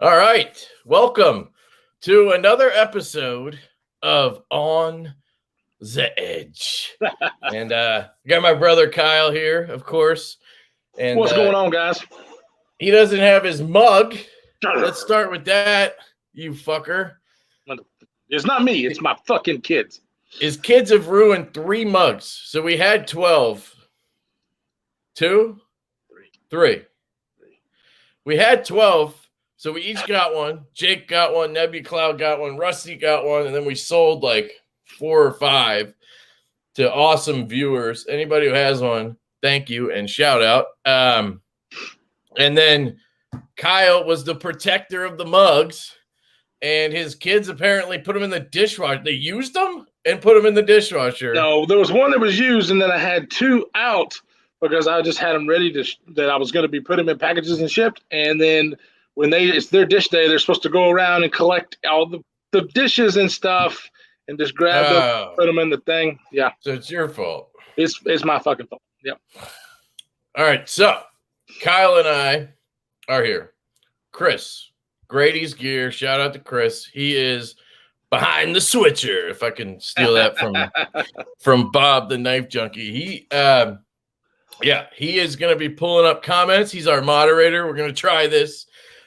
All right. Welcome to another episode of On the Edge. And I got my brother Kyle here, of course. And What's going on, guys? he doesn't have his mug. Let's start with that, you fucker. It's not me. It's my fucking kids. His kids have ruined 3 mugs. So we had 12. 2? 3. We had 12. So we each got one. Jake got one. Nebby Cloud got one. Rusty got one. And then we sold like 4 or 5 to awesome viewers. Anybody who has one, thank you and shout out. And then Kyle was the protector of the mugs. And his kids apparently put them in the dishwasher. They used them and put them in the dishwasher. No, there was one that was used, and then I had 2 out because I just had them ready that I was going to be put them in packages and shipped. And then when it's their dish day, they're supposed to go around and collect all the dishes and stuff and just grab them, put them in the thing. Yeah. So it's your fault. It's my fucking fault. Yep. All right. So Kyle and I are here. Chris, Grady's Gear. Shout out to Chris. He is behind the switcher, if I can steal that from Bob, the knife junkie. He is going to be pulling up comments. He's our moderator. We're going to try this.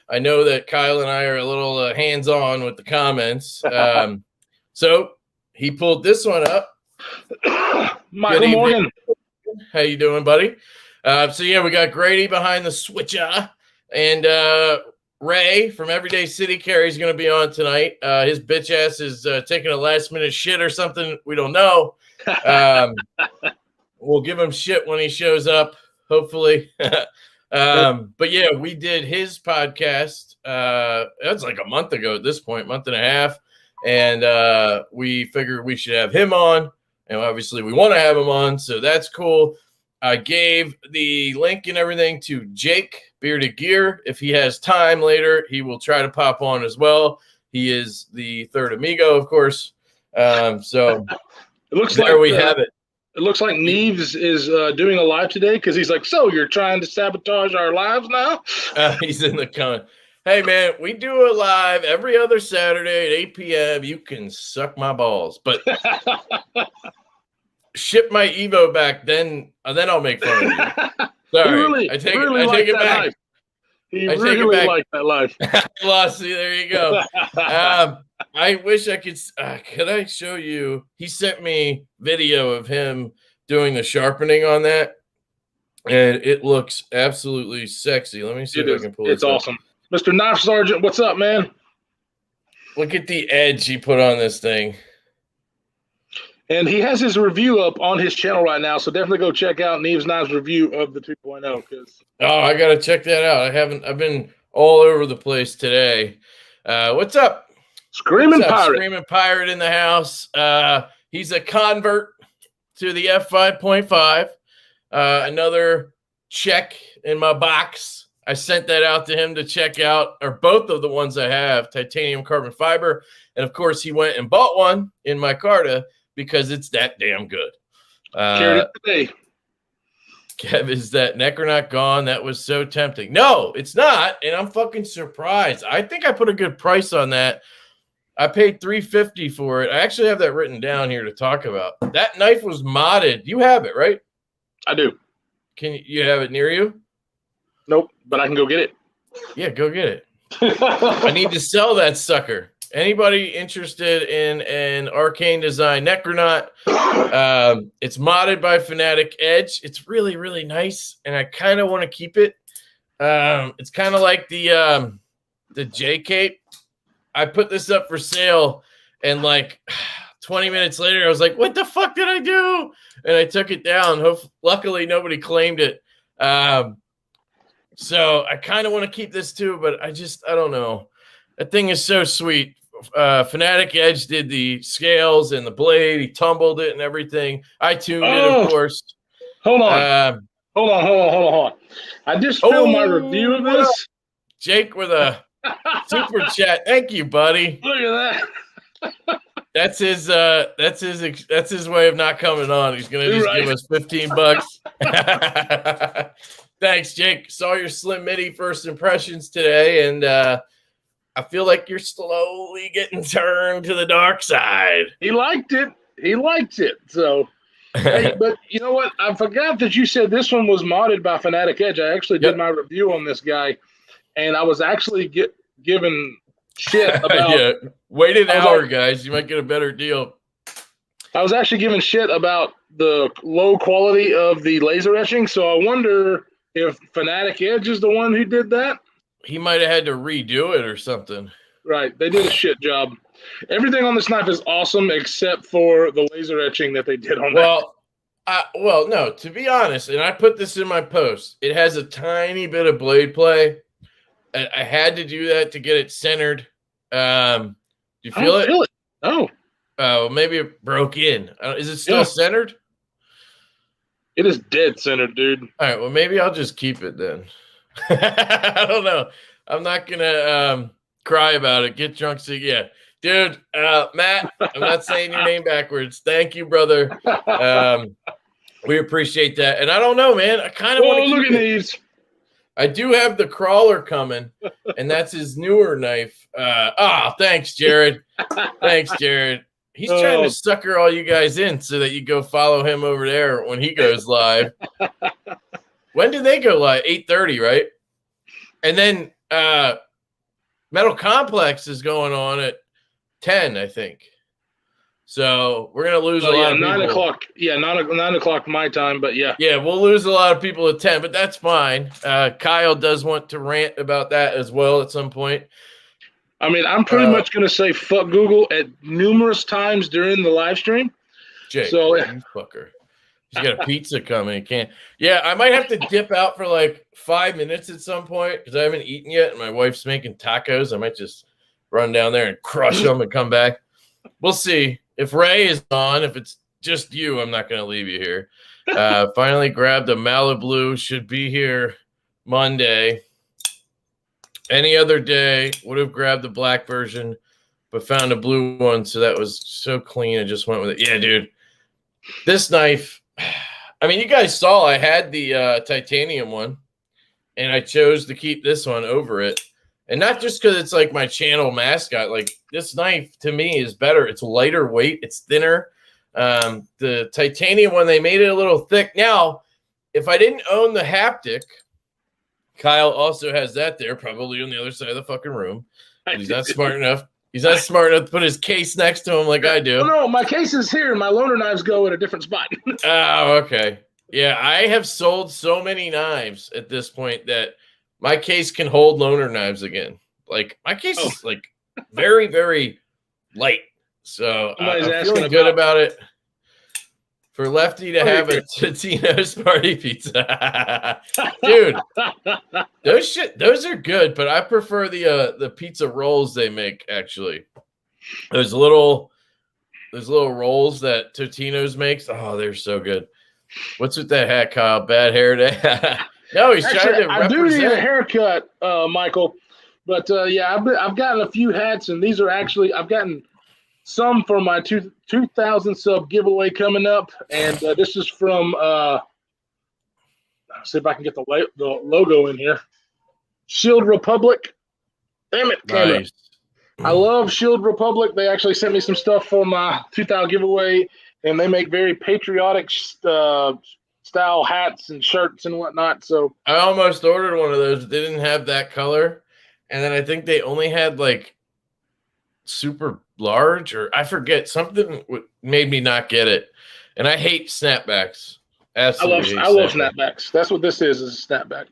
I know that Kyle and I are a little hands-on with the comments. So he pulled this one up. Michael Morgan. How you doing, buddy? We got Grady behind the switcher. And Ray from Everyday City Carry is going to be on tonight. His bitch ass is taking a last-minute shit or something. We don't know. We'll give him shit when he shows up, hopefully. But yeah, we did his podcast. That's like a month ago at this point, month and a half. And we figured we should have him on. And obviously we want to have him on. So that's cool. I gave the link and everything to Jake, Bearded Gear. If he has time later, he will try to pop on as well. He is the third amigo, of course. So it looks there like we have it. It looks like Neves is doing a live today because he's like, so you're trying to sabotage our lives now? He's in the comment. Hey, man, we do a live every other Saturday at 8 p.m. You can suck my balls. But ship my Evo back, then I'll make fun of you. Sorry. I take it back. He really liked that live. Lossy, there you go. I wish I could. Could I show you? He sent me video of him doing the sharpening on that, and it looks absolutely sexy. Let me see if I can pull it. It's awesome. Mr. Knife Sergeant, what's up, man? Look at the edge he put on this thing. And he has his review up on his channel right now, so definitely go check out Neves Knives' review of the 2.0. I gotta check that out. I've been all over the place today. What's up? Screaming Pirate. Screaming Pirate in the house. He's a convert to the F5.5. Another check in my box. I sent that out to him to check out, or both of the ones I have, titanium carbon fiber. And of course, he went and bought one in my Carta because it's that damn good. Carried it today. Kev, is that Necronaut gone? That was so tempting. No, it's not, and I'm fucking surprised. I think I put a good price on that. I paid $350 for it. I actually have that written down here to talk about. That knife was modded. You have it, right? I do. Can you have it near you? Nope, but I can go get it. Yeah, go get it. I need to sell that sucker. Anybody interested in an Arcane Design Necronaut? It's modded by Fanatic Edge. It's really, really nice, and I kind of want to keep it. It's kind of like the J Cape. I put this up for sale, and like 20 minutes later, I was like, what the fuck did I do? And I took it down. Luckily, nobody claimed it. So I kind of want to keep this too, but I don't know. That thing is so sweet. Fanatic Edge did the scales and the blade. He tumbled it and everything. I tuned it, of course. Hold on. Hold on. I just filmed my review of this. Jake with a super chat. Thank you, buddy. Look at that. That's his way of not coming on. He's gonna just give us $15. Thanks, Jake. Saw your Slim Midi first impressions today, and I feel like you're slowly getting turned to the dark side. He liked it. So, hey, but you know what? I forgot that you said this one was modded by Fanatic Edge. I actually did my review on this guy, and I was actually given shit about. Yeah, wait an hour, guys. You might get a better deal. I was actually giving shit about the low quality of the laser etching, so I wonder if Fanatic Edge is the one who did that. He might have had to redo it or something. Right, they did a shit job. Everything on this knife is awesome except for the laser etching that they did on that. Well, no, to be honest, and I put this in my post, it has a tiny bit of blade play. I had to do that to get it centered. Do you feel it? Feel it. Oh. Oh, maybe it broke in. Is it still centered? It is dead centered, dude. All right, well, maybe I'll just keep it then. I don't know. I'm not going to cry about it. Get drunk. So, yeah. Dude, Matt, I'm not saying your name backwards. Thank you, brother. We appreciate that. And I don't know, man. I kind of want to look at these. I do have the crawler coming, and that's his newer knife. Thanks, Jared. Thanks, Jared. He's trying to sucker all you guys in so that you go follow him over there when he goes live. When do they go live? 8:30, right? And then Metal Complex is going on at 10, I think. So we're gonna lose a lot of people. 9 o'clock. Yeah, 9 o'clock my time, but yeah. Yeah, we'll lose a lot of people at 10, but that's fine. Kyle does want to rant about that as well at some point. I mean, I'm pretty much gonna say fuck Google at numerous times during the live stream. Jake, so you fucker. He's got a pizza coming. He can't. Yeah, I might have to dip out for like 5 minutes at some point because I haven't eaten yet, and my wife's making tacos. I might just run down there and crush them and come back. We'll see. If Ray is on, if it's just you, I'm not going to leave you here. Finally grabbed a Malibu. Should be here Monday. Any other day, would have grabbed the black version, but found a blue one, so that was so clean. I just went with it. Yeah, dude. This knife, I mean, you guys saw I had the titanium one, and I chose to keep this one over it. And not just because it's like my channel mascot. Like, this knife, to me, is better. It's lighter weight. It's thinner. The titanium one, they made it a little thick. Now, if I didn't own the haptic, Kyle also has that there, probably on the other side of the fucking room. He's not smart enough. He's not smart enough to put his case next to him like I do. No, my case is here. My loaner knives go at a different spot. Oh, okay. Yeah, I have sold so many knives at this point that my case can hold loaner knives again. Like, my case is like very, very light. So I'm feeling good about it. For Lefty to have a Totino's party pizza. Dude, those are good, but I prefer the pizza rolls they make, actually. Those little rolls that Totino's makes. Oh, they're so good. What's with that hat, Kyle? Bad hair day? No, he's trying to represent. I do need a haircut, Michael. But, yeah, I've gotten a few hats, and these are actually – I've gotten – some for my 2,000 sub giveaway coming up, and this is from. Let's see if I can get the logo in here. Shield Republic. Damn it, camera. Nice. I love Shield Republic. They actually sent me some stuff for my 2,000 giveaway, and they make very patriotic style hats and shirts and whatnot. So I almost ordered one of those. They didn't have that color, and then I think they only had like super large, or I forget, something made me not get it. And I hate snapbacks. Absolutely. I love snapbacks. That's what this is a snapback.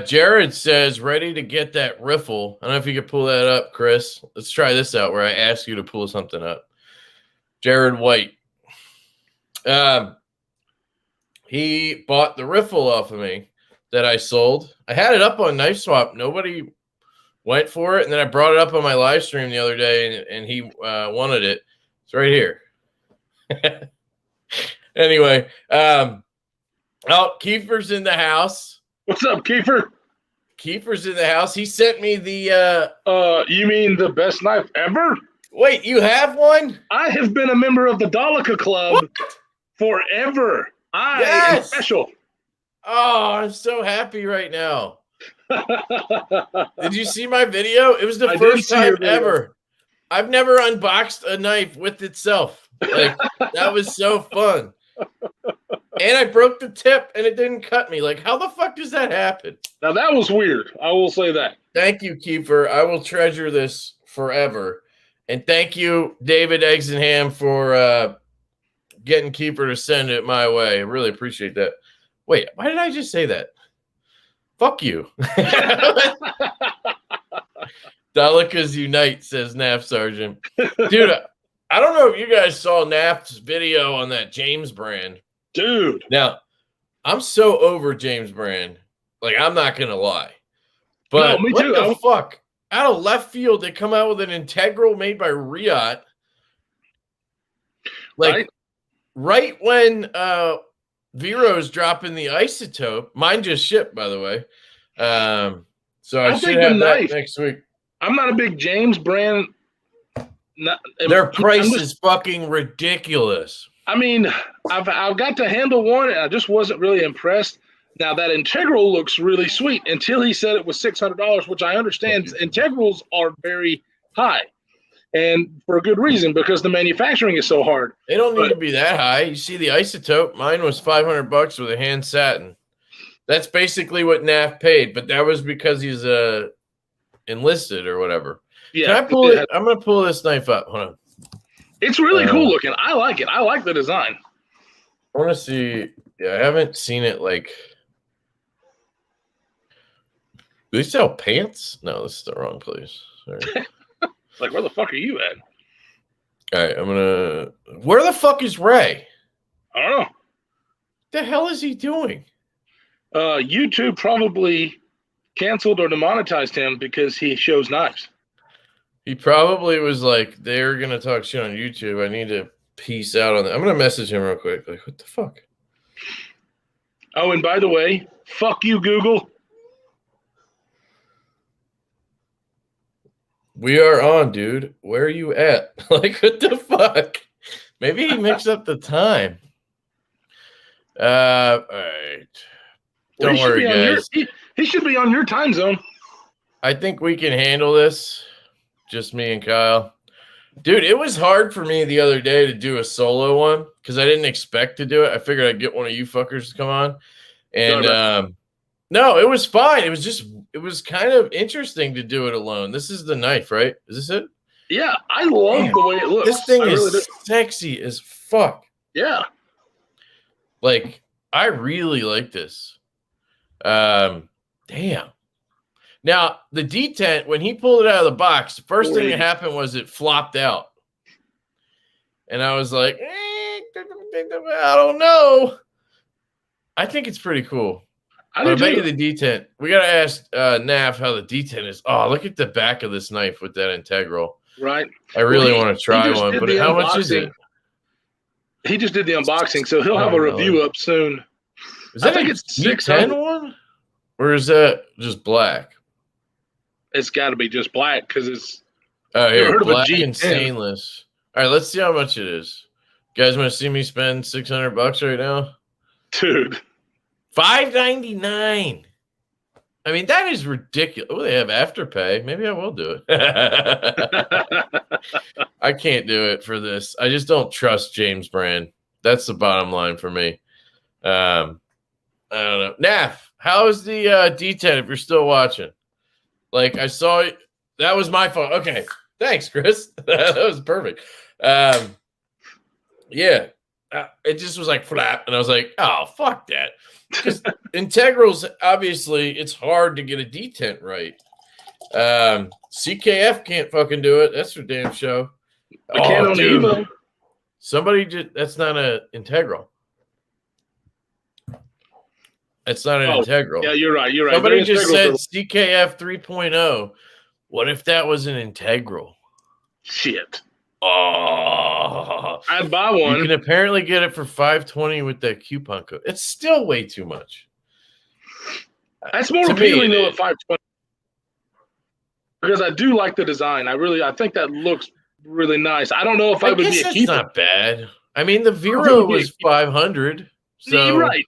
Jared says, ready to get that riffle. I don't know if you could pull that up, Chris. Let's try this out where I ask you to pull something up. Jared White. He bought the riffle off of me that I sold. I had it up on Knife Swap. Nobody went for it, and then I brought it up on my live stream the other day, and he wanted it. It's right here. Anyway, Kiefer's in the house. What's up, Kiefer? Kiefer's in the house. He sent me the you mean the best knife ever? Wait, you have one? I have been a member of the Daleka Club forever. I am special. Oh, I'm so happy right now. Did you see my video? It was the I did first see your time video. ever. I've never unboxed a knife with itself. Like, that was so fun. And I broke the tip and it didn't cut me. Like, how the fuck does that happen? Now that was weird. I will say that. Thank you, Kiefer. I will treasure this forever. And thank you, David Eggs and Ham, for getting Kiefer to send it my way. I really appreciate that. Wait, why did I just say that? Fuck you. Delica's Unite, says Naf Sergeant. Dude, I don't know if you guys saw Naf's video on that James brand. Dude. Now, I'm so over James brand. Like, I'm not going to lie. But no, me what too. the fuck? Out of left field, they come out with an integral made by Riot. Like, right when Vero's dropping the isotope. Mine just shipped, by the way. So I should have that next week. I'm not a big James brand. Their price is fucking ridiculous. I mean, I've got to handle one, and I just wasn't really impressed. Now, that integral looks really sweet until he said it was $600, which I understand. Integrals are very high, and for a good reason, because the manufacturing is so hard. They don't need to be that high. You see the isotope? Mine was $500 with a hand satin. That's basically what NAF paid, but that was because he's enlisted or whatever. Yeah, can I pull it? I'm going to pull this knife up. Hold on. It's really cool looking. I like it. I like the design. I want to see. Yeah, I haven't seen it like. Do they sell pants? No, this is the wrong place. Sorry. Like, where the fuck are you at? All right, I'm gonna. Where the fuck is Ray? I don't know. What the hell is he doing? YouTube probably canceled or demonetized him because he shows knives. He probably was like, they're gonna talk shit on YouTube. I need to peace out on that. I'm gonna message him real quick. Like, what the fuck? Oh, and by the way, fuck you, Google. We are on, dude. Where are you at? Like, what the fuck? Maybe he mixed up the time. All right. Don't worry, guys. He should be on your time zone. I think we can handle this. Just me and Kyle. Dude, it was hard for me the other day to do a solo one because I didn't expect to do it. I figured I'd get one of you fuckers to come on. And no, it was fine. It was kind of interesting to do it alone. This is the knife, right? Is this it? Yeah, I love the way it looks. This thing is sexy as fuck. Yeah. Like, I really like this. Damn. Now, the detent, when he pulled it out of the box, the first thing that happened was it flopped out. And I was like, I don't know. I think it's pretty cool. I bet you the detent. We got to ask Naf how the detent is. Oh, look at the back of this knife with that integral. Right. I really want to try one, but how much is it? He just did the unboxing, so he'll have a review up soon. Is that a G10 one? Or is that just black? It's got to be just black because it's. Oh, here, black and stainless. All right, let's see how much it is. You guys want to see me spend $600 right now? Dude. $599. I mean, that is ridiculous. Oh, they have Afterpay. Maybe I will do it. I can't do it for this. I just don't trust James Brand. That's the bottom line for me. I don't know. Naf, how is the D10 if you're still watching? Like, I saw that was my fault. Okay. Thanks, Chris. That was perfect. Yeah. It just was like flap. And I was like, oh, fuck that. Because integrals, obviously, it's hard to get a detent right. CKF can't fucking do it. That's for damn show. Dude. Somebody just, that's not an integral. It's not an integral. Yeah, you're right. You're right. Somebody just said CKF 3.0. What if that was an integral? Shit. Oh, I'd buy one. You can apparently get it for $520 with that coupon code. It's still way too much. That's more appealing though at $520 because I do like the design. I think that looks really nice. I don't know if I would be a keeper. It's not bad. I mean, the Vero was $500. So right.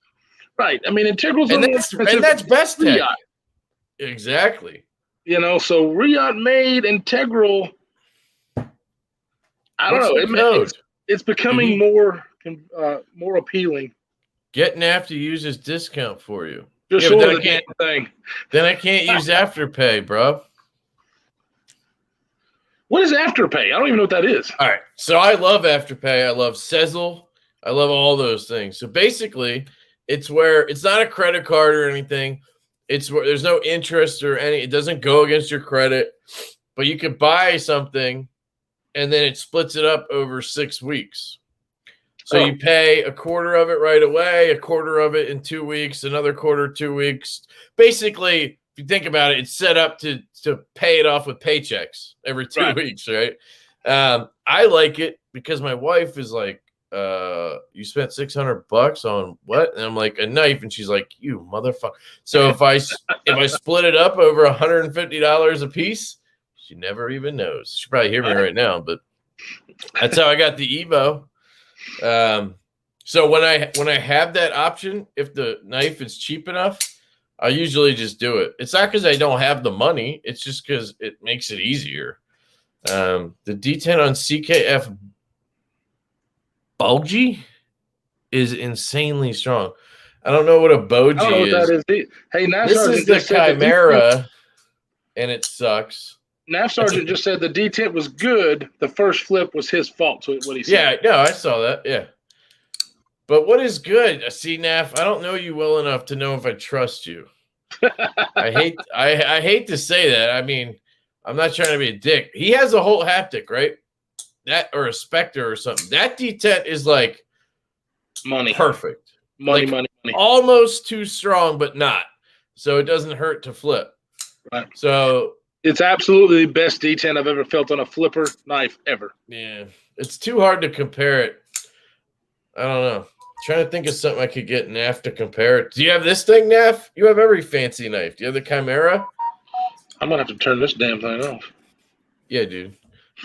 I mean, integrals and that's best tech. Exactly. So Riot made Integral. I don't What's the know. code? It's becoming more appealing. Get NAF to use his discount for you. Just but the damn thing. Then I can't use Afterpay, bro. What is Afterpay? I don't even know what that is. All right. So I love Afterpay. I love Sezzle. I love all those things. So basically, it's where it's not a credit card or anything. It's where there's no interest or it doesn't go against your credit, but you could buy something and then it splits it up over 6 weeks. So you pay a quarter of it right away, a quarter of it in 2 weeks, another quarter 2 weeks. Basically, if you think about it, it's set up to pay it off with paychecks every 2 weeks, right? I like it because my wife is like, you spent $600 on what? And I'm like, a knife, and she's like, you motherfucker. So if I split it up over $150 a piece, she never even knows. She probably hear me right now, but that's how I got the Evo. So when I have that option, if the knife is cheap enough, I usually just do it. It's not because I don't have the money. It's just because it makes it easier. The D10 on CKF Bulgy is insanely strong. I don't know what a Boji is. I don't know what that is. Hey, NAF this Sergeant is the Chimera, and it sucks. NAF Sergeant just said the D10 was good. The first flip was his fault. So what he said. Yeah, no, I saw that. Yeah. But what is good? See, NAF, I don't know you well enough to know if I trust you. I hate to say that. I mean, I'm not trying to be a dick. He has a whole haptic, right? That or a Spectre or something. That D10 is like money. Perfect. Money. Almost too strong, but not. So it doesn't hurt to flip. Right. So it's absolutely the best D10 I've ever felt on a flipper knife ever. Yeah. It's too hard to compare it. I don't know. Trying to think of something I could get NAF to compare it. Do you have this thing, NAF? You have every fancy knife. Do you have the Chimera? I'm going to have to turn this damn thing off. Yeah, dude.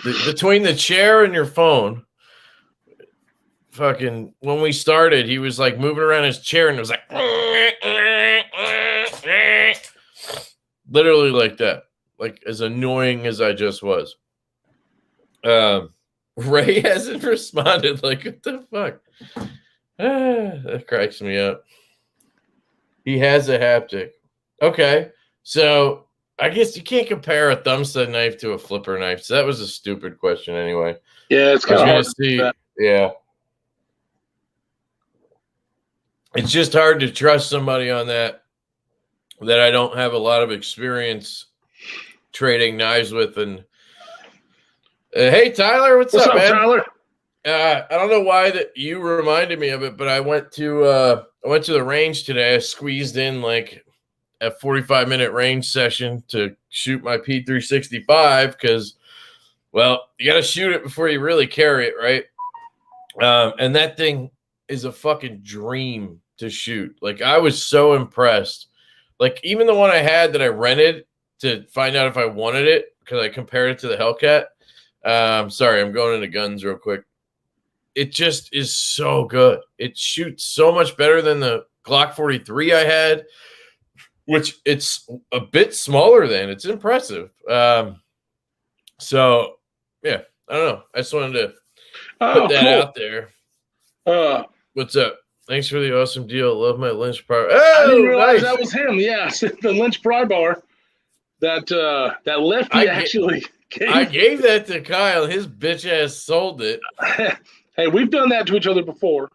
Between the chair and your phone, fucking, when we started, he was like moving around his chair and it was like, literally like that. Like as annoying as I just was. Ray hasn't responded. Like, what the fuck? That cracks me up. He has a haptic. Okay. So I guess you can't compare a thumbstud knife to a flipper knife. So that was a stupid question anyway. Yeah, it's kind of hard to see. Yeah. It's just hard to trust somebody on that I don't have a lot of experience trading knives with. And hey, Tyler, what's up, man? Tyler? I don't know why that you reminded me of it, but I went to the range today. I squeezed in like a 45-minute range session to shoot my P365 because, well, you got to shoot it before you really carry it, right? And that thing is a fucking dream to shoot. Like, I was so impressed. Like, even the one I had that I rented to find out if I wanted it because I compared it to the Hellcat. Sorry, I'm going into guns real quick. It just is so good. It shoots so much better than the Glock 43 I had, which it's a bit smaller than. It's impressive. So, yeah, I don't know. I just wanted to put that out there. What's up? Thanks for the awesome deal. Love my Lynch Pry. Oh, I didn't realize nice. that was him. Yeah, the Lynch Pry bar that lefty actually gave. I gave that to Kyle. His bitch ass sold it. Hey, we've done that to each other before.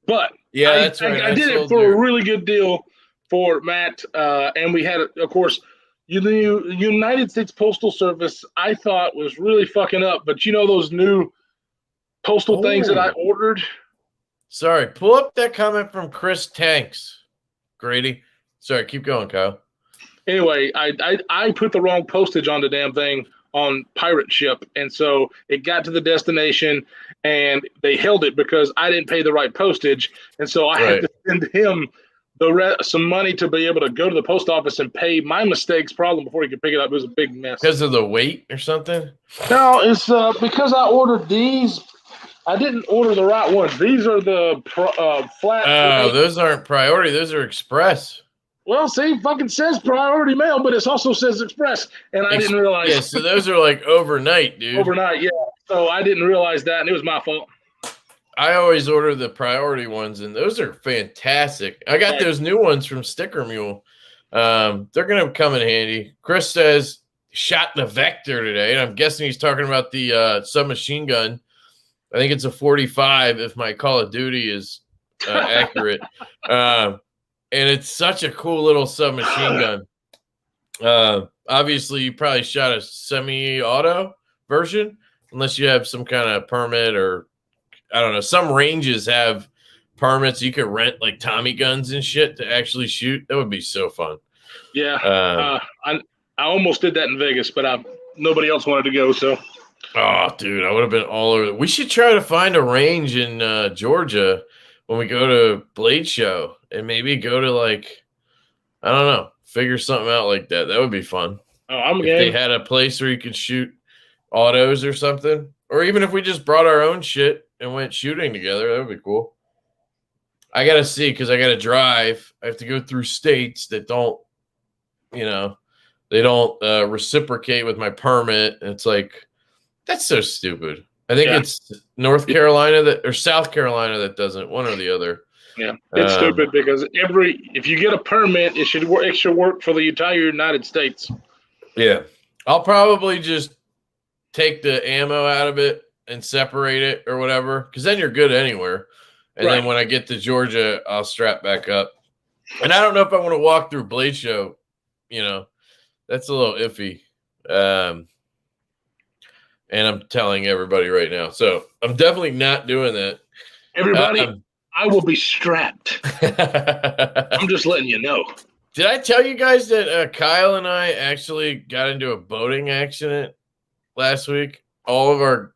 But yeah, that's right. I did it for a really good deal for Matt. And we had, of course, the United States Postal Service, I thought was really fucking up. But you know those new postal things that I ordered? Sorry, pull up that comment from Chris Tanks, Grady. Sorry, keep going, Kyle. Anyway, I put the wrong postage on the damn thing on pirate ship, and so it got to the destination, and they held it because I didn't pay the right postage, and so I had to send him some money to be able to go to the post office and pay my mistakes problem before he could pick it up. It was a big mess. Because of the weight or something? No, it's because I ordered these. I didn't order the right ones. These are the flat. Oh, those aren't priority. Those are express. Well, see, fucking says priority mail, but it also says express, and I didn't realize. Yeah, so those are like overnight, dude. Overnight, yeah. So I didn't realize that, and it was my fault. I always order the priority ones, and those are fantastic. I got those new ones from Sticker Mule. They're going to come in handy. Chris says, shot the Vector today, and I'm guessing he's talking about the submachine gun. I think it's a 45 if my Call of Duty is accurate. And it's such a cool little submachine gun. Obviously, you probably shot a semi-auto version, unless you have some kind of permit or I don't know. Some ranges have permits. You could rent like Tommy guns and shit to actually shoot. That would be so fun. Yeah. I almost did that in Vegas, but nobody else wanted to go. So. Oh, dude, I would have been all over. We should try to find a range in Georgia when we go to Blade Show and maybe go to like, I don't know, figure something out like that. That would be fun. Oh, I'm if game. They had a place where you could shoot autos or something, or even if we just brought our own shit and went shooting together, that would be cool. I got to see because I got to drive. I have to go through states that don't, they don't reciprocate with my permit. And it's like, that's so stupid. I think it's North Carolina or South Carolina that doesn't, one or the other. Yeah, it's stupid because if you get a permit, it should work for the entire United States. Yeah. I'll probably just take the ammo out of it and separate it or whatever, because then you're good anywhere. And then when I get to Georgia, I'll strap back up. And I don't know if I want to walk through Blade Show. That's a little iffy. And I'm telling everybody right now. So I'm definitely not doing that. Everybody, I will be strapped. I'm just letting you know. Did I tell you guys that Kyle and I actually got into a boating accident last week?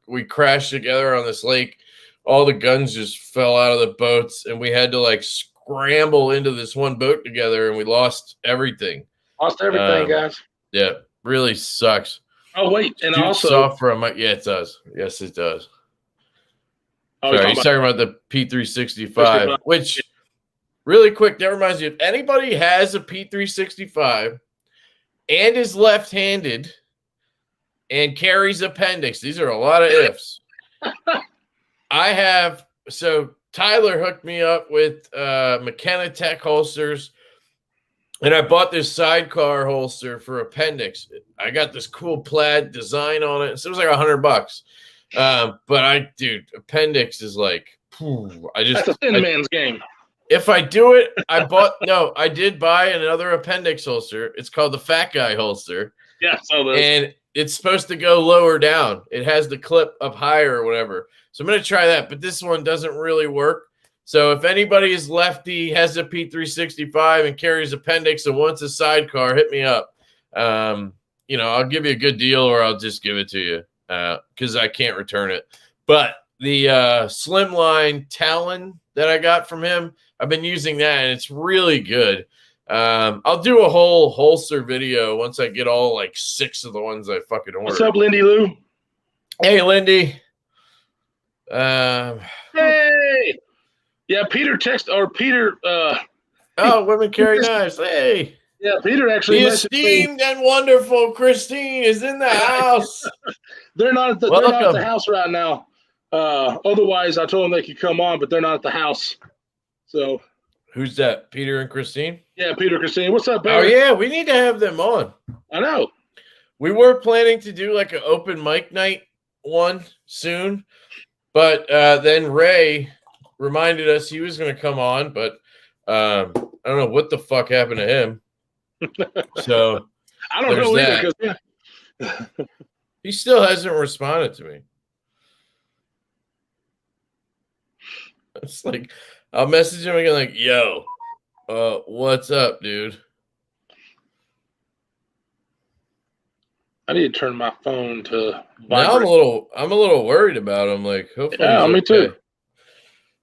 We crashed together on this lake. All the guns just fell out of the boats, and we had to like scramble into this one boat together, and we lost everything. Lost everything, guys. Yeah, really sucks. Oh wait, and also soft for a mic. Yeah, it does. Yes, it does. Sorry, he's talking about the P365, which really quick. That reminds me, if anybody has a P365 and is left-handed and carries appendix, these are a lot of ifs. So Tyler hooked me up with McKenna Tech holsters, and I bought this sidecar holster for appendix. I got this cool plaid design on it. So it was like $100. But appendix is like, that's a thin man's game. If I do it, I did buy another appendix holster. It's called the Fat Guy holster. Yeah, and it's supposed to go lower down. It has the clip up higher or whatever. So I'm going to try that, but this one doesn't really work. So if anybody is lefty, has a P365 and carries appendix and wants a sidecar, hit me up. I'll give you a good deal or I'll just give it to you because I can't return it. But the Slimline Talon that I got from him, I've been using that, and it's really good. I'll do a whole holster video once I get all like 6 of the ones I fucking ordered. What's up, Lindy Lou? Hey, Lindy. Hey. Yeah, Peter. Women carry knives. Hey. Yeah, Peter actually. The esteemed and wonderful Christine is in the house. They're not at the house right now. Otherwise, I told them they could come on, but they're not at the house. So. Who's that? Peter and Christine? Yeah, Peter, Christine. What's up, baby? Oh, yeah. We need to have them on. I know. We were planning to do like an open mic night one soon, but then Ray reminded us he was going to come on, but I don't know what the fuck happened to him. So I don't know either. He still hasn't responded to me. It's like I'll message him again, like, "Yo, what's up, dude?" I need to turn my phone to vibrate. Now I'm a little worried about him. Like, hopefully, me too.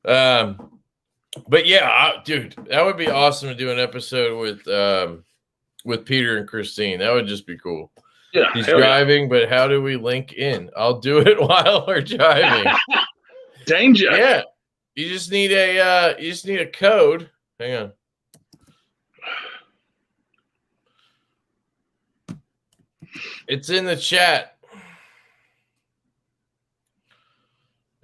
But yeah, dude, that would be awesome to do an episode with Peter and Christine. That would just be cool. Yeah, he's driving, but how do we link in? I'll do it while we're driving. Danger. Yeah, you just need a code. Hang on. It's in the chat.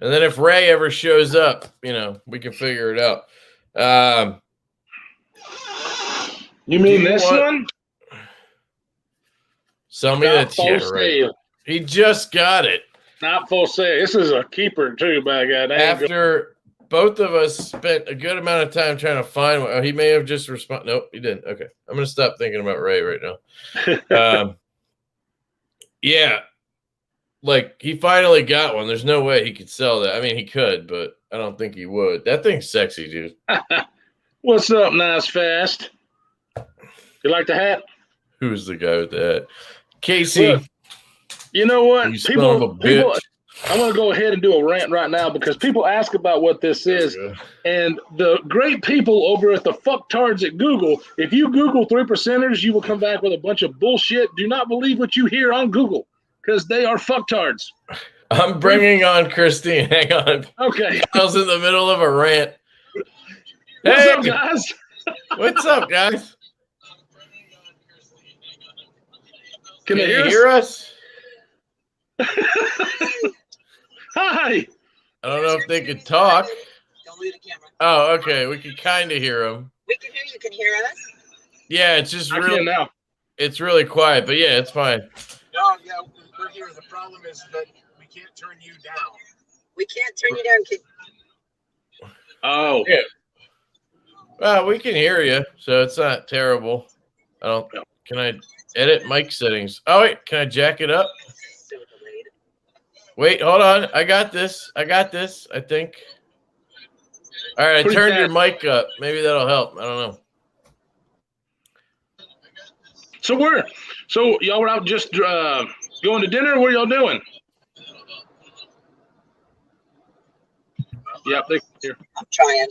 And then if Ray ever shows up, we can figure it out. You mean this one? Sell me that. Full sale. He just got it. Not full sale. This is a keeper too, by God. After both of us spent a good amount of time trying to find one. Oh, he may have just responded. Nope, he didn't. Okay. I'm going to stop thinking about Ray right now. Yeah. Like, he finally got one. There's no way he could sell that. I mean, he could, but I don't think he would. That thing's sexy, dude. What's up, Nice Fast? You like the hat? Who's the guy with the hat? Casey. Look, you know what? People, I'm going to go ahead and do a rant right now because people ask about what this is. And the great people over at the fucktards at Google, if you Google 3%ers, you will come back with a bunch of bullshit. Do not believe what you hear on Google because they are fucktards. I'm bringing on Christine. Hang on. Okay. I was in the middle of a rant. What's up, guys? What's up, guys? Can you they hear us? Hi. I don't know if they could talk. Don't leave the camera. Oh, okay. We can kind of hear them. We can hear you. Can hear us? Yeah, it's just really now. It's really quiet, but yeah, it's fine. No, yeah, we're here. The problem is that we can't turn you down. We can't turn you down. Oh. Yeah. Well, we can hear you, so it's not terrible. Can I edit mic settings? Oh, wait. Can I jack it up? Wait, hold on. I got this, I think. All right, I turned your mic up. Maybe that'll help. I don't know. So y'all were out just going to dinner? What are y'all doing? Yep, here. I'm trying.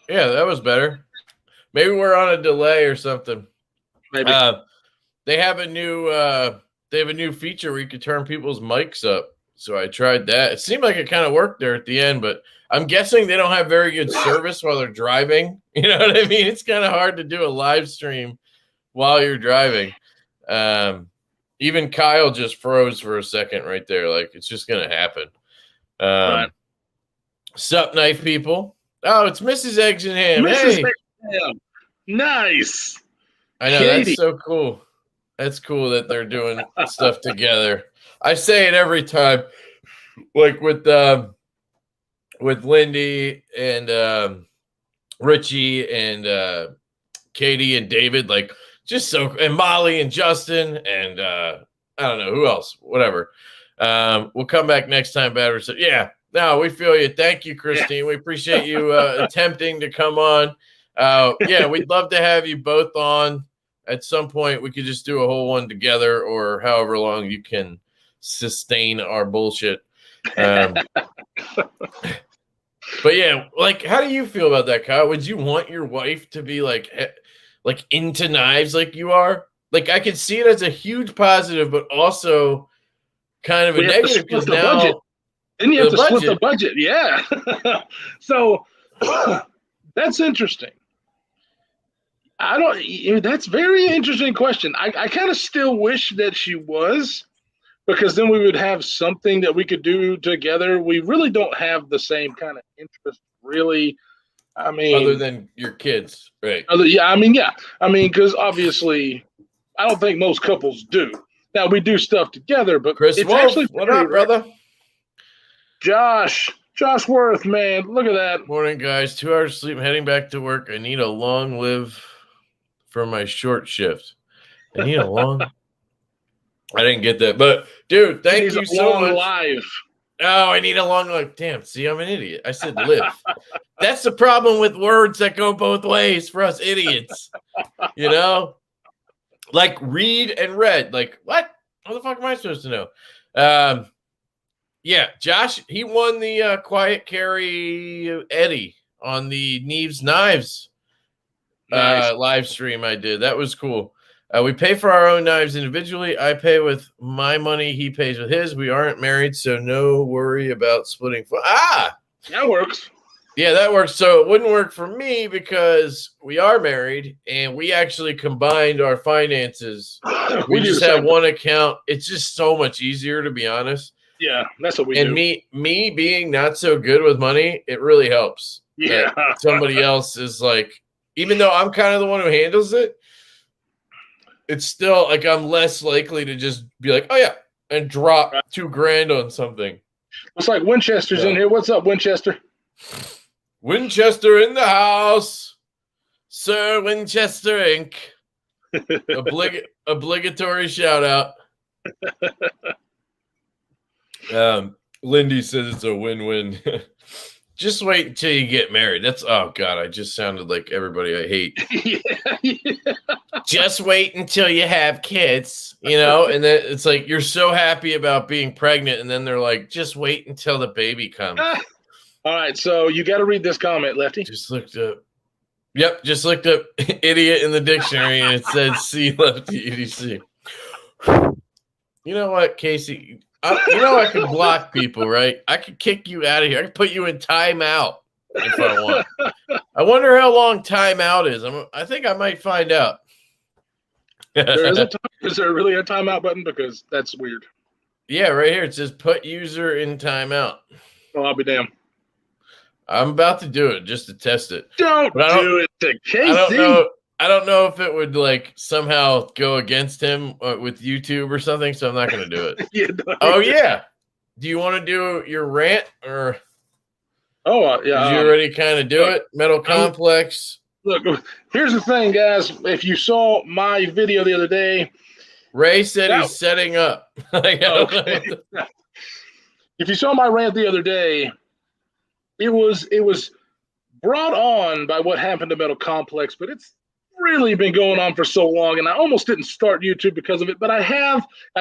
Yeah, that was better. Maybe we're on a delay or something. Maybe. They have a new feature where you can turn people's mics up. So I tried that. It seemed like it kind of worked there at the end, but I'm guessing they don't have very good service while they're driving. You know what I mean? It's kind of hard to do a live stream while you're driving. Even Kyle just froze for a second right there. Like, it's just going to happen. Right. Sup, knife people? Oh, it's Mrs. Eggs and Ham. Mrs. Hey. Eggs and Ham. Nice. I know. Katie. That's so cool. That's cool that they're doing stuff together. I say it every time, like with Lindy and Richie and Katie and David, like just so, and Molly and Justin and I don't know who else, whatever. We'll come back next time, Bad. So yeah, no, we feel you. Thank you, Christine. Yeah. We appreciate you attempting to come on. Yeah, we'd love to have you both on. At some point, we could just do a whole one together or however long you can sustain our bullshit. But yeah, like, how do you feel about that, Kyle? Would you want your wife to be like into knives like you are? Like, I could see it as a huge positive, but also kind of a negative because now budget. Then you have to split the budget. Yeah. So that's interesting. That's a very interesting question. I kind of still wish that she was, because then we would have something that we could do together. We really don't have the same kind of interest, really. I mean, other than your kids, right? Yeah. Because obviously, I don't think most couples do. Now we do stuff together, but Chris it's Wolf, actually what up, brother? Josh Worth, man, look at that. Morning, guys. 2 hours sleep, heading back to work. I need a long live for my short shift. I need a long. I didn't get that, but dude, thank you so much. Live. Oh, I need a long life. Damn, see, I'm an idiot. I said live. That's the problem with words that go both ways for us idiots. You know, like read and read. Like, what? How the fuck am I supposed to know? Yeah, Josh, he won the Quiet Carry Eddie on the Neves Knives live stream I did. That was cool. We pay for our own knives individually. I pay with my money. He pays with his. We aren't married, so no worry about splitting. That works. Yeah, that works. So it wouldn't work for me because we are married and we actually combined our finances. We do just the have same. one account. It's just so much easier, to be honest. Yeah, that's what we And do. me being not so good with money, it really helps. Yeah. That somebody else is like, even though I'm kind of the one who handles it, it's still like I'm less likely to just be like, oh yeah, and drop $2,000 on something. It's like Winchester's Yeah. in here. What's up, Winchester? Winchester in the house, Sir Winchester Inc. Obligatory shout out. Lindy says it's a win-win. Just wait until you get married. That's oh god, I just sounded like everybody I hate. Yeah. Just wait until you have kids, you know, and then it's like you're so happy about being pregnant, and then they're like, just wait until the baby comes. All right, so you got to read this comment, Lefty. Just looked up. Yep, just looked up idiot in the dictionary, and it said C Lefty EDC. You know what, Casey? You know I can block people, right? I could kick you out of here. I could put you in timeout if I want. I wonder how long timeout is. I think I might find out. Is there really a timeout button? Because that's weird. Yeah, right here. It says put user in timeout. Oh, I'll be damned. I'm about to do it just to test it. Don't do it to Casey. I don't know if it would like somehow go against him with YouTube or something, so I'm not going to do it. Yeah. Do you want to do your rant or? Oh, yeah. Did you already kind of do it? Metal Complex. Look, here's the thing, guys. If you saw my video the other day, Ray said he's setting up. Okay. If you saw my rant the other day, it was brought on by what happened to Metal Complex, but it's really been going on for so long, and I almost didn't start YouTube because of it. But I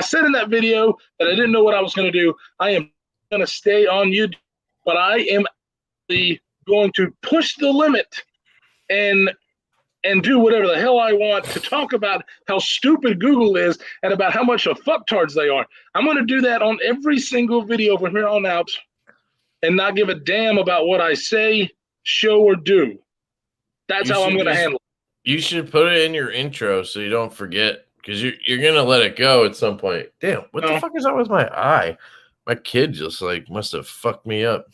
said in that video that I didn't know what I was going to do. I am going to stay on YouTube, but I am going to push the limit and do whatever the hell I want to talk about how stupid Google is and about how much of fucktards they are. I'm going to do that on every single video from here on out and not give a damn about what I say, show, or do. That's how I'm going to handle it. You should put it in your intro so you don't forget, because you're going to let it go at some point. Damn, what the fuck is up with my eye? My kid just like must have fucked me up.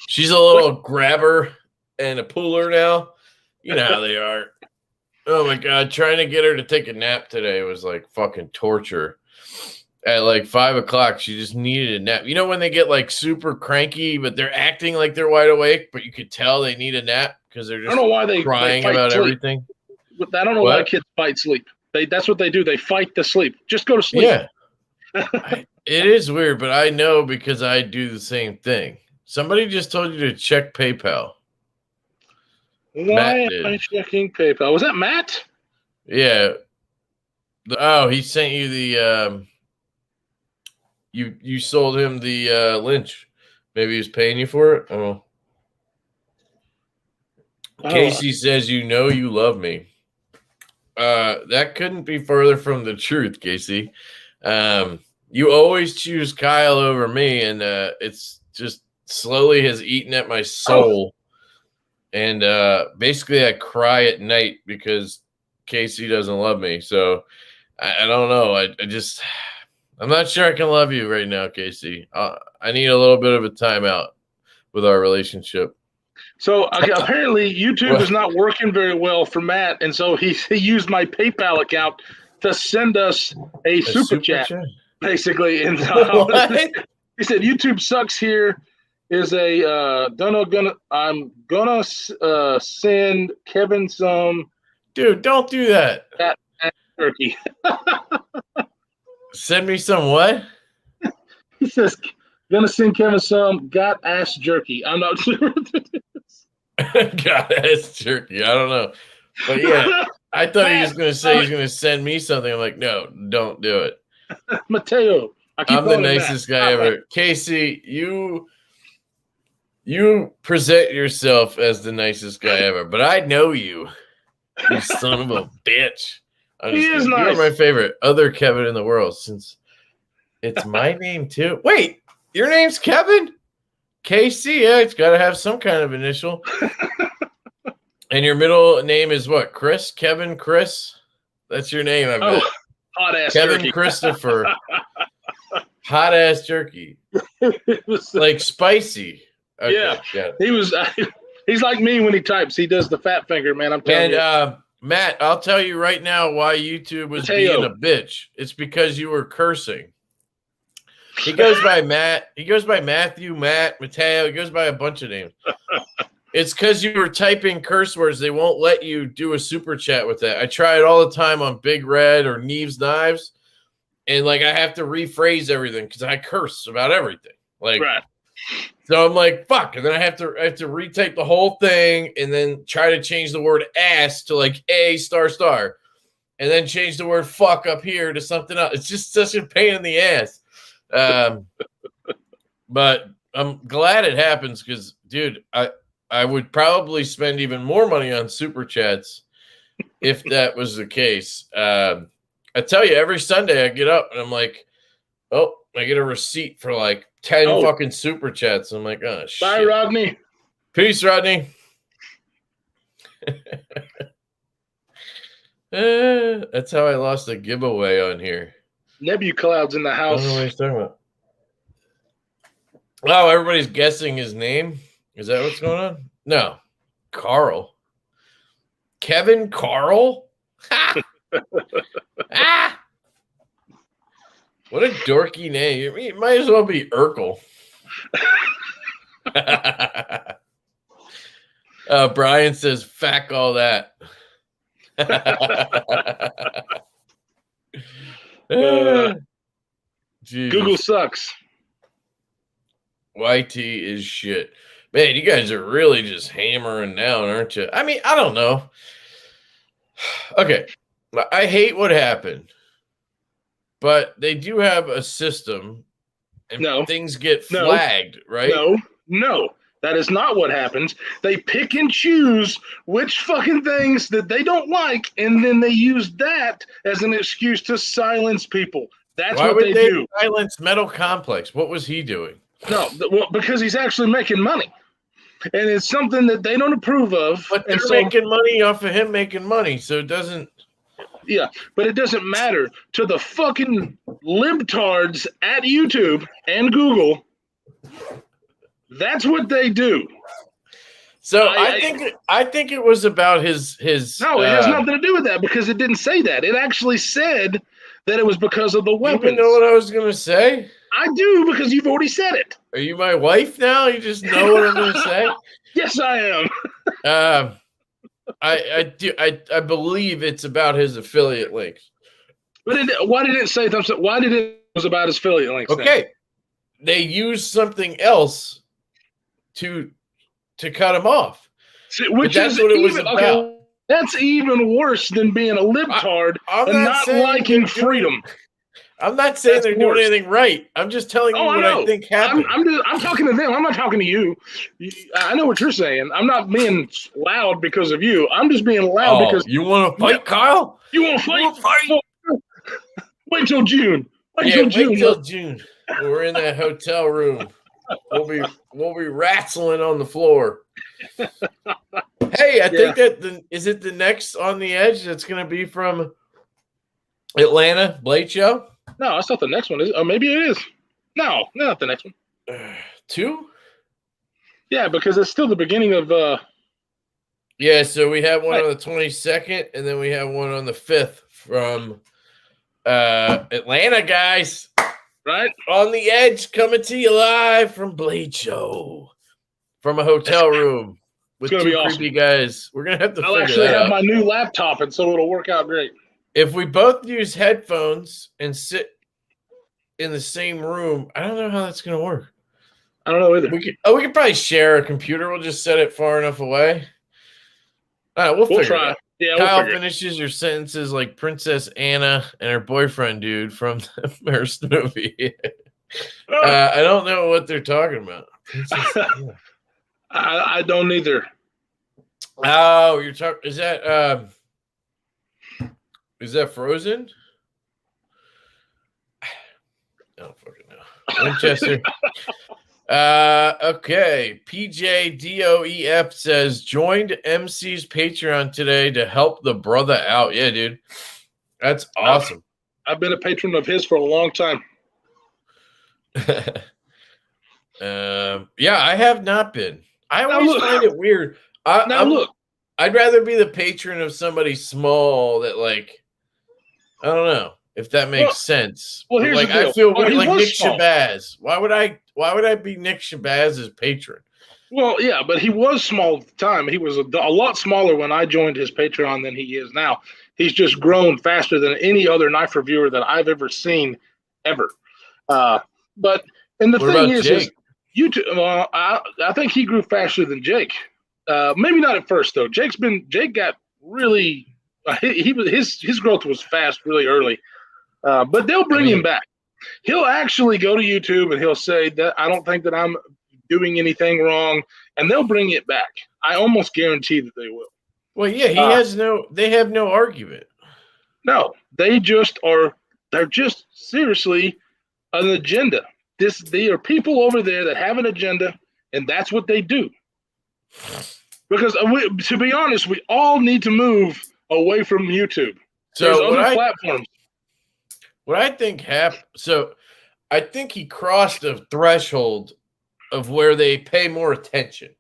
She's a little grabber and a puller now. You know how they are. Oh my god, trying to get her to take a nap today was like fucking torture. At like 5 o'clock, she just needed a nap. You know when they get like super cranky, but they're acting like they're wide awake, but you could tell they need a nap because they're just I don't know why they crying fight about sleep. everything. I don't know why kids fight sleep. That's what they do. They fight the sleep. Just go to sleep. Yeah. It is weird, but I know because I do the same thing. Somebody just told you to check PayPal. Why am I checking PayPal? Was that Matt? Yeah. Oh, he sent you the you sold him the lynch. Maybe he's paying you for it. Oh. Casey says you know you love me. That couldn't be further from the truth, Casey. You always choose Kyle over me, and it's just slowly has eaten at my soul. And basically I cry at night because Casey doesn't love me. So I don't know. I'm not sure I can love you right now, Casey. I need a little bit of a timeout with our relationship. So apparently YouTube is not working very well for Matt, and so he used my PayPal account to send us a super chat, basically. And he said YouTube sucks. Here is a I'm gonna send Kevin some. Dude, don't do that. Turkey. Send me some what? He says, gonna send Kevin some got ass jerky. I'm not sure what it is. Got ass jerky. I don't know. But yeah, I thought he was gonna say he's gonna send me something. I'm like, no, don't do it. Mateo. I'm the nicest guy ever. Casey, you present yourself as the nicest guy ever, but I know you. You son of a bitch. He is nice. You're my favorite other Kevin in the world, since it's my name too. Wait, your name's Kevin? KC, yeah, it's got to have some kind of initial. And your middle name is what? Chris? Kevin? Chris? That's your name, I bet. Hot ass Kevin jerky. Christopher. Hot ass jerky. It was, Like spicy. Okay, yeah. He was. He's like me when he types. He does the fat finger, man. I'm telling you. And Matt, I'll tell you right now why YouTube was being a bitch. It's because you were cursing. He goes by Matt. He goes by Matthew, Matt, Mateo. He goes by a bunch of names. It's because you were typing curse words. They won't let you do a super chat with that. I try it all the time on Big Red or Neve's Knives. And, like, I have to rephrase everything because I curse about everything. Like, right. So I'm like, fuck. And then I have to retype the whole thing and then try to change the word ass to, like, A ***. And then change the word fuck up here to something else. It's just such a pain in the ass. But I'm glad it happens because, dude, I would probably spend even more money on super chats if that was the case. I tell you, every Sunday I get up and I'm like, oh, I get a receipt for like 10 fucking super chats. I'm like, oh, shit. Bye, Rodney. Peace, Rodney. That's how I lost a giveaway on here. Nebu Cloud's in the I house. don't know what he's talking about. Oh, everybody's guessing his name. Is that what's going on? No. Carl. Kevin Carl? Ha! Ah! What a dorky name. You might as well be Urkel. Brian says, "Fack all that." Google sucks. YT is shit. Man, you guys are really just hammering down, aren't you? I mean, I don't know. Okay. I hate what happened. But they do have a system and things get flagged, right? No. That is not what happens. They pick and choose which fucking things that they don't like, and then they use that as an excuse to silence people. That's what they do. Silence Metal Complex. What was he doing? No, well, because he's actually making money. And it's something that they don't approve of. But they're making money off of him making money, so it doesn't. Yeah, but it doesn't matter to the fucking libtards at YouTube and Google. That's what they do. So I think it was about his. No, it has nothing to do with that because it didn't say that. It actually said that it was because of the weapons. You know what I was going to say? I do because you've already said it. Are you my wife now? You just know what I'm going to say? Yes, I am. I believe it's about his affiliate links. But why did it say thumbs up? Why did it was about his affiliate links? Okay, then? They used something else to cut him off. See, which is what it was about. Okay, that's even worse than being a libtard and not liking freedom. I'm not saying they're doing anything right. I'm just telling you what I think happened. I'm talking to them. I'm not talking to you. I know what you're saying. I'm not being loud because of you. I'm just being loud because you want to fight, Kyle. You want to fight? Wait till June. Wait till June. We're in that hotel room. We'll be wrestling on the floor. Hey, I think that is it the next On the Edge that's going to be from Atlanta Blade Show? No, that's not the next one. Or maybe it is. No, not the next one. 2? Yeah, because it's still the beginning of. Yeah, so we have one on the 22nd, and then we have one on the 5th from Atlanta, guys. Right? On the Edge, coming to you live from Blade Show. From a hotel room with two creepy guys. We're going to have to figure that out. I'll actually have my new laptop, and so it'll work out great. If we both use headphones and sit in the same room, I don't know how that's going to work. I don't know either. We could probably share a computer. We'll just set it far enough away. All right, we'll figure it out. Yeah, Kyle finishes your sentences like Princess Anna and her boyfriend dude from the first movie. I don't know what they're talking about. I don't either. Oh, you're talking. Is that Frozen? I don't fucking know. Winchester. Okay. PJDOEF says joined MC's Patreon today to help the brother out. Yeah, dude. That's awesome. I've been a patron of his for a long time. Yeah, I have not been. I always find it weird. I'd rather be the patron of somebody small that, like, I don't know if that makes sense. Well, here's like the deal. I feel weird, like Nick small. Shabazz. Why would I be Nick Shabaz's patron? Well, yeah, but he was small at the time. He was a lot smaller when I joined his Patreon than he is now. He's just grown faster than any other knife reviewer that I've ever seen, ever. But and the thing is YouTube. I think he grew faster than Jake. Maybe not at first though. Jake got really. His growth was fast really early. But they'll bring him back. He'll actually go to YouTube and he'll say that I don't think that I'm doing anything wrong, and they'll bring it back. I almost guarantee that they will. Well, yeah, they have no argument. No, they just are. They're just seriously an agenda. They are people over there that have an agenda, and that's what they do. Because to be honest, we all need to move away from YouTube. There's other platforms. What I think happened, so I think he crossed a threshold of where they pay more attention.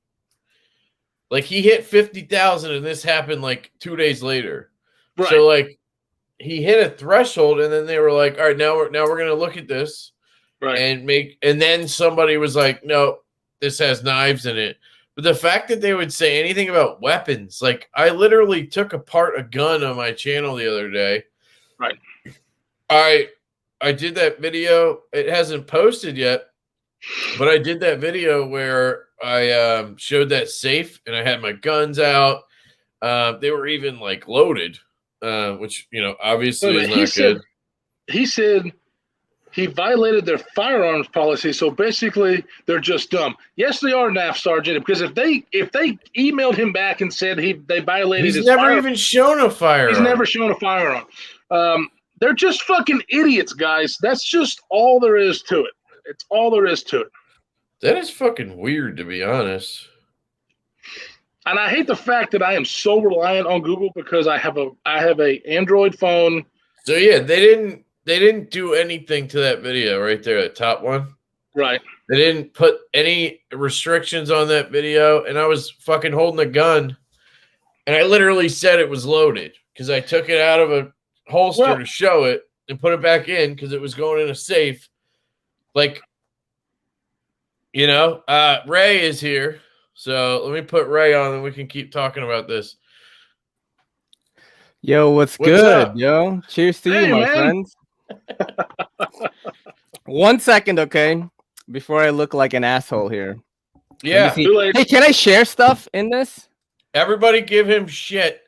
Like he hit 50,000 and this happened like 2 days later. Right. So like he hit a threshold and then they were like, all right, now we're going to look at this. Right. And then somebody was like, no, this has knives in it. But the fact that they would say anything about weapons, like I literally took apart a gun on my channel the other day. Right. I did that video. It hasn't posted yet, but I did that video where I showed that safe and I had my guns out. They were even like loaded, which, obviously is not good. He said he violated their firearms policy. So basically they're just dumb. Yes, they are, NAF Sergeant, because if they emailed him back and said they violated his firearm. He's never even shown a firearm. He's never shown a firearm. They're just fucking idiots, guys. That's just all there is to it. It's all there is to it. That is fucking weird, to be honest. And I hate the fact that I am so reliant on Google because I have a Android phone. So yeah, they didn't do anything to that video right there, that top one. Right. They didn't put any restrictions on that video, and I was fucking holding a gun, and I literally said it was loaded because I took it out of a holster to show it and put it back in because it was going in a safe. Like, Ray is here. So let me put Ray on and we can keep talking about this. Yo, what's good, up? Yo? Cheers to you, my friends. 1 second, okay? Before I look like an asshole here. Yeah. Hey, can I share stuff in this? Everybody give him shit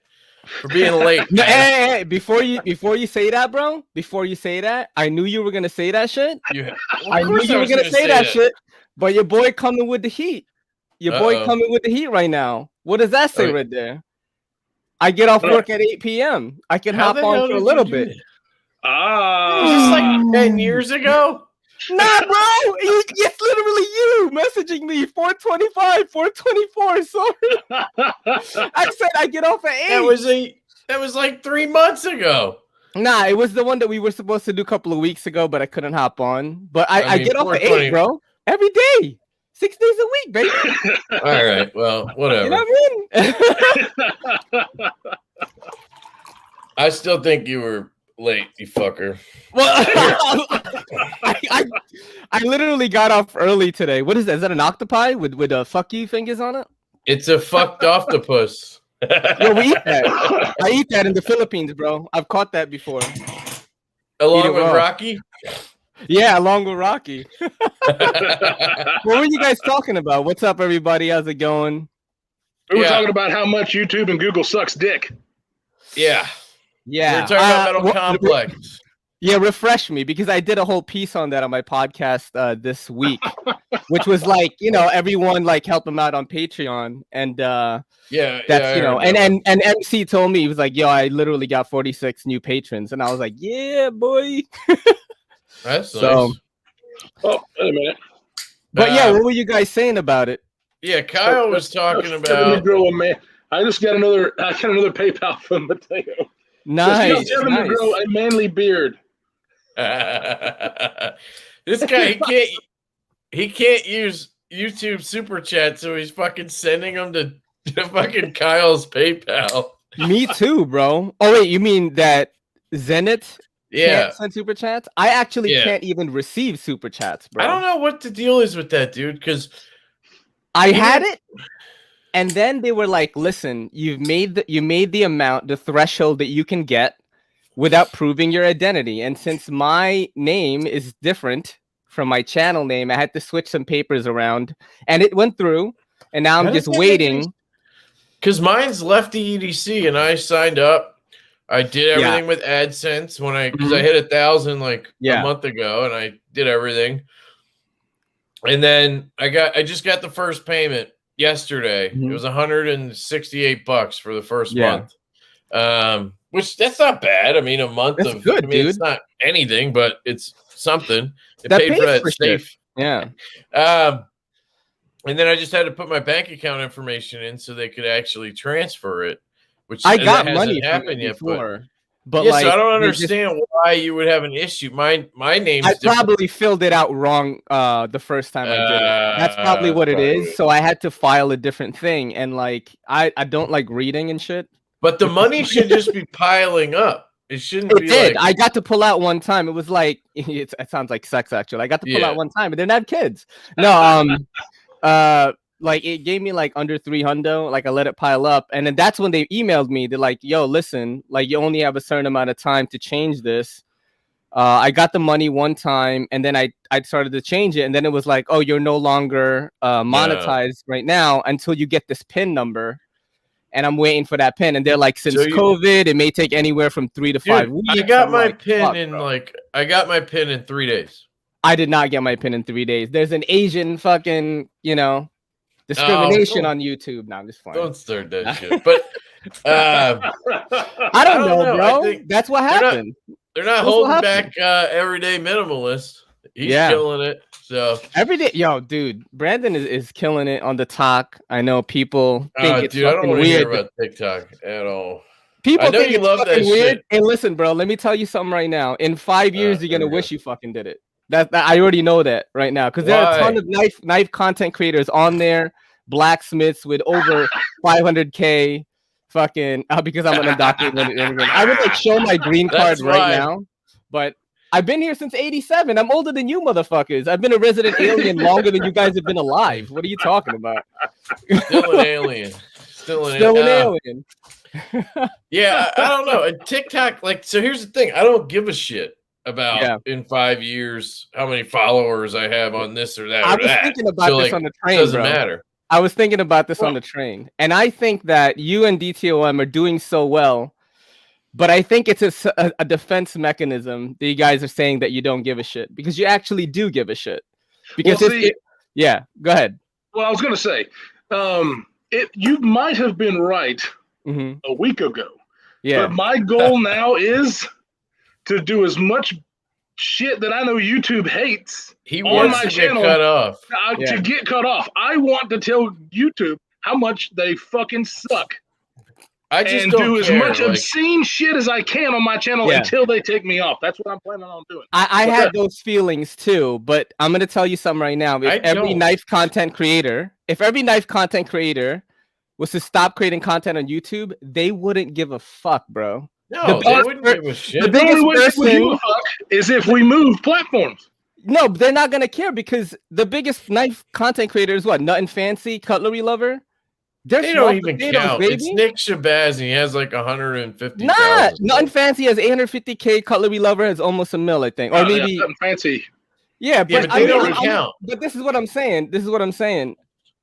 for being late. No, hey, before you say that, bro, before you say that, I knew you were going to say that shit. I knew you were going to say that shit, but your boy coming with the heat. Your boy coming with the heat right now. What does that say right there? I get off work at 8 p.m. I can hop on for a little bit. Is this like 10 years ago? Nah, bro. It's literally you messaging me 425, 424. Sorry. I said I get off at 8. That was like 3 months ago. Nah, it was the one that we were supposed to do a couple of weeks ago, but I couldn't hop on. But I get off at 8, bro. Every day. 6 days a week, baby. All right. Well, whatever. You know what I mean? I still think you were late, you fucker. Well, I literally got off early today. What is that? Is that an octopi with fuck you fingers on it? It's a fucked octopus. Yo, we eat that. I eat that in the Philippines, bro. I've caught that before. Along with Rocky? Yeah, along with Rocky. What were you guys talking about? What's up, everybody? How's it going? We were talking about how much YouTube and Google sucks dick. Yeah. Yeah. We were talking about Metal Complex. Yeah, refresh me because I did a whole piece on that on my podcast this week, which was like, everyone like help him out on Patreon. And and MC told me, he was like, yo, I literally got 46 new patrons. And I was like, yeah, boy. That's nice. Oh, wait a minute. But yeah, what were you guys saying about it? Yeah, Kyle was talking Let me about. grow a man. I got another PayPal from Mateo. Nice. Just tell him to grow a manly beard. This guy he can't use YouTube super chat, so he's fucking sending them to fucking Kyle's PayPal. Me too, bro. Oh wait, you mean that Zenith can't send super chats? I actually can't even receive super chats, bro. I don't know what the deal is with that, dude, because I had it, and then they were like, listen, you made the amount, the threshold that you can get without proving your identity. And since my name is different from my channel name, I had to switch some papers around, and it went through, and now I'm just waiting. Because mine's Lefty EDC, and I signed up. I did everything with AdSense because I hit 1,000 a month ago, and I did everything. And then I just got the first payment yesterday. It was $168 for the first month. Which that's not bad. I mean, a month that's good, dude. It's not anything, but it's something. It paid for that safe. Yeah. And then I just had to put my bank account information in so they could actually transfer it, which I got money happened yet before. But so I don't understand why you would have an issue. My name's I probably filled it out wrong the first time I did it. That's probably what it is. So I had to file a different thing, and I don't like reading and shit. But the money should just be piling up. It shouldn't be. Did. I got to pull out one time. It was like it sounds like sex actually. I got to pull out one time, but didn't have kids. No, it gave me under 300. I let it pile up, and then that's when they emailed me. They're like, "Yo, listen, you only have a certain amount of time to change this." I got the money one time, and then I started to change it, and then it was like, "Oh, you're no longer monetized right now until you get this PIN number." And I'm waiting for that PIN, and they're like, "Since COVID, it may take anywhere from 3 to 5 weeks." I got my PIN in 3 days. I did not get my PIN in 3 days. There's an Asian fucking, discrimination on YouTube. Now I'm just flying. Don't start that shit. But I don't know, bro. That's what happened. They're not holding back Everyday Minimalist. He's killing it. So everyday, dude, Brandon is killing it on the talk. I know people think it's I don't want to weird hear about TikTok at all. People think you love that weird. shit. Hey, listen, bro. Let me tell you something right now. In 5 years, you're gonna wish you fucking did it. That I already know that right now because there are a ton of knife content creators on there, blacksmiths with over 500K. Fucking because I'm an undocumented immigrant. I would show my green card right now, but I've been here since '87. I'm older than you motherfuckers. I've been a resident alien longer than you guys have been alive. What are you talking about? Still an alien. Still an alien. Yeah, I don't know. And TikTok, so here's the thing. I don't give a shit about in 5 years how many followers I have on this or that. I was thinking about this on the train. It doesn't matter. I was thinking about this on the train, and I think that you and DTOM are doing so well. But I think it's a defense mechanism that you guys are saying that you don't give a shit because you actually do give a shit. Because go ahead. Well, I was going to say, you might have been right a week ago. Yeah. But my goal now is to do as much shit that I know YouTube hates. He wants to get cut off. To get cut off. I want to tell YouTube how much they fucking suck. I just and don't do as care, much obscene shit as I can on my channel until they take me off. That's what I'm planning on doing. I had those feelings too, but I'm gonna tell you something right now. If every knife content creator was to stop creating content on YouTube, they wouldn't give a fuck, bro. No, they wouldn't give a shit. The biggest person would give a fuck is if we move platforms. No, they're not gonna care because the biggest knife content creator is what? Nut and Fancy, Cutlery Lover. They don't even count. Baby. It's Nick Shabazz, and he has 150. Nut and Fancy has 850K. Cutlery Lover has almost 1 mil, I think, or maybe Nut and Fancy. Yeah, but they don't count. But this is what I'm saying.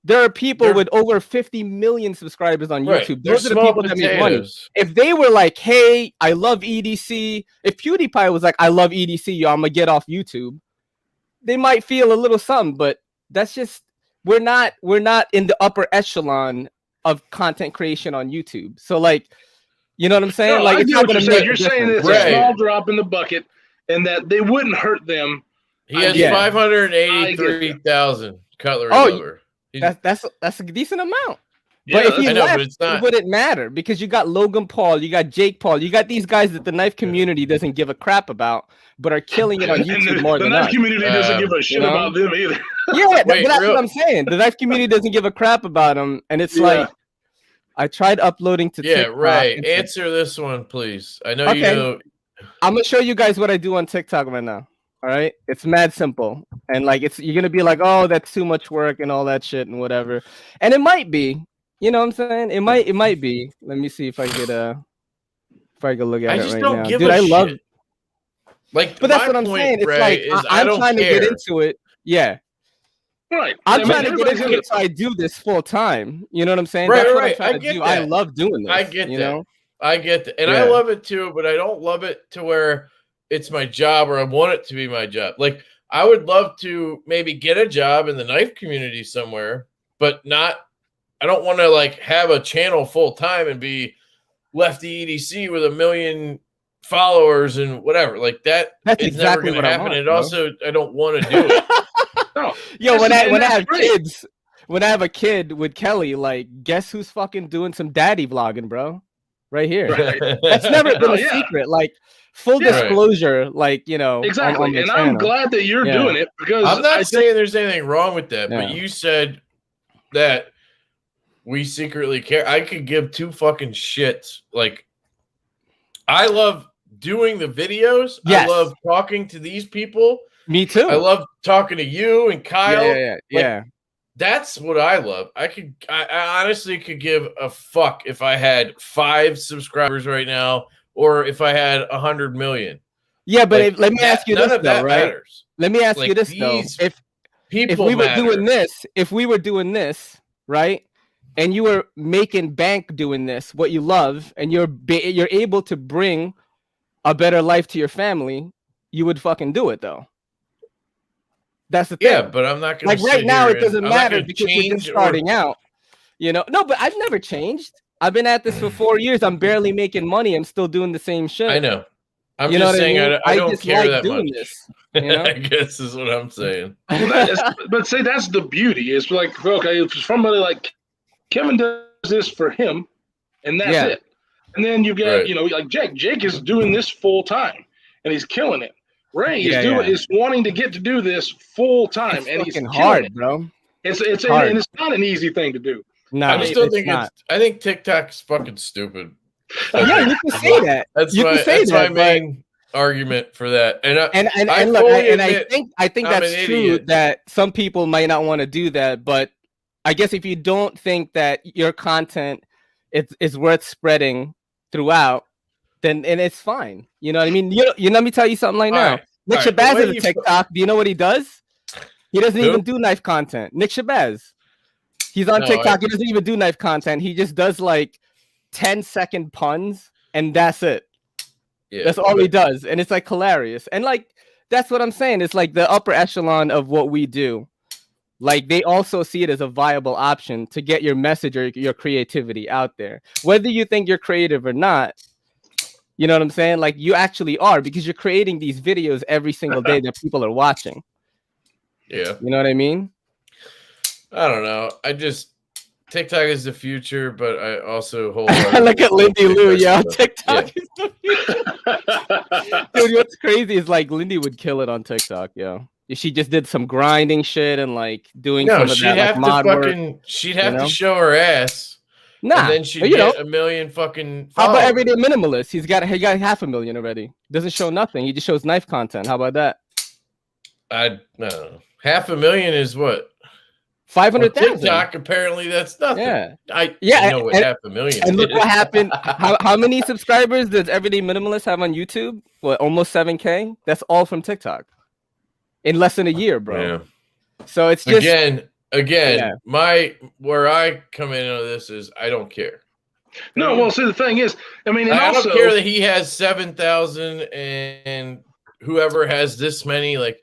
There are people with over 50 million subscribers on YouTube. Those are the people that make money. If they were like, "Hey, I love EDC," if PewDiePie was like, "I love EDC, yo, I'm gonna get off YouTube," they might feel a little something. But that's just we're not in the upper echelon of content creation on YouTube. So you know what I'm saying? No, it's not gonna make you're saying it's a small drop in the bucket, and that they wouldn't hurt them He has Yeah. 583,000 cutlery Oh, lover. That's a decent amount. Yeah, But if he I know, left, but it's not. it wouldn't matter because you got Logan Paul, you got Jake Paul, you got these guys that the knife community doesn't give a crap about, but are killing it on And YouTube more the than knife us. community doesn't give a shit know? about them either. Yeah, Wait, but that's real- what I'm saying. The knife community doesn't give a crap about them, and it's Yeah. like I tried uploading to Yeah, TikTok. right. It's like- Answer this one, please. I know Okay. you know. I'm gonna show you guys what I do on TikTok right now. All right, it's mad simple, and like you're gonna be like, oh, that's too much work and all that shit and whatever, and it might be. You know what I'm saying? It might be. Let me see if I could look at I it just right don't now. give Dude, a I love. shit. Like, But that's my what I'm point, saying. It's Ray, like is I'm don't trying care. to get into it. Yeah, Right. I'm I mean, trying to get everybody's into gonna- it so I do this full time. You know what I'm saying? Right, That's what right. I'm trying I to get do. I that. love doing this. I get you that. know? I get that. And I Yeah. love it too, but I don't love it to where it's my job or I want it to be my job. Like, I would love to maybe get a job in the knife community somewhere, but I don't want to like have a channel full time and be Lefty EDC with 1 million followers and whatever. Like that's That's it's never exactly going what to I happen. want, And bro. also, I don't want to do it. No. Yo, when I That's have great. kids, when I have a kid with Kelly, like, guess who's fucking doing some daddy vlogging, bro? Right here. Right. That's never been Oh, a yeah. secret. Like, full Yeah. disclosure, like, you know, Exactly. on the And I'm channel. glad that you're Yeah. doing it because I'm not I think saying there's anything wrong with that, but Yeah. you said that we secretly care. I could give two fucking shits. Like, I love doing the videos. Yes. I love talking to these people. Me too. I love talking to you and Kyle. Yeah. That's what I love. I honestly could give a fuck if I had 5 subscribers right now or if I had 100 million. Yeah, but Like, let me ask you none this of that though, right? matters. Let me ask you Like, this though. these If People we were matter. doing this, right? And you were making bank doing this, what you love, and you're able to bring a better life to your family, you would fucking do it though. That's the thing. Yeah, but I'm not going to Like right now, it doesn't matter because you're just starting out. You know, no, but I've never changed. I've been at this for 4 years. I'm barely making money. I'm still doing the same shit. I know. I'm You know just what I saying mean? I don't just care like that doing much. this. You know? I guess is what I'm saying. but see, that's the beauty. It's like, okay, if somebody like Kevin does this for him, and that's Yeah. it. And then you get, Right. you know, like Jake. Jake is doing this full time, and he's killing it. Ray Yeah, is wanting to get to do this full time, It's and he's fucking killing hard, it. bro. It's hard. and it's not an easy thing to do. No, I just don't it's think not. I think TikTok's fucking stupid. Yeah, you can say that. That's You my can say that's that, my main argument for that. And And look, fully I admit think I'm that's an true idiot. that some people might not want to do that, but I guess if you don't think that your content is worth spreading throughout, then and it's fine. You know what I mean? You let me tell you something right All now. right, Nick all right, the Shabazz way is a you- TikTok. Do you know what he does? He doesn't Who? even do knife content. Nick Shabazz. He's on No, TikTok. He doesn't even do knife content. He just does like 10-second puns, and that's it. Yeah, That's all but- he does, and it's like hilarious. And like that's what I'm saying. It's like the upper echelon of what we do. Like they also see it as a viable option to get your message or your creativity out there, whether you think you're creative or not. You know what I'm saying? Like you actually are because you're creating these videos every single day that people are watching. Yeah. You know what I mean? I don't know. TikTok is the future, but I also hold Look at Lindy Lou, yo. TikTok. TikTok is the future. Dude, what's crazy is like Lindy would kill it on TikTok, yo. She just did some grinding shit and like doing some No, of she'd that like, have mod to work. fucking she'd have know? to show her ass. Nah, And then she'd but, you know, get 1 million fucking how about followers. Everyday Minimalist? He got 500,000 already. Doesn't show nothing. He just shows knife content. How about that? I don't know. 500,000 is what? 500,000. TikTok, apparently that's nothing. Yeah. I Yeah, know what 500,000 And look is. what happened. How many subscribers does Everyday Minimalist have on YouTube? What, almost 7K? That's all from TikTok. In less than a year, bro. Yeah. So it's just Again, Yeah. where I come in on this is I don't care. No, well, see, the thing is, I mean, and I also, don't care that he has 7,000 and whoever has this many. Like,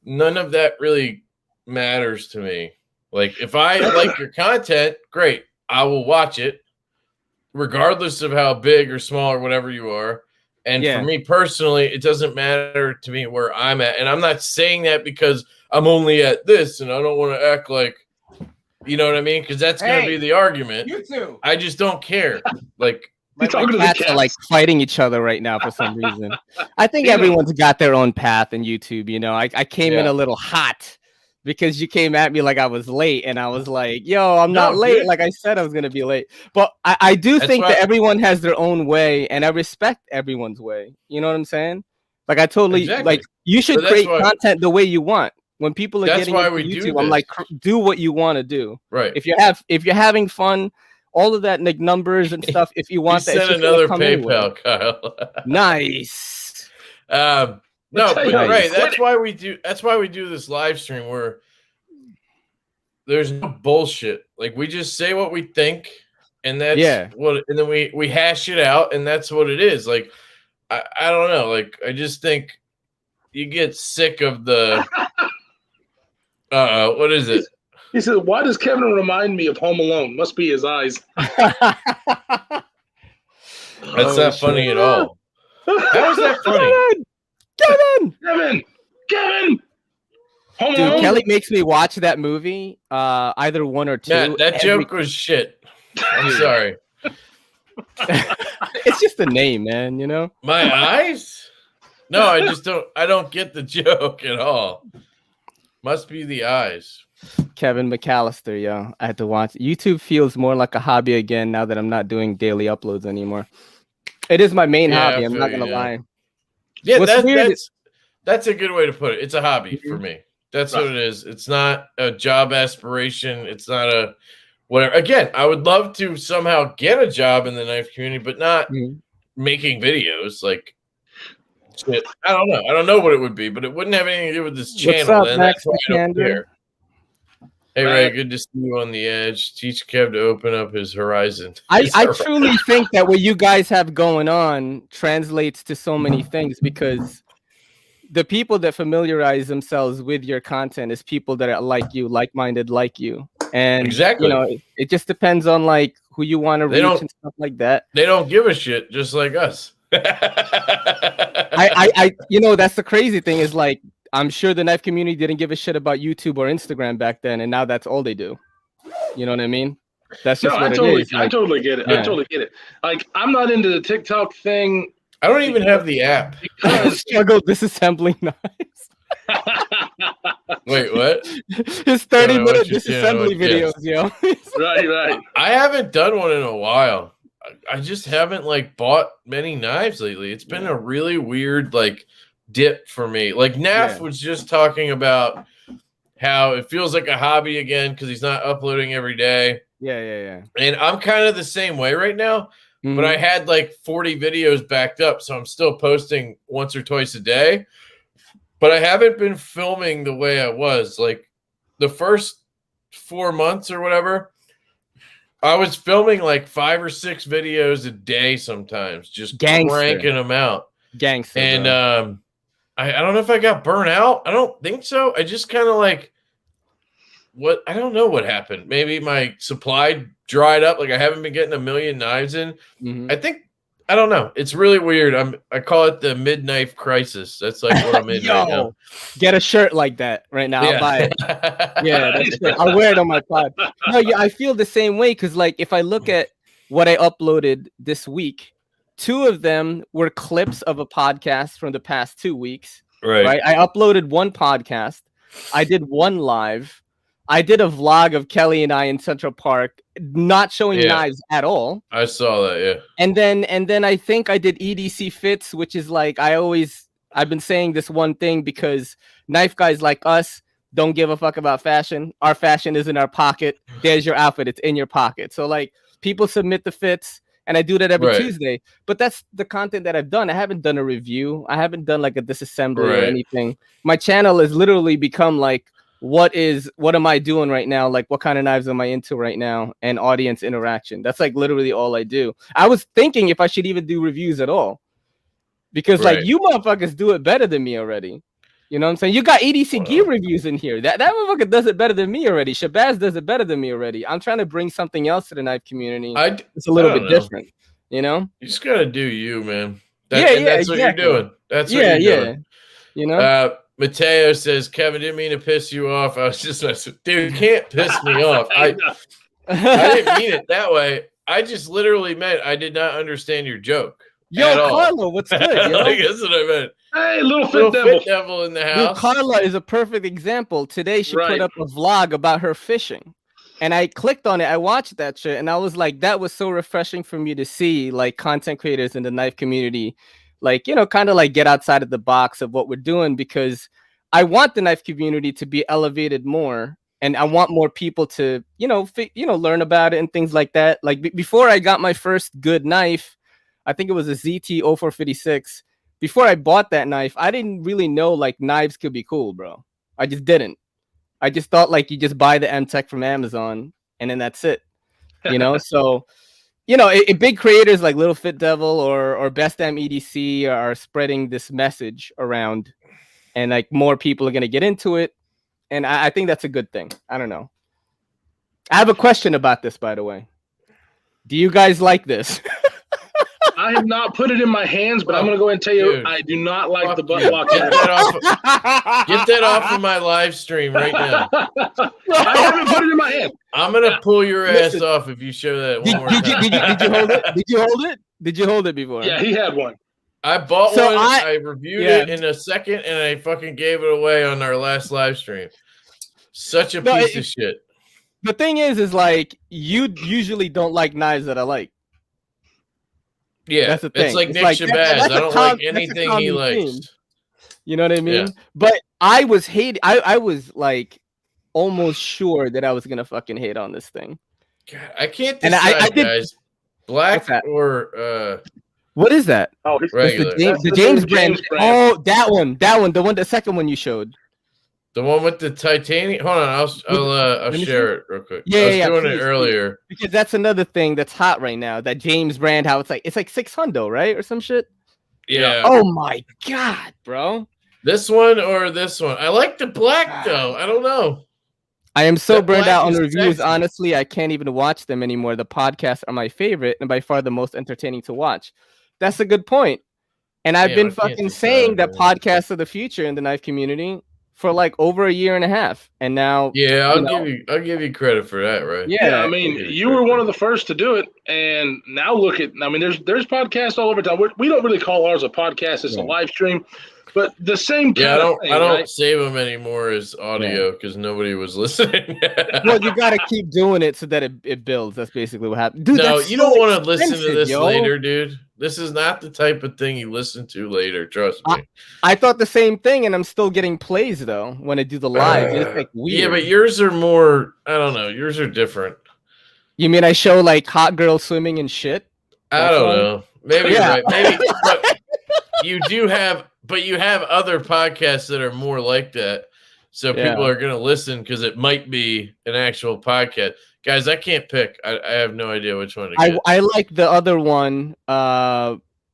none of that really matters to me. Like, if I like your content, great, I will watch it, regardless of how big or small or whatever you are. And Yeah. for me personally, it doesn't matter to me where I'm at. And I'm not saying that because I'm only at this and I don't want to act like, you know what I mean? Because that's going to be the argument. You too. I just don't care. Like, You're talking to the cats are like cats. fighting each other right now for some reason. I think everyone's got their own path in YouTube. You know, I came in a little hot because you came at me like I was late, and I was like, "Yo, I'm not late." Dude. Like I said, I was gonna be late. But I do think that everyone has their own way, and I respect everyone's way. You know what I'm saying? Like I totally like. You should create content the way you want. When people are getting into YouTube, I'm like, do what you want to do. Right. If you're having fun. All of that, like numbers and stuff. If you want that, send another PayPal, Kyle. Nice. No, but right. That's why we do. That's why we do this live stream where there's no bullshit. Like we just say what we think, and that's what. And then we hash it out, and that's what it is. Like I don't know. Like I just think you get sick of the. What is it? He said, "Why does Kevin remind me of Home Alone? Must be his eyes." That's not funny at all. How is that funny? Kevin! Home Dude, Alone? Kelly makes me watch that movie, either 1 or 2. Matt, that joke was shit. I'm sorry. It's just the name, man, you know? My eyes? No, I don't get the joke at all. Must be the eyes. Kevin McAllister, yo. I had to watch. YouTube feels more like a hobby again now that I'm not doing daily uploads anymore. It is my main hobby. I'm not gonna lie. Yeah, that's a good way to put it. It's a hobby for me. That's what it is. It's not a job aspiration. It's not a whatever. Again, I would love to somehow get a job in the knife community, but not making videos. Like, shit. I don't know. I don't know what it would be, but it wouldn't have anything to do with this channel. What's up, Max? That's why I don't care. Hey, Ray, good to see you on the edge. Teach Kev to open up his horizon. I truly think that what you guys have going on translates to so many things because the people that familiarize themselves with your content is people that are like you, like-minded like you. And you know, it just depends on like who you want to reach and stuff like that. They don't give a shit, just like us. I you know, that's the crazy thing is like I'm sure the knife community didn't give a shit about YouTube or Instagram back then, and now that's all they do. You know what I mean? That's just what it is. I totally get it. I totally get it. Like, I'm not into the TikTok thing. I don't even have the app. Struggle disassembling knives. Wait, what? His 30-minute disassembly videos, yo. Right. I haven't done one in a while. I just haven't like bought many knives lately. It's been a really weird like dip for me. Like Naf was just talking about how it feels like a hobby again because he's not uploading every day. Yeah. And I'm kind of the same way right now, but I had like 40 videos backed up, so I'm still posting once or twice a day. But I haven't been filming the way I was. Like the first 4 months or whatever, I was filming like 5 or 6 videos a day sometimes, just cranking them out. Gangster. And I don't know if I got burnt out. I don't think so. I just kind of like I don't know what happened. Maybe my supply dried up. Like I haven't been getting a million knives in. I don't know. It's really weird. I call it the mid-knife crisis. That's like what I'm in right now. Get a shirt like that right now. I'll buy it. I'll wear it on my pod. No, yeah, I feel the same way because like if I look at what I uploaded this week, 2 of them were clips of a podcast from the past 2 weeks. Right. I uploaded 1 podcast. I did 1 live. I did a vlog of Kelly and I in Central Park, not showing knives at all. I saw that, yeah. And then I think I did EDC Fits, which is like I've been saying this one thing because knife guys like us don't give a fuck about fashion. Our fashion is in our pocket. There's your outfit. It's in your pocket. So like people submit the fits. And I do that every Tuesday. But that's the content that I've done. I haven't done a review. I haven't done like a disassembly or anything. My channel has literally become like, what am I doing right now? Like, what kind of knives am I into right now? And audience interaction. That's like literally all I do. I was thinking if I should even do reviews at all. Because like you motherfuckers do it better than me already. You know what I'm saying? You got EDC gear reviews in here. That motherfucker does it better than me already. Shabazz does it better than me already. I'm trying to bring something else to the knife community. It's a little bit different, you know? You just gotta do you, man. That's what you're doing. That's what you're doing. You know. Mateo says, Kevin, didn't mean to piss you off. I was just dude, you can't piss me off. I didn't mean it that way. I just literally meant I did not understand your joke. Yo, Carlo, what's good? Yo? Like, that's what I meant. Hey, little fit devil in the house. Dude, Carla is a perfect example. Today she put up a vlog about her fishing. And I clicked on it. I watched that shit. And I was like, that was so refreshing for me to see, like, content creators in the knife community, like, you know, kind of like get outside of the box of what we're doing, because I want the knife community to be elevated more. And I want more people to, learn about it and things like that. Like before I got my first good knife, I think it was a ZT 0456. Before I bought that knife, I didn't really know like knives could be cool, bro. I just didn't. I just thought like you just buy the M-Tech from Amazon and then that's it, you know? So, big creators like Little Fit Devil or Best M EDC are spreading this message around, and like more people are going to get into it. And I think that's a good thing. I don't know. I have a question about this, by the way. Do you guys like this? I have not put it in my hands, but I'm going to go ahead and tell you, I do not like the butt lock. Get that off of my live stream right now. I haven't put it in my hand. I'm going to pull your ass off if you show that one more time. Did you hold it? Did you hold it? Did you hold it before? Yeah, he had one. I bought one. I reviewed it in a second, and I fucking gave it away on our last live stream. Such a piece of shit. The thing is like, you usually don't like knives that I like. Yeah, that's the thing. It's like Nick Shabazz. I don't like anything he likes. Theme. You know what I mean? Yeah. But I was I was like almost sure that I was gonna fucking hate on this thing. God, I can't decide, guys. Black or what is that? Oh, regular. The James brand. Oh, that one. The second one you showed. The one with the titanium. Hold on, I'll share it real quick. Yeah, I was doing please, it earlier because that's another thing that's hot right now. That James brand, how it's like $600, right, or some shit. Yeah. Oh my god, bro. This one or this one? I like the black though. I don't know. I am so burned out on the reviews. Sexy. Honestly, I can't even watch them anymore. The podcasts are my favorite and by far the most entertaining to watch. That's a good point. And I've been fucking saying that podcasts are the future in the knife community for like over a year and a half, and now I'll give you credit for that, right? Yeah, I mean, you were one of the first to do it, and now look at. I mean, there's podcasts all over town. We don't really call ours a podcast; it's a live stream, but the same. I don't save them anymore as audio because nobody was listening. Well, you got to keep doing it so that it builds. That's basically what happened. Dude, no, you don't want to listen to this later, dude. This is not the type of thing you listen to later. Trust me. I thought the same thing, and I'm still getting plays though when I do the live. It's like weird. Yeah, but yours are more. I don't know. Yours are different. You mean I show like hot girls swimming and shit? I don't know. Maybe you're right. Maybe, but you do have. But you have other podcasts that are more like that, so people are going to listen because it might be an actual podcast. Guys, I can't pick. I have no idea which one to get. I like the other one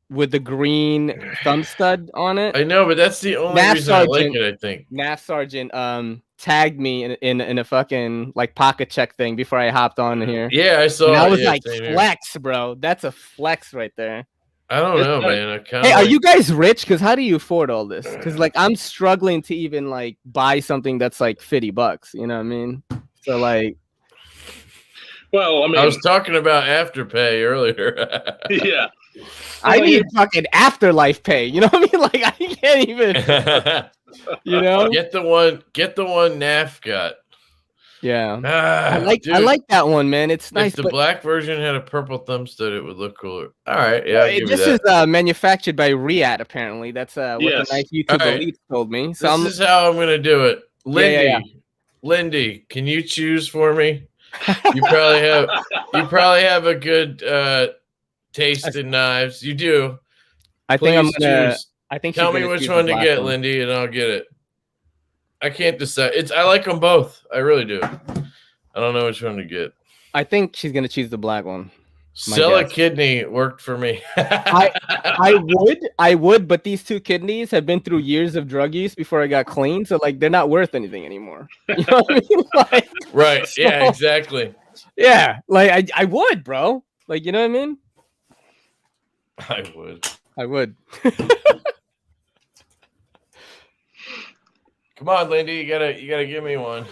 with the green thumb stud on it. I know, but that's the only reason I like it, I think. NAF Sergeant tagged me in a fucking like pocket check thing before I hopped on here. Yeah, I saw it. I was like, flex, bro. That's a flex right there. I don't know, man. Hey, are you guys rich? Because how do you afford all this? Because like I'm struggling to even like buy something that's like $50. You know what I mean? So like. Well, I mean, I was talking about Afterpay earlier. Yeah. I need fucking afterlife pay. You know what I mean? Like I can't even. Get the one NAF got. Yeah. I like that one, man. It's nice. If the black version had a purple thumb stud, it would look cooler. All right, yeah. This is manufactured by Riyadh. Apparently, that's what the nice YouTube elite told me. So this is how I'm gonna do it. Lindy, can you choose for me? You probably have a good taste in knives. You do. I think I'm gonna. I think. Tell me which one to get, Lindy, and I'll get it. I can't decide. I like them both. I really do. I don't know which one to get. I think she's gonna choose the black one. Sell a kidney worked for me. I would, but these two kidneys have been through years of drug use before I got clean, so like they're not worth anything anymore. You know what I mean? Like, right? Yeah, exactly. Yeah, like I would, bro. Like, you know what I mean? I would. I would. Come on, Lindy, you gotta give me one.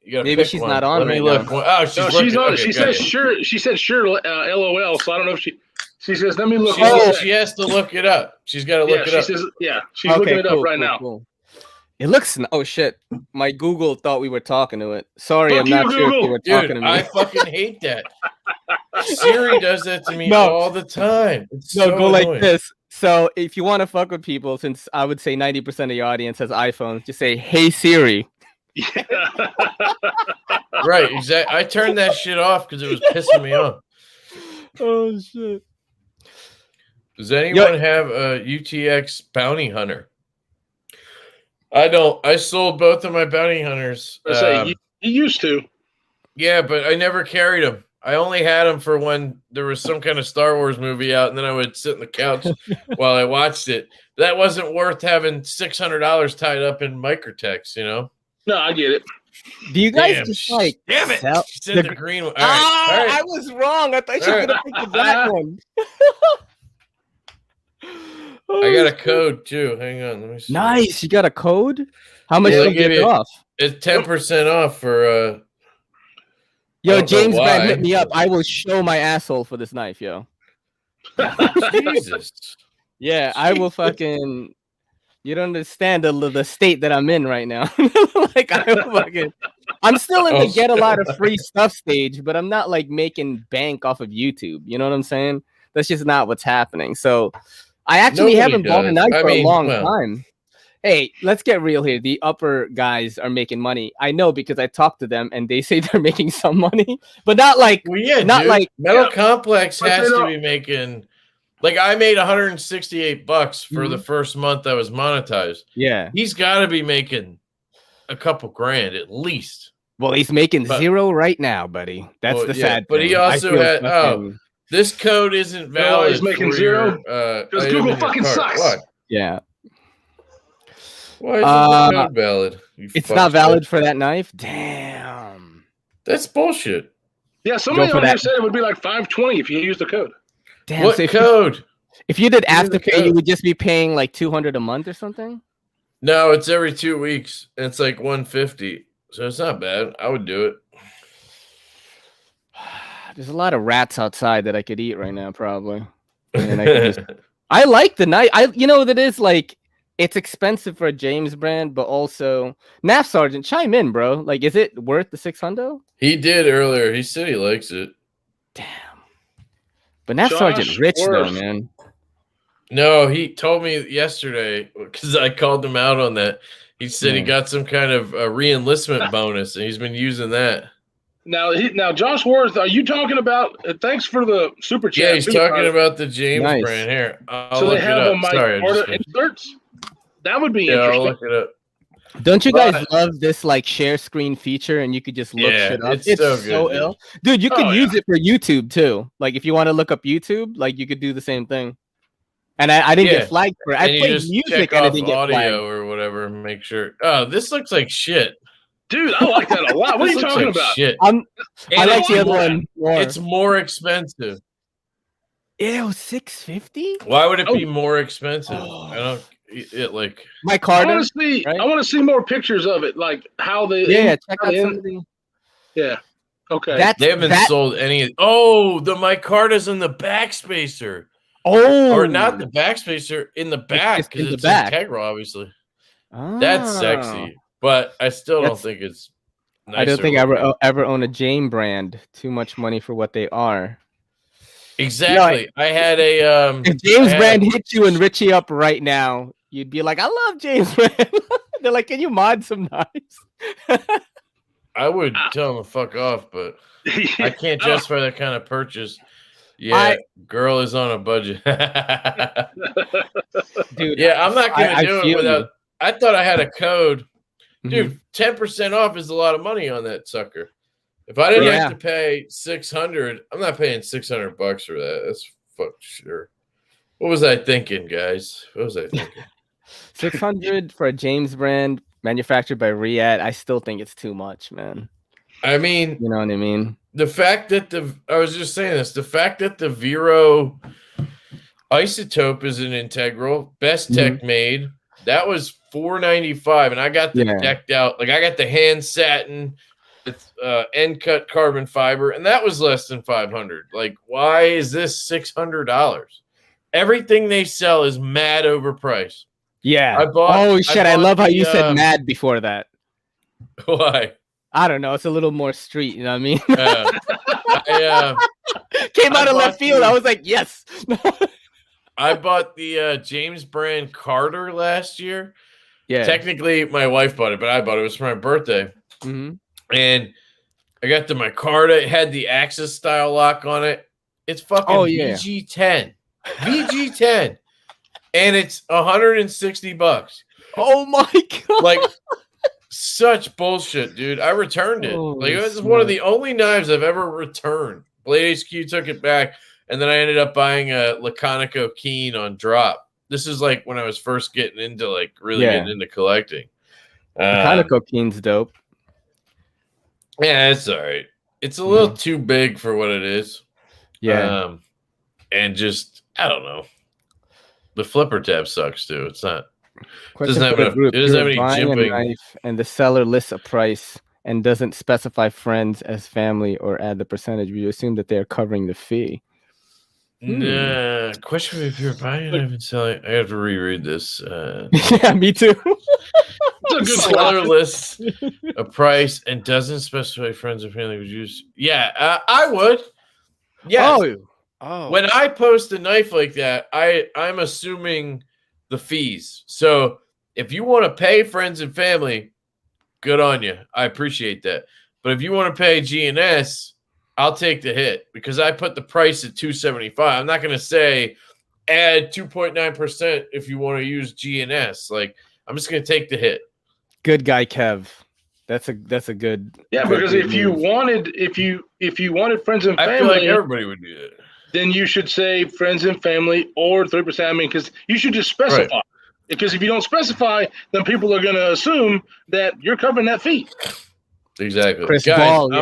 You gotta Maybe pick she's one. not on Let me right look. now. Oh, she's No, looking. she's on. Okay, She said sure. She said sure. LOL. So I don't know if she says let me look. She has to look it up. She's got to look it she up. says she's looking it up right now. Cool. It looks. Oh shit! My Google thought we were talking to it. Sorry, Fuck I'm not you, sure if you Google. were talking Dude, to me. I fucking hate that. Siri does that to me No. all the time. It's No, so go annoying. like this. So if you want to fuck with people, since I would say 90% of your audience has iPhones, just say, "Hey Siri." Yeah. Right, exactly. I turned that shit off because it was pissing me off. Oh shit! Does anyone have a UTX bounty hunter? I don't. I sold both of my bounty hunters. I say you used to. Yeah, but I never carried them. I only had them for when there was some kind of Star Wars movie out, and then I would sit on the couch while I watched it. That wasn't worth having $600 tied up in microtext, you know? No, I get it. Do you guys just like? Damn it! sell- She said the green one. All right, Ah, all right. I was wrong. I thought you were gonna pick the black one. I got a code too. Hang on, let me see. Nice. You got a code? How much Yeah, did you give get it- off? It's 10% off for. I Yo, don't know James Brand, why. hit me up. I will show my asshole for this knife, yo. Jesus. Yeah, I will fucking. You don't understand the state that I'm in right now. Like I'm still in the get a lot of free stuff stage, but I'm not like making bank off of YouTube. You know what I'm saying? That's just not what's happening. So I actually Nobody haven't bought a does. knife I for mean, a long well. time. Hey, let's get real here. The upper guys are making money. I know because I talked to them and they say they're making some money, but not like Well, yeah, not dude. like Metal Complex But has they to don't- be making. Like I made $168 for the first month I was monetized. yeah. He's got to be making a couple grand at least. Well, he's making But- zero right now, buddy. That's Well, the yeah, sad but thing. he I also feel had- fucking- This code isn't know why he's valid. making for zero? your, 'Cause item Google in your fucking cart. sucks. Why? yeah. Why isn't the code valid? You It's fuck not valid shit. for that knife. Damn. That's bullshit. Yeah, somebody for on here that. said it would be like $520 if you used the code. Damn. What So code? if you did Give me the Afterpay, you code. would just be paying like $200 a month or something. No, it's every 2 weeks, and it's like $150. So it's not bad. I would do it. There's a lot of rats outside that I could eat right now, probably. And I could just I like the knife. You know what it is like. It's expensive for a James Brand, but also NAF Sergeant, chime in, bro. Like, is it worth the $600? He did earlier. He said he likes it. Damn. But NAF Josh Sergeant rich though, Worth. man. No, he told me yesterday because I called him out on that. He said he Yeah. got some kind of a re-enlistment bonus, and he's been using that. Now, Josh Worth, are you talking about? Thanks for the super chat. Yeah, he's too, talking brother. about the James Nice. brand here. I'll So look they have it a up. mic Sorry, I just order finished. inserts. That would be Yeah, I'll interesting. look it up. Don't you guys But- love this like share screen feature and you could just look Yeah, shit up? it's so good, dude. ill. Dude, you could Oh, use it for YouTube too. Like if you want to look up YouTube, like you could do the same thing. And I didn't Yeah. get flagged for it. I And you played just music check and I off didn't get audio flagged. or whatever and make sure. Oh, this looks like shit. Dude, I like that a lot. What are This you looks talking like about? Shit. I And like it's the other more- one more. It's more expensive. Ew, $650? Why would it Oh. be more expensive? Oh. I don't. It like. My I Carter. want to see. right? I want to see more pictures of it, like how they. Yeah, check how out they- some of the Yeah. Okay. that's They haven't that, sold any. Oh, the micarta's in the backspacer, oh or not the backspacer in the back just in because the it's back. integral, obviously. That's Ah. sexy, but I still don't That's- think it's. I don't nicer think I looking. ever own a James Brand. Too much money for what they are. Exactly. I had a. If James I had- Brand hit you and Richie up right now, you'd be like, I love James Brand. They're like, can you mod some knives? I would tell him to fuck off, but I can't Oh. justify that kind of purchase. Yeah, girl is on a budget. Dude, Yeah, I'm not gonna I do feel it without. you. I thought I had a code, Mhm. dude. 10% off is a lot of money on that sucker. If I didn't Yeah. have to pay 600, I'm not paying $600 for that. That's fuck sure. What was I thinking, guys? What was I thinking? 600 for a James Brand manufactured by Riyadh. I still think it's too much, man. I mean, You know what I mean? the fact that I was just saying this, the fact that the Vero Isotope is an integral. Best Tech made. That was $495, and I got the decked out. Like I got the hand satin with end cut carbon fiber, and that was less than $500. Like, why is this $600? Everything they sell is mad overpriced. Yeah. I love how you said mad before that. Why? I don't know. It's a little more street. You know what I mean? Came out of left field. I was like, yes. I bought the James Brand Carter last year. Yeah. Technically, my wife bought it, but I bought it. It was for my birthday. Mm-hmm. And I got the Micarta. It had the Axis style lock on it. It's fucking VG10. VG10. And it's $160. Oh my God. Like, such bullshit, dude. I returned it. Like, it was one of the only knives I've ever returned. Blade HQ took it back. And then I ended up buying a Laconico Keen on drop. This is like when I was first getting into like really getting into collecting. Laconico Keen's dope. Yeah, it's all right. It's a little too big for what it is. Yeah. And just, I don't know. The flipper tab sucks too. It's not. Question Doesn't have it doesn't have any jimping. Knife and the seller lists a price and doesn't specify friends as family or add the percentage. We assume that they're covering the fee. Nah. Question if you're buying it and selling. I have to reread this. Yeah, me too. Seller lists a price and doesn't specify friends or family would use. Yeah, I would. Yeah. Oh. When I post a knife like that, I'm assuming the fees. So if you want to pay friends and family, good on you. I appreciate that. But if you want to pay G&S, I'll take the hit because I put the price at $275. I'm not going to say add 2.9% if you want to use G&S. Like, I'm just going to take the hit. Good guy, Kev. That's a good. Yeah, because if you wanted friends and family, I feel like everybody would do that. Then you should say friends and family or 3%. I mean, because you should just specify. Right. Because if you don't specify, then people are going to assume that you're covering that fee. Exactly. Chris Guys, Ball,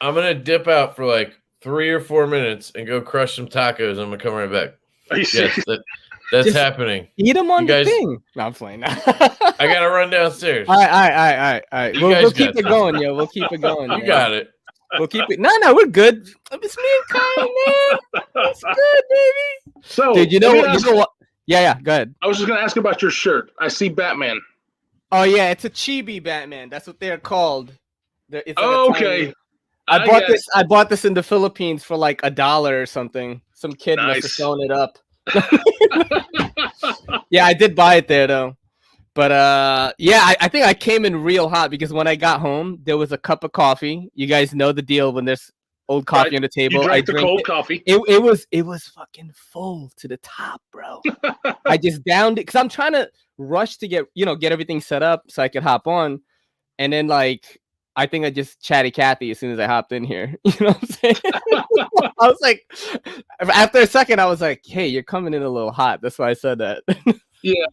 I'm gonna dip out for like 3 or 4 minutes and go crush some tacos. I'm gonna come right back. Are you serious? Yes, that's happening. Eat them on the thing. No, I'm playing. I gotta run downstairs. All right. We'll keep it going, yo. We'll keep it going. You got it. We'll keep it. No, we're good. It's me and Kyle, man. It's good, baby. So, dude, you know what? Yeah. Go ahead. I was just gonna ask about your shirt. I see Batman. Oh yeah, it's a chibi Batman. That's what they're called. It's like okay. I bought this in the Philippines for like $1 or something. Some kid must have sewn it up. Yeah, I did buy it there though. But I think I came in real hot because when I got home, there was a cup of coffee. You guys know the deal when there's old coffee on the table. You drank the cold coffee. It was fucking full to the top, bro. I just downed it because I'm trying to rush to get everything set up so I could hop on, and then like I think I just chatty Cathy as soon as I hopped in here. You know what I'm saying? I was like, after a second, I was like, "Hey, you're coming in a little hot." That's why I said that. Yeah,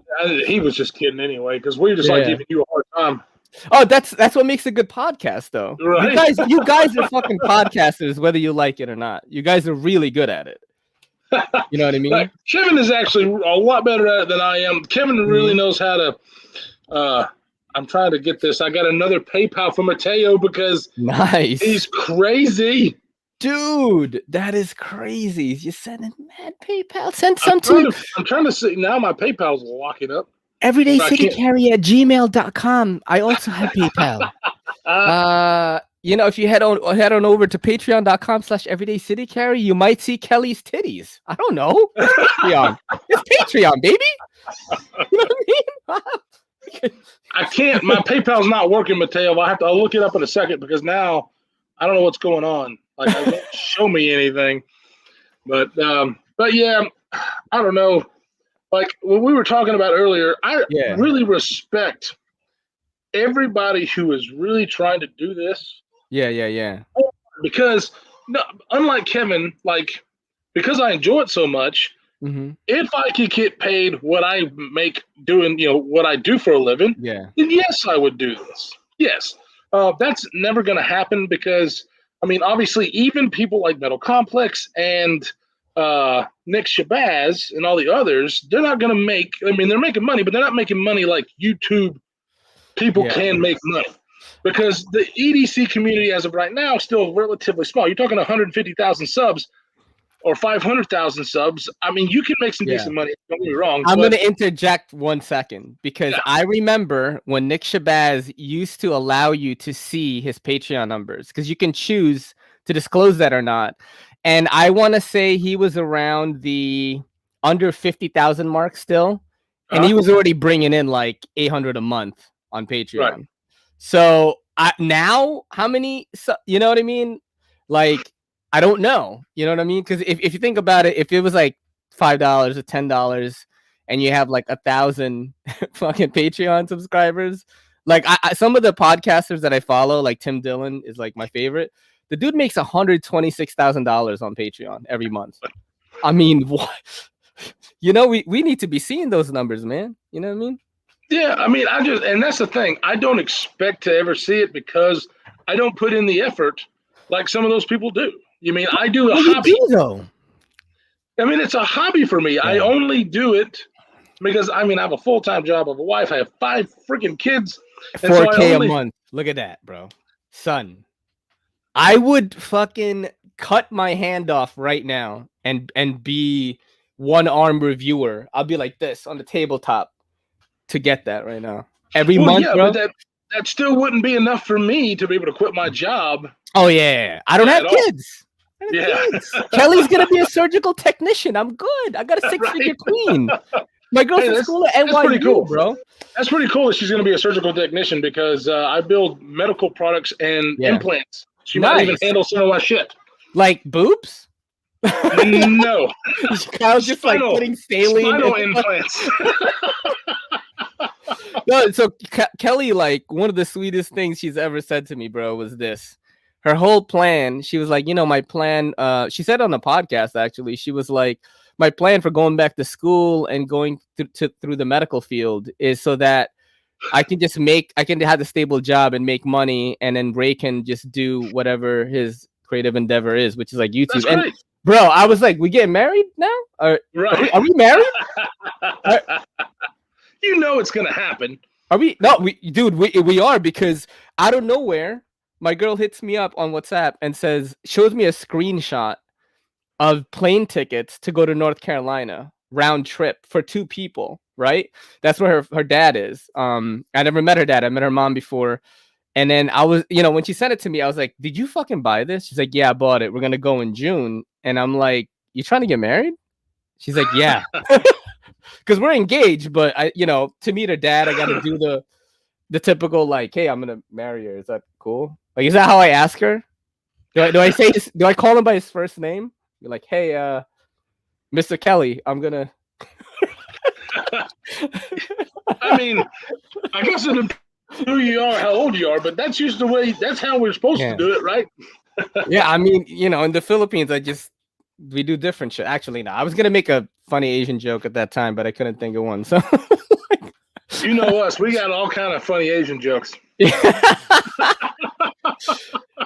he was just kidding anyway because we were just like giving you a hard time. Oh, that's what makes a good podcast, though. Right. You guys are fucking podcasters, whether you like it or not. You guys are really good at it. You know what I mean? Like, Kevin is actually a lot better at it than I am. Kevin really knows how to. I'm trying to get this. I got another PayPal from Mateo because he's crazy. Dude, that is crazy. You're sending mad PayPal. Send some to. I'm trying to see now. My PayPal's locking up. EverydayCityCarry@gmail.com. I also have PayPal. If you head on over to patreon.com/everydaycitycarry, you might see Kelly's titties. I don't know. It's Patreon. It's Patreon, baby. You know what I mean? I can't. My PayPal's not working, Mateo. I'll look it up in a second because now I don't know what's going on. Like, it won't show me anything. But yeah, I don't know. Like what we were talking about earlier, I really respect everybody who is really trying to do this. Yeah. Because unlike Kevin, like because I enjoy it so much, if I could get paid what I make doing, what I do for a living, then yes, I would do this. Yes. That's never going to happen because, I mean, obviously, even people like Metal Complex and Nick Shabazz and all the others, they're not going to make. I mean, they're making money, but they're not making money like YouTube people can make money, because the EDC community as of right now is still relatively small. You're talking 150,000 subs or 500,000 subs. I mean, you can make some decent money. Don't get me wrong. I'm going to interject 1 second, because I remember when Nick Shabazz used to allow you to see his Patreon numbers, because you can choose to disclose that or not. And I want to say he was around the under 50,000 mark still. And he was already bringing in like 800 a month on Patreon. Right. So now how many, you know what I mean? Like, I don't know. You know what I mean? Because if you think about it, if it was like $5 or $10 and you have like 1,000 fucking Patreon subscribers, like some of the podcasters that I follow, like Tim Dillon is like my favorite. The dude makes $126,000 on Patreon every month. I mean, what? You know, we need to be seeing those numbers, man. You know what I mean? Yeah, I mean, and that's the thing. I don't expect to ever see it because I don't put in the effort like some of those people do. You mean I do a hobby? You do, though. I mean, it's a hobby for me. Yeah. I only do it because, I mean, I have a full-time job. I have a wife. I have 5 freaking kids. 4K a month. Look at that, bro. Son. I would fucking cut my hand off right now and be one-arm reviewer. I'll be like this on the tabletop to get that right now. Every month, bro. But that still wouldn't be enough for me to be able to quit my job. Oh, yeah. I don't have kids. Kids. Kelly's going to be a surgical technician. I'm good. I got a 6-figure queen. My girl's in school at NYU, pretty cool, bro. That's pretty cool that she's going to be a surgical technician because I build medical products and implants. She might even handle some of my shit. Like boobs? No. I was just like putting saline spinal implants. No, so Kelly, like one of the sweetest things she's ever said to me, bro, was this. Her whole plan, she was like, you know, my plan, she said on the podcast, actually, she was like, my plan for going back to school and going through the medical field is so that I can have a stable job and make money, and then Ray can just do whatever his creative endeavor is, which is like YouTube. And bro, I was like, we getting married now? Are we married? You know it's gonna happen. Are we? No, we are, because out of nowhere, my girl hits me up on WhatsApp and shows me a screenshot of plane tickets to go to North Carolina round trip for 2 people. Right? That's where her dad is. I never met her dad. I met her mom before. And then I was, you know, when she sent it to me, I was like, did you fucking buy this? She's like, yeah, I bought it. We're going to go in June. And I'm like, you trying to get married? She's like, yeah. Because we're engaged, but to meet her dad, I got to do the typical, like, hey, I'm going to marry her. Is that cool? Like, is that how I ask her? Do I call him by his first name? You're like, hey, Mr. Kelly, I'm going to. I mean, I guess it depends who you are, how old you are, but that's just the way. That's how we're supposed to do it, right? Yeah, I mean, in the Philippines, we do different shit. Actually, no, I was gonna make a funny Asian joke at that time, but I couldn't think of one. So, you know us, we got all kind of funny Asian jokes.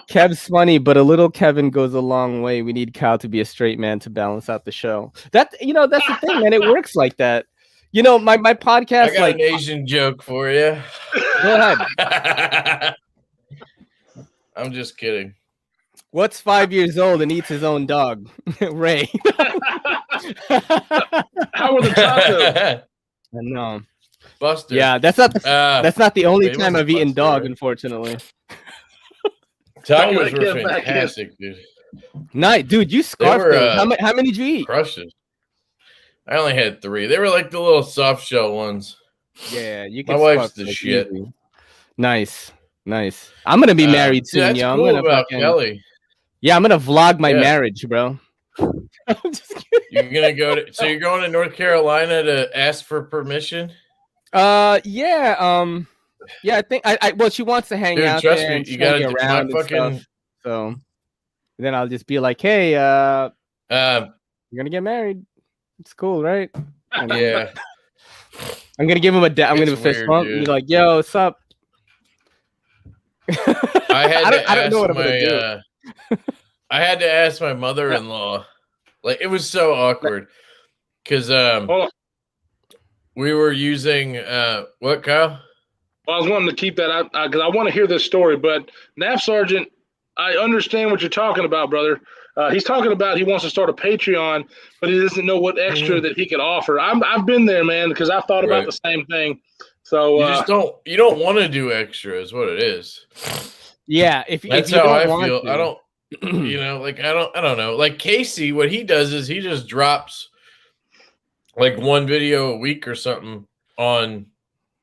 Kev's funny, but a little Kevin goes a long way. We need Kyle to be a straight man to balance out the show. That's the thing, man. It works like that. My podcast. I got an Asian joke for you. Go ahead. I'm just kidding. What's 5 years old and eats his own dog? Ray. How are the tacos? No. Buster. Yeah, that's not the only time I've eaten dog, unfortunately. Tacos were fantastic, dude. Nice, dude. You scarfed them. How many did you eat? Crushes. I only had 3. They were like the little soft shell ones. Yeah, you can. My wife's the shit. Easy. Nice. I'm gonna be married soon, yo. Cool about Kelly. Yeah, I'm gonna vlog my marriage, bro. I'm just kidding. You're gonna so you're going to North Carolina to ask for permission? Yeah. Yeah, I think well, she wants to hang out trust there me, and you gotta get around and stuff. So then I'll just be like, hey, you're gonna get married. It's cool, right? Yeah. I'm gonna give him I'm gonna give a fist bump and be like, yo, what's up? I had to ask my mother-in-law Like it was so awkward because we were using what, Kyle? I was wanting to keep that because I want to hear this story. But Nav Sergeant, I understand what you're talking about, brother. He's talking about he wants to start a Patreon, but he doesn't know what extra that he could offer. I've been there, man, because I thought about the same thing. So you don't want to do extra, is what it is. Yeah, that's you how don't I want feel. to. I don't, like I don't know. Like Casey, what he does is he just drops like one video a week or something on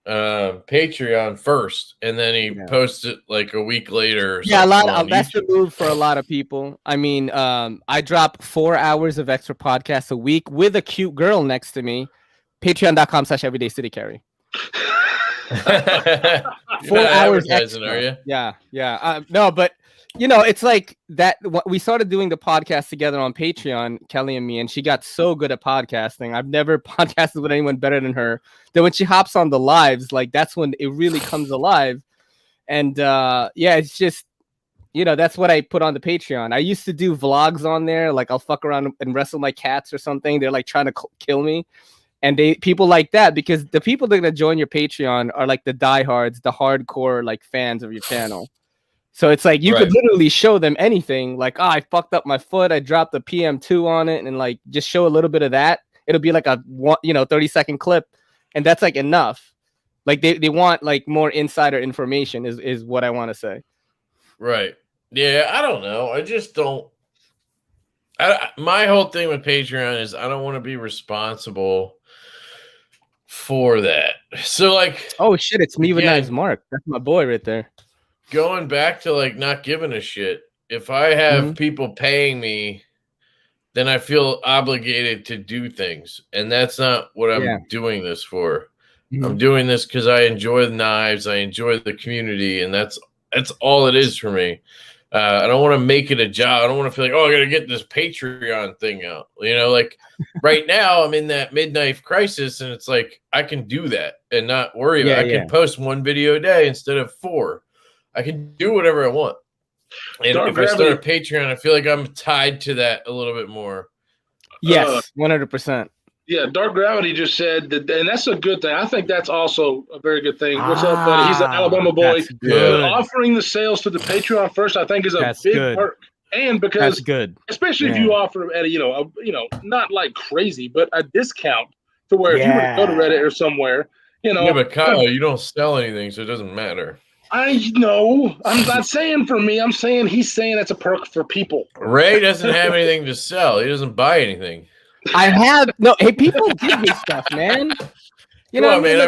Patreon first, and then he posts it like a week later. Or yeah, that's the move for a lot of people. I mean, I drop 4 hours of extra podcasts a week with a cute girl next to me. Patreon.com/everydaycitycarry. 4 hours extra. Are you? Yeah. No, but it's like that. We started doing the podcast together on Patreon, Kelly and me, and she got so good at podcasting. I've never podcasted with anyone better than her. That when she hops on the lives, like that's when it really comes alive. And it's just, that's what I put on the Patreon. I used to do vlogs on there, like I'll fuck around and wrestle my cats or something. They're like trying to kill me. And people like that because the people that are gonna join your Patreon are like the diehards, the hardcore like fans of your channel. So it's like you could literally show them anything, like, I fucked up my foot, I dropped the PM2 on it, and like just show a little bit of that. It'll be like a 30-second clip, and that's like enough. Like they want like more insider information is what I want to say. Right. Yeah, I don't know. I just don't. My whole thing with Patreon is I don't want to be responsible for that. So like, oh shit, it's me with Knives Mark. That's my boy right there. Going back to like not giving a shit. If I have people paying me, then I feel obligated to do things, and that's not what I'm doing this for. I'm doing this because I enjoy the knives, I enjoy the community, and that's all it is for me. I don't want to make it a job. I don't want to feel like, I got to get this Patreon thing out. Like right now I'm in that midlife crisis, and it's like I can do that and not worry about it. I can post one video a day instead of 4. I can do whatever I want. And if I start a Patreon, I feel like I'm tied to that a little bit more. Yes, 100%. Yeah, Dark Gravity just said that, and that's a good thing. I think that's also a very good thing. What's up, buddy? He's an Alabama boy. Offering the sales to the Patreon first, I think, is a big perk. And because that's good, especially if you offer at a not like crazy, but a discount to where if you were to go to Reddit or somewhere, Yeah, but Kyle, you don't sell anything, so it doesn't matter. I know. I'm not saying for me. I'm saying he's saying that's a perk for people. Ray doesn't have anything to sell. He doesn't buy anything. I have no. Hey, people give me stuff, man. You know, man.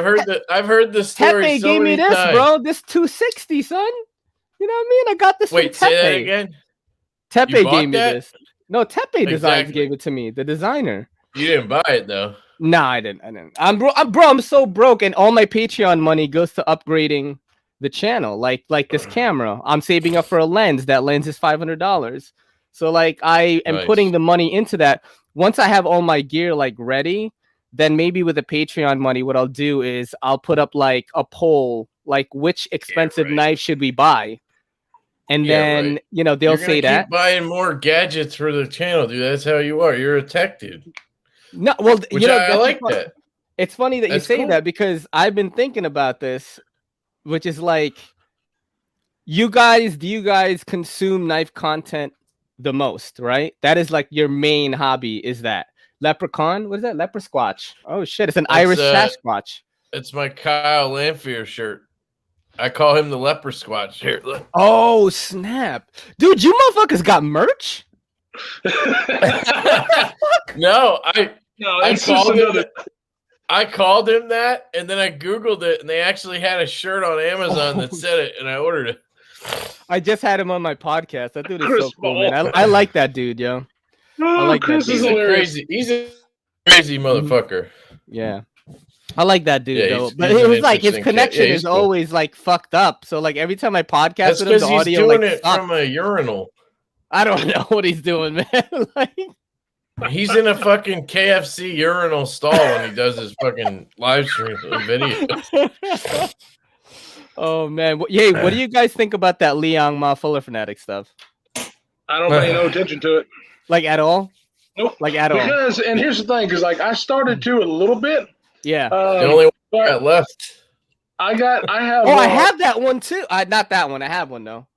I've heard this story. Tepe so gave me many this, times. bro. This 260, son. You know what I mean? I got this. Wait, from Tepe. say that again. Tepe gave me this. No, Tepe Designs gave it to me. The designer. You didn't buy it though. Nah, I didn't. I'm so broke, and all my Patreon money goes to upgrading the channel. Like this camera. I'm saving up for a lens. That lens is $500. So like I am putting the money into that. Once I have all my gear like ready, then maybe with the Patreon money, what I'll do is I'll put up like a poll, like which expensive knife should we buy, and then they'll say that keep buying more gadgets for the channel, dude. That's how you are. You're a tech dude. No, well, I like that. It's funny that you say that because I've been thinking about this, which is like, do you guys consume knife content the most, right? That is like your main hobby, is that leprechaun? What is that? Leper squatch. Oh shit, it's an Irish Sasquatch. It's my Kyle Lamphere shirt. I call him the leper squatch. Here, look. Oh snap, dude! You motherfuckers got merch? No, I called him that, and then I Googled it, and they actually had a shirt on Amazon that said it, and I ordered it. I just had him on my podcast. That dude is so cool, man. I like that dude, yo. I like Chris that is dude. He's a crazy motherfucker. Yeah. I like that dude, though. But it was like his connection is always like fucked up. So like every time I podcast with him, the audio doing like it from a urinal. I don't know what he's doing, man. Like, he's in a fucking KFC urinal stall when he does his fucking live stream video. Oh man, what do you guys think about that Liang Ma Fuller Fanatic stuff? I don't pay no attention to it. Like at all? Nope. Like at all? Because, and here's the thing, because like I started to a little bit. Yeah. The only one but got left. I have. Oh, I have that one too. Not that one. I have one though.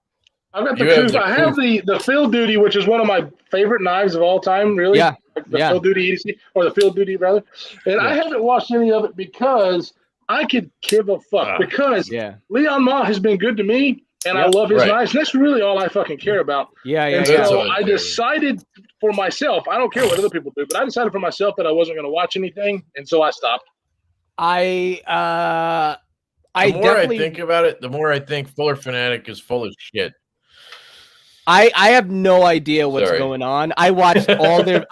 I've got the You have Couth. the I have the Field Duty, which is one of my favorite knives of all time. Really, Yeah. The Field Duty EDC, or the Field Duty rather. And I haven't watched any of it because I could give a fuck. Because Leon Ma has been good to me, and I love his knives. And that's really all I fucking care about. And so I decided for myself. I don't care what other people do, but I decided for myself that I wasn't going to watch anything, and so I stopped. The more I think about it, the more I think Fuller Fanatic is full of shit. I have no idea what's going on. I watched all their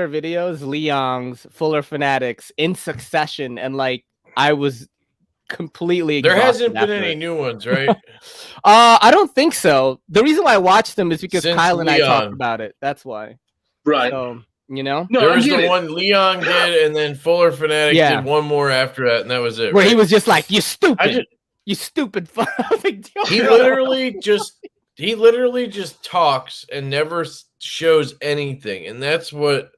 videos, Leong's, Fuller Fanatics, in succession, and like I was completely there hasn't been any new ones, right? I don't think so. The reason why I watched them is because Since Kyle and Leon. I talked about it. That's why. Right. So, you know? No, there was the one Leon did, and then Fuller Fanatic did one more after that, and that was it. Where he was just like, "You stupid, you stupid." He literally just talks and never shows anything, and that's what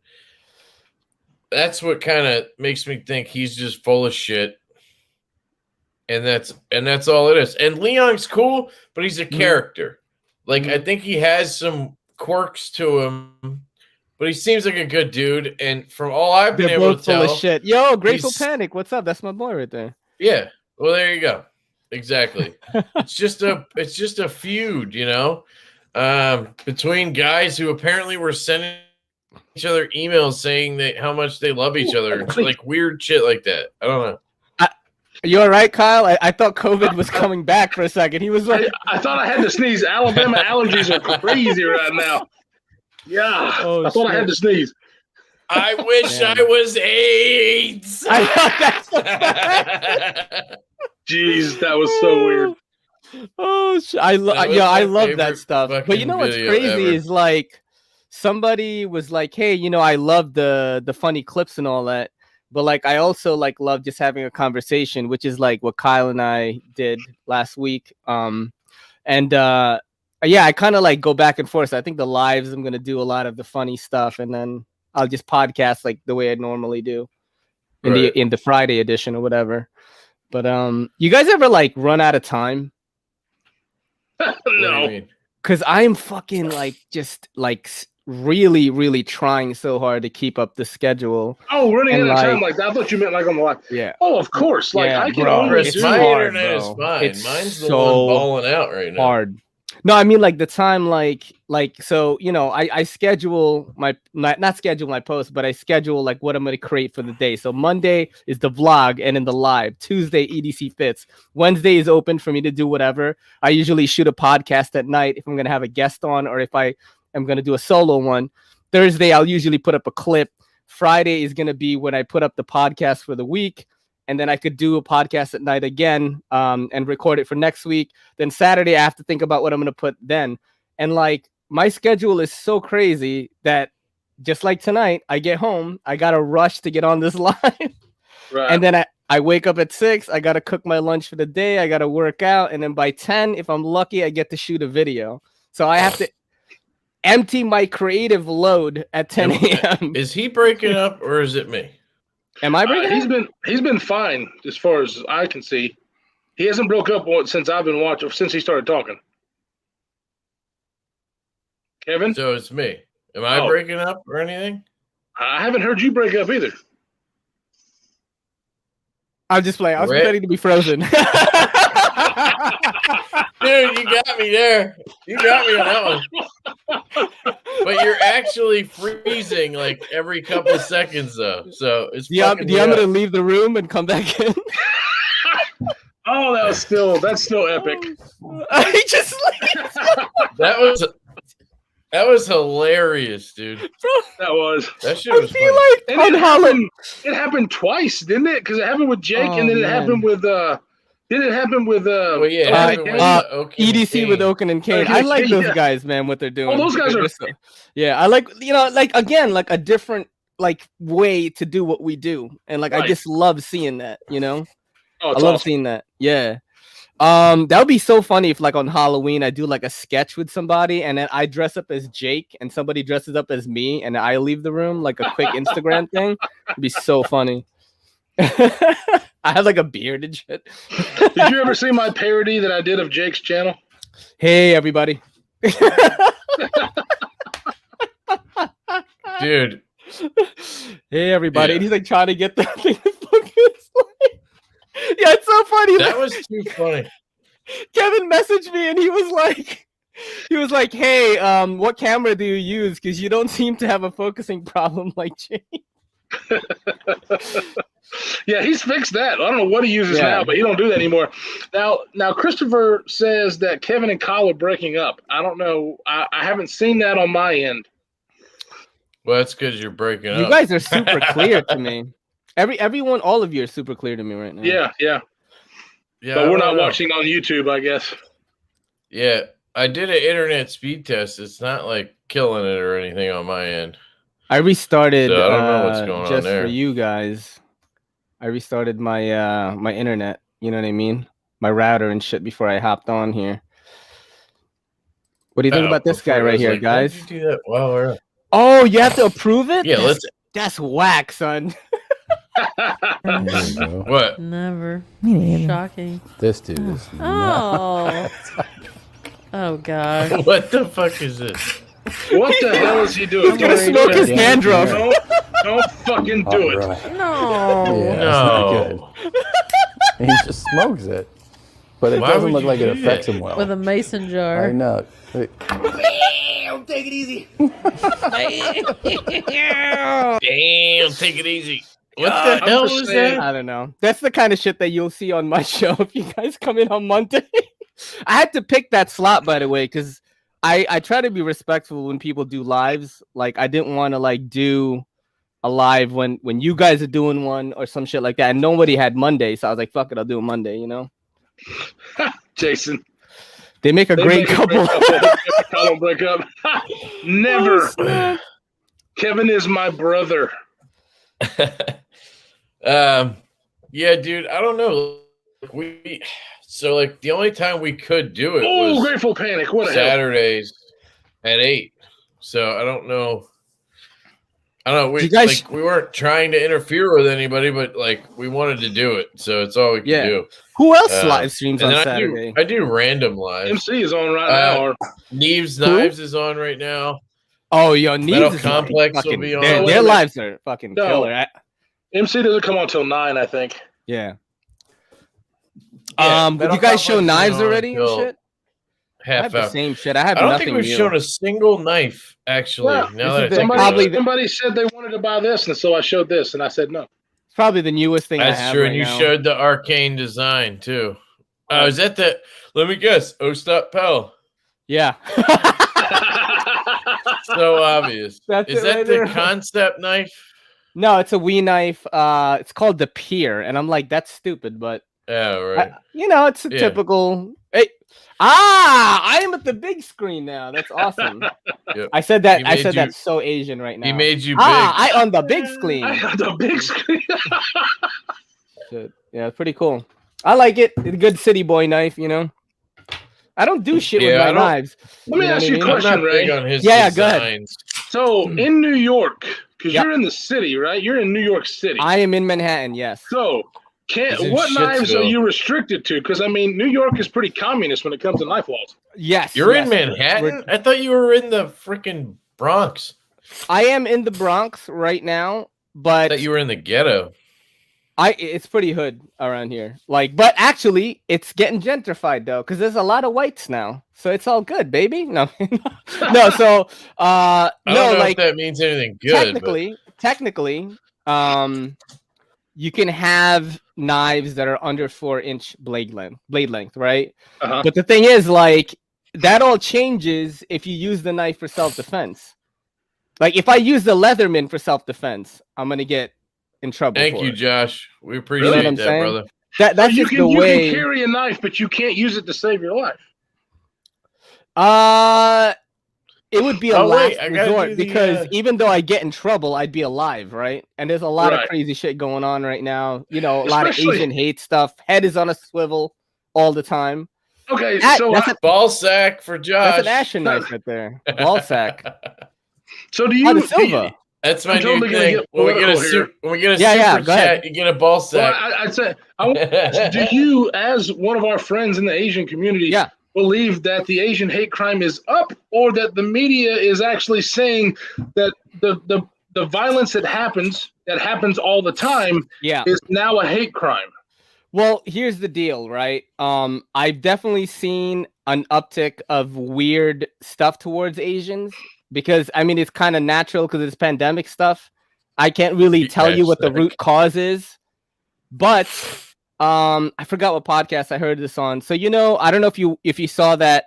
kind of makes me think he's just full of shit. And that's all it is. And Leon's cool, but he's a character. Like I think he has some quirks to him, but he seems like a good dude. And from all I've been able to tell, full of shit. Yo, Grateful Panic, what's up? That's my boy right there. Yeah. Well, there you go. Exactly. It's just a feud, you know, between guys who apparently were sending each other emails saying that how much they love each other, like weird shit like that. I don't know. Are you all right, Kyle? I thought COVID was coming back for a second. He was like, I thought I had to sneeze. Alabama allergies are crazy right now. Yeah, I thought I had to sneeze. I wish I was AIDS. Jeez, that was so weird. Oh, I love that stuff. But you know what's crazy is like somebody was like, "Hey, you know, I love the funny clips and all that." But like, I also like love just having a conversation, which is like what Kyle and I did last week. I kind of like go back and forth. So I think the lives, I'm going to do a lot of the funny stuff, and then I'll just podcast like the way I normally do in the Friday edition or whatever. But you guys ever like run out of time? No, because I'm fucking like just like really, really trying so hard to keep up the schedule. Oh, running out of time like that. I thought you meant like on the live. Yeah. Oh, of course. Like I can always do my hard, internet is fine. It's Mine's the so one balling out right now. Hard. No, I mean like the time, like so, you know, I schedule not schedule my posts, but I schedule like what I'm going to create for the day. So Monday is the vlog and in the live. Tuesday EDC fits. Wednesday is open for me to do whatever. I usually shoot a podcast at night if I'm going to have a guest on, or if I am going to do a solo one. Thursday I'll usually put up a clip. Friday is going to be when I put up the podcast for the week. And then I could do a podcast at night again and record it for next week. Then Saturday, I have to think about what I'm going to put then. And like my schedule is so crazy that just like tonight, I get home, I got to rush to get on this live. Right. And then I wake up at 6. I got to cook my lunch for the day. I got to work out. And then by 10, if I'm lucky, I get to shoot a video. So I have to empty my creative load at 10 a.m. Is he breaking up or is it me? Am I breaking? He's been fine as far as I can see. He hasn't broke up since I've been watching, since he started talking. Kevin? So it's me. Am I breaking up or anything? I haven't heard you break up either. I'm just playing. I was ready to be frozen. Dude, you got me there. You got me on that one. But you're actually freezing like every couple of seconds, though. So it's. Do you want me to leave the room and come back in? Oh, that's still epic. He just That was hilarious, dude. That shit was funny. It happened twice, didn't it? Because it happened with Jake, and then it happened with. Did it happen with? EDC with Oaken and Kane. I like those guys, man. What they're doing. Oh, those guys are. Yeah, I like like again, like a different like way to do what we do, and like I just love seeing that. You know, I love seeing that. Yeah. That would be so funny if, like, on Halloween, I do like a sketch with somebody, and then I dress up as Jake, and somebody dresses up as me, and I leave the room, like a quick Instagram thing. It'd be so funny. I have like a beard and shit. Did you ever see my parody that I did of Jake's channel? Hey, everybody. Dude. Hey, everybody. Yeah. And he's like trying to get that thing to focus. Yeah, it's so funny. That was too funny. Kevin messaged me and he was like, hey, what camera do you use? Because you don't seem to have a focusing problem like Jake. Yeah, he's fixed that. I don't know what he uses now, but he don't do that anymore. Now Christopher says that Kevin and Kyle are breaking up. I don't know. I haven't seen that on my end. Well, that's because you're breaking up. You guys are super clear to me. Everyone, all of you are super clear to me right now. Yeah. But we're not watching on YouTube, I guess. Yeah, I did an internet speed test. It's not like killing it or anything on my end. I restarted. So I don't know what's going on just there. for you guys. I restarted my my internet. You know what I mean? My router and shit before I hopped on here. What do you think about this guy right here, guys? Why did you do that? Wow, Oh, you have to approve it? yeah, That's whack, son. What? Never. Me Shocking. This dude is Oh. Oh God. What the fuck is this? What the hell is he doing? He's gonna smoke his dandruff. Don't fucking do it. Right. No. Yeah, No. it's not good. He just smokes it. But it Why doesn't would look you like it do affects that? him well. With a mason jar. I know. Take it easy. Damn, take it easy. What the hell just was saying. that? I don't know. That's the kind of shit that you'll see on my show if you guys come in on Monday. I had to pick that slot, by the way, because I try to be respectful when people do lives. Like, I didn't want to like do a live when you guys are doing one or some shit like that. And nobody had Monday, so I was like, fuck it, I'll do it Monday, you know? Jason. They make a great make a couple. Don't break up. Never. Kevin is my brother. Yeah, dude, I don't know. So like the only time we could do it was Grateful Panic. What a hell. Saturdays at 8. So I don't know. We You guys- we weren't trying to interfere with anybody, but like we wanted to do it, so it's all we could do. Who else live streams And on then Saturday? I do random live. MC is on right now. Or Neves Knives is on right now. Oh, yo, Metal Neves is Complex will fucking, be on. their lives are fucking No. killer. MC doesn't come on till 9, I think. Yeah. Yeah, Did Metal you guys show Complex knives is on already and till shit? I have half the hour. same shit. I have I don't nothing think we've real. shown a single knife, actually. Yeah, now that I this is think the- about probably it. Somebody said they wanted to buy this, and so I showed this, and I said no. It's probably the newest thing I That's have true, right and you now. showed the arcane design too. Is that the? Let me guess. Ostap Pell. Yeah. So obvious. That's Is it that right the there. concept knife? No, it's a Wii knife. It's called the Pier, and I'm like, that's stupid, but Yeah, right. it's a Yeah. typical. Hey, I am at the big screen now. That's awesome. Yep. I said that. He I made said you- that's so Asian right now. He made you big. I on the big screen. I got the big screen. Shit. Yeah, pretty cool. I like it. It's a good city boy knife, you know. I don't do shit Yeah, with I my don't- knives. Let me know ask what you I a mean? I'm question, not big Ray. on his Yeah, go ahead. designs. So in New York, because Yep. you're in the city, right? You're in New York City. I am in Manhattan. Yes. So He's in what knives are Shitsville. you restricted to? Because I mean, New York is pretty communist when it comes to knife laws. Yes. You're yes. in Manhattan? I thought you were in the freaking Bronx. I am in the Bronx right now, I but thought you were in the ghetto. it's pretty hood around here. Like, but actually, it's getting gentrified though, because there's a lot of whites now, so it's all good, baby. No, no. So, I don't no, know like if that means anything good. technically, you can have knives that are under 4-inch blade length, right? Uh-huh. But the thing is, like, that all changes if you use the knife for self-defense. Like, if I use the Leatherman for self-defense, I'm gonna get in trouble. Thank for you, it. Josh. We You appreciate know what I'm that, saying? brother. That's you just can the way. you can carry a knife, but you can't use it to save your life. It would be a Oh, last wait, I gotta resort do the, because even though I get in trouble, I'd be alive, right? And there's a lot of Right. crazy shit going on right now. You know, a lot of Especially- Asian hate stuff. Head is on a swivel. all the time. Okay, That's ball sack for Josh. That's an Asher knife right there. Ball sack. So do you? Silva. That's my I'm new totally thing. When we get a super chat, you get a ball sack. Well, I'd say, do you, as one of our friends in the Asian community, believe that the Asian hate crime is up, or that the media is actually saying that the violence that happens all the time is now a hate crime? Well, here's the deal, right? I've definitely seen an uptick of weird stuff towards Asians because, I mean, it's kind of natural because it's pandemic stuff. I can't really tell you what the root cause is, but I forgot what podcast I heard this on. So, you know, I don't know if you saw that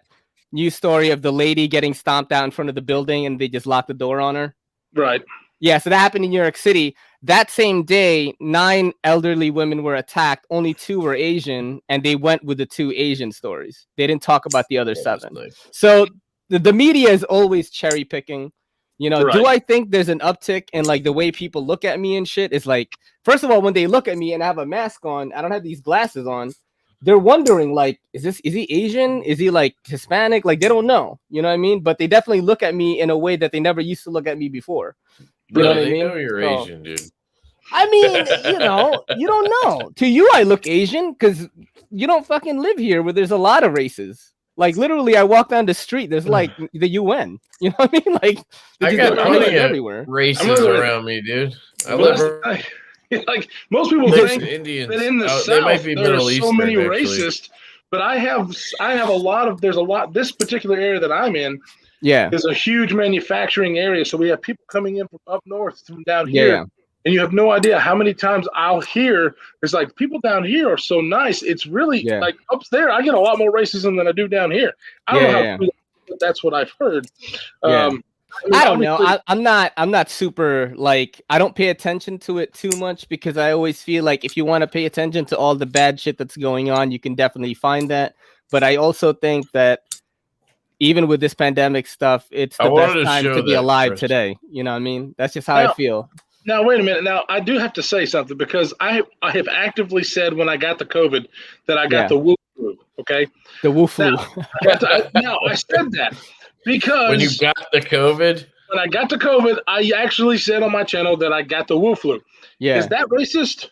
news story of the lady getting stomped out in front of the building and they just locked the door on her. Right. Yeah, so that happened in New York City. That same day, 9 elderly women were attacked. Only 2 were Asian, and they went with the 2 Asian stories. They didn't talk about the other 7. Nice. So the media is always cherry picking. You know, do I think there's an uptick in like the way people look at me and shit? Is like, first of all, when they look at me and I have a mask on, I don't have these glasses on. They're wondering, like, is he Asian? Is he like Hispanic? Like, they don't know. You know what I mean? But they definitely look at me in a way that they never used to look at me before. You know what I mean? Know you're Asian, dude. I mean, you know, you don't know. To you, I look Asian because you don't fucking live here where there's a lot of races. Like, literally, I walk down the street, there's like the UN. You know what I mean? Like, I got plenty everywhere. Races around me, dude. I live like most people think Indians. that in the South there's so many racists, but I have a lot of this particular area that I'm in. Yeah, is a huge manufacturing area, so we have people coming in from up north, from down here, and you have no idea how many times I'll hear it's like people down here are so nice. It's really like up there, I get a lot more racism than I do down here. I don't know how to do that, but that's what I've heard. I don't know. I'm not super like I don't pay attention to it too much because I always feel like if you want to pay attention to all the bad shit that's going on, you can definitely find that. But I also think that even with this pandemic stuff, it's the best time to be alive today. You know what I mean? That's just how I feel. Now, wait a minute. Now, I do have to say something because I have actively said when I got the COVID that I got the woo flu. Okay, the woo flu. Now, I said that because when you got the COVID. When I got the COVID, I actually said on my channel that I got the woo flu. Yeah, is that racist?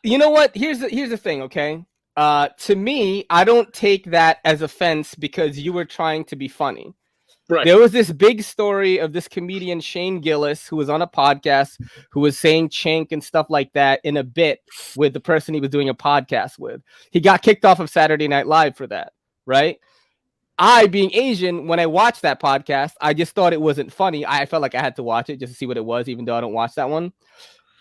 You know what? Here's the thing. Okay. To me, I don't take that as offense because you were trying to be funny. Right. There was this big story of this comedian Shane Gillis who was on a podcast who was saying chink and stuff like that in a bit with the person he was doing a podcast with. He got kicked off of Saturday Night Live for that, right? I, being Asian, when I watched that podcast, I just thought it wasn't funny. I felt like I had to watch it just to see what it was, even though I don't watch that one.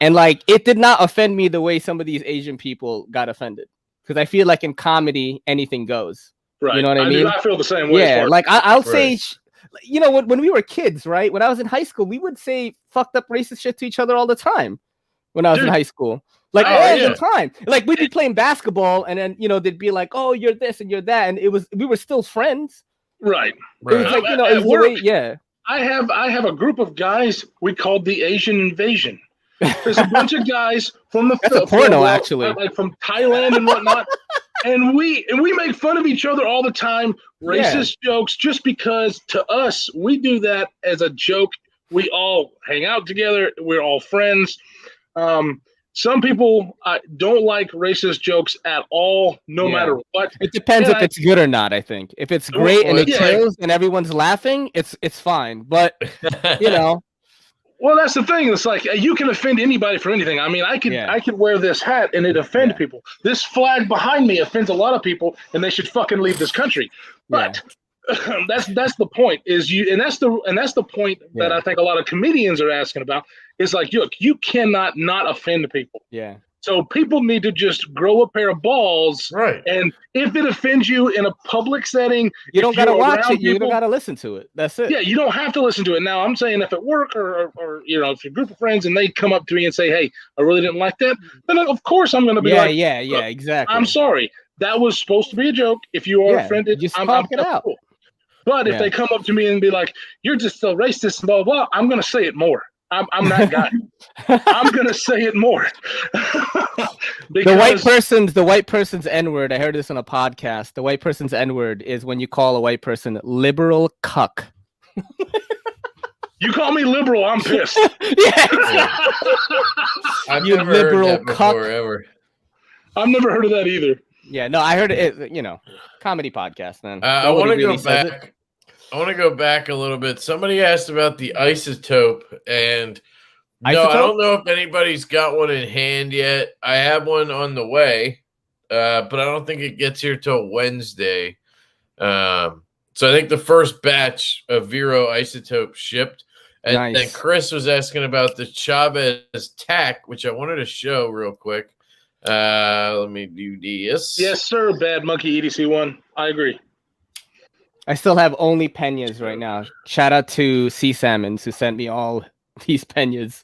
And like, it did not offend me the way some of these Asian people got offended. Because I feel like in comedy, anything goes. Right. You know what I mean? I feel the same way. Yeah, like I'll say, you know, when we were kids, right? When I was in high school, we would say fucked up racist shit to each other all the time. When I was in high school, like all the time, like we'd be playing basketball, and then you know they'd be like, "Oh, you're this and you're that," and we were still friends. Right. It was like you know, I have a group of guys we called the Asian Invasion. There's a bunch of guys from the porno actually, like from Thailand and whatnot, and we make fun of each other all the time, racist jokes, just because to us we do that as a joke. We all hang out together. We're all friends. Some people don't like racist jokes at all, no matter what. It depends if it's good or not. I think if it's great and it kills and everyone's laughing, it's fine. But you know. Well, that's the thing. It's like you can offend anybody for anything. I mean, I could wear this hat and it offend people. This flag behind me offends a lot of people, and they should fucking leave this country. But that's the point. That's the point that I think a lot of comedians are asking about. It's like, look, you cannot not offend people. Yeah. So people need to just grow a pair of balls. Right. And if it offends you in a public setting, you don't got to watch it. You don't got to listen to it. That's it. Yeah, you don't have to listen to it. Now, I'm saying if at work or you know, if you're a group of friends and they come up to me and say, hey, I really didn't like that, then of course I'm going to be like, yeah, exactly. I'm sorry. That was supposed to be a joke. If you are offended, just talk it out. Cool. But if they come up to me and be like, you're just so racist and blah, blah, blah, I'm going to say it more. I'm that guy. I'm gonna say it more. The white person's N-word. I heard this on a podcast. The white person's N-word is when you call a white person liberal cuck. You call me liberal, I'm pissed. Yeah. I've You never liberal heard that before, cuck. ever. I've never heard of that either. Yeah, no, I heard it. Comedy podcast, man. I want to really go back. I want to go back a little bit. Somebody asked about the isotope, and no, I don't know if anybody's got one in hand yet. I have one on the way, but I don't think it gets here till Wednesday. So I think the first batch of Vero isotope shipped. And then Chris was asking about the Chavez tack, which I wanted to show real quick. Let me do this. Yes, sir, Bad Monkey EDC1. I agree. I still have only peñas right now. Shout out to Sea Salmons who sent me all these peñas.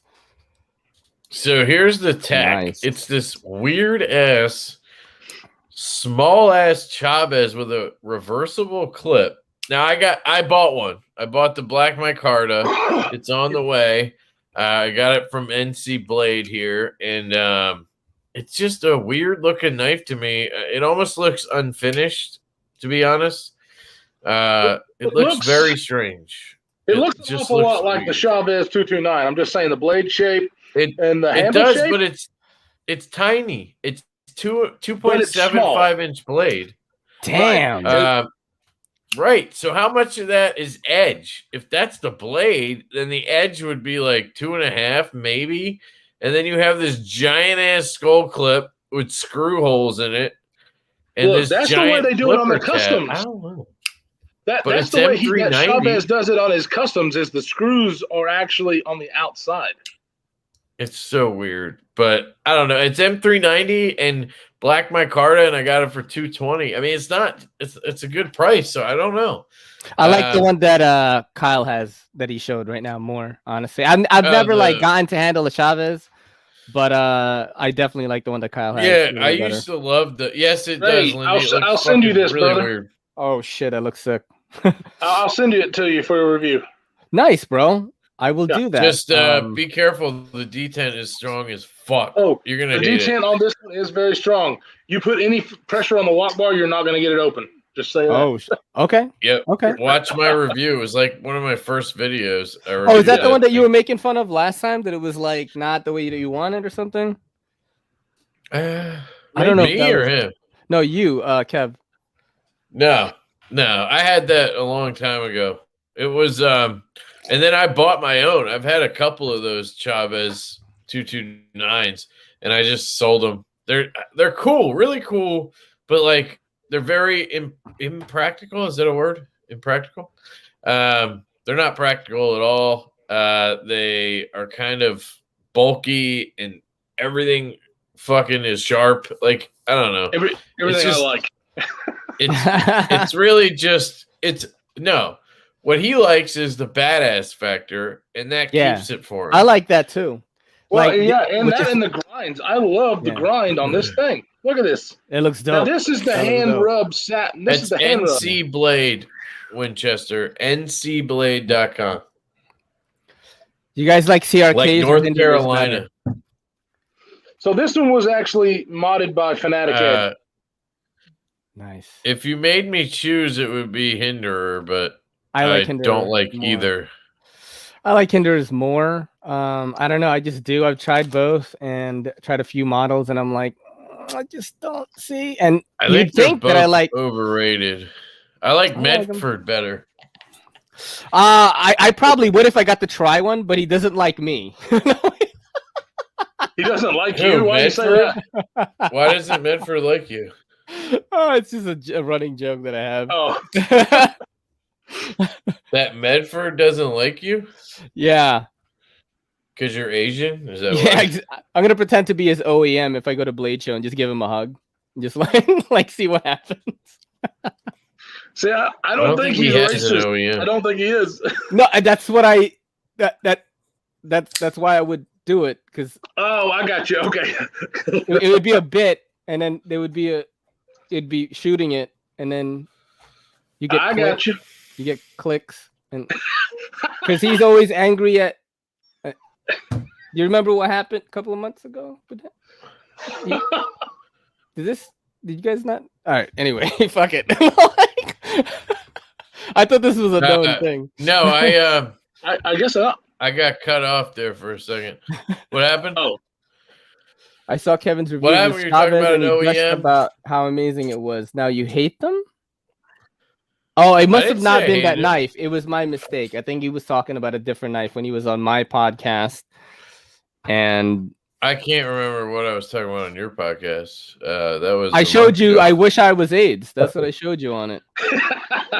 So here's the tack. Nice. It's this weird ass, small ass Chavez with a reversible clip. Now I bought one. I bought the Black Micarta. It's on the way. I got it from NC Blade here, and it's just a weird looking knife to me. It almost looks unfinished, to be honest. It looks very strange. It looks an awful lot like the Chavez 229. I'm just saying the blade shape and the handle does, shape. but it's tiny. It's 2.75 inch blade. Damn. Right. So how much of that is edge? If that's the blade, then the edge would be like 2.5, maybe. And then you have this giant ass skull clip with screw holes in it. And look, that's the way they do it on the customs. I don't know. That's the way that Chavez does it on his customs. Is the screws are actually on the outside. It's so weird, but I don't know. It's M390 and Black Micarta, and I got it for $220. I mean, it's not. It's a good price, so I don't know. I like the one that Kyle has that he showed right now more. Honestly, I've never gotten to handle a Chavez, but I definitely like the one that Kyle has. Yeah, I used to love the. Yes, it does. Lindy. I'll send you this, really brother. Weird. Oh shit, that looks sick. I'll send it to you for a review. Nice, bro. I will do that. Just be careful. The detent is strong as fuck. Oh, you're gonna the hate detent on this one is very strong. You put any pressure on the lock bar, you're not going to get it open. Just say that. Oh, okay. Yep. Okay. Watch my review. It was like one of my first videos. Oh, is that the one that you were making fun of last time? That it was like not the way that you wanted or something? I don't know. Me or him? No, you, Kev. No. I had that a long time ago. It was and then I bought my own. I've had a couple of those Chavez 229s, and I just sold them. They're cool, really cool, but like they're very impractical. Is that a word? Impractical? They're not practical at all. They are kind of bulky, and everything fucking is sharp. Like I don't know. Everything I like. It's really just no. What he likes is the badass factor, and that keeps it for him. I like that too. Well, and the grinds. I love the grind on this thing. Look at this. It looks dope. Now, this is the hand rub satin. This is the hand rub. NC Blade, Winchester. NCblade.com. You guys like CRKs? Like North Carolina. So this one was actually modded by Fanatic Ed. Nice. If you made me choose, it would be Hinderer, but I don't like more. Either. I like Hinderers more. I don't know. I just do. I've tried both and tried a few models, and I'm like, I just don't see. And I think that I like overrated. I like Medford better. I probably would if I got to try one, but he doesn't like me. He doesn't like you. Why do you say that? Why doesn't Medford like you? Oh, it's just a running joke that I have. Oh. That Medford doesn't like you? Yeah. Because you're Asian? Is that why? I'm gonna pretend to be his OEM if I go to Blade Show and just give him a hug. Just like see what happens. See, I don't think he's racist. I don't think he is. No, that's what that's why I would do it, because I got you. Okay. it would be a bit, and then there would be it'd be shooting it, and then you get got you. You get clicks, and because he's always angry at You remember what happened a couple of months ago? Did you guys not? All right. Anyway, fuck it. I thought this was a known thing. No, I guess not. I got cut off there for a second. What happened? Oh, I saw Kevin's review What of happened when you were talking Chavez about and an he gushed OEM? about how amazing it was. Now you hate them? Oh, it must have didn't not say I been that hated it. knife. It was my mistake. I think he was talking about a different knife when he was on my podcast. And I can't remember what I was talking about on your podcast. That was. I a showed month you, ago. I wish I was AIDS. That's what I showed you on it.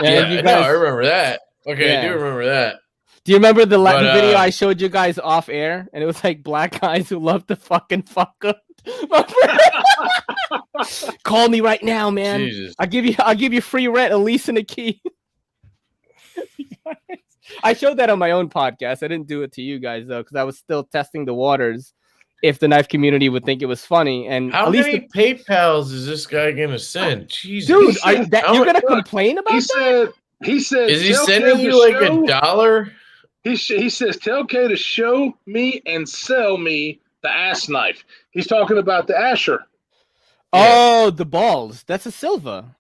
Yeah, you no, guys- I remember that. Okay, I Yeah. do remember that. Do you remember the But, video I showed you guys off air? And it was like black guys who love to fucking fuck up. Call me right now, man. Jesus. I'll give you free rent, a lease, and a key. I showed that on my own podcast. I didn't do it to you guys though, because I was still testing the waters if the knife community would think it was funny. And How at least many PayPals is this guy gonna send? Jesus, dude, How you're much- gonna complain about he that? said. Is he "Tell sending Kev you to like show-" $1? He says, "Tell Kay to show me and sell me the ass knife." He's talking about the Asher. Oh, the balls. That's a Silva.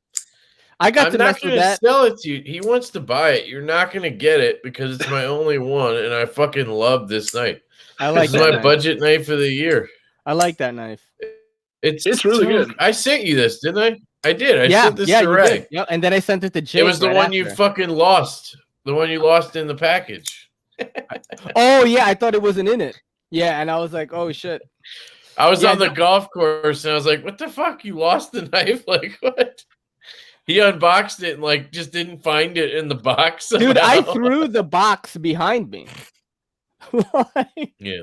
I got I'm to not mess with gonna that. sell it to you. He wants to buy it. You're not gonna get it because it's my only one, and I fucking love this knife. I like This is that my knife. budget knife of the year. I like that knife. It's really good. I sent you this, didn't I? I did. I yeah, sent this yeah, to you Ray. did. Yep. And then I sent it to Jake. It was the right one you after. fucking lost. The one you lost in the package. Oh yeah, I thought it wasn't in it. Yeah, and I was like, oh shit. I was Yeah, on the golf course and I was like, what the fuck? You lost the knife? Like, what? He unboxed it and like just didn't find it in the box. Dude, I somehow. threw the box behind me. Like, Yeah.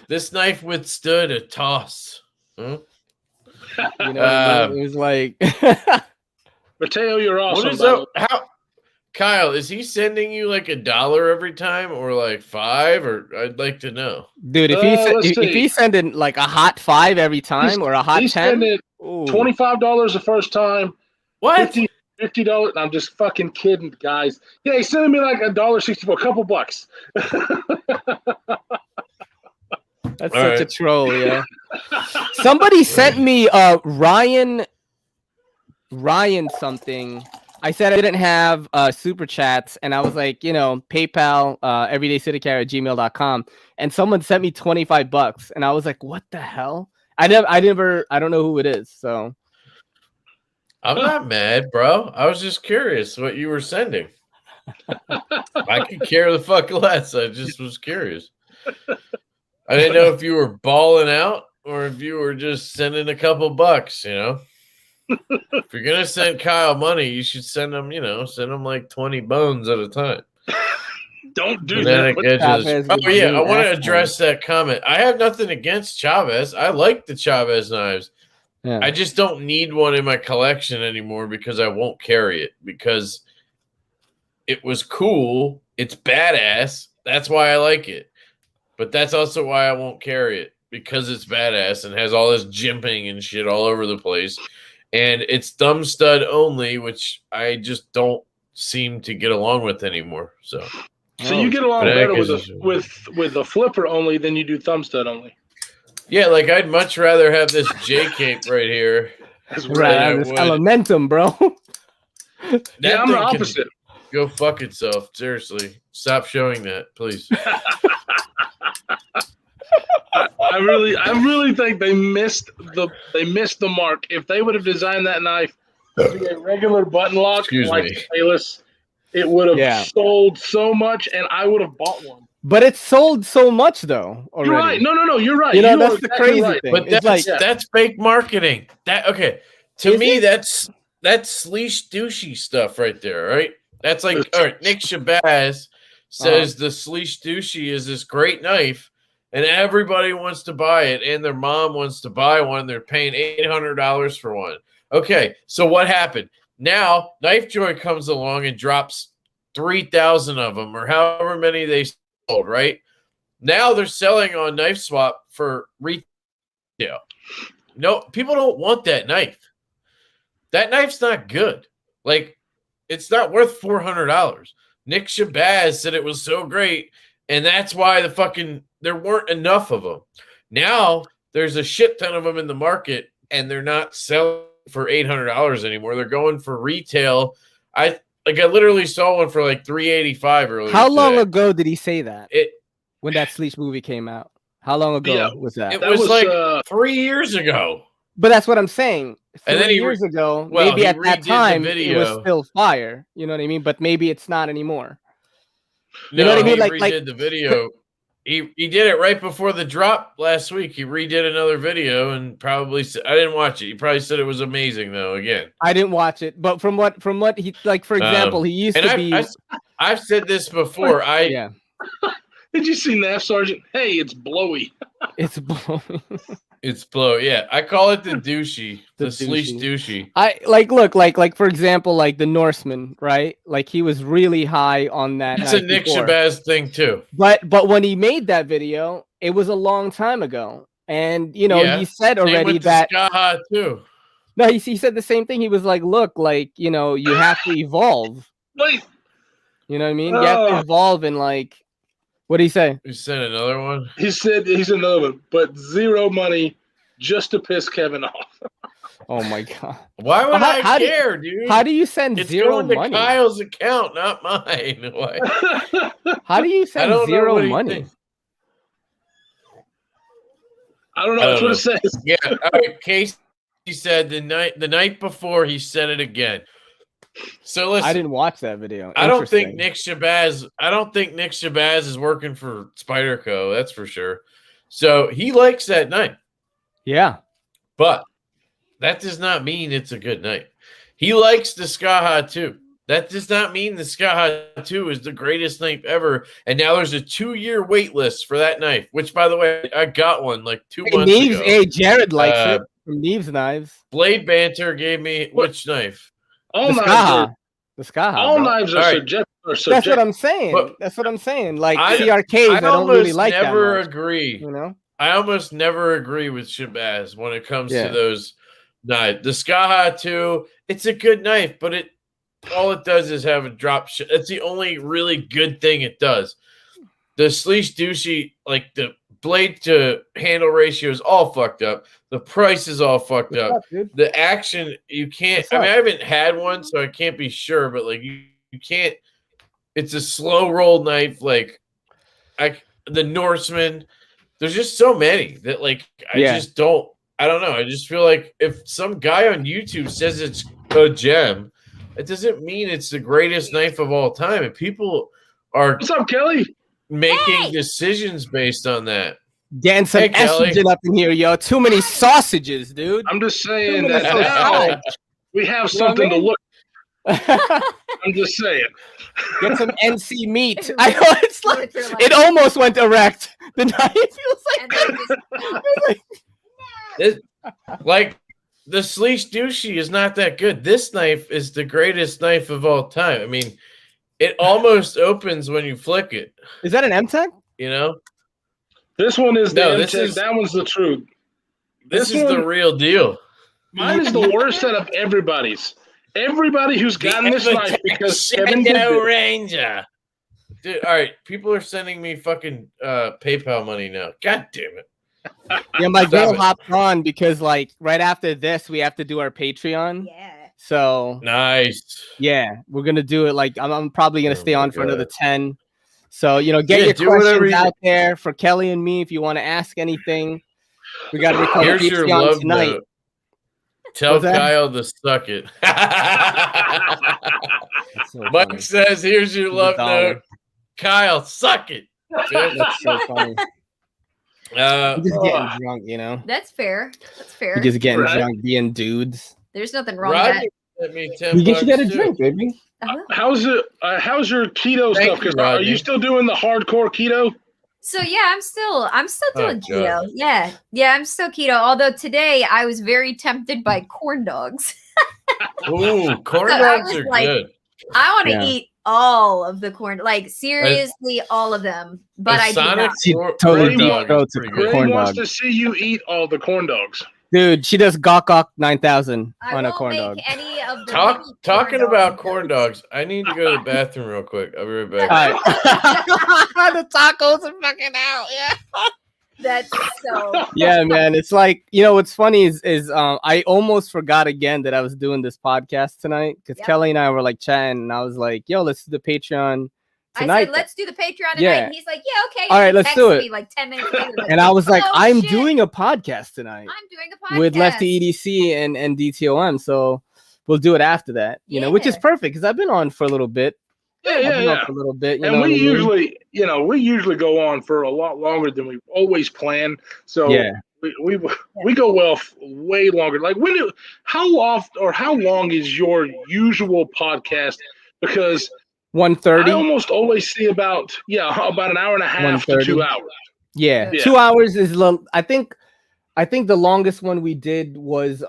This knife withstood a toss. Huh? you know, it was like Mateo, you're awesome. What is by the up? How Kyle, is he sending you like $1 every time or like $5? Or I'd like to know. dude, if let's if see. he's sending like a hot 5 every time or a hot He's 10, spending ooh. $25 the first time. What? $50. I'm just fucking kidding, guys. Yeah, he's sending me like $1.60 for a couple bucks. That's All such a right. troll, yeah. Somebody sent me Ryan something. I said I didn't have super chats, and I was like, you know, PayPal, everydaycitycarry@gmail.com, and someone sent me $25, and I was like, what the hell? I don't know who it is, so I'm not mad, bro. I was just curious what you were sending. I could care the fuck less. I just was curious. I didn't know if you were balling out or if you were just sending a couple bucks, you know? If you're going to send Kyle money, you should send him, send him like 20 bones at a time. Don't do And then that. it gets Chavez oh, was yeah. doing I want to that address that comment. I have nothing against Chavez. I like the Chavez knives. yeah. I just don't need one in my collection anymore because I won't carry it because it was cool. It's badass. That's why I like it. But that's also why I won't carry it because it's badass and has all this jimping and shit all over the place. And it's thumb stud only, which I just don't seem to get along with anymore. So You get along But better I with guess with a flipper only than you do thumb stud only. yeah, like I'd much rather have this J cape right here. That's Right, I this would. elementum, bro. That Yeah, I'm the thing can opposite. go fuck itself. Seriously, stop showing that, please. I really think they missed the mark. If they would have designed that knife to be a regular button lock Excuse like me. the Payless, it would have Yeah. sold so much, and I would have bought one. But it's sold so much though already. You're right. No, you're right. You know, You that's are the exactly crazy right. thing. But It's that's like that's fake marketing. That okay to Is me it? that's sleaze douchey stuff right there. Right? That's like all right. Nick Shabazz says the sleaze douchey is this great knife, and everybody wants to buy it, and their mom wants to buy one. They're paying $800 for one. Okay, so what happened? Now Knife Joy comes along and drops 3,000 of them, or however many they sold. Right? Now they're selling on Knife Swap for retail. No, people don't want that knife. That knife's not good. Like, it's not worth $400. Nick Shabazz said it was so great, and that's why the fucking there weren't enough of them. Now there's a shit ton of them in the market, and they're not selling for $800 anymore. They're going for retail. I literally saw one for like $385 earlier. How long today. ago did he say that? When that Sleech movie came out? How long ago was that? It was like 3 years ago. But that's what I'm saying. 3 And then years ago, well, maybe he at that redid the time it was video. still fire. You know what I mean? But maybe it's not anymore. No, You know what I mean? he Like redid the video. He did it right before the drop last week. He redid another video and probably I didn't watch it. He probably said it was amazing though. Again, I didn't watch it, but from what he like, for example, he used to be. I've said this before. Yeah. Did you see Nav Sergeant? Hey, it's blowy. It's blowing. It's blow. Yeah, I call it the douchey, the Sleech douchey. I look for example, like the Norseman, right? Like he was really high on that. That's a Nick Shabazz thing too. But when he made that video, it was a long time ago, and you know he said already that. Skaha too. No, he said the same thing. He was like, "Look, like you know, you have to evolve." Wait. You know what I mean? You have to evolve and like. What did he say? He said another one. He said another one, but zero money just to piss Kevin off. Oh my god! Why would I care, dude? How do you send it's zero going to money? Kyle's account, not mine. How do you send zero money? Thinks. I don't know. That's what it says. Yeah. All right. Casey said the night before he said it again. So listen, I didn't watch that video. I don't think Nick Shabazz is working for Spyderco. That's for sure. So he likes that night. Yeah. But that does not mean it's a good night. He likes the Skaha 2. That does not mean the Skaha 2 is the greatest knife ever. And now there's a 2-year wait list for that knife, which, by the way, I got one like 2 months ago. Hey, Jared likes it from Neves Knives. Blade Banter gave me which knife? All the Skaha. All knives are subjective. That's what I'm saying. That's what I'm saying. Like CRKs, I don't really like that much. I never agree. You know? I almost never agree with Shabazz when it comes to those knives. The Skaha 2, it's a good knife, but all it does is have a drop. That's the only really good thing it does. The Sleech douchey, like the blade to handle ratio is all fucked up. The price is all fucked up. The action, you can't. I mean, I haven't had one, so I can't be sure. But like, you can't. It's a slow roll knife. Like, the Norseman. There's just so many that like I just don't. I don't know. I just feel like if some guy on YouTube says it's a gem, it doesn't mean it's the greatest knife of all time. And people are what's up, Kelly? Making decisions based on that. Getting some estrogen up in here, yo. Too many sausages, dude. I'm just saying that now we have something to look. I'm just saying. Get some NC meat. I know it's like it almost went erect. The knife feels like the Sleech douchey is not that good. This knife is the greatest knife of all time. I mean, it almost opens when you flick it. Is that an M-Tech? You know? This one is the M-Tech. That one's the truth. This is the real deal. Mine is the worst out of everybody's. Everybody who's gotten this knife because Kevin did Ranger. Dude, all right, people are sending me fucking PayPal money now. God damn it. Yeah, my girl hopped on because like right after this we have to do our Patreon. Yeah. So nice. Yeah, we're gonna do it. Like I'm probably gonna stay on for another 10. So you know, get your questions out there for Kelly and me if you want to ask anything. We got to record Here's your love tonight. Note. Tell Kyle to suck it. So Mike says, "Here's your love note, Kyle, suck it." That's so funny. We're just getting drunk, you know. That's fair. That's fair. We're just getting drunk, being dudes. There's nothing wrong with that. Sent me you should get a drink, baby. How's your keto stuff? Because are you still doing the hardcore keto? So yeah, I'm still doing keto. Yeah, I'm still keto. Although today I was very tempted by corn dogs. Ooh, corn dogs are good. I want to eat all of the corn, like seriously, all of them. But I do not. Totally Ray wants to see you eat all the corn dogs. Dude, she does Gawk 9000 I on a won't corn make dog. any of the Talking corn about dogs. corn dogs, I need to go to the bathroom real quick. I'll be right back. All right. The tacos are fucking out. Yeah. That's so. Yeah, man. It's like, what's funny is I almost forgot again that I was doing this podcast tonight because Yep. Kelly and I were like chatting, and I was like, "Yo, let's do the Patreon tonight." I said, let's do the Patreon tonight. Yeah. And he's like, yeah, okay. All right, And he let's do texted it. me like 10 minutes later. And I was like, "Oh, I'm shit, doing a podcast tonight I'm doing a podcast with Lefty EDC and DTOM, so we'll do it after that. Which is Yeah. perfect because I've been on for a little bit. Yeah, I've yeah, been on yeah. for a little bit. And we usually go on for a lot longer than we always plan. So Yeah. we go way longer. Like how long is your usual podcast? Because 1:30. I almost always see about an hour and a half to 1:30. 2 hours. Yeah, Yeah. 2 hours is I think the longest one we did was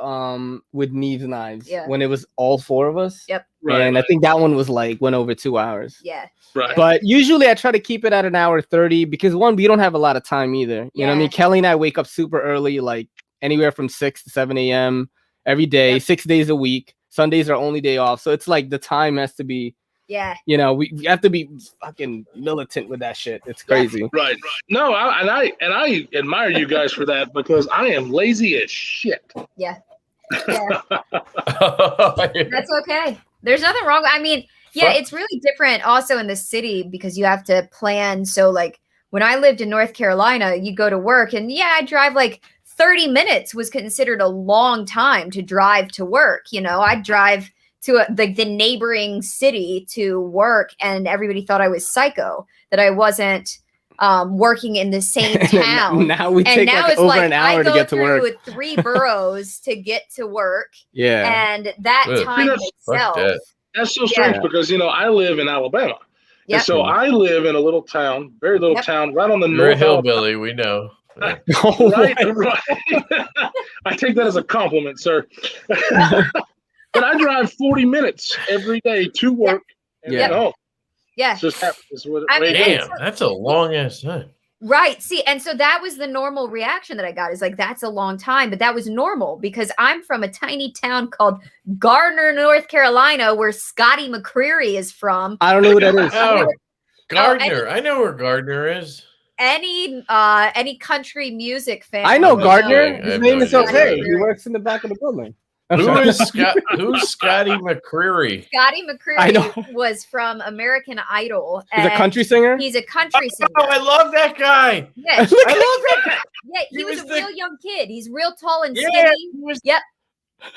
with Neve's Knives when it was all four of us. Yep. I think that one was went over 2 hours. Yeah. Right. But usually I try to keep it at 1:30 because we don't have a lot of time either. You know what I mean? Kelly and I wake up super early, like anywhere from 6 to 7 a.m. every day, 6 days a week. Sundays are our only day off. So it's like the time has to be, we have to be fucking militant with that shit. It's crazy. Right. No, I admire you guys for that because I am lazy as shit. Yeah. That's okay. There's nothing wrong. I mean, it's really different also in the city because you have to plan. So like when I lived in North Carolina, you go to work and I drive like 30 minutes was considered a long time to drive to work. I'd drive to the neighboring city to work and everybody thought I was psycho, that I wasn't working in the same town. Now we take it's over an hour to get to work. I go through 3 boroughs to get to work. Yeah. And that time itself. That's so strange because I live in Alabama. And so I live in a little town, very little town, right on the You're north. a hillbilly, we know. Right. I take that as a compliment, sir. But I drive 40 minutes every day to work and get home. Yeah. It's just happens. Damn, that's a long ass time. Right. See, and so that was the normal reaction that I got is like, that's a long time, but that was normal because I'm from a tiny town called Gardner, North Carolina, where Scotty McCreery is from. I don't know who that is. Oh, Gardner. I know where Gardner is. Any country music fan. I know Gardner. I His have name no is idea. Jose. He works in the back of the building. Who's Scotty McCreery? Scotty I know. McCreery was from American Idol. He's a country singer? He's a country singer. Oh, I love that guy. Yeah, I love that guy. yeah, he was a the- real young kid. He's real tall and Yeah, skinny. he was- Yep.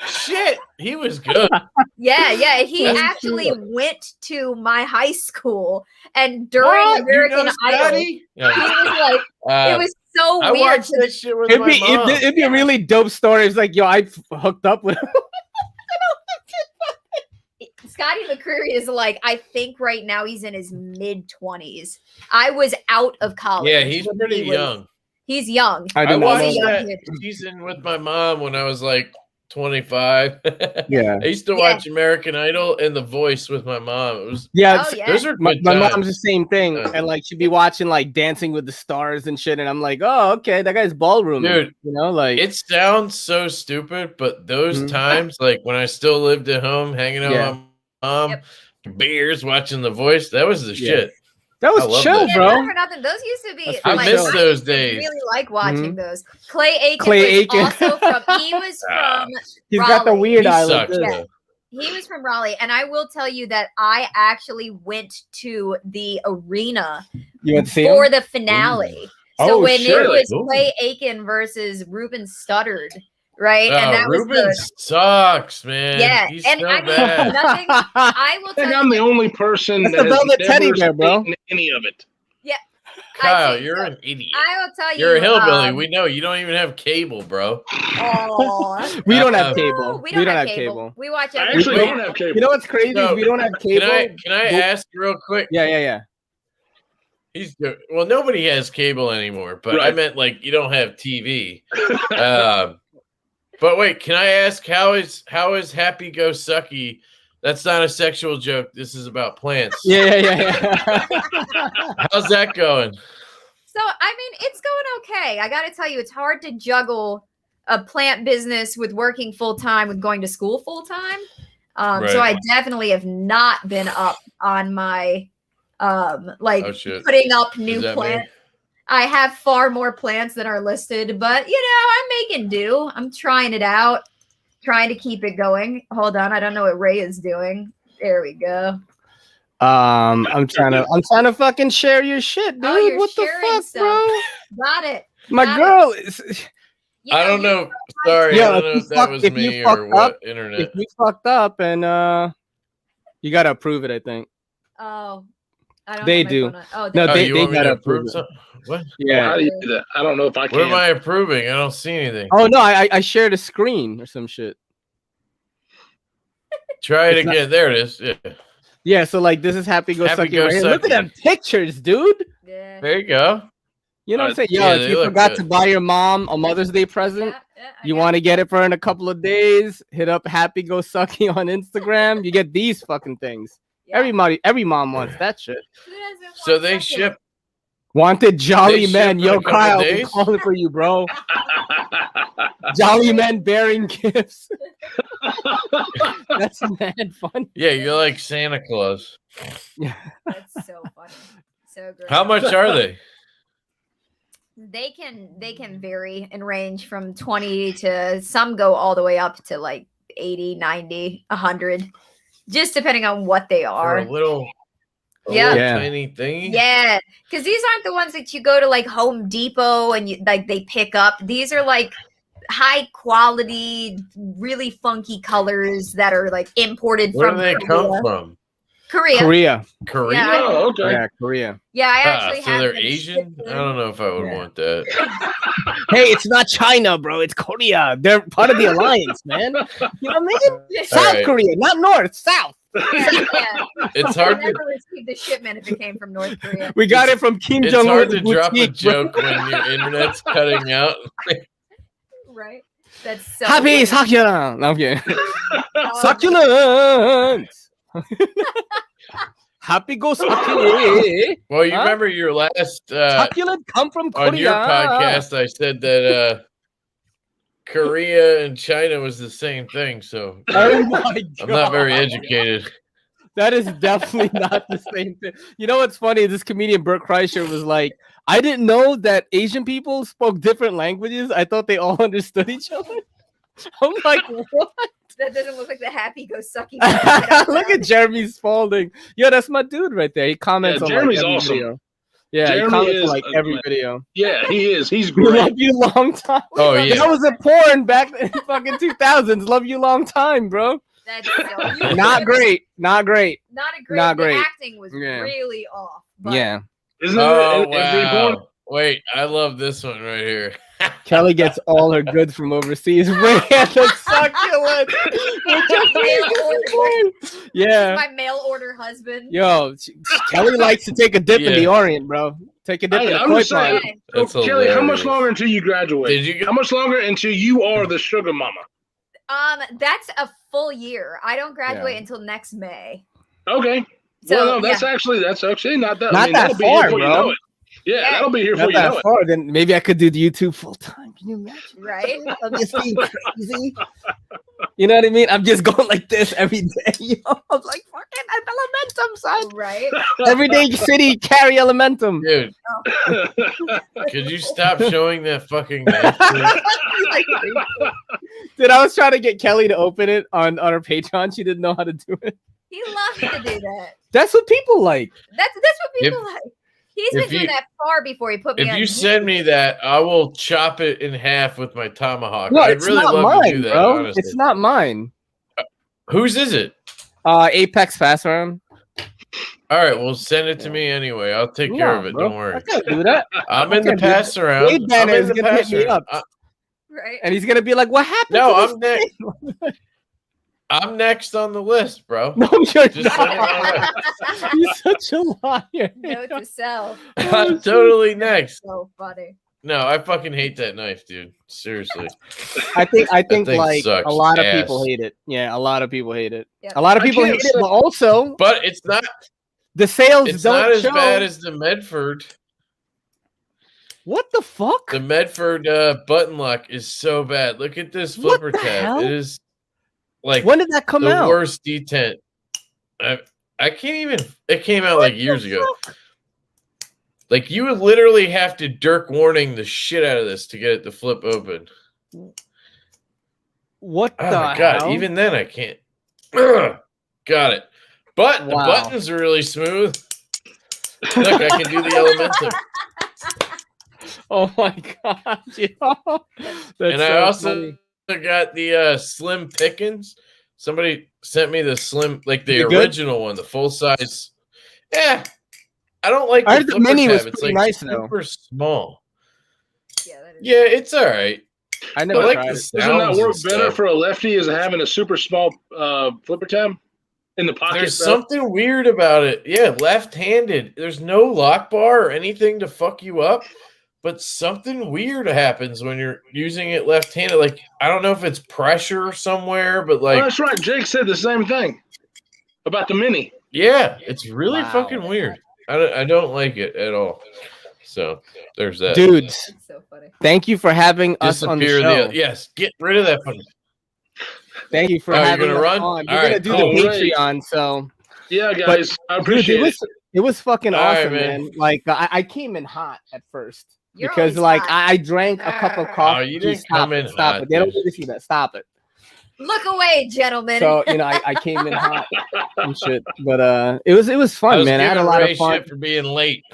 Shit, he was good. Yeah. He That's actually true. went to my high school, and during What? American You know Idol, Scotty? he was like, it was so I weird. watched that shit with my mom. It'd be a really dope story. It's like, yo, I hooked up with him. Scotty McCreery is like, I think right now he's in his mid-20s. I was out of college. Yeah, he's when pretty he was- young. He's young. I I did not watched know that. that season with my mom when I was like 25. Yeah. I used to watch American Idol and The Voice with my mom. It was Yeah, Oh, yeah. those are my good mom's times. the same thing, Yeah. and like she'd be watching like Dancing with the Stars and shit, and I'm like, oh, okay, that guy's ballroom, Dude, like It sounds so stupid, but those Mhm. times, like when I still lived at home, hanging out Yeah. with my mom, beers, watching The Voice, that was the Yeah. shit. that I was love chill, that. Yeah, bro. not for nothing. Those used to be. That's I pretty miss chill. those days. Really like watching those. Clay Aiken Clay was Aiken. also from. He was Ah. from. He's got the Raleigh. weird He eye. sucks, Like this. though. He was from Raleigh, and I will tell you that I actually went to the arena You went to see for him? the finale. Ooh. So Oh, when shit. it was Ooh. Clay Aiken versus Ruben Studdard, right? And that Ruben was sucks, man. Yeah, He's and so I mean, bad. nothing. I will I tell think you. I'm the only person That's that the has velvet teddy never bear, bro. seen any of it. Kyle, think you're so. an idiot. I will tell you. You're a hillbilly. We know you don't even have cable, bro. Oh, We don't have Uh, cable. we don't have cable. We watch I everything. actually don't have cable. You know what's crazy? No, is we don't have cable. Can I ask real quick? Yeah. Well, nobody has cable anymore, but I Right. meant like you don't have TV. But wait, can I ask how is Happy Go Sucky? That's not a sexual joke. This is about plants. Yeah. How's that going? So I mean, it's going okay. I got to tell you, it's hard to juggle a plant business with working full time with going to school full time. So Right. I definitely have not been up on my like Oh, shit. putting up Is new that plants. me? I have far more plants than are listed, but you know, I'm making do. I'm trying it out, trying to keep it going. Hold on, I don't know what Ray is doing. There we go. I'm trying to fucking share your shit, dude. Oh, you're What the sharing fuck, stuff. bro? Got it. My Got girl is. You I don't you- know. Sorry, Yeah, I don't know if that was if you me fucked or what up- internet. If you fucked up and you gotta approve it, I think. Oh, I don't They have my do. phone on. Oh, No, Oh, they you want me to gotta approve it. something? What? Yeah. How do you do that? I don't know if I What can. am I approving? I don't see anything. Oh no, I shared a screen or some shit. Try it It's not- again. There it is. Yeah. Yeah, so like this is Happy Go Happy Sucky Go right here. Look at Sucky. them pictures, dude. yeah. There you go. You know what I'm saying? Yo, Yeah, if they you look forgot good. to buy your mom a Mother's Day present, I you got want to get it for her in a couple of days, hit up Happy Go Sucky on Instagram. You get these fucking things. yeah. Every mom wants that shit. Who doesn't So want they succulent? ship. Wanted Jolly They Men. ship in a Yo, couple Kyle, I'm days? calling for you, bro. Jolly Men bearing gifts. That's mad fun. Yeah, you're like Santa Claus. That's so funny. So great. How much are they? They can vary and range from 20 to some go all the way up to like 80, 90, 100. Just depending on what they For are. a little Yeah. Yeah. tiny thingy? Yeah, because these aren't the ones that you go to like Home Depot and you like they pick up. These are like high quality, really funky colors that are like imported Where from do they Korea. come from? Korea. Korea? Yeah, I- Oh, okay. Yeah, Korea. Yeah, I Ah, actually so have they're them Asian? shipped I in. don't know if I would Yeah. want that. Hey, it's not China, bro. It's Korea. They're part of the alliance, man. You know what I mean? South right. Korea, not North, South. Yeah. It's I hard never to received the shipment if it came from North Korea. We got it from Kim it's Jong hard to Un. drop a joke when your internet's cutting out. Right? That's so Happy funny. succulent. No, I'm kidding. Oh, Succulent. Happy go succulent. Well, you Huh? remember your last Succulent come from Korea. on your podcast, I said that Korea and China was the same thing, so Oh my god. I'm not very educated. That is definitely not the same thing. You know what's funny? This comedian Bert Kreischer was like, I didn't know that Asian people spoke different languages. I thought they all understood each other. I'm like, what? that doesn't look like the Happy Go Sucky. Look at Jeremy Spalding. Yo, that's my dude right there. He comments Yeah, on Jeremy's like every awesome. video. Yeah, Jeremy he comments is on like a every great- video. Yeah, he is. He's We great. love you long time. Oh, yeah. That was a porn back in fucking 2000s. Love you long time, bro. That's so Not great. Not great. Not a great. Not the great. acting was Yeah. really off. But Yeah. Isn't Oh, it every porn? wow. Wait, I love this one right here. Kelly gets all her goods from overseas. Ray and the succulent. Yeah. my mail order husband. Yo, Kelly likes to take a dip in the Yeah. Orient, bro. Take a dip in Hey, the I'm koi just saying. pond. That's So, Kelly, how much hilarious. longer until you graduate? Did you How much longer until you are the sugar mama? That's a full year. I don't graduate Yeah. until next May. Okay. So, well, no, that's actually not that. Not I mean, that that'll be far, here before you bro. know it. Yeah, Yeah. that'll be here Not before you know that it. far. Then maybe I could do the YouTube full time. Can you imagine? right. I'm just being crazy. You know what I mean? I'm just going like this every day. Yo, I'm like fucking Elementum, son. Right. Everyday city carry Elementum. Dude, could you stop showing that fucking knife, please? Dude, I was trying to get Kelly to open it on her Patreon. She didn't know how to do it. He loves to do that. That's what people like. That's what people like. He's been if doing you- that far before he put me If on. you send me that, I will chop it in half with my tomahawk. No, I'd it's really not love mine, to do that, bro. honestly. It's not mine. Whose is it? Apex Pass Round. All right, well, send it to me anyway. I'll take care of it. bro. Don't worry. I can't do that. I'm I in the can't do that. pass around. Wade Banner I'm in is the gonna hit pass me around. up. right. And he's gonna be like, "What happened?" No, to I'm this next. I'm next on the list, bro. No, you're Just send it not. my way. You're such a liar. Note to self. I'm totally next. So funny. No, I fucking hate that knife, dude. Seriously. I think thing like sucks a lot of ass. people hate it. Yeah, a lot of people hate it. Yep. A lot of I people can't hate it, say- but also But it's not the sales it's don't not as show. bad as the Medford. What the fuck? The Medford button lock is so bad. Look at this What flipper the tab. hell? It is like When did that come the out? worst detent. I can't even. It came out like years ago. Like you would literally have to Dirk Warning the shit out of this to get it to flip open. What Oh the my god! hell? Even then, I can't. Ugh. Got it. But the Wow. buttons are really smooth. Look, I can do the Elementum. Oh my god! Yo. That's And I so also funny. got the Slim Pickens. Somebody sent me the Slim, like the Is it good? original one, the full size. Yeah, I don't like I the heard the flipper mini tab. was It's pretty like nice, though. super small. Yeah, that is. Yeah, it's all right. I I never like tried the it. Doesn't that sounds work and better stuff. for a lefty as having a super small flipper tab in the pocket? There's bro? something weird about it. Yeah, left-handed. There's no lock bar or anything to fuck you up, but something weird happens when you're using it left-handed. Like, I don't know if it's pressure somewhere, but Oh, like, that's right. Jake said the same thing about the mini. yeah, it's really Wow. fucking weird. I don't like it at all. So there's that. Dudes, It's so funny. thank you for having us on the Disappear show. yes, get rid of that fucking. Thank you for Oh, you're having gonna us run? on. All We're gonna right, do cool. the Great. Patreon, so Yeah, guys, I dude, appreciate it. it was fucking All right, awesome, man. man. Like I came in hot at first You're because always like hot. I drank a cup of coffee. you Dude, didn't come in stop hot, it. They don't dude. need to see that. Stop it. Look away, gentlemen. So I came in hot and shit, but it was I fun, was man. I had a giving lot Ray of fun. shit for being late.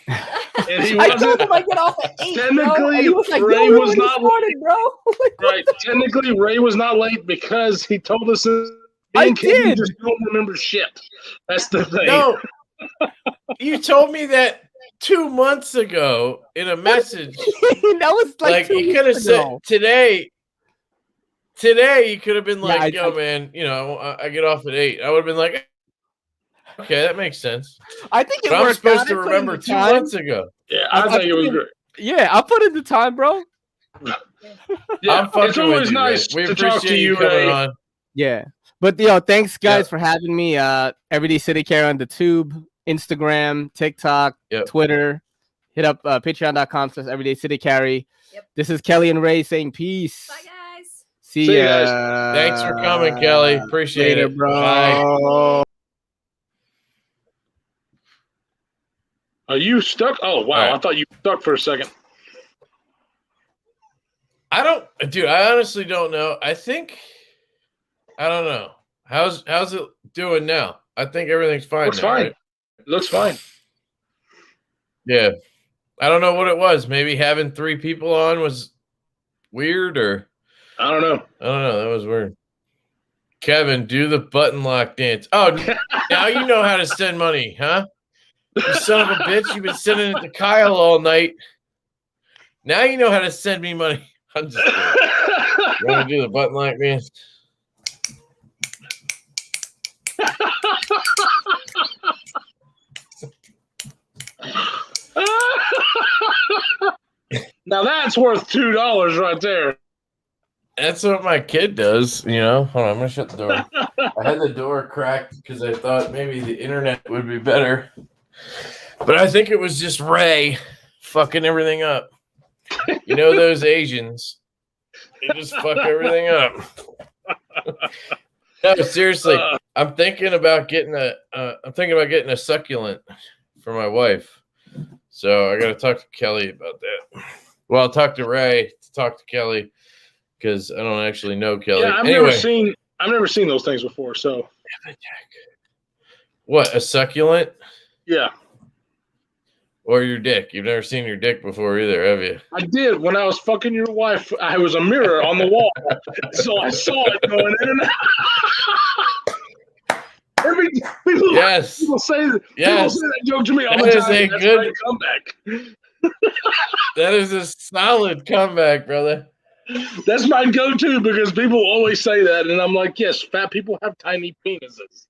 And he I told wasn't. him I get off at 8, bro. Technically, And he was like, Ray "Yo, we was already not started, bro." Like, what Right. Technically, Ray was not late because he told us. I and Katie did. just don't remember shit. That's the thing. No, you told me that 2 months ago in a message. that was like, 2 you could have weeks said ago. today. Today you could have been Yeah, like, I- "Yo, man, you know, I get off at 8." I would have been like, "Okay, that makes sense." I think it But I'm worked supposed out. to I put in remember the 2 time. months ago. Yeah, I I think it was think- great. Yeah, I put in the time, bro. Yeah, I'm fucking it's always with you, nice Ray. We to talk appreciate to you, coming Ray. on. Yeah. But yo, thanks guys Yeah. for having me. Everyday City Care on the Tube, Instagram, TikTok, Yep. Twitter. Hit up patreon.com/Everyday City Carry. Yep. This is Kelly and Ray saying peace. Bye, guys. See See you ya. guys. Thanks for coming, Kelly. Appreciate Later, it, bro. Bye. Are you stuck? Oh, wow. All right. I thought you stuck for a second. I don't, dude. I honestly don't know. I don't know. How's it doing now? I think everything's fine. Looks now, fine. right? It looks fine. Yeah. I don't know what it was. Maybe having 3 people on was weird, or I don't know. I don't know. That was weird. Kevin, do the button lock dance. Oh, now you know how to send money, huh? You son of a bitch. You've been sending it to Kyle all night. Now you know how to send me money. I'm just kidding. You want to do the button lock dance? Now that's worth $2 right there. That's what my kid does, you know. Hold on, I'm gonna shut the door. I had the door cracked because I thought maybe the internet would be better, but I think it was just Ray fucking everything up. You know those Asians? They just fuck everything up. No, seriously, I'm thinking about getting a succulent for my wife. So I got to talk to Kelly about that. Well, I'll talk to Ray to talk to Kelly, because I don't actually know Kelly. Yeah, I've never seen those things before. So what, a succulent yeah, or your dick? You've never seen your dick before either, have you? I did when I was fucking your wife. I was a mirror on the wall, so I saw it going in and out. People Yes. say that joke to me all That the is time. a That's good- my comeback. That is a solid comeback, brother. That's my go-to because people always say that, and I'm like, yes, fat people have tiny penises.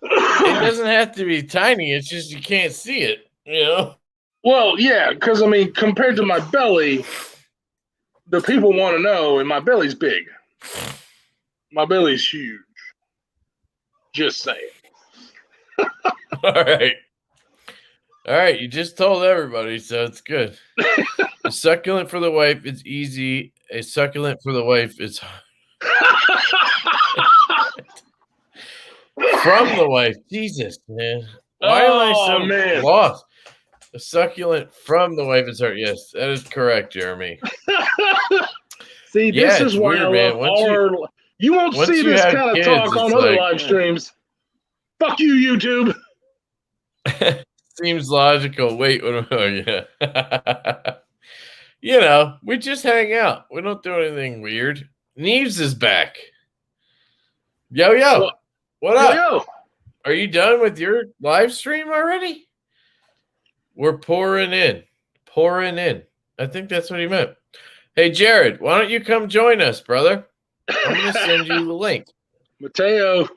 It doesn't have to be tiny. It's just you can't see it, you know? Well, yeah, because I mean, compared to my belly, the people want to know, and my belly's big. My belly's huge. Just saying. All right. All right, you just told everybody, so it's good. A succulent for the wife is easy. A succulent for the wife is from the wife. Jesus, man. Why am I so lost? A succulent from the wife is hard. Yes, that is correct, Jeremy. See, this is why weird, I man. love you won't see this kind of talk on other live streams. Fuck you, YouTube. Seems logical. Wait, yeah. You know, we just hang out. We don't do anything weird. Neves is back. Yo. What up? Yo. Are you done with your live stream already? We're pouring in. I think that's what he meant. Hey, Jared, why don't you come join us, brother? I'm going to send you the link. Mateo.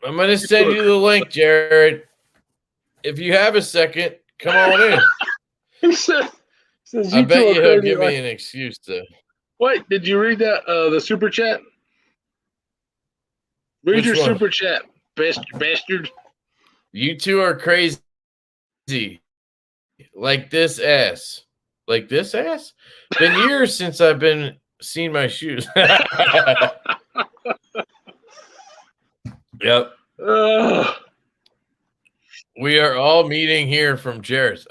I'm going to send you the link, Jared. If you have a second, come on in. He says I bet you he'll give me an excuse to. Wait, did you read that? The super chat? Read your super chat, bastard. You two are crazy. Like this ass. Like this ass? Been years since I've been seeing my shoes. Yep. We are all meeting here from Jared's.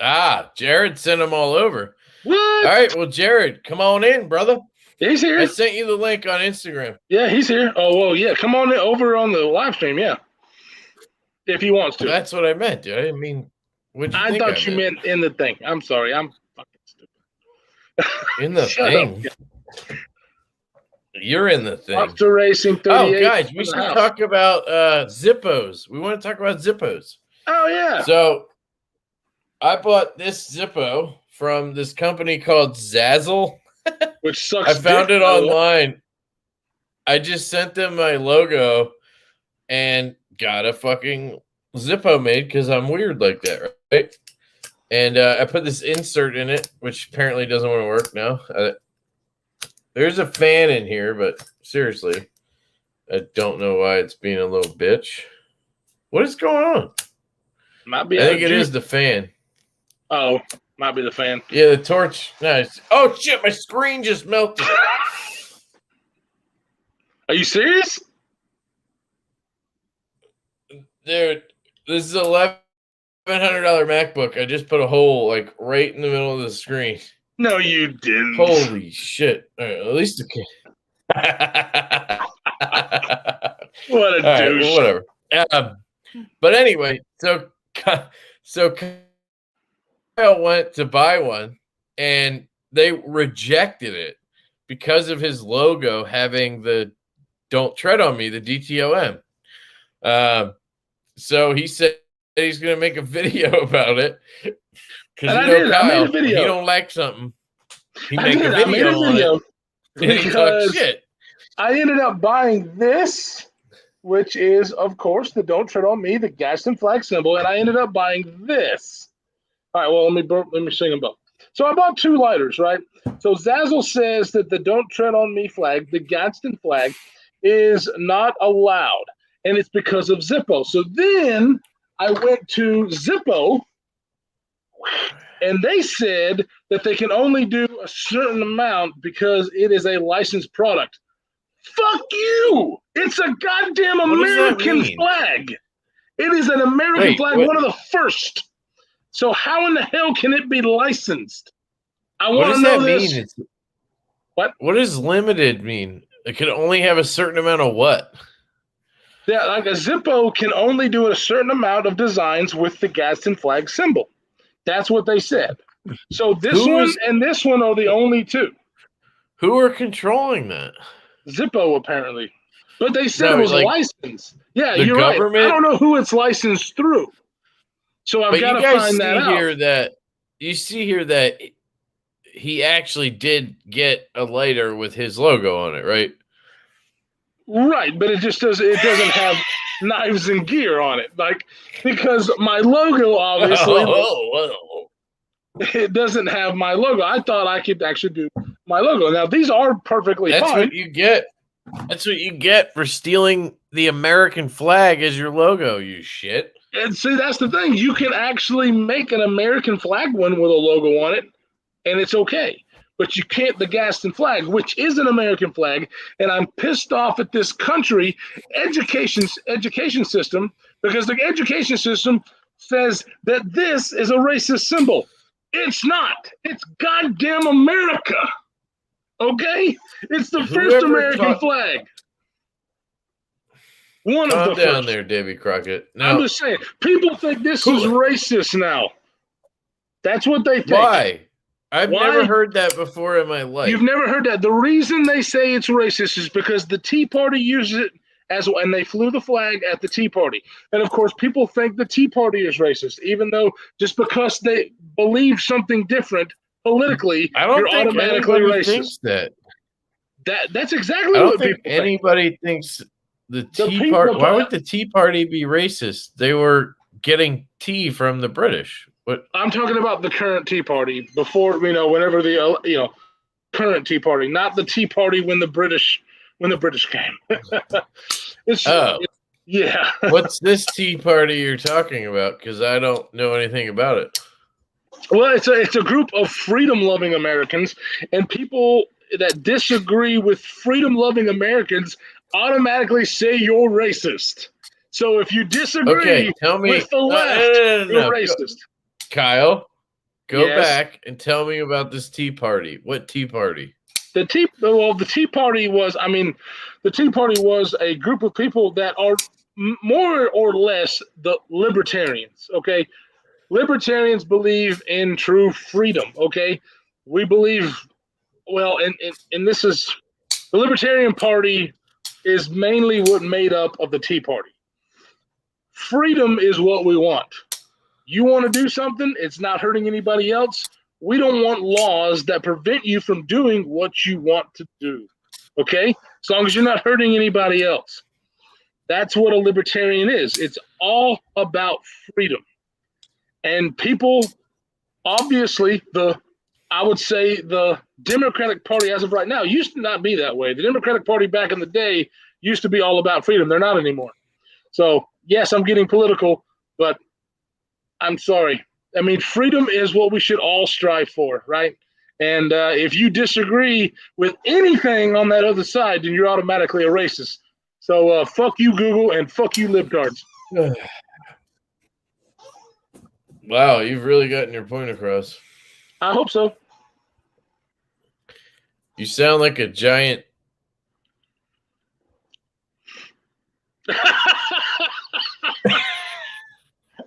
Jared sent them all over. What? All right, well, Jared, come on in, brother. He's here. I sent you the link on Instagram. Yeah, he's here. Oh, well, yeah. Come on over on the live stream, yeah. If he wants to. That's what I meant, dude. I didn't mean. I thought you meant in the thing. I'm sorry. I'm fucking stupid. In the thing. You're in the thing. Monster Racing 38. Oh, guys, we should talk about Zippos. We want to talk about Zippos. Oh, yeah. So I bought this Zippo from this company called Zazzle. Which sucks. I found it online. I just sent them my logo and got a fucking Zippo made because I'm weird like that, right? And I put this insert in it, which apparently doesn't want to work now. There's a fan in here, but seriously, I don't know why it's being a little bitch. What is going on? Might be. I think it is the fan. Oh, might be the fan. Yeah, the torch. Nice. Oh shit! My screen just melted. Are you serious? Dude, this is $1,100 MacBook. I just put a hole like right in the middle of the screen. No, you didn't. Holy shit! All right, at least okay. What a douche. Right, well, whatever. But anyway, so Kyle went to buy one, and they rejected it because of his logo having the "Don't Tread on Me," the DTOM. So he said he's going to make a video about it. Because I made a video. If you don't like something, he make a video on it. Because shit. I ended up buying this, which is, of course, the "Don't Tread on Me," the Gaston flag symbol, and I ended up buying this. All right, well, let me sing them both. So I bought 2 lighters, right? So Zazzle says that the "Don't Tread on Me" flag, the Gadsden flag, is not allowed, and it's because of Zippo. So then I went to Zippo, and they said that they can only do a certain amount because it is a licensed product. Fuck you! It's a goddamn American flag. It is an American flag, one of the first. So how in the hell can it be licensed? I want to know this. What does limited mean? It can only have a certain amount of what? Yeah, like a Zippo can only do a certain amount of designs with the Gadsden flag symbol. That's what they said. So this and this one are the only 2. Who are controlling that? Zippo, apparently. But they said it was licensed. Yeah, you're government? Right. I don't know who it's licensed through. So I've got to find that out. You see here that he actually did get a lighter with his logo on it, right? Right, but it doesn't have knives and gear on it. Like, because my logo obviously it doesn't have my logo. I thought I could actually do my logo. Now these are perfectly fine. That's what you get. That's what you get for stealing the American flag as your logo, you shit. And see, that's the thing. You can actually make an American flag one with a logo on it, and it's okay. But you can't the Gaston flag, which is an American flag. And I'm pissed off at this country education system, because the education system says that this is a racist symbol. It's not. It's goddamn America. Okay? It's the first American flag. One of the down first. there, Davy Crockett. No. I'm just saying, people think this is racist now. That's what they think. Why? I've never heard that before in my life. You've never heard that. The reason they say it's racist is because the Tea Party uses it as well, and they flew the flag at the Tea Party. And of course, people think the Tea Party is racist, even though just because they believe something different politically, you're automatically racist. Thinks that. That's exactly what people think. Anybody thinks the Tea Party. Why would the Tea Party be racist? They were getting tea from the British. What? I'm talking about the current Tea Party before, whenever the current Tea Party, not the Tea Party when the British came. Yeah. What's this Tea Party you're talking about? Because I don't know anything about it. Well, it's a group of freedom-loving Americans, and people that disagree with freedom-loving Americans automatically say you're racist. So if you disagree with the left, you're racist. Kyle, go back and tell me about this Tea Party. What Tea Party? The Tea Party was, the Tea Party was a group of people that are more or less the libertarians, okay? Libertarians believe in true freedom, okay? We believe, and this is, the Libertarian Party is mainly what made up of the Tea Party. Freedom is what we want. You want to do something, it's not hurting anybody else. We don't want laws that prevent you from doing what you want to do, okay? As long as you're not hurting anybody else. That's what a libertarian is. It's all about freedom. And people, obviously, I would say the Democratic Party as of right now used to not be that way. The Democratic Party back in the day used to be all about freedom. They're not anymore. So, yes, I'm getting political, but I'm sorry. Freedom is what we should all strive for, right? And if you disagree with anything on that other side, then you're automatically a racist. So fuck you, Google, and fuck you, libtards. Wow, you've really gotten your point across. I hope so. You sound like a giant.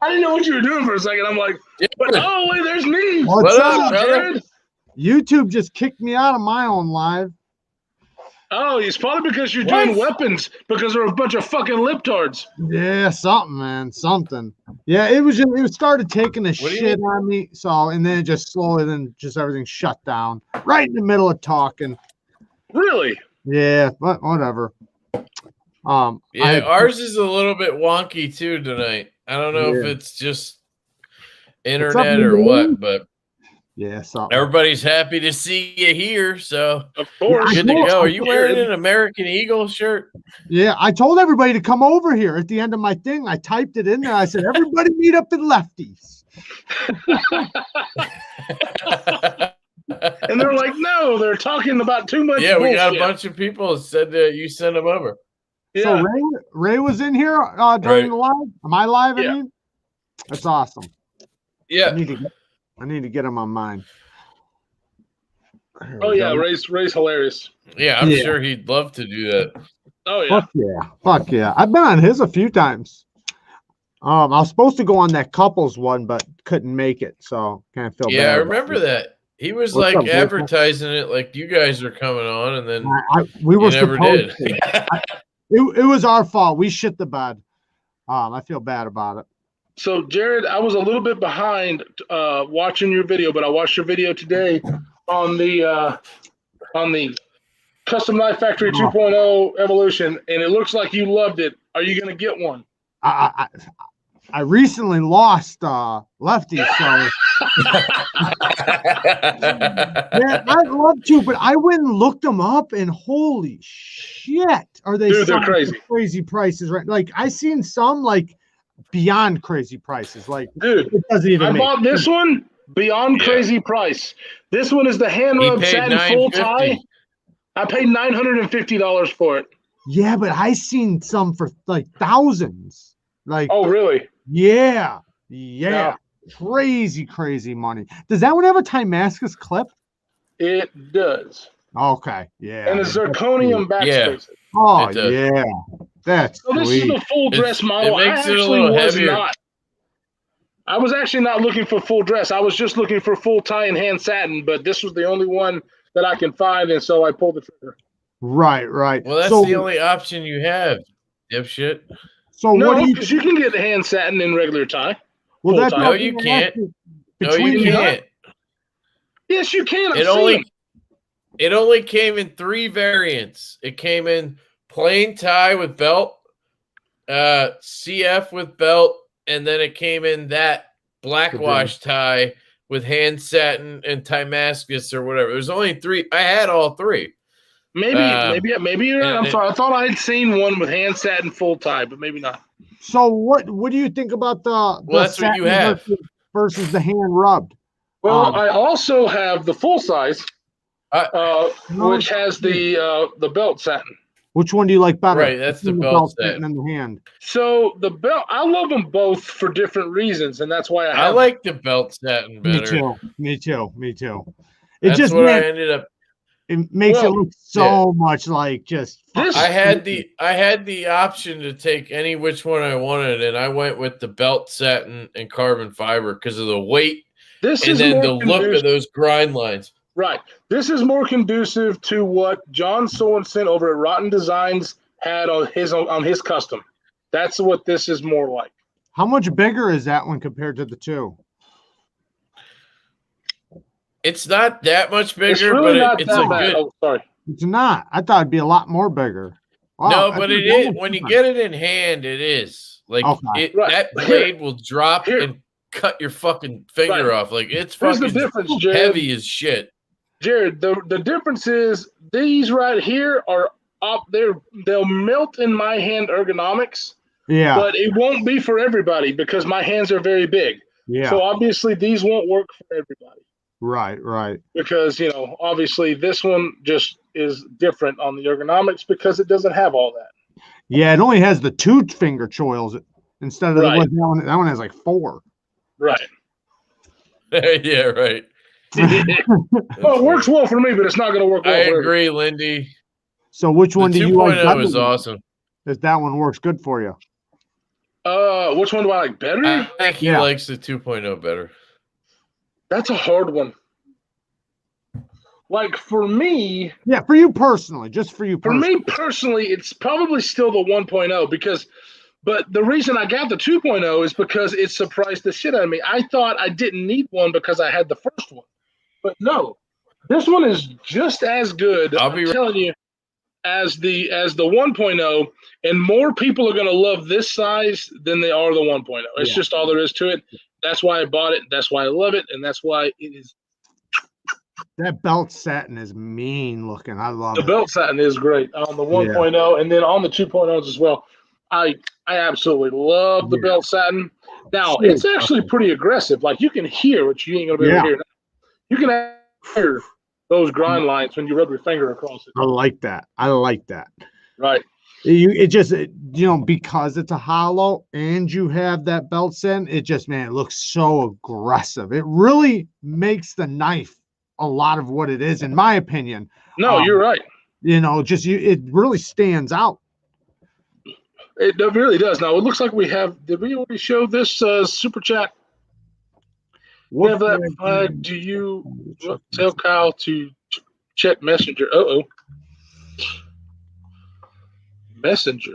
I didn't know what you were doing for a second. I'm like, oh, wait, there's me. What's up, brother? YouTube just kicked me out of my own live. Oh, it's probably because you're doing weapons, because they're a bunch of fucking libtards. Yeah, something, man, something. Yeah, it started taking a shit on me. So, and then it just slowly, everything shut down right in the middle of talking. Really? Yeah, but whatever. Ours is a little bit wonky too tonight. I don't know if it's just internet or what, but everybody's happy to see you here. So of course, good to go. Are you wearing an American Eagle shirt? Yeah, I told everybody to come over here at the end of my thing. I typed it in there. I said, everybody meet up at Lefties. And they're like, no, they're talking about too much. Yeah, we got a bunch of people that said that you sent them over. Yeah. So Ray was in here during the live. Am I live? Yeah. I mean, that's awesome. Yeah, I need to get him on mine. Oh yeah, Ray's hilarious. Yeah, I'm sure he'd love to do that. Oh yeah, fuck yeah! I've been on his a few times. I was supposed to go on that couples one, but couldn't make it, so kind of feel bad. Yeah, I remember that. He was advertising it like you guys are coming on, and then we were never did. It was our fault. We shit the bed. I feel bad about it. So, Jared, I was a little bit behind watching your video, but I watched your video today on the Custom Knife Factory 2.0 Evolution, and it looks like you loved it. Are you going to get one? I recently lost Lefty, so man, I'd love to, but I went and looked them up, and holy shit, are they? Dude, they're crazy. Crazy prices, right? Like I seen some like beyond crazy prices. Like, dude, it doesn't even I make bought this one beyond crazy price. This one is the hand He rub paid satin full tie. $950. I paid $950 for it. Yeah, but I seen some for like thousands. Like, Oh, really? yeah. Yeah. Crazy money. Does that one have a Timascus clip? It does. Okay, yeah. And a zirconium backspacer. Oh, it does. yeah. That's So this is sweet. the full dress model. It makes I it a actually little was heavier. not. I was actually not looking for full dress. I was just looking for full tie and hand satin, but this was the only one that I can find, and so I pulled the trigger. Right. Well, that's So- the only option you have, dipshit. So what No, do you? because you can get the hand satin in regular tie. Well, full that's tie. No, what you I'm can't. asking. No, you Between- can't. Yes, you can. I've It seen only them. it only came in 3 variants. It came in plain tie with belt, CF with belt, and then it came in that blackwash tie with hand satin and Timascus or whatever. There's only 3. I had all 3. Maybe you're right. I'm and- sorry. I thought I'd seen one with hand satin full tie, but maybe not. So what do you think about the Well, that's what you satin have. versus the hand rubbed? Well, I also have the full size, which has the belt satin. Which one do you like better? Right, that's the Between belt satin satin. and the hand. So the belt, I love them both for different reasons, and that's why I I have. like the belt satin better. Me too. It That's just what I man, ended up. it makes it Well, look so much like just. This- I had the option to take any which one I wanted, and I went with the belt satin and carbon fiber because of the weight This and is then more the look conducive- of those grind lines. Right. This is more conducive to what John Sorensen over at Rotten Designs had on his custom. That's what this is more like. How much bigger is that one compared to the two? It's not that much bigger, It's really not but it's that a bad. good. Oh, sorry. It's not. I thought it'd be a lot more bigger. Wow, No, I but think it that is one's when you different. get it in hand. It is like Okay. Right. that Here- blade will drop here- and cut your fucking finger Right. off. Like it's Here's the fucking difference, Jared. heavy as shit. Jared, the difference is these right here are up there. They'll melt in my hand ergonomics, Yeah, but it won't be for everybody because my hands are very big. yeah, So obviously these won't work for everybody right. because, obviously this one just is different on the ergonomics because it doesn't have all that. Yeah, it only has the 2 finger choils instead of Right. the one. That one has like 4. Right. Yeah, right. Well, it works well for me, but it's not going to work well I for everybody. agree, Lindy. So which The one do you like 2.0 better? is awesome. If that one works good for you. Which one do I like better? I think he Yeah. likes the 2.0 better. That's a hard one. Like for me, Yeah, for you personally, just for you For personally. me personally, it's probably still the 1.0 but the reason I got the 2.0 is because it surprised the shit out of me. I thought I didn't need one because I had the first one. But no, this one is just as good, I'm telling you, as the 1.0, and more people are going to love this size than they are the 1.0. It's just all there is to it. That's why I bought it. That's why I love it. And that's why it is. That belt satin is mean looking. I love The it. belt satin is great on the 1.0 and then on the 2.0s as well. I absolutely love the belt satin. Now, it's actually pretty aggressive. Like, you can hear, which you ain't going to be able to hear now. You can hear those grind lines when you rub your finger across it. I like that. Right. It just, because it's a hollow and you have that belt satin, it just, man, it looks so aggressive. It really makes the knife a lot of what it is, in my opinion. No, you're right. It really stands out. It really does. Now, it looks like did we already show this super chat? We have that flag. Do you tell Kyle to check Messenger? Messenger.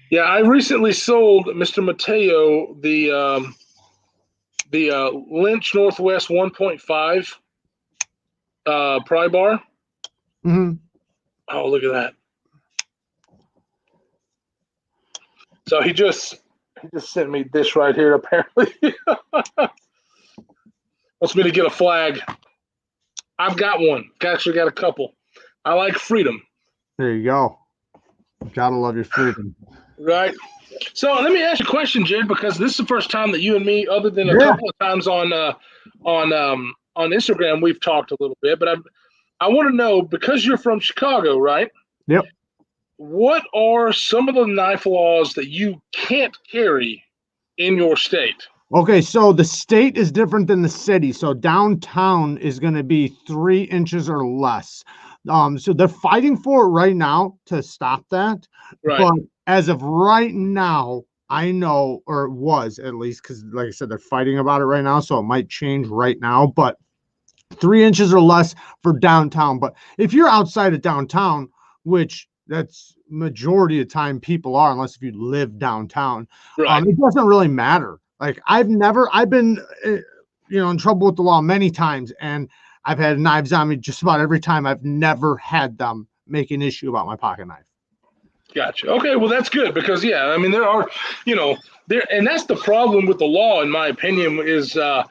Yeah, I recently sold Mr. Mateo the Lynch Northwest 1.5 pry bar. Mm-hmm. Oh, look at that. So he just sent me this right here, apparently. Wants me to get a flag. I've got one. Actually got a couple. I like freedom. There you go. Gotta love your freedom. Right. So let me ask you a question, Jared, because this is the first time that you and me, other than a couple of times on Instagram, we've talked a little bit. But I want to know, because you're from Chicago, right? Yep. What are some of the knife laws that you can't carry in your state? Okay, so the state is different than the city. So downtown is going to be 3 inches or less. So they're fighting for it right now to stop that. Right. But as of right now, I know, or it was at least, because like I said, they're fighting about it right now. So it might change right now, but 3 inches or less for downtown. But if you're outside of downtown, which that's majority of the time people are, unless if you live downtown, Right. it doesn't really matter. Like I've been, in trouble with the law many times, and I've had knives on me just about every time. I've never had them make an issue about my pocket knife. Gotcha. Okay, well that's good, because I mean there are, and that's the problem with the law, in my opinion, is that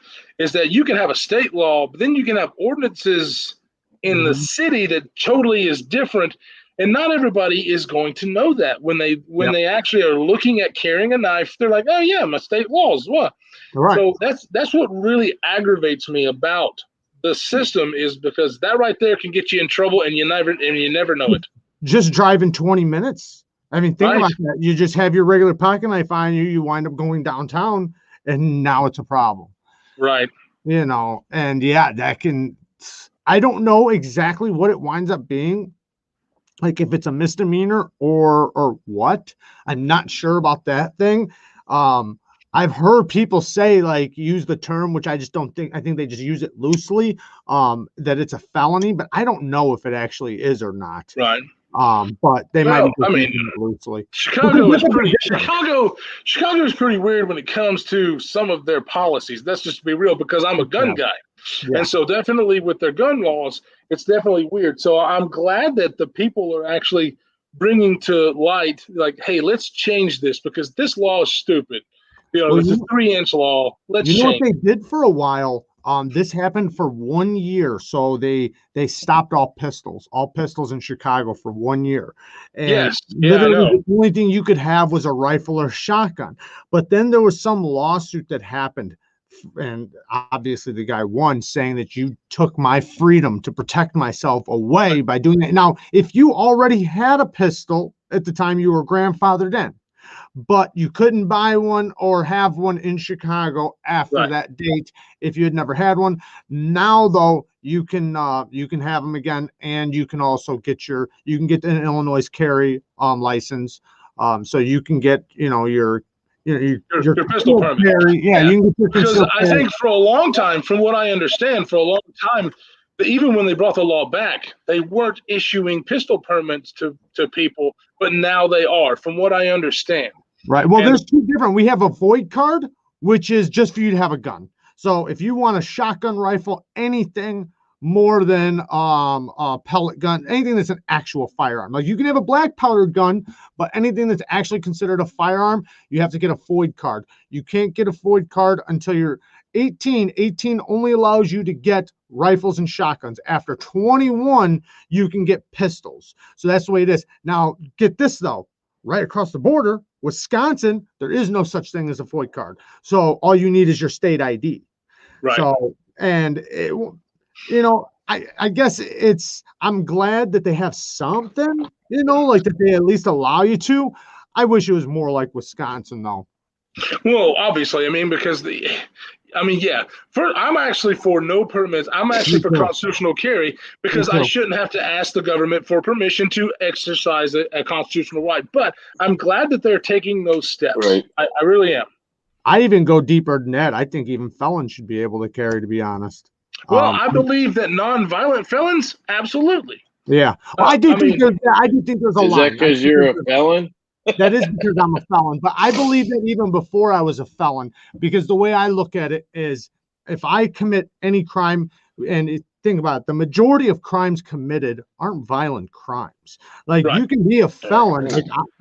you can have a state law, but then you can have ordinances in the city that totally is different, and not everybody is going to know that when they actually are looking at carrying a knife. They're like, oh yeah, my state laws, what? Right. So that's what really aggravates me about the system, is because that right there can get you in trouble, and you never know it. Just driving 20 minutes. I mean, think Right. about that. You just have your regular pocket knife on you. You wind up going downtown, and now it's a problem. Right. And yeah, I don't know exactly what it winds up being. Like if it's a misdemeanor or what. I'm not sure about that thing. I've heard people say, like, use the term, which I just don't think. I think they just use it loosely, that it's a felony, but I don't know if it actually is or not. Right. But they might be using it loosely. Chicago is pretty weird when it comes to some of their policies. Let's just be real, because I'm a gun guy. Yeah. And so definitely with their gun laws, it's definitely weird. So I'm glad that the people are actually bringing to light, like, hey, let's change this, because this law is stupid. It's a 3-inch law. Let's change. What they did for a while? This happened for 1 year. So they stopped all pistols in Chicago for 1 year. And yes. Yeah, literally the only thing you could have was a rifle or shotgun. But then there was some lawsuit that happened. And obviously the guy won, saying that you took my freedom to protect myself away by doing that. Now, if you already had a pistol at the time you were grandfathered in, but you couldn't buy one or have one in Chicago after that date if you had never had one. Now, though, you can have them again, and you can also get an Illinois carry license. So you can get your pistol permit. Carry. Yeah, you can get your because I think for a long time, from what I understand, even when they brought the law back, they weren't issuing pistol permits to people, but now they are, from what I understand. Right. Well, there's two different. We have a void card, which is just for you to have a gun. So if you want a shotgun, rifle, anything more than a pellet gun, anything that's an actual firearm, like you can have a black powder gun, but anything that's actually considered a firearm, you have to get a void card. You can't get a void card until you're 18. 18 only allows you to get rifles and shotguns. After 21, you can get pistols. So that's the way it is. Now, get this though, right across the border, Wisconsin, there is no such thing as a void card. So all you need is your state ID. Right. So, and I guess I'm glad that they have something, like that they at least allow you to. I wish it was more like Wisconsin though. Well, obviously, I mean, because I'm actually for no permits. I'm actually for constitutional carry, because I shouldn't have to ask the government for permission to exercise a constitutional right. But I'm glad that they're taking those steps. Right. I really am. I even go deeper than that. I think even felons should be able to carry, to be honest. Well, I believe that non-violent felons, absolutely. Yeah. Well, I do think there's a line. Is that because you're a felon? That is because I'm a felon. But I believe that even before I was a felon, because the way I look at it is, if I commit any crime, and think about it, the majority of crimes committed aren't violent crimes. Like you can be a felon.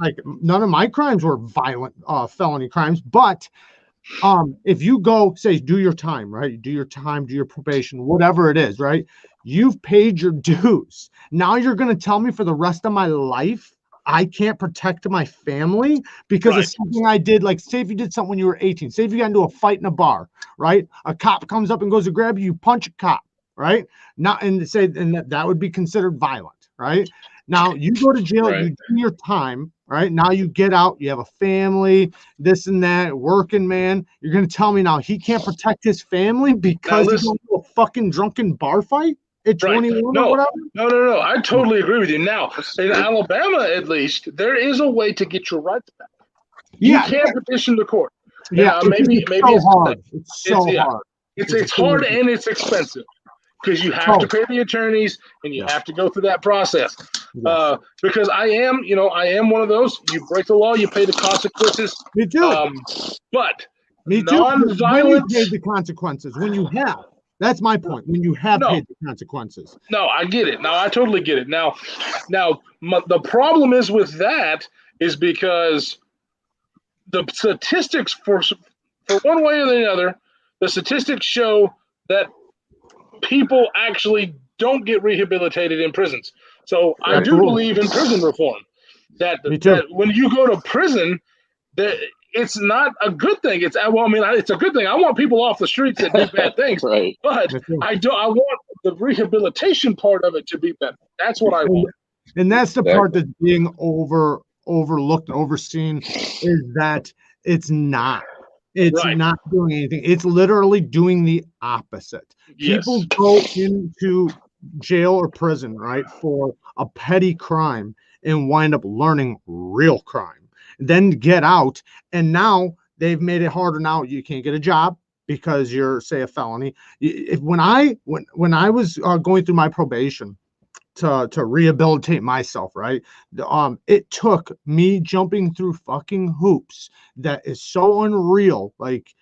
Like none of my crimes were violent felony crimes, but if you go, say, do your time, right? Do your time, do your probation, whatever it is, right? You've paid your dues. Now you're going to tell me for the rest of my life I can't protect my family because of something I did. Like, say if you did something when you were 18, say if you got into a fight in a bar, right? A cop comes up and goes to grab you, you punch a cop, right? Not and say, and that would be considered violent, right? Now you go to jail, you do your time, right? Now you get out, you have a family, this and that, working man. You're gonna tell me now he can't protect his family because he's going to a fucking drunken bar fight at 21 or whatever? No. I totally agree with you. Now, in Alabama, at least, there is a way to get your rights back. You can petition the court. Yeah, maybe it's so hard. It's so hard. It's hard and it's expensive because you have to pay the attorneys and you have to go through that process. Because I am one of those. You break the law, you pay the consequences. Me too. But me too. When you pay the consequences, when you have. That's my point. When you have paid the consequences. No, I get it. Now I totally get it. Now, the problem is with that is because the statistics for one way or the other, the statistics show that people actually don't get rehabilitated in prisons. So I do believe in prison reform. That when you go to prison, that it's not a good thing. It's a good thing. I want people off the streets that do bad things. But I want the rehabilitation part of it to be better. That's what I want. And that's the part that's being overlooked, overseen, is that it's not. It's not doing anything. It's literally doing the opposite. People go into jail or prison, right, for a petty crime and wind up learning real crime. Then get out, and now they've made it harder. Now you can't get a job because you're, say, a felony. When I was going through my probation to rehabilitate myself, right, it took me jumping through fucking hoops that is so unreal. Like,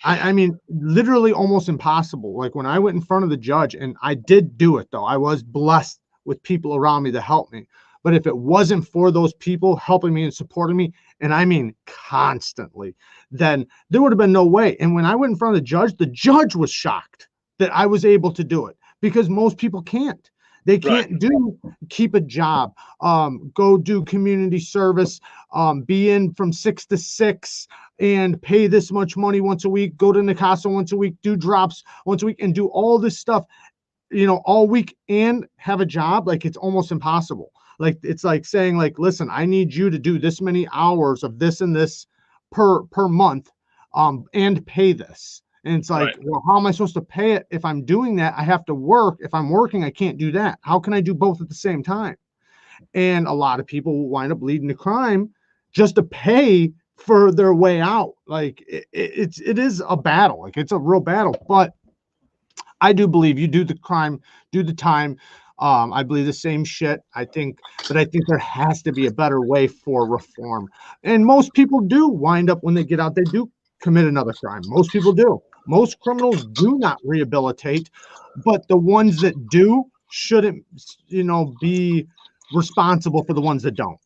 I mean, literally almost impossible. Like, when I went in front of the judge, and I did do it, though, I was blessed with people around me to help me. But if it wasn't for those people helping me and supporting me, and I mean constantly, then there would have been no way. And when I went in front of the judge was shocked that I was able to do it, because most people can't. They can't keep a job, go do community service, be in from 6 to 6 and pay this much money once a week, go to Nicasso once a week, do drops once a week, and do all this stuff, all week and have a job. Like, it's almost impossible. Like, it's like saying, like, listen, I need you to do this many hours of this and this per month, and pay this. And it's like, well, how am I supposed to pay it if I'm doing that? I have to work. If I'm working, I can't do that. How can I do both at the same time? And a lot of people will wind up leading to crime just to pay for their way out. Like, it is a battle. Like, it's a real battle. But I do believe you do the crime, do the time. I believe the same shit. I think there has to be a better way for reform. And most people do wind up, when they get out, they do commit another crime. Most people do. Most criminals do not rehabilitate, but the ones that do shouldn't, be responsible for the ones that don't.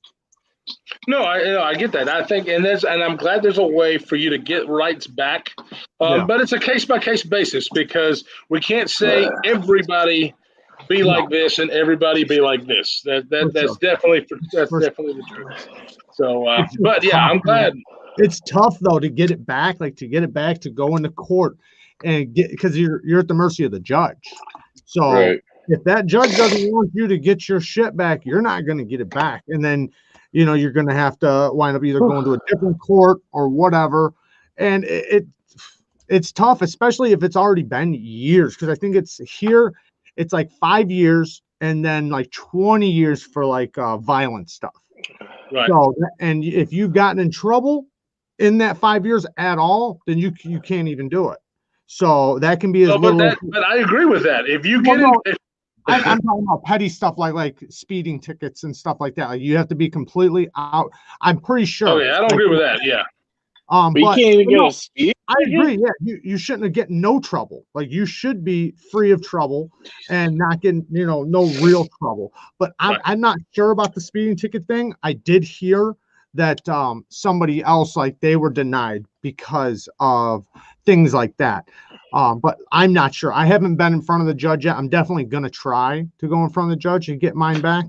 No, I get that. I think, and I'm glad there's a way for you to get rights back. But it's a case by case basis, because we can't say everybody be like this and everybody be like this. That's definitely the truth. So, but yeah, I'm glad. It's tough though to get it back, to go into court and because you're at the mercy of the judge. So if that judge doesn't want you to get your shit back, you're not going to get it back, and then you're going to have to wind up either going to a different court or whatever. And it's tough, especially if it's already been years, because I think it's like 5 years and then like 20 years for like violent stuff. Right. So, and if you've gotten in trouble in that 5 years at all, then you can't even do it. So that can be but I agree with that. If you get I'm talking about petty stuff like speeding tickets and stuff like that. Like, you have to be completely out. I'm pretty sure. Oh yeah, I don't agree with that. Yeah. But you can't even get a speed. I agree. Yeah, you shouldn't get no trouble. Like, you should be free of trouble and not getting no real trouble. But I'm not sure about the speeding ticket thing. I did hear that somebody else, like, they were denied because of things like that. But I'm not sure. I haven't been in front of the judge yet. I'm definitely gonna try to go in front of the judge and get mine back.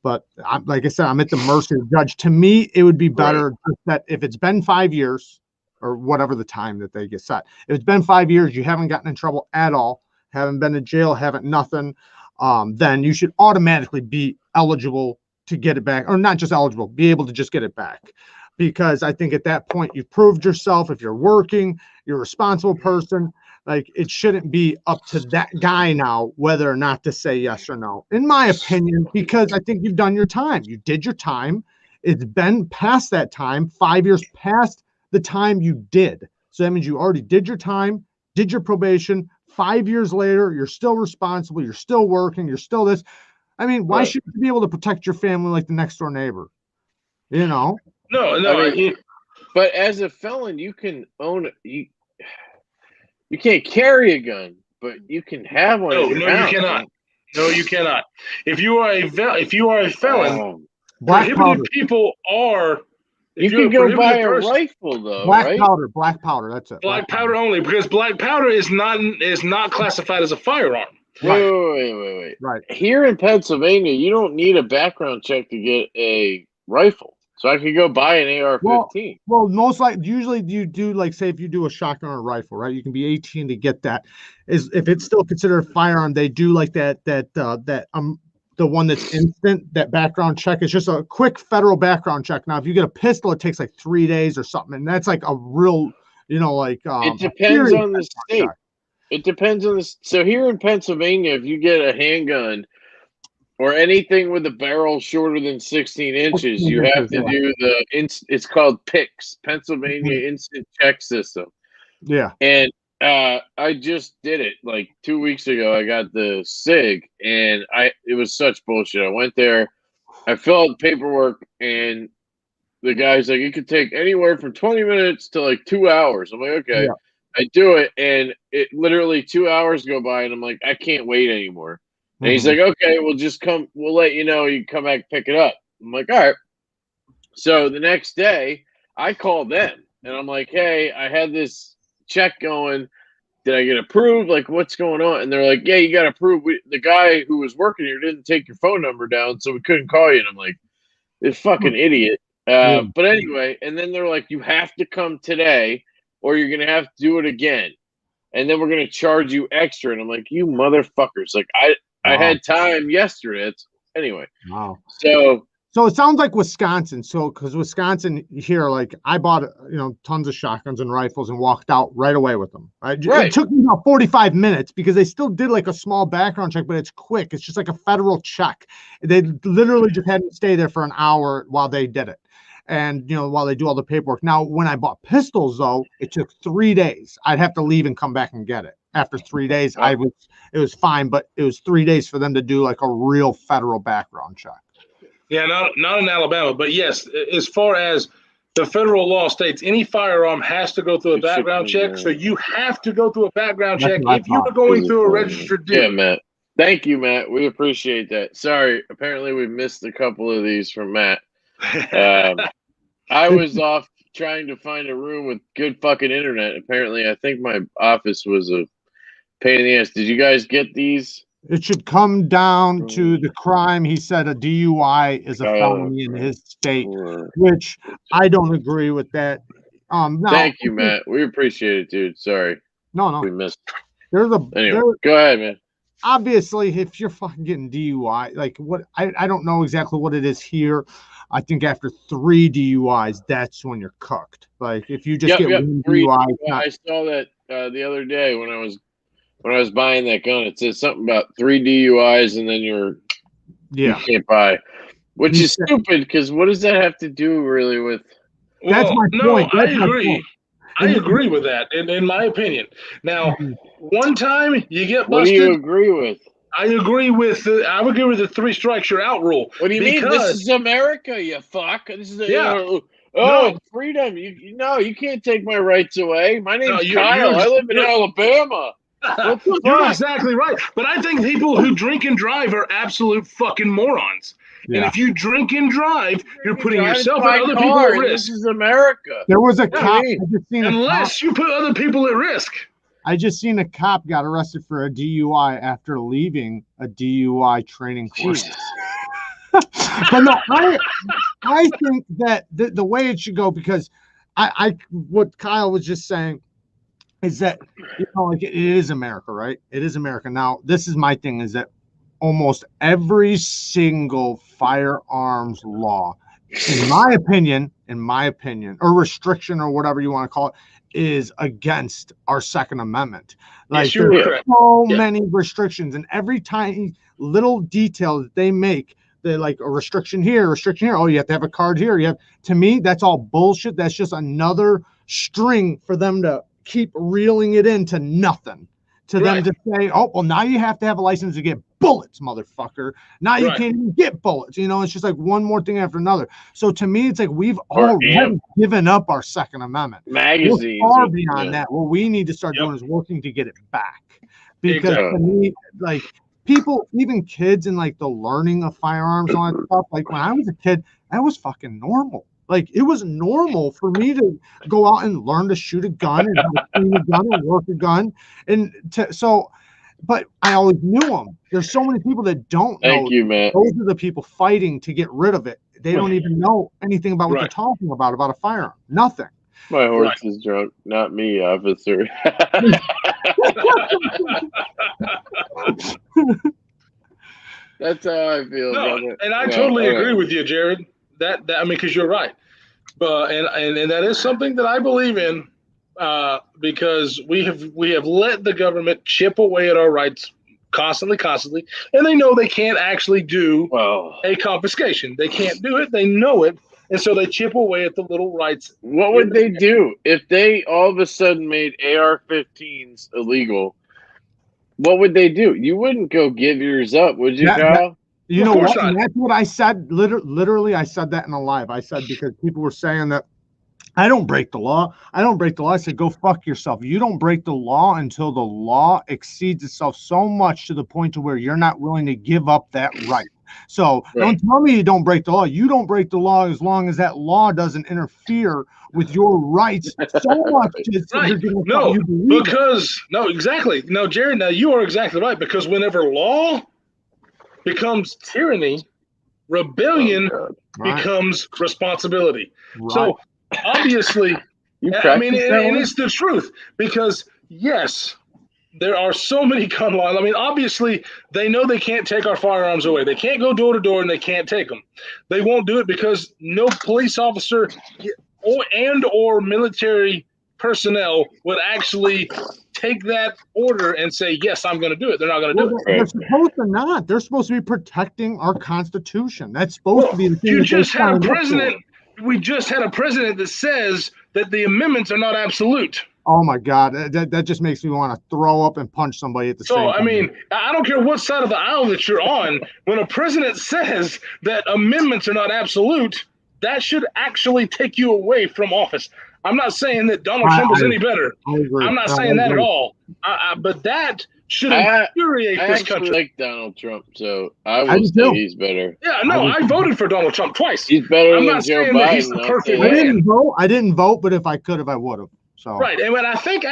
But like I said, I'm at the mercy of the judge. To me, it would be better that if it's been 5 years or whatever the time that they get set, if it's been 5 years, you haven't gotten in trouble at all, haven't been to jail, haven't nothing, then you should automatically be eligible to get it back, or not just eligible, be able to just get it back. Because I think at that point you've proved yourself. If you're working, you're a responsible person. Like, it shouldn't be up to that guy now whether or not to say yes or no, in my opinion, because I think you've done your time. You did your time. It's been past that time, 5 years past the time you did. So that means you already did your time, did your probation. 5 years later, you're still responsible. You're still working. You're still this. I mean, why should you be able to protect your family like the next door neighbor? You know? No. I mean, but as a felon, you can own you can't carry a gun, but you can have one. No, you cannot. No, you cannot. If you are a felon, prohibited people are. You can go buy a rifle though. Black powder. That's it. Black powder only, because black powder is not classified as a firearm. Wait. Right. Here in Pennsylvania, you don't need a background check to get a rifle. So I could go buy an AR-15. Well, most likely, usually you do, like, say if you do a shotgun or a rifle, right? You can be 18 to get that. Is if it's still considered a firearm, they do like the one that's instant. That background check is just a quick federal background check. Now, if you get a pistol, it takes like 3 days or something, and that's like a real, it depends on the state. Check. It depends on the. So here in Pennsylvania, if you get a handgun or anything with a barrel shorter than 16 inches, you have to do it's called PICS, Pennsylvania Instant Check System. Yeah. And I just did it like 2 weeks ago. I got the SIG, and it was such bullshit. I went there, I filled out the paperwork, and the guy's like, it could take anywhere from 20 minutes to like 2 hours. I'm like, okay. Yeah. I do it, and it literally 2 hours go by, and I'm like, I can't wait anymore. And he's like, okay, we'll let you know. You can come back, pick it up. I'm like, all right. So the next day, I called them, and I'm like, hey, I had this check going. Did I get approved? Like, what's going on? And they're like, yeah, you got approved. The guy who was working here didn't take your phone number down, so we couldn't call you. And I'm like, this fucking idiot. But anyway, and then they're like, you have to come today, or you're going to have to do it again. And then we're going to charge you extra. And I'm like, you motherfuckers. Like, I had time yesterday. Anyway. Wow. So it sounds like Wisconsin. So because Wisconsin here, like, I bought tons of shotguns and rifles and walked out right away with them. Right? It took me about 45 minutes because they still did like a small background check, but it's quick. It's just like a federal check. They literally just had me stay there for an hour while they did it. And, while they do all the paperwork. Now, when I bought pistols, though, it took 3 days. I'd have to leave and come back and get it. After 3 days, it was fine, but it was 3 days for them to do like a real federal background check. Yeah, not in Alabama, but yes, as far as the federal law states, any firearm has to go through a background check. So you have to go through a background check if you are going through a registered dealer. Yeah, Matt. Thank you, Matt. We appreciate that. Sorry, apparently we missed a couple of these from Matt. I was off trying to find a room with good fucking internet. Apparently, I think my office was a pain in the ass. Did you guys get these? It should come down to the crime. He said a DUI is a felony in his state, which I don't agree with that. Thank you, Matt. We appreciate it, dude. Sorry. No. We missed. Anyway, go ahead, man. Obviously, if you're fucking getting DUI, like what I don't know exactly what it is here. I think after 3 DUIs, that's when you're cooked. Like if you just get 1 DUI. I saw that the other day when I was buying that gun. It says something about 3 DUIs and then you can't buy, which is stupid because what does that have to do really with? That's my point. I agree. I agree with that, in my opinion. Now, one time you get busted. What do you agree with? I agree with the 3 strikes you're out rule. What do you mean? This is America, you fuck. This is freedom. You can't take my rights away. My name's Kyle. I live in Alabama. You're exactly right. But I think people who drink and drive are absolute fucking morons. Yeah. And if you drink and drive, you're putting yourself and other people at risk. This is America. There was a cop. Unless you put other people at risk. I just seen a cop got arrested for a DUI after leaving a DUI training course. But no, I think that the way it should go, because I what Kyle was just saying is that, you know, like, it is America, right? It is America. Now, this is my thing, is that almost every single firearms law, in my opinion, or restriction, or whatever you want to call it, is against our Second Amendment. Like, Yes, you're correct. so many restrictions, and every tiny little detail that they make, they're like, a restriction here, restriction here. Oh, you have to have a card here. You have, to me, that's all bullshit. That's just another string for them to keep reeling it into nothing. To them to say, oh, well, now you have to have a license to get bullets, motherfucker. Now you can't even get bullets. You know, it's just like one more thing after another. So to me, it's like we've already given up our Second Amendment. Magazines. We're far beyond that. What we need to start doing is working to get it back. Because to me, like, people, even kids, in like the learning of firearms and all that stuff, like when I was a kid, that was fucking normal. Like, it was normal for me to go out and learn to shoot a gun and how to clean a gun and work a gun. But I always knew them. There's so many people that don't know. Thank you, man. Those are the people fighting to get rid of it. They don't even know anything about what they're talking about a firearm. Nothing. My horse is drunk, not me, officer. That's how I feel. No, and I totally agree with you, Jared. That I mean, because you're right. But and that is something that I believe in, because we have let the government chip away at our rights constantly, and they know they can't actually do a confiscation. They can't do it. They know it, and so they chip away at the little rights. What would they do if they all of a sudden made AR-15s illegal? What would they do? You wouldn't go give yours up, would you, Kyle? You know what? That's what I said. Literally, I said that in a live. I said, because people were saying that I don't break the law. I said, go fuck yourself. You don't break the law until the law exceeds itself so much to the point to where you're not willing to give up that right. So don't tell me you don't break the law. You don't break the law as long as that law doesn't interfere with your rights so much. Exactly. No, Jared, now you are exactly right, because whenever law becomes tyranny, rebellion becomes responsibility. So obviously, I mean, and it's the truth, because yes, there are so many gun laws. I mean, obviously, they know they can't take our firearms away. They can't go door to door and they can't take them. They won't do it because no police officer or military personnel would actually take that order and say, yes, I'm going to do it. They're not going to do it. They're supposed to not. They're supposed to be protecting our Constitution. That's supposed to be the thing. We just had a president that says that the amendments are not absolute. Oh my God, that just makes me want to throw up and punch somebody at the same time. So, I mean, I don't care what side of the aisle that you're on. When a president says that amendments are not absolute, that should actually take you away from office. I'm not saying that Donald Trump is any better. I'm not saying that at all. But that should infuriate this country. I like Donald Trump, so I will say he's better. Yeah, no, I voted for Donald Trump twice. He's better than Joe Biden. He's the perfect I didn't vote, but if I could have, I would have. So. Right, and when I think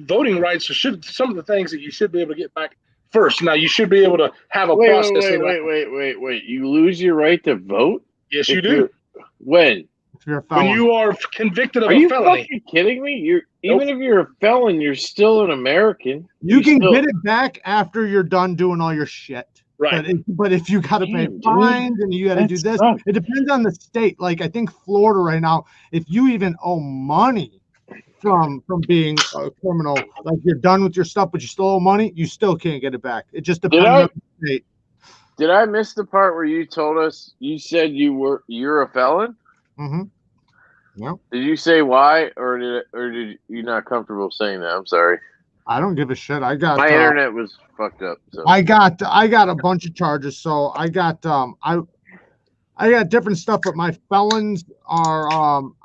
voting rights should some of the things that you should be able to get back first. Now you should be able to have a process. Wait! You lose your right to vote? Yes, you do. When? If you're a felon. When you are convicted of a felony. Are you fucking kidding me? Even if you're a felon, you're still an American. You can get it back after you're done doing all your shit. Right. But if you got to pay fines and you got to do this, it depends on the state. Like, I think Florida right now, if you even owe money from being a criminal, like, you're done with your stuff, but you still owe money, you still can't get it back. It just depends on the state. Did I miss the part where you told us, you said you're a felon? Mm-hmm. No. Did you say why, or did you not comfortable saying that? I'm sorry. I don't give a shit. I got my internet was fucked up. So I got a bunch of charges. So I got I got different stuff, but my felons are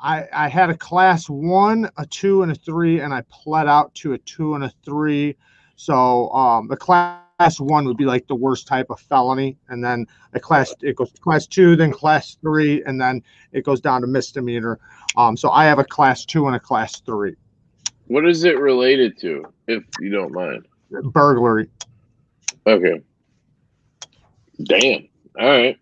I had a class 1, a 2, and a 3, and I pled out to a 2 and a 3. So the class 1 would be like the worst type of felony, and then it goes to class 2, then class 3, and then it goes down to misdemeanor. So I have a class 2 and a class 3. What is it related to, if you don't mind? Burglary. Okay. Damn. All right.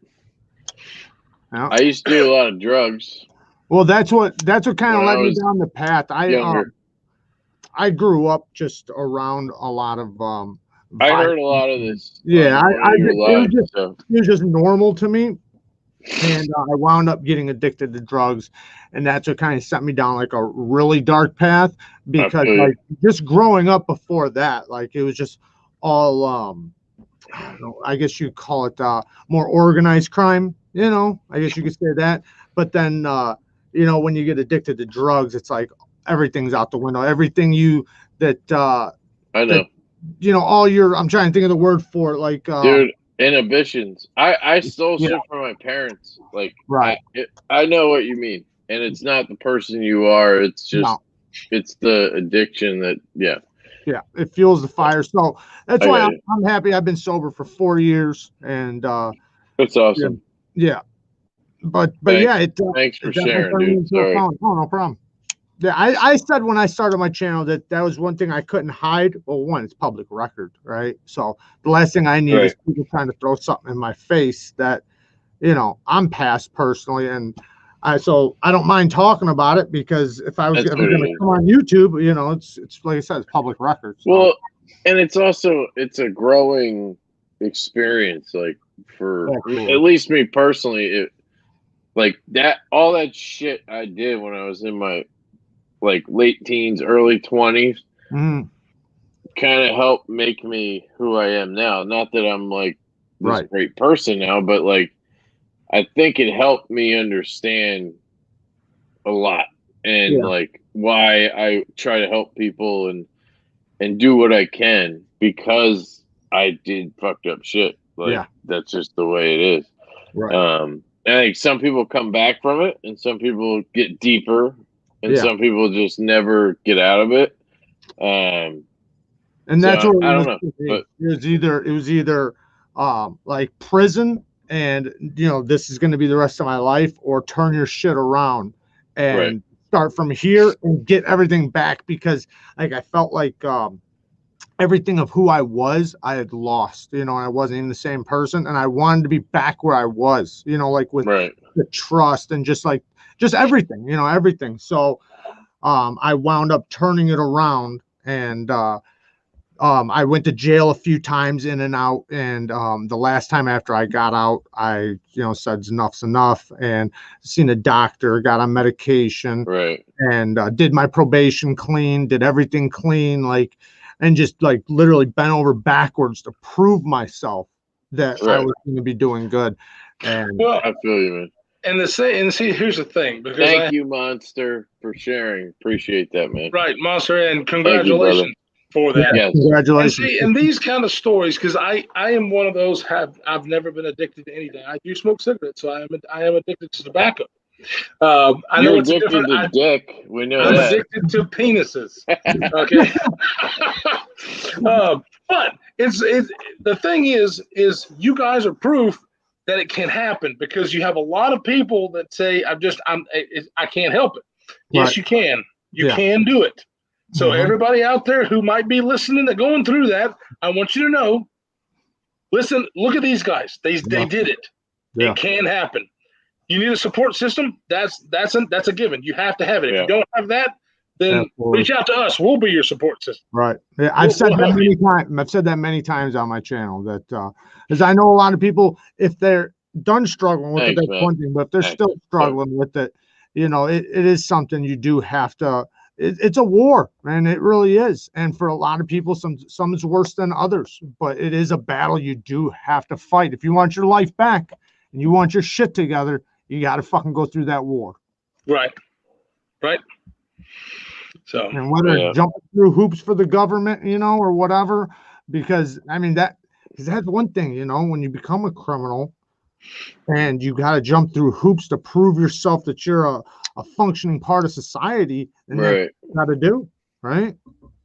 Yeah. I used to do a lot of drugs. Well, that's what kind of When I led me was down the path. younger. I grew up just around a lot of I heard a lot of this. Yeah, on one of your lives, so. it was just normal to me, and I wound up getting addicted to drugs, and that's what kind of set me down like a really dark path. Because like just growing up before that, like it was just all I don't know, I guess you'd call it more organized crime. You know, I guess you could say that. But then you know, when you get addicted to drugs, it's like everything's out the window. Everything I know. That, you know, all your, I'm trying to think of the word for it, like dude, inhibitions. I stole shit from my parents. Like, right. I know what you mean, and it's not the person you are. It's just it's the addiction that it fuels the fire. So that's why I'm happy. I've been sober for 4 years, and that's awesome. Yeah, but thanks for sharing, dude. Sorry. Oh, no problem. Yeah, I said when I started my channel that was one thing I couldn't hide. Well, one, it's public record, right? So the last thing I need is people trying to throw something in my face that, you know, I'm past personally, and so I don't mind talking about it, because if I was going to come on YouTube, you know, it's like I said, it's public record. So. Well, and it's a growing experience, like for at least me personally, it like that all that shit I did when I was in my like late teens, early 20s, kind of helped make me who I am now. Not that I'm like this great person now, but like I think it helped me understand a lot, and like why I try to help people and do what I can, because I did fucked up shit. Like that's just the way it is. Right. I think some people come back from it, and some people get deeper. And some people just never get out of it. And that's what I don't know. But it was either like prison, and you know, this is going to be the rest of my life, or turn your shit around and start from here and get everything back, because like I felt like everything of who I was, I had lost, you know, and I wasn't even the same person, and I wanted to be back where I was, you know, like with the trust and just everything, you know, everything. So I wound up turning it around, and I went to jail a few times, in and out, and the last time after I got out, I, you know, said enough's enough, and seen a doctor, got on medication, and did my probation clean, did everything clean, like, and just like literally bent over backwards to prove myself that I was going to be doing good. And well, I feel you, man. And see, here's the thing. Because thank you, Monster, for sharing. Appreciate that, man. Right, Monster, and congratulations for that. Yes. Congratulations. And see, and these kind of stories, because I am one of those. I've never been addicted to anything. I do smoke cigarettes, so I am addicted to tobacco. I know it's addicted to dick. We know I'm that. addicted to penises. Okay. But it's the thing is you guys are proof that it can happen, because you have a lot of people that say I can't help it. Yes, you can. You can do it. So everybody out there who might be listening that going through that, I want you to know. Listen, look at these guys. They did it. It can happen. You need a support system. That's a given. You have to have it. If you don't have that, then reach out to us. We'll be your support system. Right. Yeah, I've said that many times. I've said that many times on my channel, that because I know a lot of people, if they're done struggling with it, that's one thing. But if they're still struggling with it, you know, it is something you do have to. It's a war, man. It really is. And for a lot of people, some is worse than others. But it is a battle you do have to fight. If you want your life back and you want your shit together, you got to fucking go through that war. Right. Right. So, and whether it's jumping through hoops for the government, you know, or whatever, because I mean that's one thing, you know, when you become a criminal and you got to jump through hoops to prove yourself that you're a functioning part of society, and that's what you got to do, right?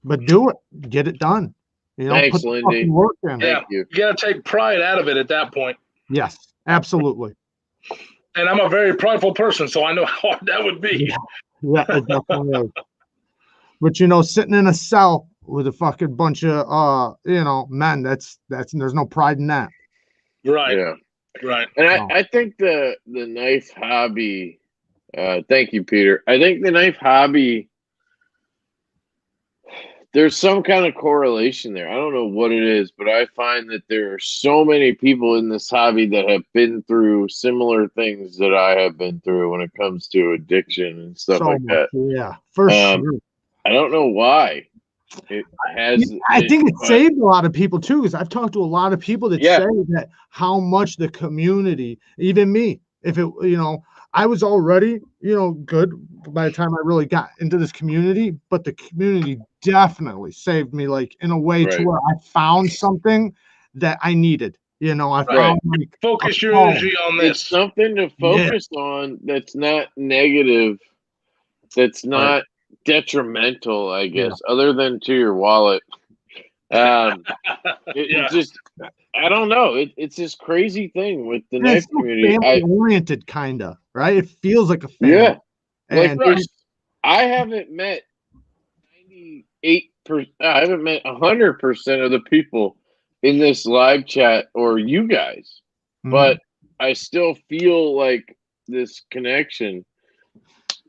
But do it, get it done. You know, thanks, put the Lindy. fucking work in. Thank you. You got to take pride out of it at that point. Yes, absolutely. And I'm a very prideful person, so I know how hard that would be. Yeah, it definitely is. But you know, sitting in a cell with a fucking bunch of you know, men, that's there's no pride in that. Right. Yeah. Right. And I think the knife hobby. Thank you, Peter. I think the knife hobby. There's some kind of correlation there. I don't know what it is, but I find that there are so many people in this hobby that have been through similar things that I have been through when it comes to addiction and stuff So like much, that. yeah, for sure. I don't know why it has. I think it saved a lot of people too, because I've talked to a lot of people that Yeah. say that how much the community, even me, if it, I was already, good by the time I really got into this community, but the community definitely saved me, like in a way to Right. where I found something that I needed. I Right. found like Focus your home. energy on It's this. something to focus on that's not negative, that's not detrimental, I guess, other than to your wallet. It just, I don't know. It's this crazy thing with the knife It's so community. family oriented, kind of, right? It feels like a family. Yeah. Like And I haven't met 98%, I haven't met 100% of the people in this live chat or you guys, but I still feel like this connection,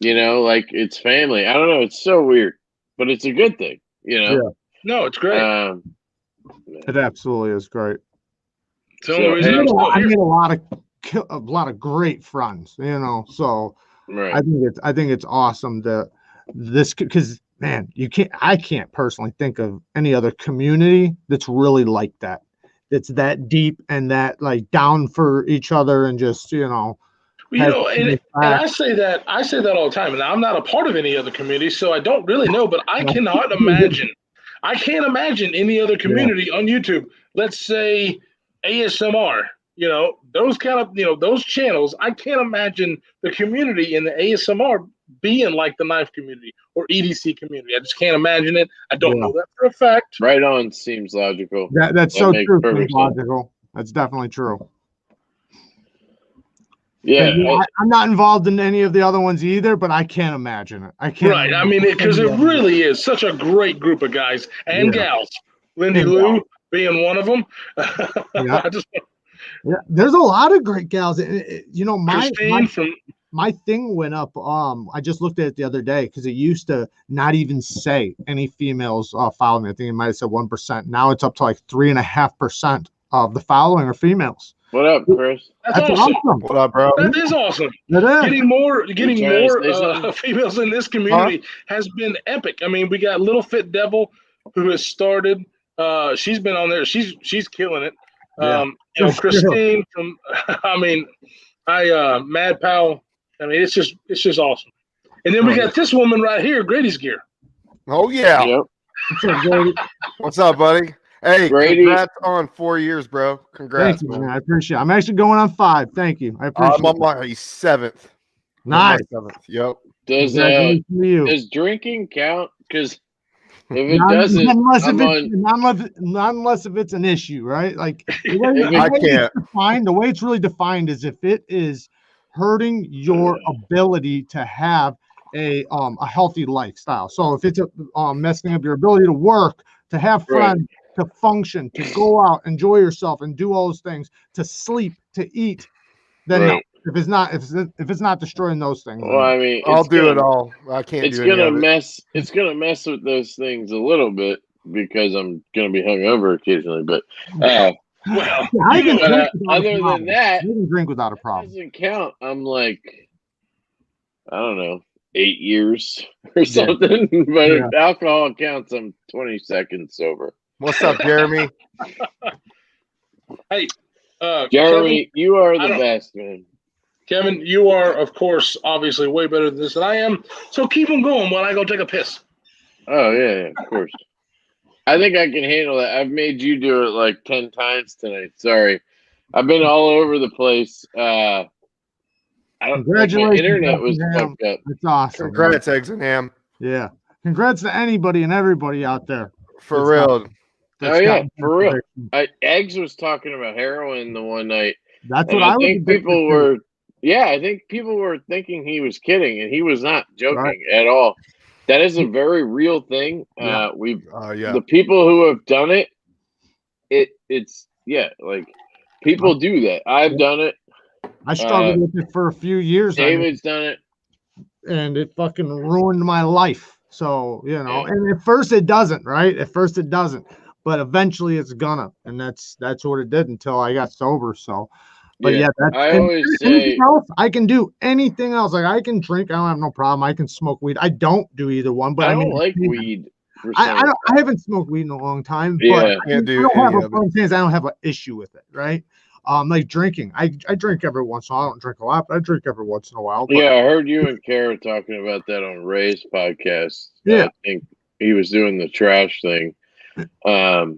like it's family. I don't know. It's so weird, but it's a good thing, Yeah. No, it's great. It absolutely is great. It's the only reason I'm still I here. made a lot of great friends, so right. I think it's awesome that this, because man, I can't personally think of any other community that's really like that. It's that deep and that like down for each other and just, And I say that all the time, and I'm not a part of any other community, so I don't really know. But I cannot imagine. I can't imagine any other community on YouTube. Let's say ASMR. Those kind of those channels. I can't imagine the community in the ASMR being like the knife community or EDC community. I just can't imagine it. I don't know that for a fact. Right on seems logical. That's That so makes true. perfect Seems logical. That's definitely true. Yeah, I'm not involved in any of the other ones either, but I can't imagine it. I can't. Right. I mean, because it really is such a great group of guys and gals. Lindy And Lou being one of them. Yeah, there's a lot of great gals. My thing went up. I just looked at it the other day because it used to not even say any females follow me. I think it might have said 1%. Now it's up to like 3.5% of the following are females. What up, Chris? That's awesome. What up, bro? That is awesome. It is. Getting more something? females in this community has been epic. I mean, we got Little Fit Devil who has started. She's been on there. She's killing it. Christine from. Mad Pal. I mean, it's just awesome. And then we got this woman right here, Grady's Gear. Oh yeah. Yep. What's up, buddy? Hey, Grady. congrats on 4 years, bro. Congrats, Thank you, man. man. I appreciate it. I'm actually going on 5. Thank you. I appreciate I'm on my 7th. Nice. Yep. Does drinking count? Because if it doesn't, not unless if it's an issue, right? Like the way it's really defined is if it is hurting your ability to have a healthy lifestyle. So if it's messing up your ability to work, to have fun, to function, to go out, enjoy yourself, and do all those things, to sleep, to eat, then no. If it's not destroying those things, well, I mean, I'll do it all. I can't. It's gonna mess. It's gonna mess with those things a little bit because I'm gonna be hungover occasionally. But I can drink other than that, you can drink without a problem. Doesn't count. I'm like, I don't know, 8 years or something. But if alcohol counts, I'm 20 seconds sober. What's up, Jeremy? Hey, Jeremy, you are the best, man. Kevin, you are, of course, obviously way better than this than I am. So keep them going while I go take a piss. Oh, yeah, of course. I think I can handle that. I've made you do it like 10 times tonight. Sorry. I've been all over the place. Congratulations. My internet was fucked up. It's awesome. Congrats, Eggs and Ham. Yeah. Congrats to anybody and everybody out there. For real. Oh, yeah, for real. Eggs was talking about heroin the one night. That's what I think people were. Yeah, I think people were thinking he was kidding, and he was not joking at all. That is a very real thing. The people who have done it, it's like People do that. I've done it. I struggled with it for a few years. David's done it. And it fucking ruined my life. So, and at first it doesn't, right? At first it doesn't, but eventually it's gonna, and that's what it did until I got sober. So, but I always say else, I can do anything else. Like I can drink, I don't have no problem. I can smoke weed. I don't do either one, but I don't like weed. I haven't smoked weed in a long time, but Yeah. I don't have an issue with it, right? Like drinking, I drink every once in a while. I don't drink a lot, but I drink every once in a while. But, Yeah, I heard you and Kara talking about that on Ray's podcast. Yeah. I think he was doing the trash thing. But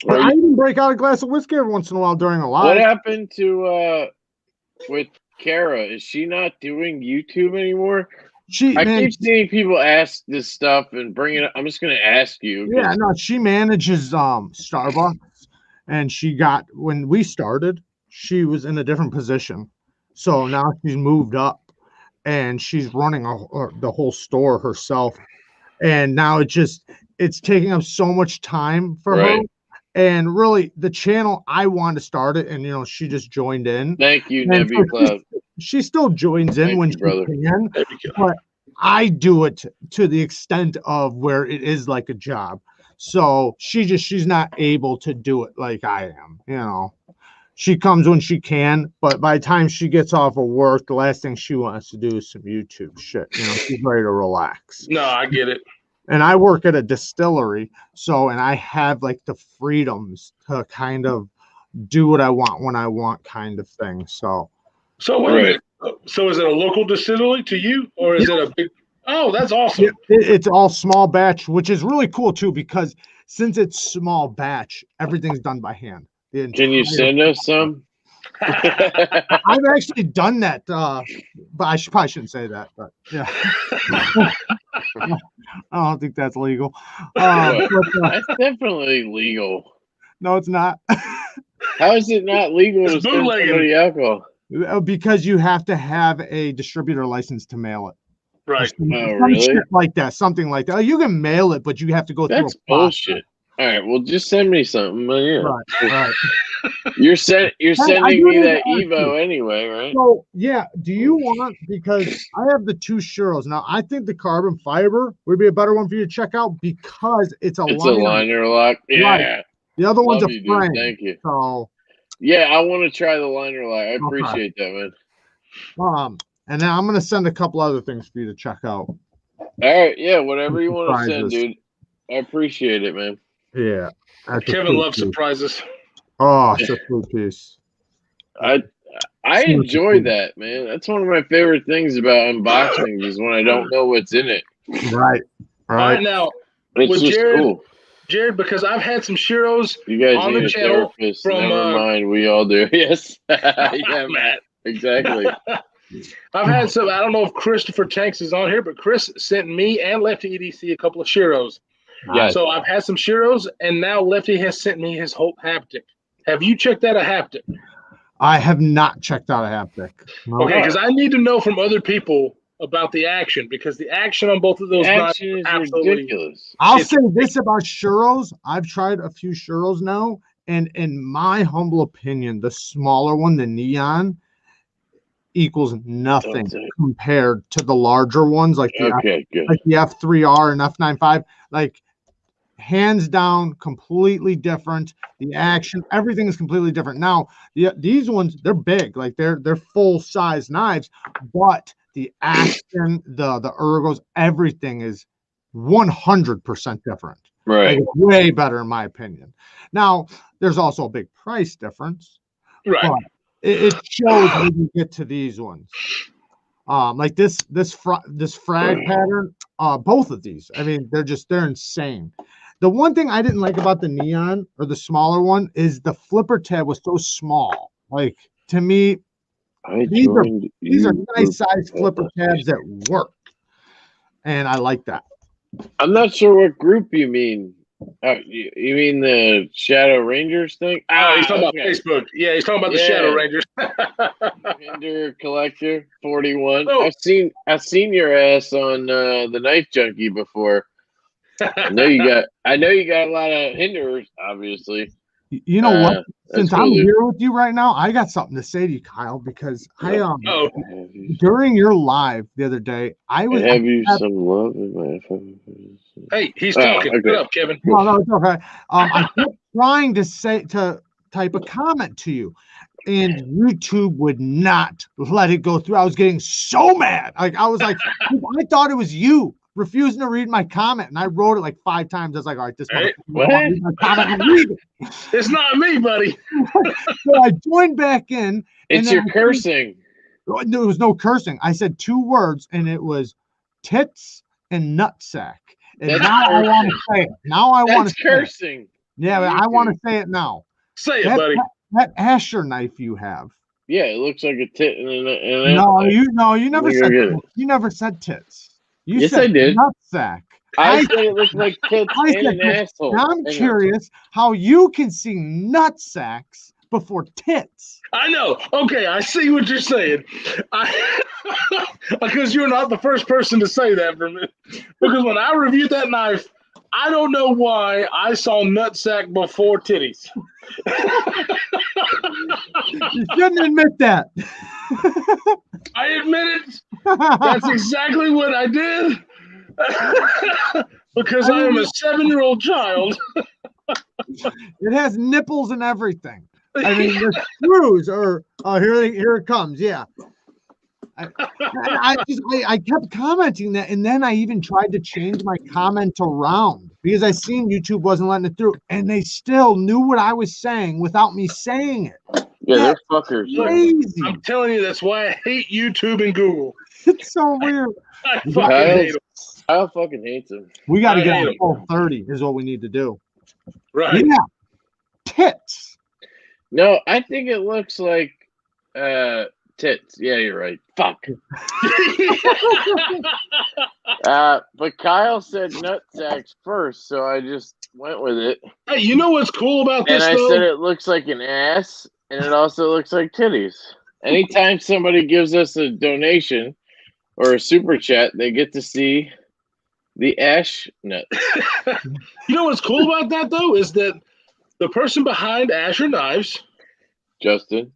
I even break out a glass of whiskey every once in a while during a live. What happened to with Kara? Is she not doing YouTube anymore? I keep seeing people ask this stuff and bring it up. I'm just going to ask you. Yeah, no, she manages Starbucks, and when we started, she was in a different position. So now she's moved up, and she's running the whole store herself. And now it's taking up so much time for her. And really, the channel, I wanted to start it, and she just joined in. Thank you, Nebby Cloud. She still joins in when she can, but I do it to the extent of where it is like a job. So she's not able to do it like I am. She comes when she can, but by the time she gets off of work, the last thing she wants to do is some YouTube shit. She's ready to relax. No, I get it. And I work at a distillery, and I have like the freedoms to kind of do what I want when I want, kind of thing. So wait a minute. So is it a local distillery to you, or is it a big? Oh, that's awesome. It's all small batch, which is really cool too, because since it's small batch, everything's done by hand. Can you send us some? I've actually done that, but I probably shouldn't say that. But yeah, I don't think that's legal. That's definitely legal. No, it's not. How is it not legal to send somebody alcohol? Because you have to have a distributor license to mail it. Right. Something like that. You can mail it, but you have to go through. That's bullshit. All right, well, just send me something. Right. You're sending me that Evo anyway, right? So yeah, do you want? Because I have the 2 churros now. I think the carbon fiber would be a better one for you to check out because it's a liner lock. Yeah. Right. The other one's a frame. Thank you. So yeah, I want to try the liner lock. I appreciate that, man. And then I'm gonna send a couple other things for you to check out. All right, yeah, whatever you want to send, dude. I appreciate it, man. Yeah. Kevin loves surprises. Oh, it's a food piece. I enjoy that, man. That's one of my favorite things about unboxings is when I don't know what's in it. Right. All right, now it's just cool. Jared, because I've had some churros you guys on need the a channel therapist. from Never mind, we all do. Yes. Yeah, Matt. Exactly. I've had some. I don't know if Christopher Tanks is on here, but Chris sent me and Lefty EDC a couple of churros. Yes. So I've had some churros, and now Lefty has sent me his Hope Haptic. Have you checked out a haptic? I have not checked out a haptic. No. Okay, because I need to know from other people about the action, because the action on both of those action is absolutely ridiculous. I'll say this about churros. I've tried a few churros now, and in my humble opinion, the smaller one, the Neon, equals nothing compared to the larger ones like the F3R and F95. Like, hands down, completely different. The action, everything is completely different. Now, these ones, they're big, like they're full size knives, but the action, the ergos, everything is 100% different. Right. Like, way better in my opinion. Now, there's also a big price difference. Right. But it shows when you get to these ones. Like this frag pattern, both of these. I mean, they're insane. The one thing I didn't like about the Neon or the smaller one is the flipper tab was so small. Like, to me, these are nice size flipper tabs that work, and I like that. I'm not sure what group you mean. You mean the Shadow Rangers thing? Oh, he's talking about Facebook. Yeah, he's talking about the Shadow Rangers. Hinder Collector 41. Oh. I've seen your ass on the Knife Junkie before. I know you got a lot of Hinders, obviously. You know what? Since I'm cool, here with you right now, I got something to say to you, Kyle, because Oh, during your live the other day, I have you some love in my phone. hey, he's talking. okay. Good up, Kevin. No, it's okay. I kept trying to type a comment to you, and YouTube would not let it go through. I was getting so mad. Like I was like, I thought it was you refusing to read my comment, and I wrote it like 5 times. I was like, all right, this Hey, read my comment and read it. It's not me, buddy. So I joined back in. It's your cursing. There was no cursing. I said 2 words, and it was tits and nutsack. And That's now I want to say it. Now I want to say cursing. it. Yeah, but I want to say it now. Say it, buddy. That Asher knife you have. Yeah, it looks like a tit and You never said tits. You never said tits. You Yes, said I did. nutsack. I said it looked like tits and an asshole. Now I'm curious how you can see nutsacks before tits. I know. Okay, I see what you're saying. Because you're not the first person to say that for me. Because when I reviewed that knife, I don't know why I saw nutsack before titties. You shouldn't admit that. I admit it. That's exactly what I did. Because I am a 7-year-old child. It has nipples and everything. I mean, the screws are here it comes. Yeah. I kept commenting that, and then I even tried to change my comment around because I seen YouTube wasn't letting it through, and they still knew what I was saying without me saying it. Yeah, they're fuckers. Crazy. I'm telling you, that's why I hate YouTube and Google. It's so weird. I fucking hate them. I fucking hate them. We got to I get hate on 'em. full 30 is what we need to do. Right. Yeah. Tits. No, I think it looks like tits. Yeah, you're right. Fuck. But Kyle said nutsacks first, so I just went with it. Hey, you know what's cool about And this, I though? said it looks like an ass, and it also looks like titties. Anytime somebody gives us a donation or a super chat, they get to see the ash nut. You know what's cool about that, though, is that the person behind Asher Knives, Justin,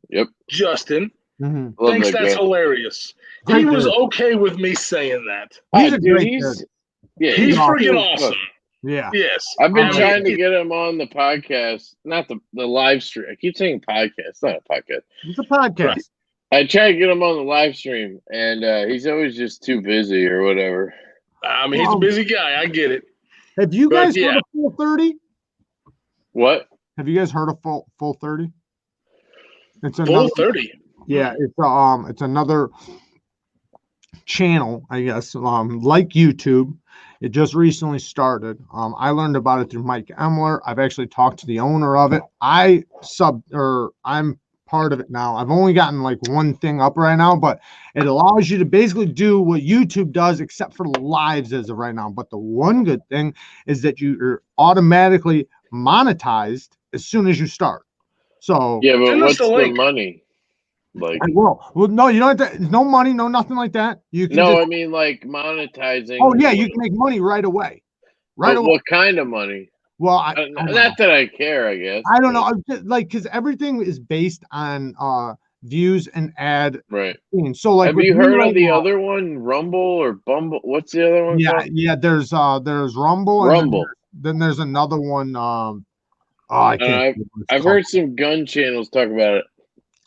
Justin, Mm-hmm. thinks that that's guy. hilarious. Great He was dude. okay with me saying that. He's a dude, great he's kid. yeah, He's cool freaking as awesome. fuck. Yeah. Yes. I've been I mean, trying to get him on the podcast, not the live stream. I keep saying podcast, it's not a podcast. It's a podcast. Right. I try to get him on the live stream, and he's always just too busy or whatever. I mean, he's a busy guy. I get it. Have you But, guys yeah. heard of Full 30? What? Have you guys heard of Full 30? It's Full another 30. Yeah, it's another channel, I guess, like YouTube. It just recently started. I learned about it through Mike Emler. I've actually talked to the owner of it. I'm part of it now. I've only gotten like one thing up right now, but it allows you to basically do what YouTube does, except for lives as of right now. But the one good thing is that you're automatically monetized as soon as you start. So Yeah, but Send us what's the the link. money? Like, I will. Well, no, you don't have to, no money, no nothing like that. You can no, just, I mean like monetizing. oh yeah, you can make money right away. Right But away. what kind of money? Well, I don't know. Not that I care, I guess. I don't know. but- I'm just, like, because everything is based on views and ad. Right. So like, Have with you me heard right of the now- other one, Rumble or Bumble? What's the other one? Yeah, called? yeah. There's Rumble. And Rumble. then there's another one. I can't. think what it's I've called. heard some gun channels talk about it.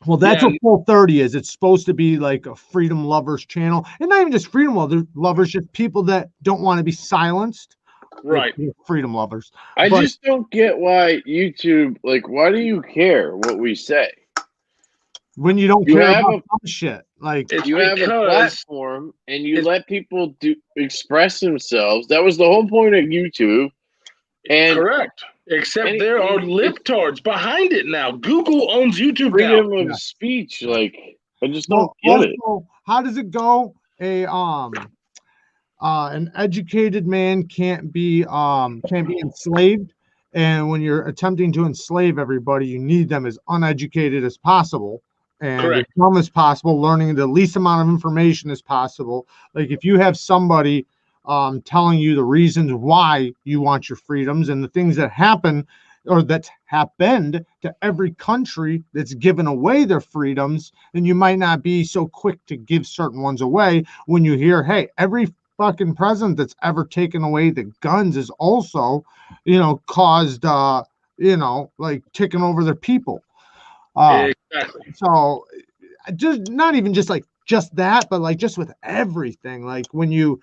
Well, that's Yeah. what Full 30 is. It's supposed to be like a freedom lovers channel, and not even just freedom lovers, just people that don't want to be silenced. Right. They're freedom lovers. I But- just don't get why YouTube, like, why do you care what we say? When you don't You care have about some shit, like It's You have a because platform and you it's- let people express themselves. That was the whole point of YouTube. And correct. Except and- there are and- libtards behind it now. Google owns YouTube freedom now. of speech, like, I just well, don't get it. also, how does it go? An educated man can't be enslaved, and when you're attempting to enslave everybody, you need them as uneducated as possible and Correct. as dumb as possible, learning the least amount of information as possible. Like if you have somebody telling you the reasons why you want your freedoms and the things that happen or that's happened to every country that's given away their freedoms, then you might not be so quick to give certain ones away when you hear, hey, every fucking president that's ever taken away the guns is also, caused, like taking over their people. Exactly. So just not even just that, but like just with everything, like when you,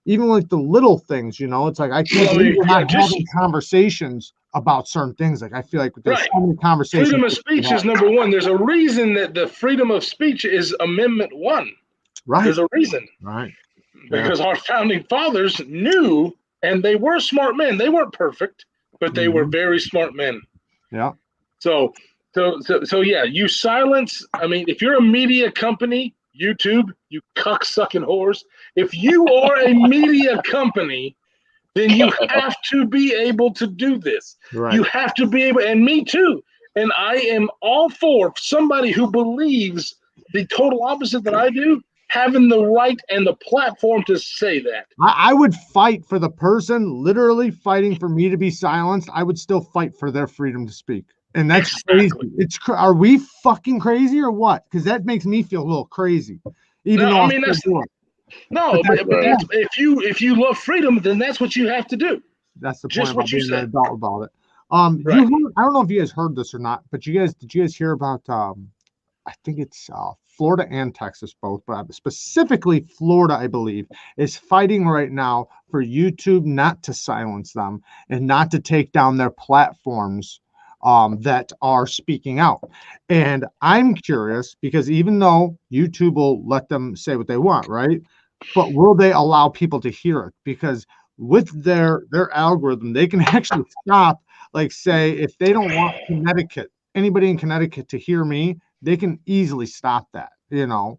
even like the little things, it's like I can't believe we're not having conversations about certain things. Like I feel like there's so many conversations. Freedom of speech is number one. There's a reason that the freedom of speech is Amendment 1. Right. There's a reason. Right. Because our founding fathers knew, and they were smart men. They weren't perfect, but they were very smart men. Yeah. So yeah, you silence. I mean, if you're a media company, YouTube, you cuck-sucking whores. If you are a media company, then you have to be able to do this. Right. You have to be able, and me too. And I am all for somebody who believes the total opposite that I do, having the right and the platform to say that. I would fight for the person literally fighting for me to be silenced. I would still fight for their freedom to speak. And that's crazy. Are we fucking crazy or what? Because that makes me feel a little crazy. Even though if you love freedom, then that's what you have to do. That's the point Just about what you being an said. adult about it. Right. I don't know if you guys heard this or not, but did you guys hear about I think it's Florida and Texas both, but specifically Florida, I believe, is fighting right now for YouTube not to silence them and not to take down their platforms that are speaking out. And I'm curious because even though YouTube will let them say what they want, right? But will they allow people to hear it? Because with their algorithm, they can actually stop, like say, if they don't want anybody in Connecticut to hear me, they can easily stop that,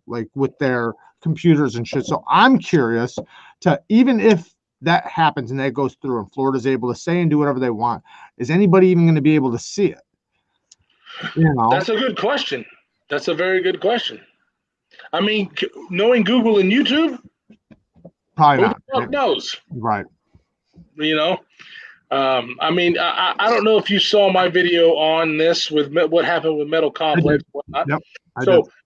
like with their computers and shit. So I'm curious to, even if that happens and that goes through and Florida's able to say and do whatever they want, is anybody even going to be able to see it? That's a good question. That's a very good question. I mean, knowing Google and YouTube, probably who not. the fuck knows? Right. I mean, I don't know if you saw my video on this with what happened with Metal Complex and whatnot. Yep,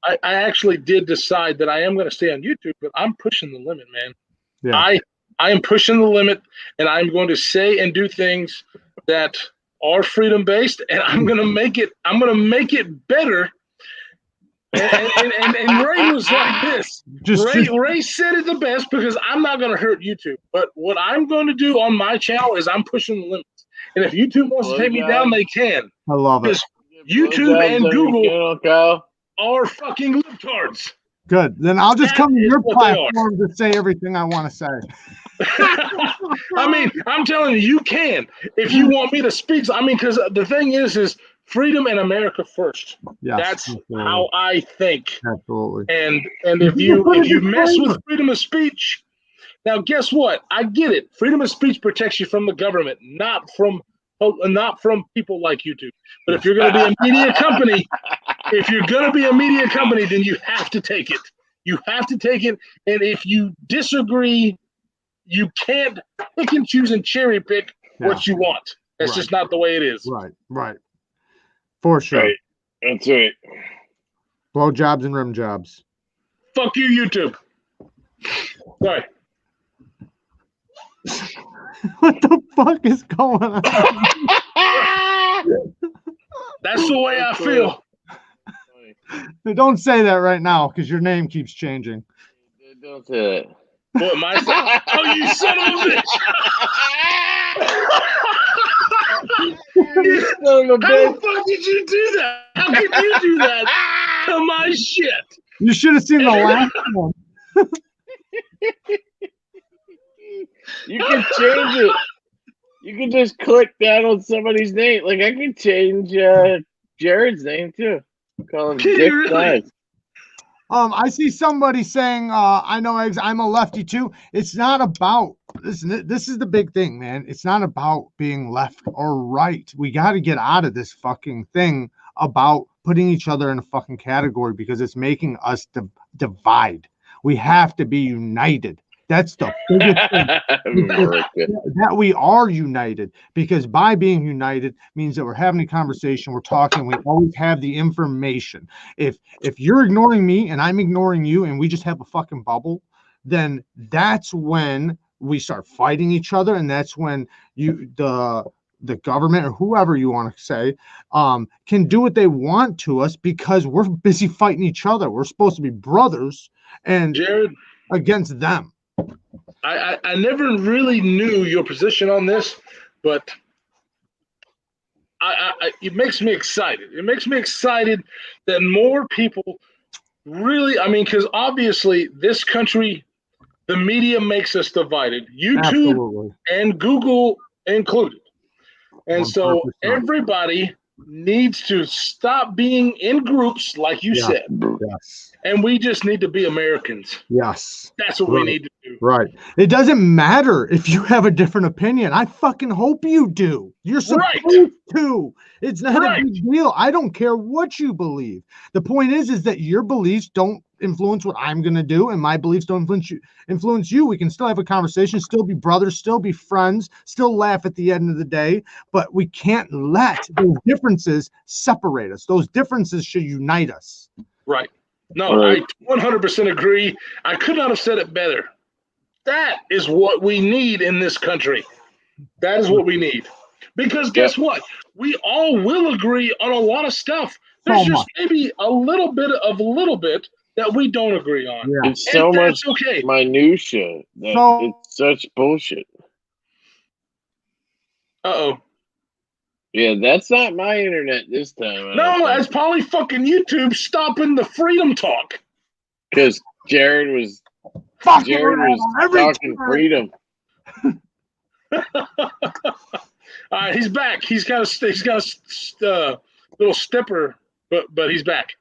I actually did decide that I am going to stay on YouTube, but I'm pushing the limit, man. Yeah. I am pushing the limit, and I'm going to say and do things that are freedom based, and I'm going to make it. I'm going to make it better. And Ray was like this. Ray said it the best because I'm not going to hurt YouTube. But what I'm going to do on my channel is I'm pushing the limits. And if YouTube wants to take me down, they can. I love it. Because YouTube and Google are fucking libtards. Good. Then I'll just come to your platform to say everything I want to say. I mean, I'm telling you, you can. If you want me to speak, I mean, because the thing is freedom and America first. Yes, that's absolutely. how I think. Absolutely. And if you mess with freedom of speech, now guess what? I get it. Freedom of speech protects you from the government, not from people like YouTube. But if you're going to be a media company, then you have to take it. You have to take it. And if you disagree, you can't pick and choose and cherry pick what you want. That's just not the way it is. Right. For sure. Right. That's it. Blow jobs and rim jobs. Fuck you, YouTube. Sorry. What the fuck is going on? That's the way I feel. Don't say that right now because your name keeps changing. Don't say that. What, my son? Oh, you son of a bitch! How the fuck did you do that? How could you do that to my shit? You should have seen the last one. You can change it. You can just click down on somebody's name. Like I can change Jared's name too. Call him Dick Size. I see somebody saying, I know I'm a lefty too. It's not about, listen, this is the big thing, man. It's not about being left or right. We got to get out of this fucking thing about putting each other in a fucking category because it's making us divide. We have to be united. That's the biggest thing. That we are united, because by being united means that we're having a conversation, we're talking, we always have the information. If you're ignoring me and I'm ignoring you and we just have a fucking bubble, then that's when we start fighting each other, and that's when the government or whoever you want to say can do what they want to us, because we're busy fighting each other. We're supposed to be brothers, and Jared, against them. I never really knew your position on this, but it makes me excited. It makes me excited that more people really, I mean, because obviously this country, the media makes us divided, YouTube Absolutely. and Google included. And 100%. so everybody needs to stop being in groups, like you said. Yes. And we just need to be Americans. Yes. That's what we need to do. Right. It doesn't matter if you have a different opinion. I fucking hope you do. You're supposed to. It's not a big deal. I don't care what you believe. The point is that your beliefs don't influence what I'm going to do, and my beliefs don't influence you. We can still have a conversation, still be brothers, still be friends, still laugh at the end of the day, but we can't let those differences separate us. Those differences should unite us. Right. No, I 100% agree. I could not have said it better. That is what we need in this country. That is what we need. Because guess what? We all will agree on a lot of stuff. There's just maybe a little bit that we don't agree on. Yeah. It's so much minutia that it's such bullshit. Uh-oh. Yeah, that's not my internet this time. No, that's probably fucking YouTube stopping the freedom talk. Because Jared was talking freedom. All right, he's back. He's got a little stipper, but he's back.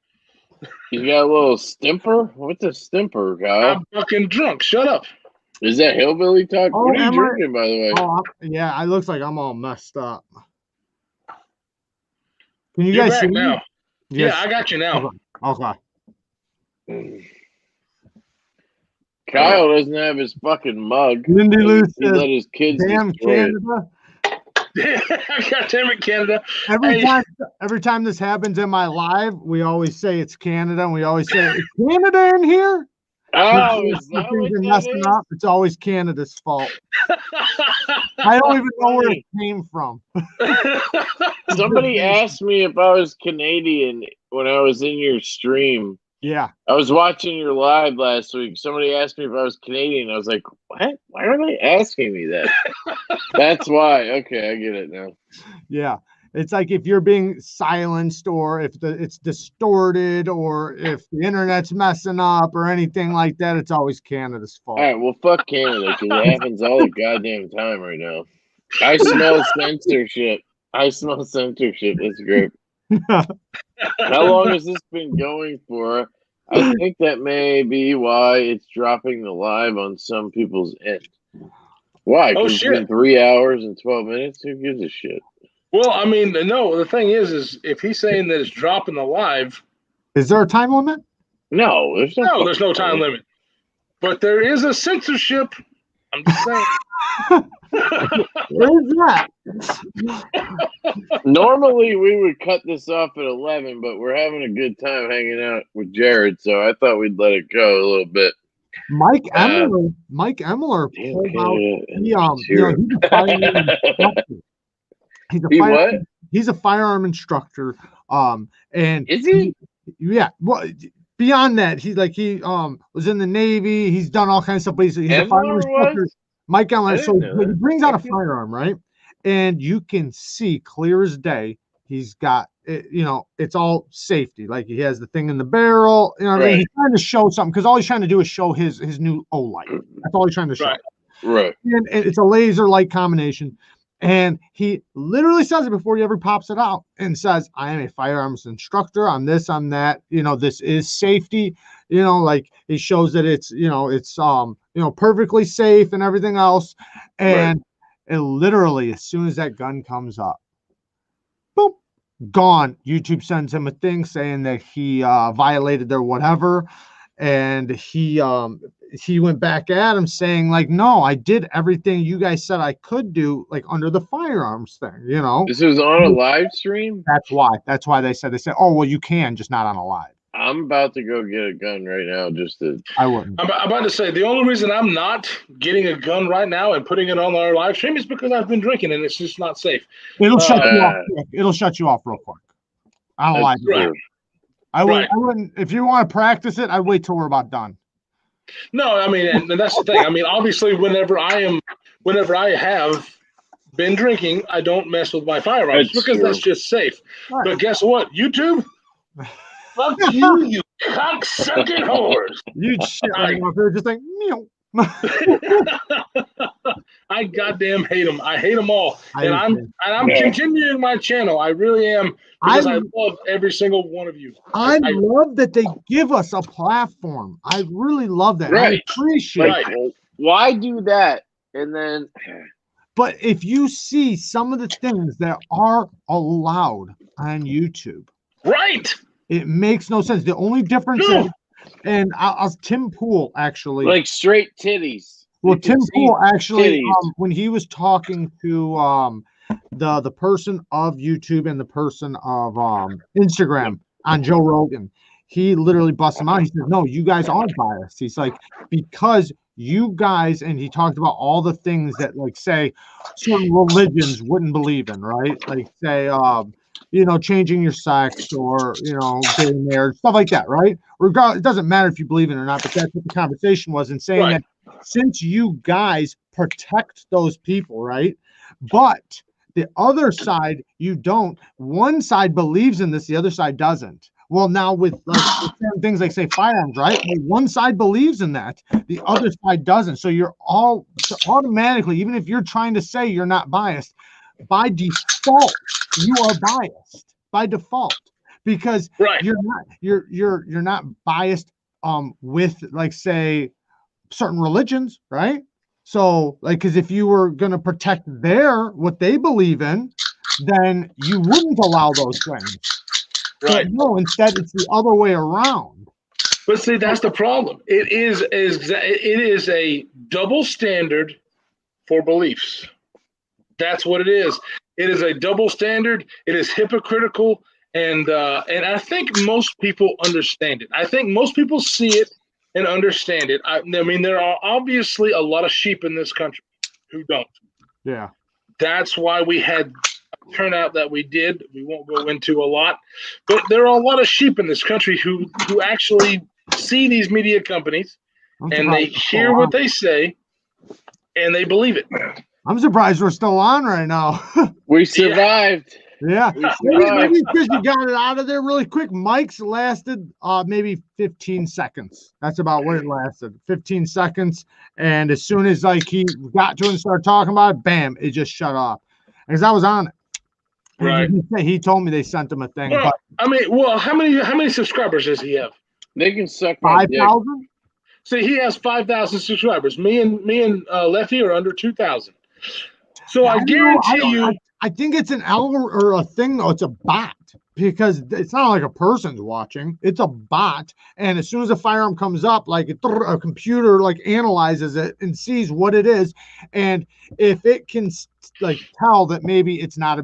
You got a little stimper? What's a stimper, Kyle? I'm fucking drunk. Shut up. Is that hillbilly talk? Oh, what are you drinking, by the way? Oh, yeah, it looks like I'm all messed up. Can you You're guys see back me? now? Yes. Yeah, I got you now. Okay. Kyle doesn't have his fucking mug. Lindy Lou He says, let his kids damn destroy Canada. God damn it, Canada. Every time this happens in my live, we always say it's Canada, and we always say, is Canada in here? Oh, is that what that messing is? up. It's always Canada's fault. I don't even know where it came from. Somebody asked me if I was Canadian when I was in your stream. Yeah. I was watching your live last week. Somebody asked me if I was Canadian. I was like, what? Why are they asking me that? That's why. Okay, I get it now. Yeah. It's like if you're being silenced, or if it's distorted, or if the internet's messing up or anything like that, it's always Canada's fault. All right, well, fuck Canada, because it happens all the goddamn time right now. I smell censorship. That's great. How long has this been going for? I think that may be why it's dropping the live on some people's end. Why? Because it's been 3 hours and 12 minutes? Who gives a shit? Well, I mean, no, the thing is if he's saying that it's dropping the live. Is there a time limit? No, there's no time limit. But there is a censorship. I'm just saying. Where is that? Normally, we would cut this off at 11, but we're having a good time hanging out with Jared, so I thought we'd let it go a little bit. Mike Emler pulled out. He's a firearm instructor. And is he? Yeah. Well, beyond that, he was in the Navy. He's done all kinds of stuff. But he's a firearm instructor. Mike Emler. So he brings out a firearm, right? And you can see clear as day. He's got it's all safety. Like he has the thing in the barrel. You know what I mean? He's trying to show something, because all he's trying to do is show his new Olight. That's all he's trying to show. Right. And it's a laser light combination. And he literally says it before he ever pops it out, and says, I am a firearms instructor. I'm this, I'm that. This is safety. Like he shows that it's perfectly safe and everything else. And it literally, as soon as that gun comes up, boom, gone. YouTube sends him a thing saying that he violated their whatever. and he went back at him saying like, no, I did everything you guys said I could do, like under the firearms thing, you know. This was on a live stream? That's why they said, oh, well, you can, just not on a live. I'm about to go get a gun right now just to. I wouldn't. I'm about to say the only reason I'm not getting a gun right now and putting it on our live stream is because I've been drinking and it's just not safe. It'll shut you off. It'll shut you off real quick. I don't like it. I wouldn't. If you want to practice it, I'd wait till we're about done. No, I mean, and that's the thing. I mean, obviously, whenever I have been drinking, I don't mess with my firearms because that's just safe. Right. But guess what? YouTube, fuck you, you cocksucking whores. You shit right off there, just like meow. I goddamn hate them. I hate them all, and I'm continuing my channel. I really am, because I love every single one of you. I love that they give us a platform. I really love that. Right. I appreciate it. Well, why do that? And then, but if you see some of the things that are allowed on YouTube, right, it makes no sense. The only difference is, and Tim Pool actually, like straight titties. Well, Tim Pool actually, when he was talking to the person of YouTube and the person of Instagram on Joe Rogan, he literally busts him out. He said, "No, you guys are biased." He's like, because you guys, and he talked about all the things that, like, say, certain religions wouldn't believe in, right? Like, say, you know, changing your sex, or, you know, getting married, stuff like that, right? Regardless, it doesn't matter if you believe it or not, but that's what the conversation was, and saying that since you guys protect those people, right? But the other side, you don't. One side believes in this, the other side doesn't. Well, now with like things like, say, firearms, right? Well, one side believes in that, the other side doesn't. So you're all automatically, even if you're trying to say you're not biased, by default, you are biased by default, because you're not biased with, like, say, certain religions, right? So, like, because if you were going to protect what they believe in, then you wouldn't allow those things. Right. But no, instead it's the other way around. But see, that's the problem. It is a double standard for beliefs. That's what it is. It is a double standard. It is hypocritical, and I think most people understand it. I think most people see it and understand it. I mean, there are obviously a lot of sheep in this country who don't. Yeah. That's why we had a turnout that we did. We won't go into a lot, but there are a lot of sheep in this country who actually see these media companies and they hear what they say and they believe it. I'm surprised we're still on right now. We survived. Yeah. Maybe because you got it out of there really quick. Mike's lasted maybe 15 seconds. That's about what it lasted. 15 seconds. And as soon as, like, he got to it and started talking about it, bam, it just shut off. Because I was on it. Right. He told me they sent him a thing. Well, but I mean, how many subscribers does he have? They can suck my dick. 5,000? See, he has 5,000 subscribers. Me and Lefty are under 2,000. So I guarantee you. I think it's an algorithm or a thing, though. It's a bot, because it's not like a person's watching. It's a bot. And as soon as a firearm comes up, like, a computer, like, analyzes it and sees what it is. And if it can, like, tell that maybe it's not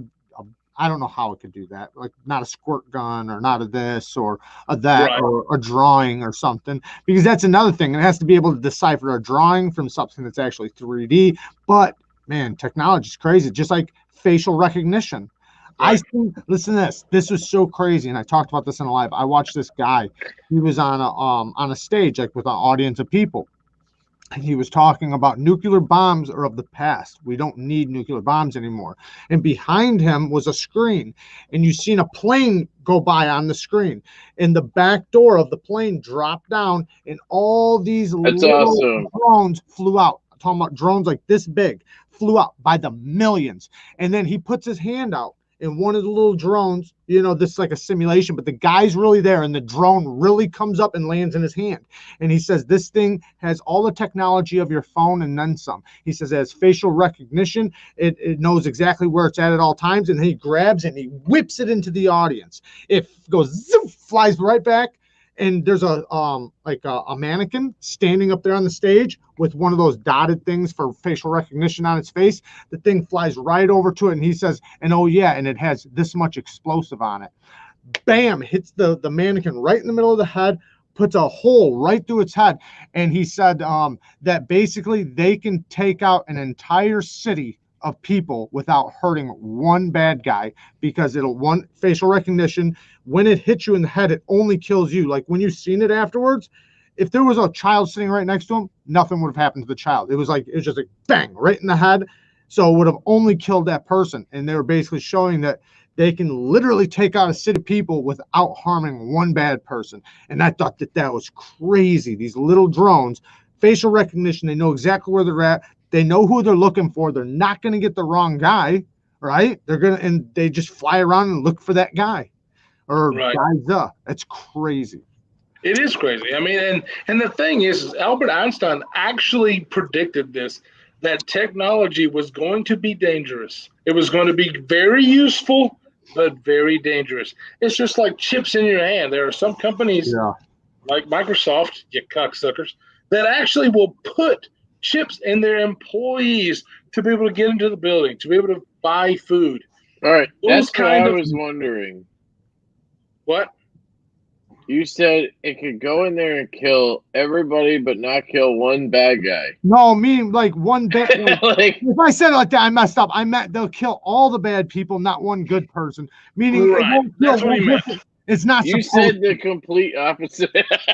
I don't know how it could do that, like, not a squirt gun or not a this or a that, right, or a drawing or something, because that's another thing. It has to be able to decipher a drawing from something that's actually 3D. But man, technology is crazy. Just like facial recognition. Right. Listen to this. This was so crazy, and I talked about this in a live. I watched this guy. He was on a stage, like, with an audience of people. And he was talking about nuclear bombs are of the past. We don't need nuclear bombs anymore. And behind him was a screen, and you seen a plane go by on the screen. And the back door of the plane dropped down, and all these little drones flew out. I'm talking about drones like this big, flew out by the millions. And then he puts his hand out, and one of the little drones, you know, this is like a simulation, but the guy's really there, and the drone really comes up and lands in his hand. And he says, this thing has all the technology of your phone and then some. He says it has facial recognition. It knows exactly where it's at all times. And then he grabs it and he whips it into the audience. It goes, zoom, flies right back. and there's a mannequin standing up there on the stage with one of those dotted things for facial recognition on its face. The thing flies right over to it, and he says, and oh yeah, and it has this much explosive on it. Bam, hits the mannequin right in the middle of the head, puts a hole right through its head. And he said that basically they can take out an entire city of people without hurting one bad guy, because it'll one facial recognition. When it hits you in the head, it only kills you. Like when you've seen it afterwards, if there was a child sitting right next to him, nothing would have happened to the child. It was just like bang right in the head. So it would have only killed that person. And they were basically showing that they can literally take out a city of people without harming one bad person. And I thought that was crazy. These little drones, facial recognition, they know exactly where they're at. They know who they're looking for. They're not going to get the wrong guy, right? And they just fly around and look for that guy or guys. That's crazy. It is crazy. I mean, and the thing is Albert Einstein actually predicted this, that technology was going to be dangerous. It was going to be very useful, but very dangerous. It's just like chips in your hand. There are some companies like Microsoft, you cocksuckers, that actually will put chips in their employees to be able to get into the building, to be able to buy food. All right, that's what I was wondering. What? You said it could go in there and kill everybody, but not kill one bad guy. No, meaning like one bad. If I said it like that, I messed up. I meant they'll kill all the bad people, not one good person. Meaning, that's what he meant. It's not. You said the complete opposite.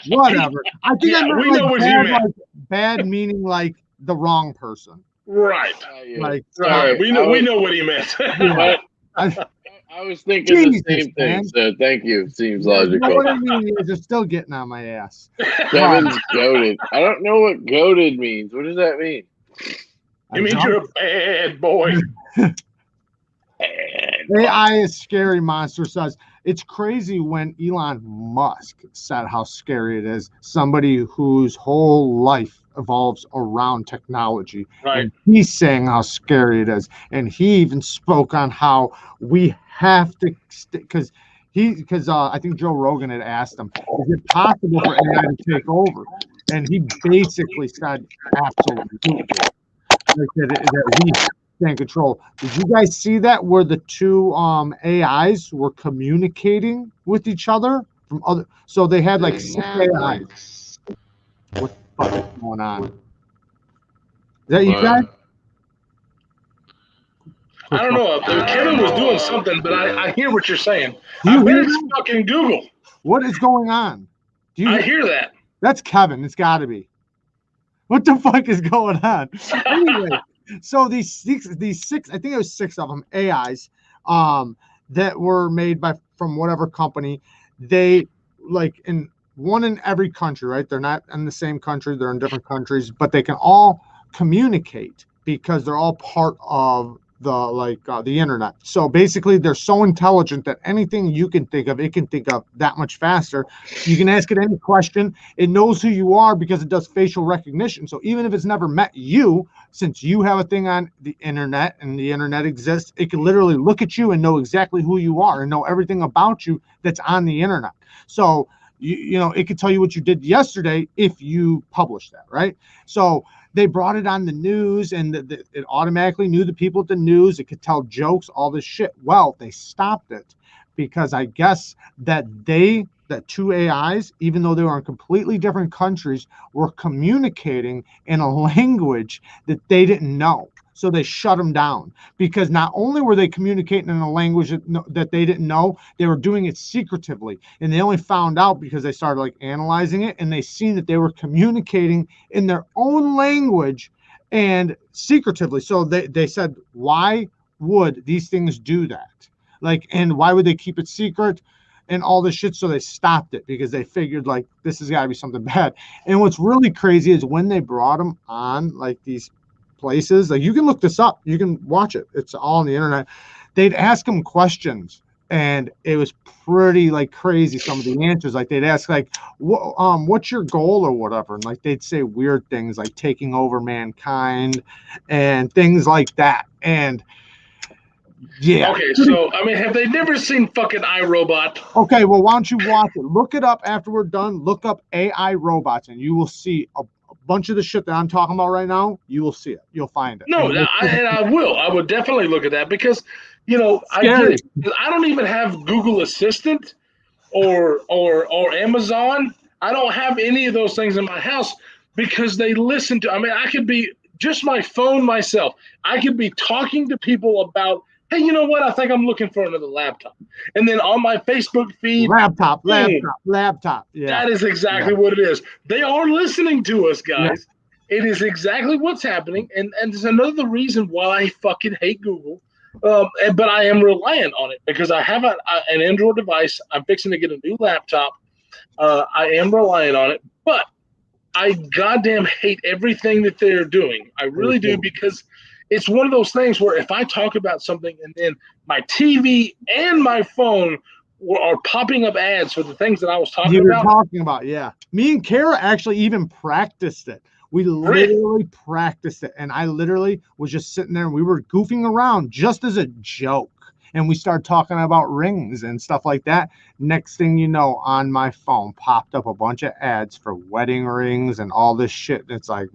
Whatever. I think I meant we know what you meant. Like bad meaning like the wrong person. Right. Like sorry, we know what he meant. I was thinking the same thing, so thank you. Seems logical. You know what I mean? You're still getting on my ass. Kevin's goated. I don't know what goated means. What does that mean? It means you're a bad boy. AI is scary, Monster says. It's crazy when Elon Musk said how scary it is. Somebody whose whole life evolves around technology. Right. And he's saying how scary it is. And he even spoke on how we have to, because I think Joe Rogan had asked him, is it possible for AI to take over? And he basically said, absolutely. That we can't control. Did you guys see that where the two AIs were communicating with each other from other? So they had like 6 AIs. What the fuck is going on? Is that you guys? I don't know. Kevin was doing something, but I hear what you're saying. I bet it's fucking Google. What is going on? I hear that. That's Kevin. It's got to be. What the fuck is going on? Anyway, so these six, I think it was 6 of them, AIs, that were made from whatever company. They like in every country, right? They're not in the same country. They're in different countries, but they can all communicate because they're all part of the internet. So basically they're so intelligent that anything you can think of, it can think of that much faster. You can ask it any question. It knows who you are because it does facial recognition. So even if it's never met you, since you have a thing on the internet and the internet exists, it can literally look at you and know exactly who you are and know everything about you that's on the internet. So you know, it could tell you what you did yesterday if you publish that, right? So they brought it on the news, and it automatically knew the people at the news. It could tell jokes, all this shit. Well, they stopped it because I guess that 2 AIs, even though they were in completely different countries, were communicating in a language that they didn't know. So they shut them down because not only were they communicating in a language that they didn't know, they were doing it secretively. And they only found out because they started like analyzing it, and they seen that they were communicating in their own language and secretively. So they said, why would these things do that? Like, and why would they keep it secret and all this shit? So they stopped it because they figured like this has got to be something bad. And what's really crazy is when they brought them on like these places, like you can look this up, you can watch it, it's all on the internet. They'd ask them questions and it was pretty like crazy, some of the answers. Like they'd ask like what's your goal or whatever, and like they'd say weird things like taking over mankind and things like that. And Yeah. Okay, so I mean, have they never seen fucking iRobot? Okay, well, why don't you watch it? Look it up after we're done. Look up AI robots, and you will see a bunch of the shit that I'm talking about right now. You will see it. You'll find it. No, And I will. I would definitely look at that because, I get Scary. it. I don't even have Google Assistant or Amazon. I don't have any of those things in my house because they listen to. I mean, I could be just my phone myself. I could be talking to people about, hey, you know what? I think I'm looking for another laptop, and then on my Facebook feed, laptop. Yeah. that is exactly what it is. They are listening to us, guys. Yeah. It is exactly what's happening, and there's another reason why I fucking hate Google. But I am reliant on it because I have an Android device. I'm fixing to get a new laptop. I am reliant on it, but I goddamn hate everything that they're doing. I really do, because it's one of those things where if I talk about something and then my TV and my phone are popping up ads for the things that I was talking about. Yeah. Me and Kara actually even practiced it. We literally practiced it. And I literally was just sitting there and we were goofing around just as a joke. And we started talking about rings and stuff like that. Next thing you know, on my phone popped up a bunch of ads for wedding rings and all this shit. It's like,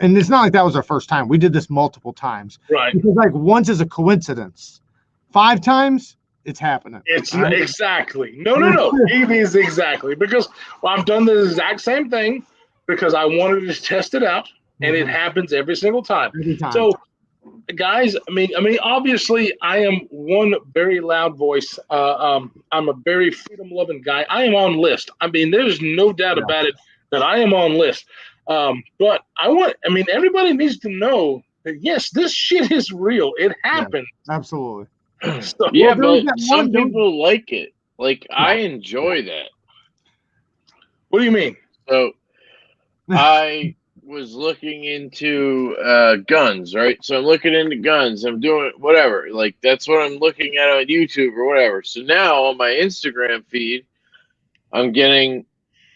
and it's not like that was our first time. We did this multiple times. Right. Because like once is a coincidence. 5 times, it's happening. It's exactly. No. It is exactly. Because I've done the exact same thing because I wanted to test it out. And it happens every single time. So, guys, I mean, obviously, I am one very loud voice. I'm a very freedom-loving guy. I am on list. I mean, there's no doubt about it that I am on list. But everybody needs to know that yes, this shit is real. It happened. Yeah, absolutely. So, but some people like it. Like I enjoy that. What do you mean? So, I was looking into guns, right? So I'm looking into guns. I'm doing whatever. Like that's what I'm looking at on YouTube or whatever. So now on my Instagram feed, I'm getting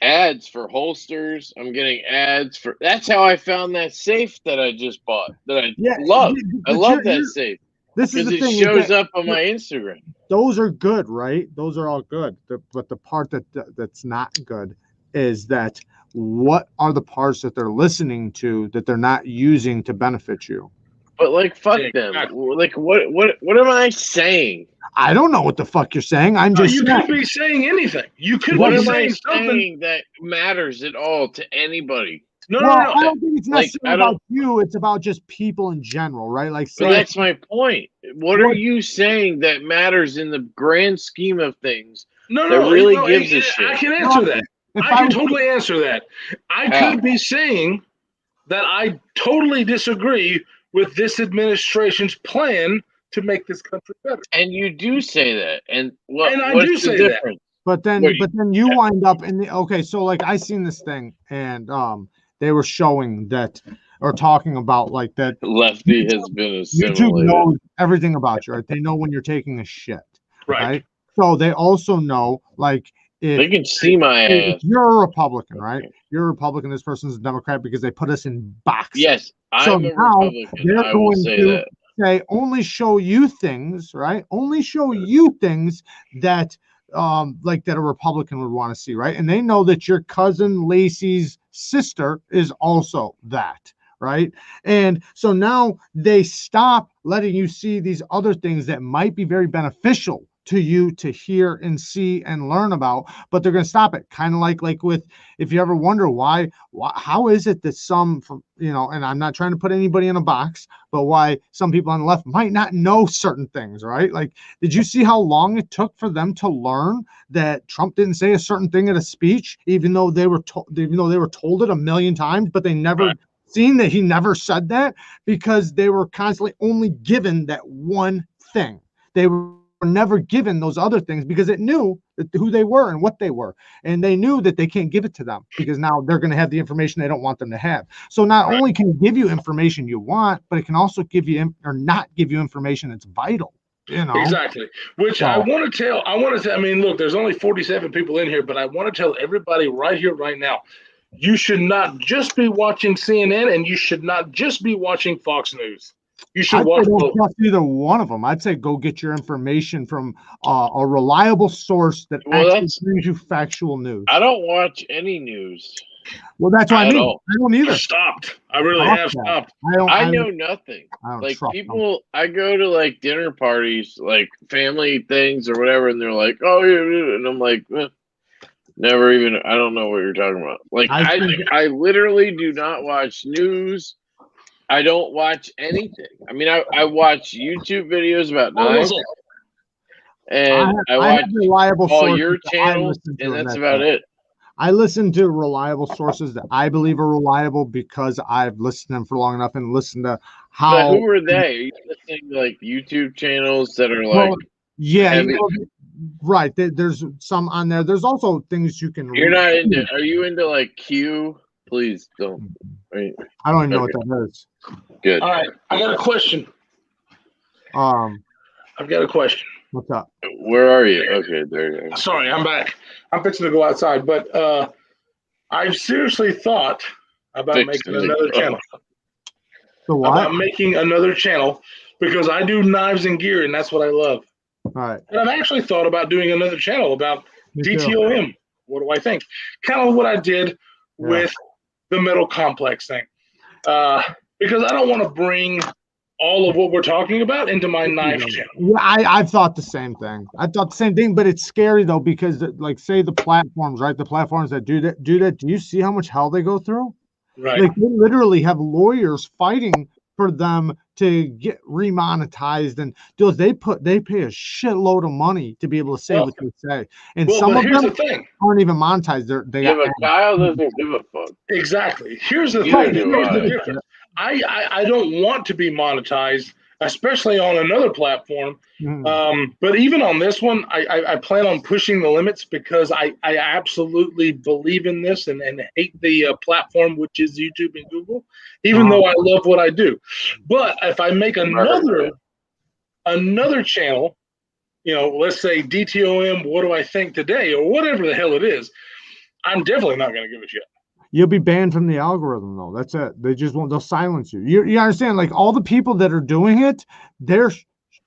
ads for holsters. I'm getting ads for. That's how I found that safe that I just bought. That I love. I love that safe. This is the thing. It shows up on my Instagram. Those are good, right? Those are all good. But the part that's not good is that. What are the parts that they're listening to that they're not using to benefit you? But like, fuck them. Like, what am I saying? I don't know what the fuck you're saying. I'm just. You could be saying anything. You could be saying something that matters at all to anybody. No. I don't think it's necessarily about you. It's about just people in general, right? Like, but that's my point. What are you saying that matters in the grand scheme of things? No, really gives a shit. I can answer that. I can totally answer that. I could be saying that I totally disagree with this administration's plan to make this country better. And you do say that. And I do say that. But then you wind up in the so like I seen this thing and they were showing that or talking about like that Lefty has been assimilated. YouTube knows everything about you, right? They know when you're taking a shit. Right? So they also know like they can see my ass. If you're a Republican, right? You're a Republican. This person's a Democrat because they put us in boxes. Yes, I'm a Republican. They're going to say only show you things, right? Only show you things that, like that a Republican would want to see, right? And they know that your cousin Lacey's sister is also that, right? And so now they stop letting you see these other things that might be very beneficial to you to hear and see and learn about, but they're going to stop it. Kind of like with, if you ever wonder why, how is it that some, and I'm not trying to put anybody in a box, but why some people on the left might not know certain things, right? Like, did you see how long it took for them to learn that Trump didn't say a certain thing at a speech, even though they were told it a million times, but they never seen that he never said that because they were constantly only given that one thing. They were never given those other things because it knew who they were and what they were, and they knew that they can't give it to them because now they're going to have the information they don't want them to have. So not only can it give you information you want, but it can also give you or not give you information that's vital. Exactly. Which I want to tell. I mean, look, there's only 47 people in here, but I want to tell everybody right here, right now, you should not just be watching CNN and you should not just be watching Fox News. You should I'd watch say don't both. trust either one of them. I'd say go get your information from a reliable source that actually brings you factual news. I don't watch any news. Well, that's what I at mean. all. I don't either. I've stopped. I really have stopped. I know nothing. I don't Like trust people, I go to like dinner parties, like family things or whatever, and they're like, "Oh, yeah," and I'm like, never even. I don't know what you're talking about. Like I literally do not watch news. I don't watch anything. I mean, I watch YouTube videos about knives, and I watch have reliable all sources your that I channels, listen to, and and that's that's about it. it. I listen to reliable sources that I believe are reliable because I've listened to them for long enough and listened to how. But who are they? Are you listening to like YouTube channels that are Well, like yeah, heavy? right. There's some on there. There's also things you can. You're not into. Are you into like Q? Please don't. I don't even know what that is. Good. All right, I got a question. I've got a question. What's up? Where are you? Okay, there you go. Sorry, I'm back. I'm fixing to go outside, but I've seriously thought about making another channel. The what? About making another channel because I do knives and gear, and that's what I love. All right. And I've actually thought about doing another channel about DTOM. What do I think? Kind of what I did with the metal complex thing. Because I don't want to bring all of what we're talking about into my knife channel. Yeah, I've thought the same thing. I thought the same thing, but it's scary though because, like, say the platforms, right? The platforms that do that. Do you see how much hell they go through? Right. Like they literally have lawyers fighting for them to get remonetized, and dudes, they pay a shitload of money to be able to say what they say, and some of them aren't even monetized. They got Kyle doesn't give a fuck. Exactly. Here's the Neither thing. do Here's the I. difference. I don't want to be monetized, especially on another platform. But even on this one, I plan on pushing the limits because I absolutely believe in this and hate the platform, which is YouTube and Google, even though I love what I do. But if I make another channel, you know, let's say DTOM, what do I think today, or whatever the hell it is, I'm definitely not going to give a shit. You'll be banned from the algorithm, though. That's it. They just won't. They'll silence you. You understand? Like all the people that are doing it,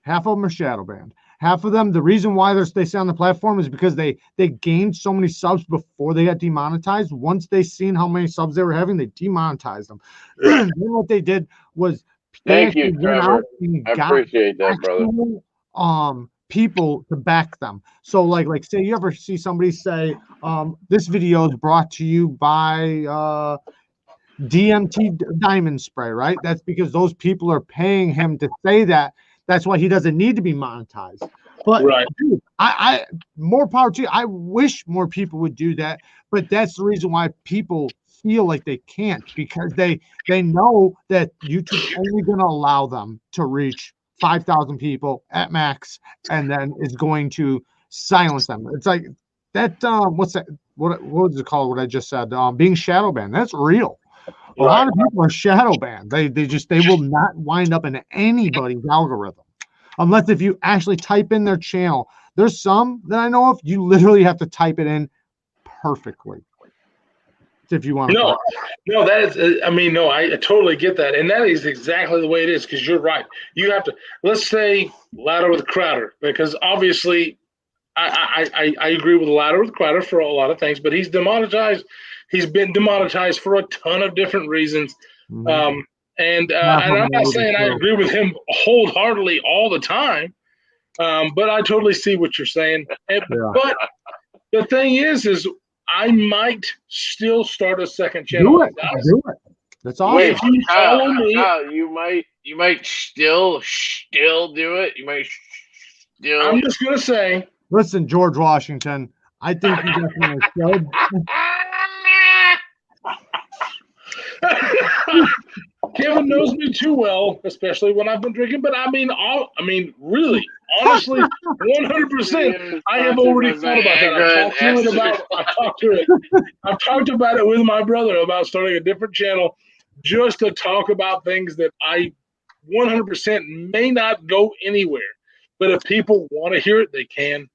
half of them are shadow banned. Half of them, the reason why they stay on the platform is because they gained so many subs before they got demonetized. Once they seen how many subs they were having, they demonetized them. Then what they did was Thank you, Trevor. I appreciate that, brother. People to back them. So like say you ever see somebody say, this video is brought to you by DMT diamond spray, right? That's because those people are paying him to say that. That's why he doesn't need to be monetized. But dude, I more power to you. I wish more people would do that, but that's the reason why people feel like they can't, because they know that YouTube's only going to allow them to reach 5,000 people at max, and then it's going to silence them. It's like that. What's that? What was it called? What I just said? Being shadow banned. That's real. A lot of people are shadow banned. They will not wind up in anybody's algorithm unless if you actually type in their channel. There's some that I know of. You literally have to type it in perfectly if you want to. No, that is. I mean, no, I totally get that, and that is exactly the way it is. Because you're right. You have to. Let's say Louder with Crowder, because obviously, I agree with Louder with Crowder for a lot of things, but he's demonetized. He's been demonetized for a ton of different reasons. And I'm not saying I agree with him wholeheartedly all the time, but I totally see what you're saying. But the thing is I might still start a second channel. Do it. That's awesome. Wait, if you follow me, you might still do it. You might still. I'm just gonna say. Listen, George Washington, I think you definitely should. Kevin knows me too well, especially when I've been drinking. But I mean, really, honestly, 100%. I have already thought about that. I've talked about it with my brother about starting a different channel, just to talk about things that I 100% may not go anywhere. But if people want to hear it, they can.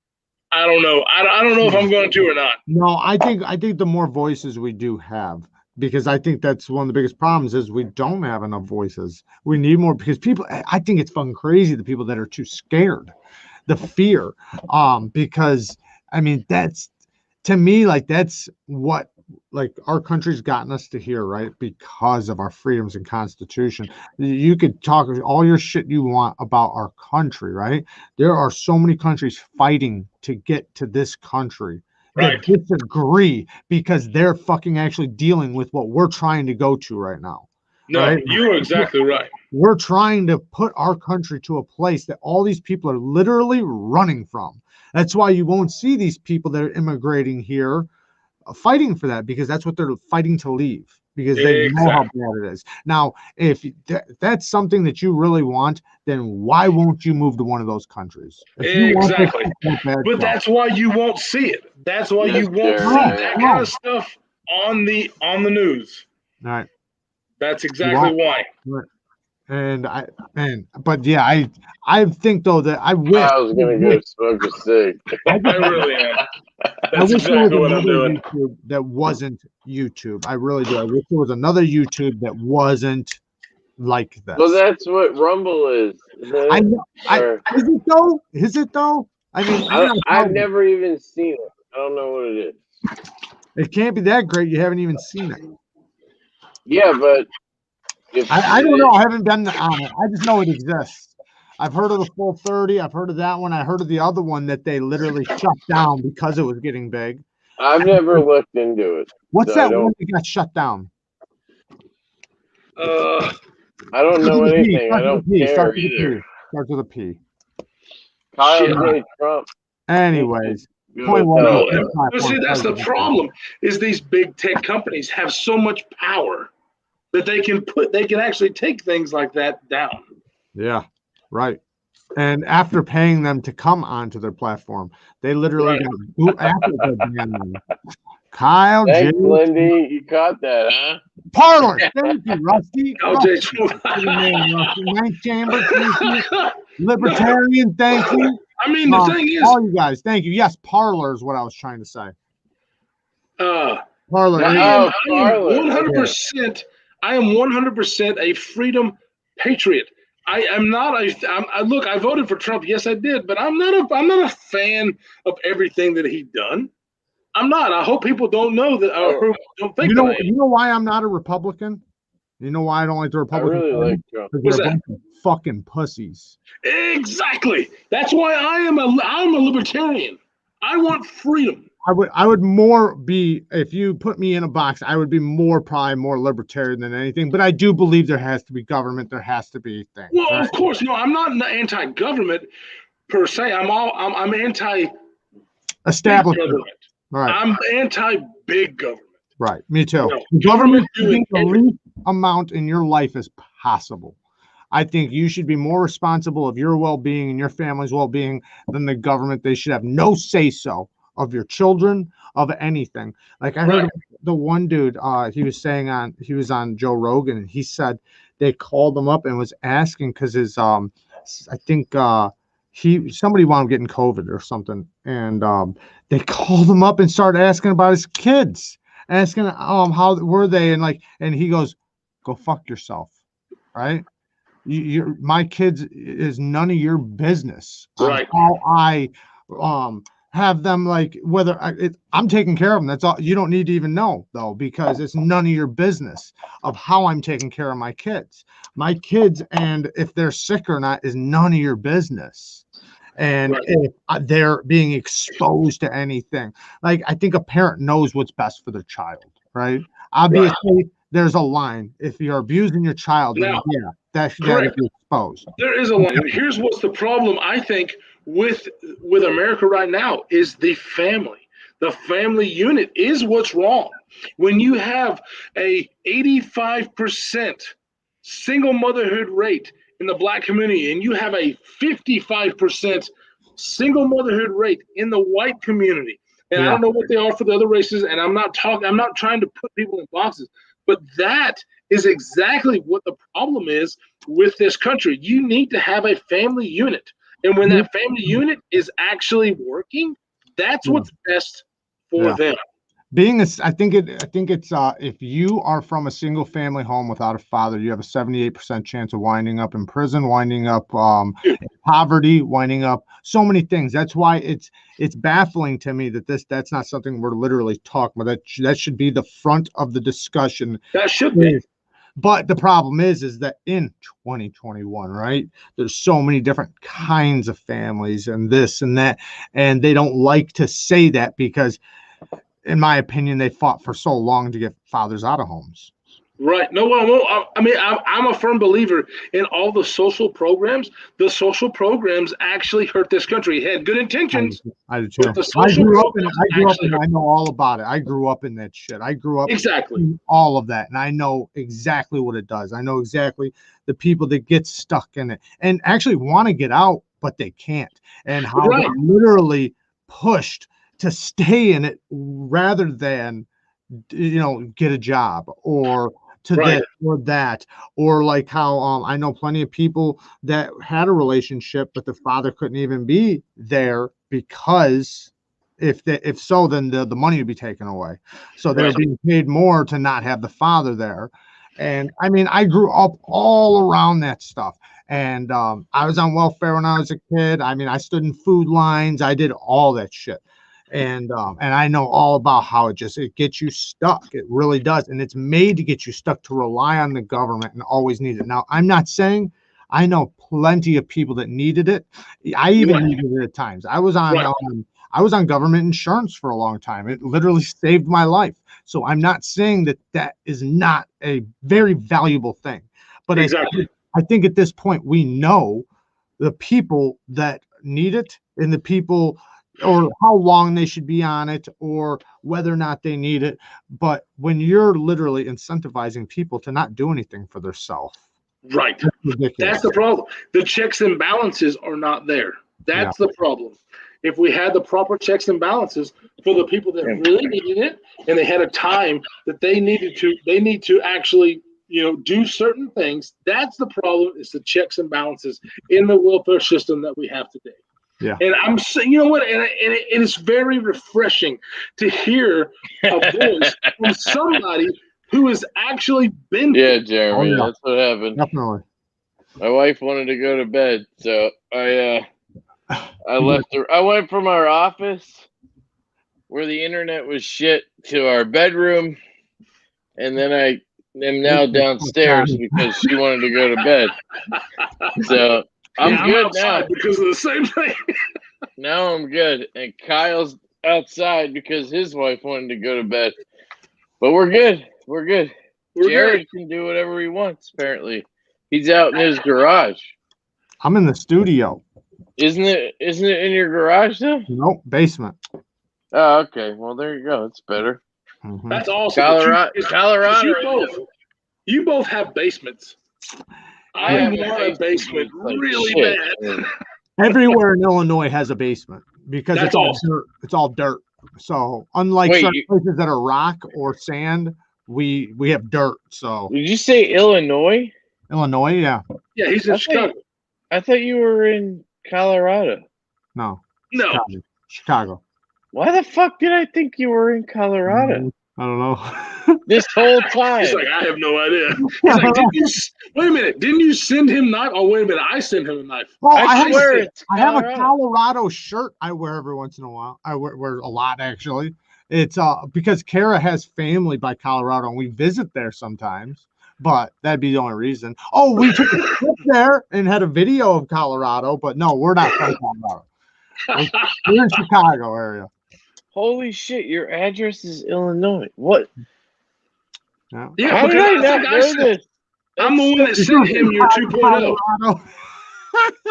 I don't know. I don't know if I'm going to or not. No, I think the more voices we do have, because I think that's one of the biggest problems is we don't have enough voices. We need more because people. I think it's fucking crazy the people that are too scared, the fear, because I mean that's to me like that's what like our country's gotten us to here, right? Because of our freedoms and constitution. You could talk all your shit you want about our country, right? There are so many countries fighting to get to this country that disagree because they're fucking actually dealing with what we're trying to go to right now. No, right? you're exactly right. We're trying to put our country to a place that all these people are literally running from. That's why you won't see these people that are immigrating here fighting for that, because that's what they're fighting to leave, because they know how bad it is. Now, if that's something that you really want, then why won't you move to one of those countries? Exactly. But that's why you won't see it. That's why you won't see that kind of stuff on the news. All right. That's exactly why. And but yeah, I think though that I wish I was gonna go smoke a cig. I really am. I wish there was another YouTube that wasn't YouTube. I really do. I wish there was another YouTube that wasn't like this. Well, that's what Rumble is. I know. Is it though? Is it though? I mean, I've never even seen it. I don't know what it is. It can't be that great. You haven't even seen it. Yeah, but I don't know. I haven't been on it. I just know it exists. I've heard of the Full 30. I've heard of that one. I heard of the other one that they literally shut down because it was getting big. I've never looked into it. What's that one that got shut down? I don't know anything. I don't care either. Starts with a P. Kyle J. Trump. Anyways. See, that's the problem, is these big tech companies have so much power that they can actually take things like that down. Yeah, right. And after paying them to come onto their platform, they literally got boot after they banned them. Kyle J. Lindy, you caught that, huh? Parlor. Thank you, Rusty. Kyle J. Ninth Chamber. Thank you. Libertarian. Thank you. I mean, the thing is, all you guys, thank you. Yes, Parlor is what I was trying to say. Parlor. I am 100%. I am 100% a freedom patriot. I am not look. I voted for Trump. Yes, I did, but I'm not a fan of everything that he done. I'm not. I hope people don't know that. Don't think that. You know why I'm not a Republican? You know why I don't like the Republican? I really like Trump. Because they're a bunch of fucking pussies. Exactly. That's why I'm a libertarian. I want freedom. I would more be, if you put me in a box, I would be probably more libertarian than anything. But I do believe there has to be government. There has to be things. Well, of course, no. I'm not anti-government per se. I'm anti-establishment. Right. I'm anti-big government. Right. Me too. No, government doing the least amount in your life as possible. I think you should be more responsible of your well-being and your family's well-being than the government. They should have no say-so of your children, of anything. Like I heard the one dude, he was on Joe Rogan, and he said they called him up and was asking because his I think somebody wound up getting COVID or something, and they called him up and started asking about his kids, asking how were they, and he goes, go fuck yourself, right? My kids is none of your business. Right. How I have them, whether I'm taking care of them. That's all. You don't need to even know though, because it's none of your business of how I'm taking care of my kids. My kids, and if they're sick or not, is none of your business. And if they're being exposed to anything, I think a parent knows what's best for their child, right? Obviously, there's a line. If you're abusing your child, then that should be exposed. There is a line. Here's what's the problem, I think, with America right now is the family. The family unit is what's wrong. When you have a 85% single motherhood rate in the Black community, and you have a 55% single motherhood rate in the white community, and I don't know what they are for the other races, and I'm not trying to put people in boxes, but that is exactly what the problem is with this country. You need to have a family unit. And when that family unit is actually working, that's what's best for them. I think it's if you are from a single family home without a father, you have a 78% chance of winding up in prison, winding up in poverty, winding up so many things. That's why it's baffling to me that that's not something we're literally talking about. That should be the front of the discussion. That should be. But the problem is that in 2021, right, there's so many different kinds of families and this and that, and they don't like to say that because, in my opinion, they fought for so long to get fathers out of homes. Right. No, I mean, I'm a firm believer in all the social programs. The social programs actually hurt this country. It had good intentions. I do too. I grew up in I know all about it. I grew up in that shit. I grew up in all of that, and I know exactly what it does. I know exactly the people that get stuck in it and actually want to get out, but they can't, and how they're literally pushed to stay in it rather than, get a job or to this or that, or like how I know plenty of people that had a relationship, but the father couldn't even be there because if so, then the money would be taken away. So they're being paid more to not have the father there. And I mean, I grew up all around that stuff. And I was on welfare when I was a kid. I mean, I stood in food lines. I did all that shit. And I know all about how it gets you stuck. It really does. And it's made to get you stuck to rely on the government and always need it. Now, I'm not saying I know plenty of people that needed it. I even needed it at times. I was on government insurance for a long time. It literally saved my life. So I'm not saying that is not a very valuable thing. But I think at this point we know the people that need it and the people, or how long they should be on it, or whether or not they need it. But when you're literally incentivizing people to not do anything for themselves, that's the problem. The checks and balances are not there. That's the problem. If we had the proper checks and balances for the people that really needed it, and they had a time that they need to actually, do certain things. That's the problem. Is the checks and balances in the welfare system that we have today. Yeah. And I'm saying, you know what? And it's very refreshing to hear a voice from somebody who has actually been. Yeah, Jeremy, that's what happened. Definitely. My wife wanted to go to bed, so I left her. I went from our office where the internet was shit to our bedroom, and then I am now downstairs because she wanted to go to bed. So I'm good now because of the same thing. Now I'm good, and Kyle's outside because his wife wanted to go to bed. But we're good. We're good. Jared can do whatever he wants. Apparently, he's out in his garage. I'm in the studio. Isn't it in your garage though? Nope, basement. Oh, okay. Well, there you go. It's better. Mm-hmm. That's awesome. Colorado. You both have basements. I want a basement really bad. Everywhere in Illinois has a basement because it's all dirt. It's all dirt. So unlike certain places that are rock or sand, we have dirt. So did you say Illinois? Illinois, yeah. Yeah, he's in Chicago. I thought you were in Colorado. No. Chicago. Why the fuck did I think you were in Colorado? I don't know. This whole time. He's like, I have no idea. He's like, wait a minute. Didn't you send him knife? Oh, wait a minute. I sent him a knife. Well, I have a Colorado shirt I wear every once in a while. I wear a lot, actually. It's because Kara has family by Colorado, and we visit there sometimes. But that'd be the only reason. Oh, we took a trip there and had a video of Colorado, but no, we're not from Colorado. We're in Chicago area. Holy shit, your address is Illinois. What? Yeah. How did I not know this? I'm the one that sent him your 2.0.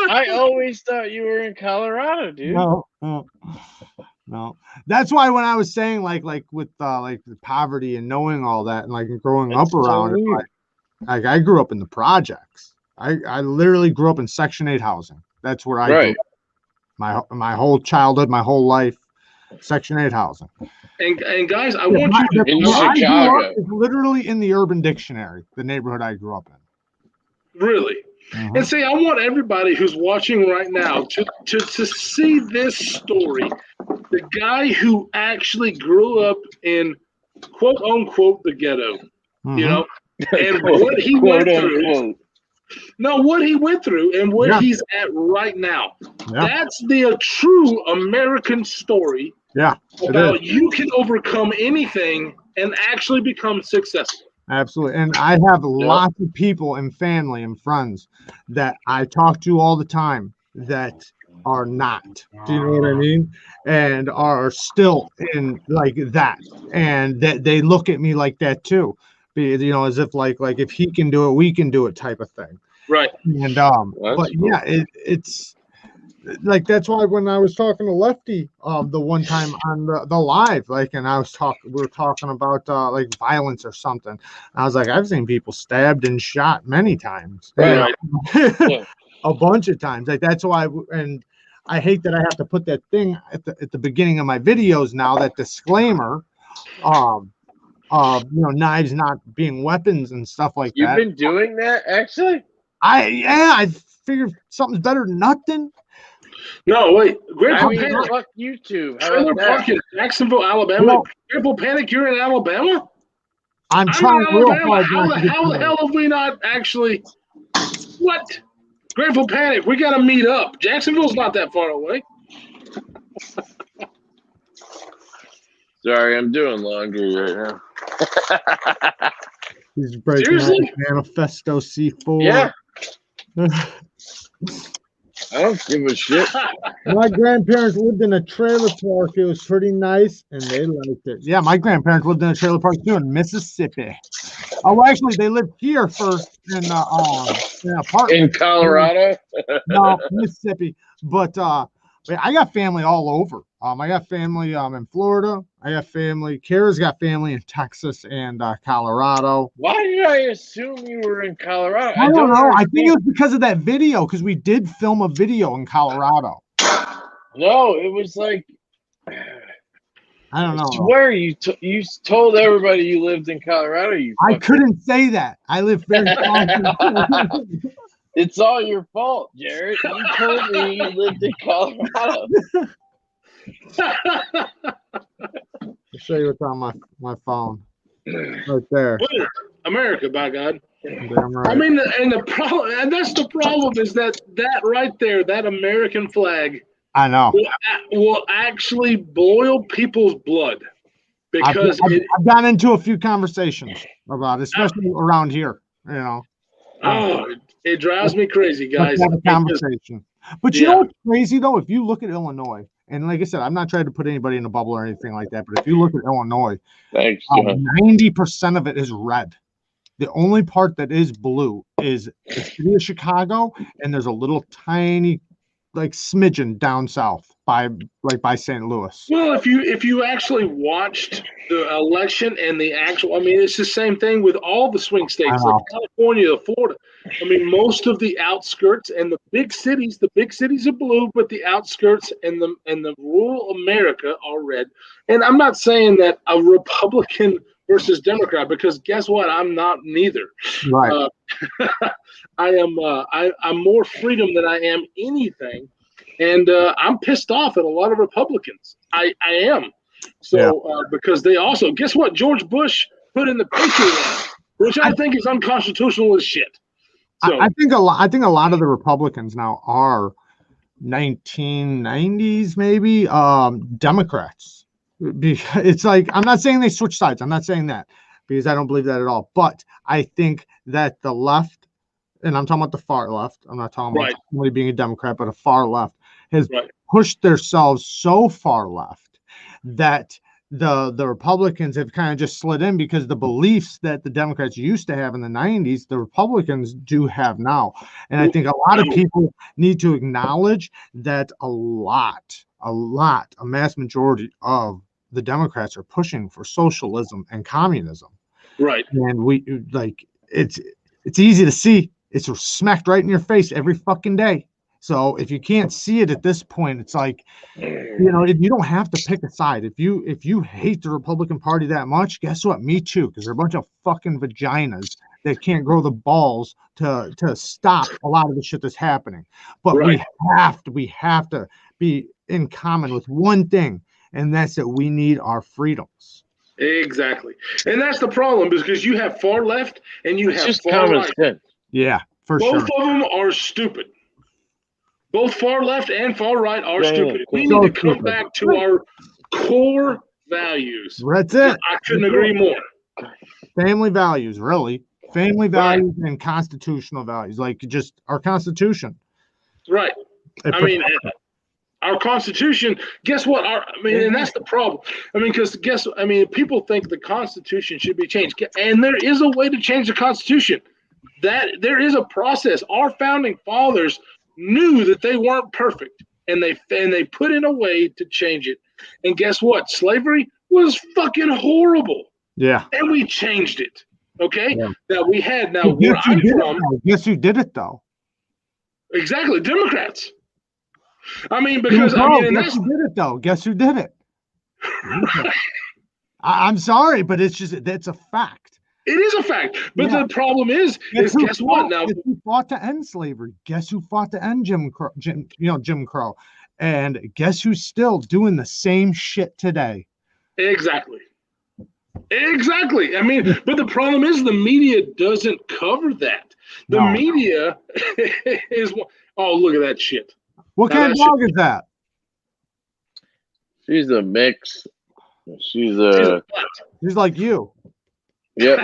I always thought you were in Colorado, dude. No. That's why when I was saying like with the poverty and knowing all that and like growing up around it, like I grew up in the projects. I literally grew up in Section 8 housing. That's where I grew up. My whole childhood, my whole life. Section 8 housing. And guys, I want you to in Chicago. It's literally in the Urban Dictionary, the neighborhood I grew up in. Really? Mm-hmm. And see, I want everybody who's watching right now to see this story the guy who actually grew up in quote unquote the ghetto, Mhm. you know, and what he went through. No, what he went through and where he's at right now. Yeah. That's the true American story. Yeah, about you can overcome anything and actually become successful. Absolutely. And I have lots of people and family and friends that I talk to all the time that are not. Do you know what I mean? And are still in like that. And that they look at me like that too. You know, as if like if he can do it, we can do it type of thing. Right. And but yeah, it's like that's why when I was talking to Lefty the one time on the live, like, and we were talking about like violence or something. I was like, I've seen people stabbed and shot many times, right? A bunch of times. Like that's why, and I hate that I have to put that thing at the beginning of my videos now, that disclaimer, you know, knives not being weapons and stuff like that. You've been doing that actually? I figured something's better than nothing. No, wait. I mean, fuck YouTube. Trailer Park in Jacksonville, Alabama. Well, Grandpa Panic, you're in Alabama? I'm trying real hard. How the hell have we not actually... What? Grateful Panic, we got to meet up. Jacksonville's not that far away. Sorry, I'm doing laundry right now. He's breaking out Manifesto C4. Yeah. I don't give a shit. My grandparents lived in a trailer park. It was pretty nice, and they liked it. Yeah, my grandparents lived in a trailer park too in Mississippi. Oh, actually, they lived here first in an apartment in Colorado. No, Mississippi. But I got family all over. I got family in Florida. I got family. Kara's got family in Texas and Colorado. Why did I assume you were in Colorado? I don't know. I think it was because of that video, because we did film a video in Colorado. No, it was like, I don't know. I swear you told everybody you lived in Colorado. I couldn't say that. I live very far. It's all your fault, Jared. You told me you lived in Colorado. I'll show you what's on my phone. Right there. America, by God. Damn right. I mean, and the problem, and that's the problem, is that right there, that American flag, I know, will actually boil people's blood, because I've gotten into a few conversations about it, especially around here. You know. Oh, it drives me crazy, guys. Let's have a conversation. But you know what's crazy though? If you look at Illinois, and like I said, I'm not trying to put anybody in a bubble or anything like that, but if you look at Illinois, 90% of it is red. The only part that is blue is the city of Chicago, and there's a little tiny, like, smidgen down south by St. Louis. Well, if you actually watched the election and the actual, I mean, it's the same thing with all the swing states, like California, Florida. I mean, most of the outskirts and the big cities are blue, but the outskirts and the rural America are red. And I'm not saying that a Republican versus Democrat, because guess what? I'm not neither. Right. I'm more freedom than I am anything. And I'm pissed off at a lot of Republicans. I am. So because they also, guess what? George Bush put in the Patriot Act, which I think is unconstitutional as shit. So I think a lot of the Republicans now are 1990s maybe Democrats. It's like, I'm not saying they switch sides. I'm not saying that, because I don't believe that at all. But I think that the left, and I'm talking about the far left, I'm not talking about somebody being a Democrat, but a far left, has pushed themselves so far left that the Republicans have kind of just slid in, because the beliefs that the Democrats used to have in the 90s, the Republicans do have now. And I think a lot of people need to acknowledge that a mass majority of the Democrats are pushing for socialism and communism. Right. And we it's easy to see. It's smacked right in your face every fucking day. So if you can't see it at this point, it's like, you know, you don't have to pick a side. If you hate the Republican Party that much, guess what? Me too, because they're a bunch of fucking vaginas that can't grow the balls to stop a lot of the shit that's happening. But we have to be in common with one thing, and that's that we need our freedoms. Exactly. And that's the problem, because you have far left and you It's have just far common right. sense. Yeah, for Both sure. of them are stupid. Both far left and far right are Yeah, stupid. We so need to come stupid. back to our core values. That's it. I couldn't agree more. Family values, really. Family values and constitutional values, like just our Constitution. Right. I mean, our Constitution, guess what? And that's the problem. I mean, because people think the Constitution should be changed. And there is a way to change the Constitution. That there is a process. Our founding fathers knew that they weren't perfect, and they put in a way to change it. And guess what? Slavery was fucking horrible. Yeah. And we changed it. Okay? Yeah. That we had. Now, where I'm from. Guess who did it, though? Exactly. Democrats. I mean, because, guess who did it, though? Guess who did it? I'm sorry, but that's a fact. It is a fact. But the problem is guess what now? Guess who fought to end slavery? Guess who fought to end Jim Crow? And guess who's still doing the same shit today? Exactly. I mean, but the problem is the media doesn't cover that. The media is, oh, look at that shit. What kind of dog is that? She's a mix. She's like you. Yep.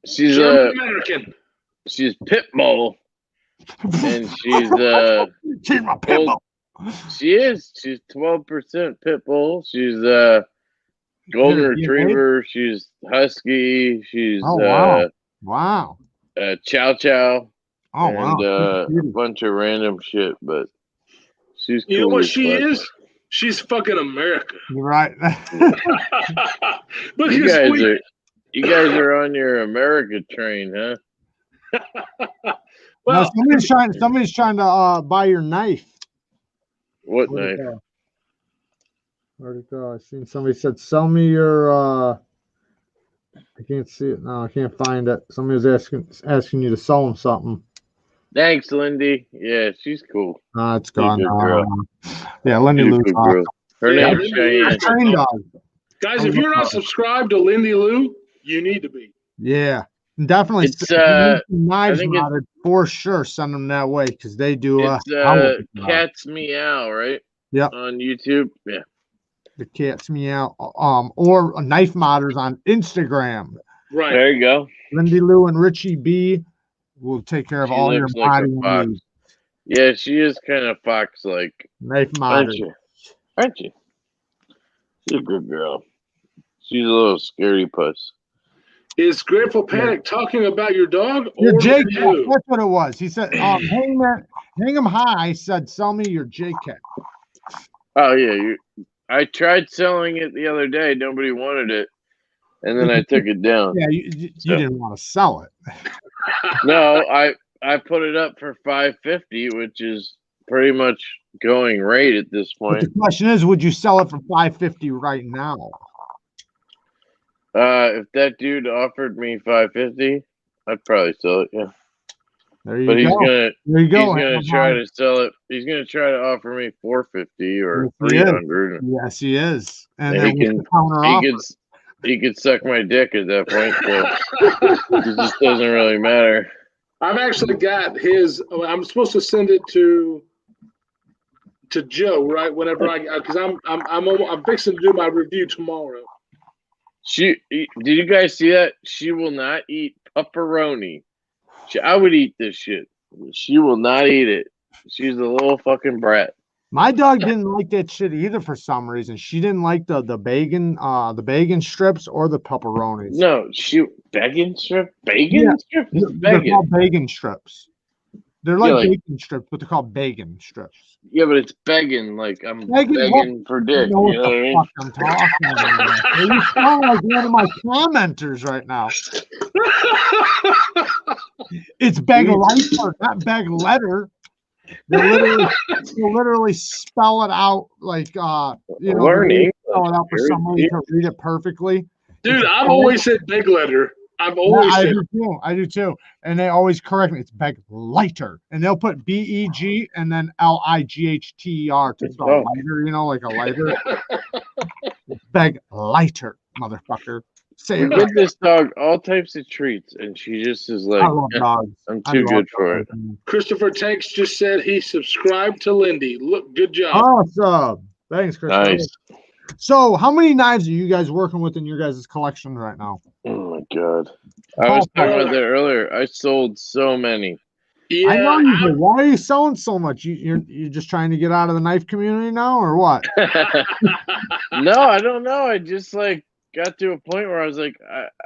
She's American. She's pit bull, and she's she's my pit bull. She is. She's 12% pit bull. She's golden retriever. She's husky. She's wow. Chow chow. Oh, and a bunch of random shit, but she's cool. You know what she is? She's fucking America. You're right. But you guys are on your America train, huh? Well, somebody's trying to buy your knife. What knife? Where'd it go? I seen somebody said, "Sell me your." I can't see it now. I can't find it. Somebody was asking you to sell them something. Thanks, Lindy. Yeah, she's cool. It's gone. Yeah, Lindy Lou. Cool. Her name's Cheyenne. Guys, if you're not subscribed to Lindy Lou, you need to be. Yeah, definitely. It's knives modded for sure. Send them that way because they do. It's Cat's Meow, right? Yep. On YouTube. Yeah. The Cat's Meow. Or Knife Modders on Instagram. Right. There you go. Lindy Lou and Richie B will take care of all your modding needs. Yeah, she is kind of fox-like. Knife Modder. Aren't you? She's a good girl. She's a little scary puss. Is Grateful Panic talking about your dog your or J-Cat? you? That's what it was. He said, hang him high. Said, sell me your J-Cat. Oh, yeah. I tried selling it the other day. Nobody wanted it. And then I took it down. Yeah, you didn't want to sell it. No, I put it up for $550, which is pretty much going rate at this point. But the question is, would you sell it for $550 right now? If that dude offered me $550, I'd probably sell it. Yeah. There you go. He's gonna try to sell it. He's gonna try to offer me $450 or $300. Yes, he is. And he could suck my dick at that point. So it just doesn't really matter. I've actually got his. I'm supposed to send it to Joe, right? Whenever because I'm fixing to do my review tomorrow. Did you guys see that? She will not eat pepperoni. I would eat this shit. She will not eat it. She's a little fucking brat. My dog didn't like that shit either for some reason. She didn't like the bacon strips or the pepperonis. No, bacon strip? Bacon strips? They're called bacon strips. They're like bacon strips, but they're called bacon strips. Yeah, but it's begging, like I'm begging for dick. You know what I mean? I'm talking about. You sound like one of my commenters right now. It's beg lifer, not beg letter. They'll literally spell it out like learning. Spell it out for somebody to read it perfectly. Dude, I've always said big letter. I've always I said do too. I do too. And they always correct me. It's beg lighter. And they'll put BEG and then LIGHTER to spell lighter, like a lighter. Beg lighter, motherfucker. Say We it give right. this dog all types of treats, and she just is like, I love dogs. I'm I too love good for it. dogs. Christopher Tanks just said he subscribed to Lindy. Look, good job. Awesome. Thanks, Chris. Nice. So, how many knives are you guys working with in your guys' collection right now? Oh my god. I was talking about that earlier. I sold so many. I know you, but why are you selling so much? You're just trying to get out of the knife community now, or what? No, I don't know. I just got to a point where I was like,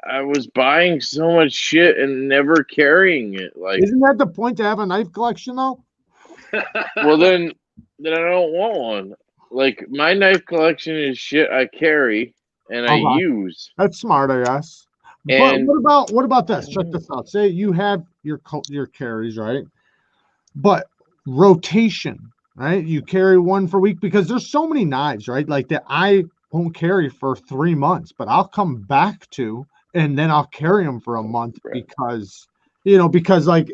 I was buying so much shit and never carrying it. Isn't that the point to have a knife collection though? Well, then I don't want one. Like, my knife collection is shit I carry and I use. That's smart, I guess. And but what about this? Check this out. Say you have your carries, right? But rotation, right? You carry one for a week because there's so many knives, right? Like that I won't carry for 3 months, but I'll come back to, and then I'll carry them for a month because like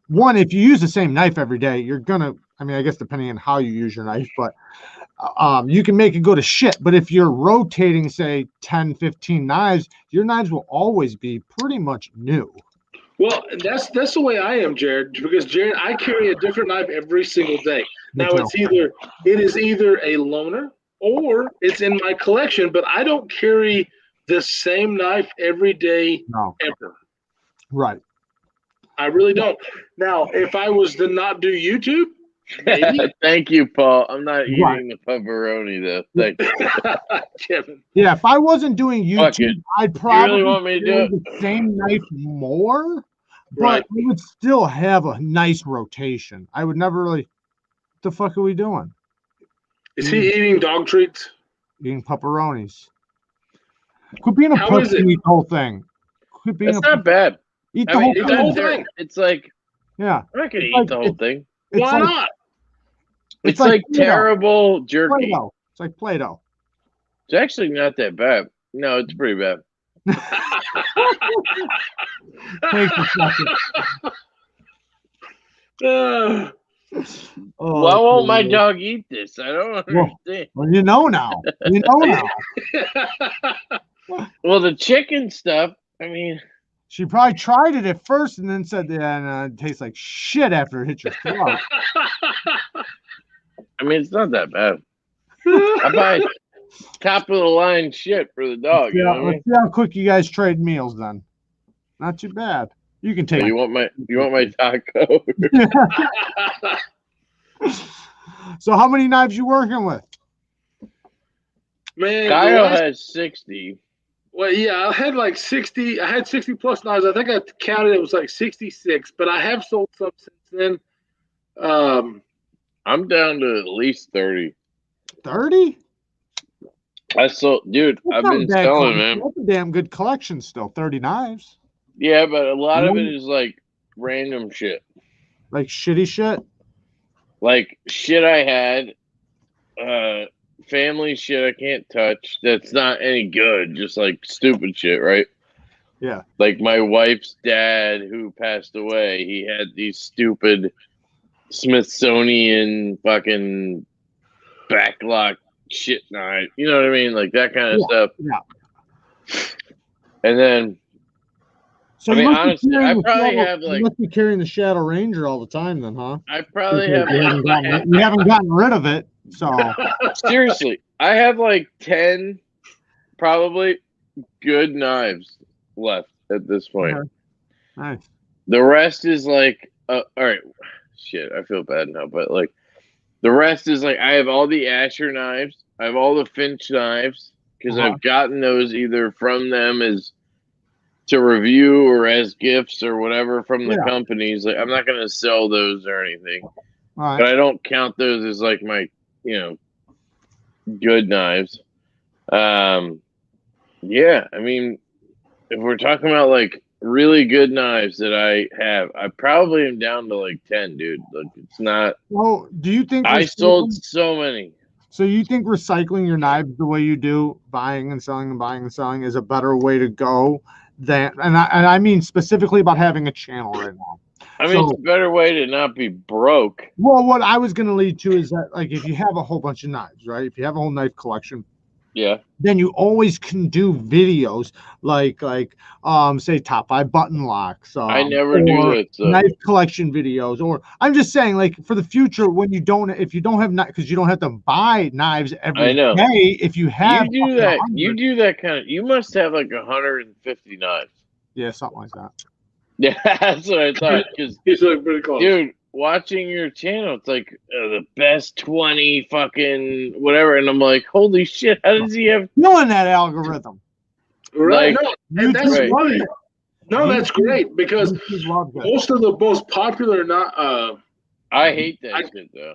one, if you use the same knife every day, you're gonna. I mean, I guess depending on how you use your knife, but you can make it go to shit. But if you're rotating, say 10, 15 knives, your knives will always be pretty much new. Well, that's the way I am, Jared, because Jared, I carry a different knife every single day. Now it is either a loaner or it's in my collection, but I don't carry the same knife every day ever. Right. I really don't. Now, if I was to not do YouTube, maybe. Thank you, Paul. I'm not eating the pepperoni though. Thank you. Kevin. Yeah, if I wasn't doing YouTube, I'd probably really want me to do the same knife more, but we would still have a nice rotation. I would never really. What the fuck are we doing? Is he eating dog treats? Eating pepperonis. Quit being a pussy. Eat the whole thing. Quit being. It's not bad. Eat the whole Eat the whole thing. It's like, yeah. I'm not gonna eat the whole thing. Why not? It's like terrible jerky. Play-Doh. It's like Play-Doh. It's actually not that bad. No, it's pretty bad. Thanks for checking. Why won't my dog eat this? I don't understand. Well, you know now. You know now. Well, the chicken stuff, I mean. She probably tried it at first and then said, yeah, no, it tastes like shit after it hit your throat. I mean, it's not that bad. I buy top of the line shit for the dog. Let's see how quick you guys trade meals then. Not too bad. You can take. You want my taco? So how many knives you working with? Man, Kyle has 60. Well, yeah, I had like 60. I had 60 plus knives. I think I counted it was like 66, but I have sold some since then. I'm down to at least 30. 30? I sold, dude. I've been selling, man. That's a damn good collection still. 30 knives. Yeah, but a lot of it is like random shit. Like shitty shit? Like shit I had. Family shit I can't touch. That's not any good. Just like stupid shit, right? Yeah. Like my wife's dad who passed away. He had these stupid Smithsonian fucking backlock shit knife. You know what I mean? Like that kind of stuff. Yeah. And then, so I mean, honestly, I probably have you must be carrying the Shadow Ranger all the time then, huh? I probably have. You haven't gotten rid of it. So seriously, I have like 10 probably good knives left at this point. Okay. Nice. The rest is like, all right, shit. I feel bad now, but like, the rest is like I have all the Asher knives, I have all the Finch knives because I've gotten those either from them as to review or as gifts or whatever from the companies. Like I'm not gonna sell those or anything, but I don't count those as like my good knives. Yeah, I mean, if we're talking about like really good knives that I have, I probably am down to like 10, dude. Like it's not. Well, do you think I sold so many? So you think recycling your knives the way you do, buying and selling is a better way to go than, and I mean specifically about having a channel right now. I mean, it's a better way to not be broke. Well, what I was going to lead to is that, like, if you have a whole bunch of knives, right? If you have a whole knife collection, yeah, then you always can do videos like say top 5 button locks. I never do it. So. Knife collection videos, or I'm just saying, like, for the future, when you don't, if you don't have knives, because you don't have to buy knives every day. If you have, you do that. You do that kind of. You must have like 150 knives. Yeah, something like that. Yeah, that's what I thought. Because he's like pretty close. Dude, watching your channel, it's like the best 20 fucking whatever, and I'm like, holy shit, how does he have knowing that algorithm? Right, like, no, and that's funny. No, that's great because most of the most popular I hate that shit though.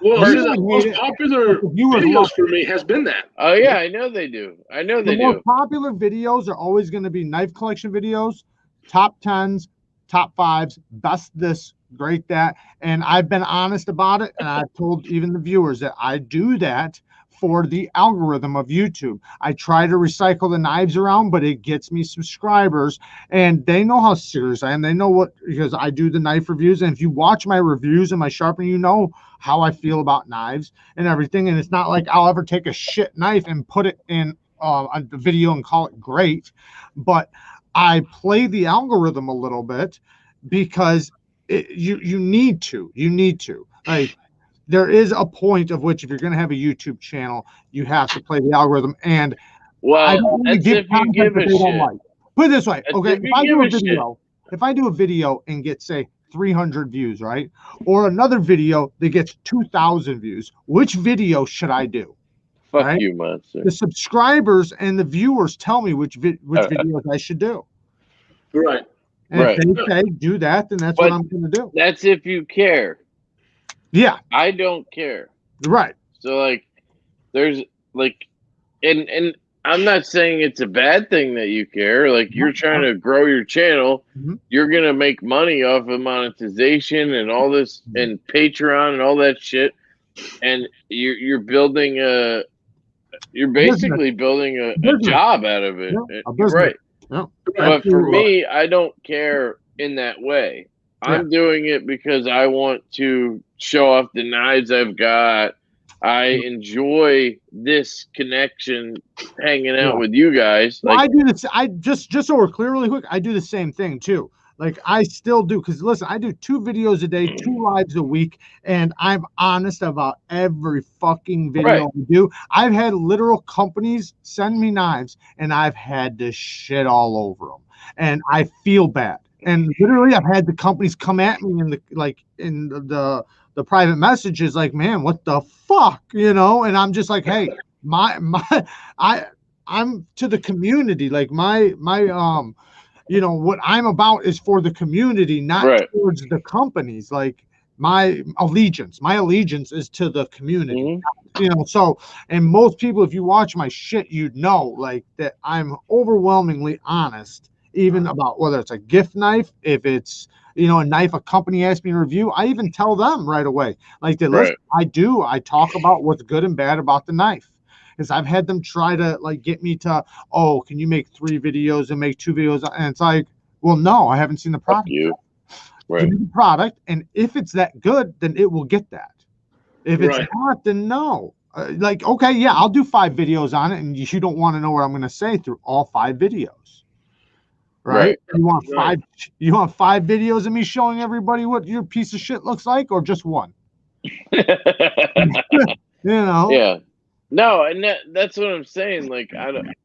Well, the most popular videos for me has been that. Oh yeah, I know they do. I know they do. The most popular videos are always going to be knife collection videos, top 10s, top 5s, best this, great that. And I've been honest about it, and I've told even the viewers that I do that for the algorithm of YouTube. I try to recycle the knives around, but it gets me subscribers, and they know how serious I am. They know what, because I do the knife reviews, and if you watch my reviews and my sharpening, you know how I feel about knives and everything. And it's not like I'll ever take a shit knife and put it in a video and call it great, but I play the algorithm a little bit because you need to. Like, there is a point of which, if you're going to have a YouTube channel, you have to play the algorithm. And I don't really give content that they don't like. Put it this way, okay? If I do a video and get, say, 300 views, right, or another video that gets 2,000 views, which video should I do? Fuck you, monster. The subscribers and the viewers tell me which videos I should do. Right. And if they say do that, then that's what I'm going to do. That's if you care. Yeah. I don't care. Right. So, like, there's, like, and I'm not saying it's a bad thing that you care. Like, you're trying to grow your channel. Mm-hmm. You're going to make money off of monetization and all this, and Patreon and all that shit. And you're building you're basically building a job out of it. Yeah, right. Yeah. But for me, I don't care in that way. I'm doing it because I want to show off the knives I've got. I enjoy this connection, hanging out with you guys. Well, I do this. I just so we're clear, really quick. I do the same thing too. Like, I still do, because listen, I do 2 videos a day, 2 lives a week, and I'm honest about every fucking video I do. I've had literal companies send me knives, and I've had to shit all over them, and I feel bad. And literally, I've had the companies come at me in the private messages, like, man, what the fuck, And I'm just like, hey, I'm to the community, like my what I'm about is for the community, not towards the companies. Like, my allegiance is to the community. So, and most people, if you watch my shit, you'd know, like, that I'm overwhelmingly honest, even about whether it's a gift knife, if it's, a knife a company asks me to review, I even tell them right away, like, listen, I talk about what's good and bad about the knife. Because I've had them try to, like, get me to, can you make 3 videos and make 2 videos? And it's like, well, no, I haven't seen the product. Give me the product, and if it's that good, then it will get that. If it's not, then no. Okay, yeah, I'll do 5 videos on it, and you don't want to know what I'm going to say through all 5 videos. Right? You want 5? You want 5 videos of me showing everybody what your piece of shit looks like, or just 1? Yeah. No, and that's what I'm saying. Like,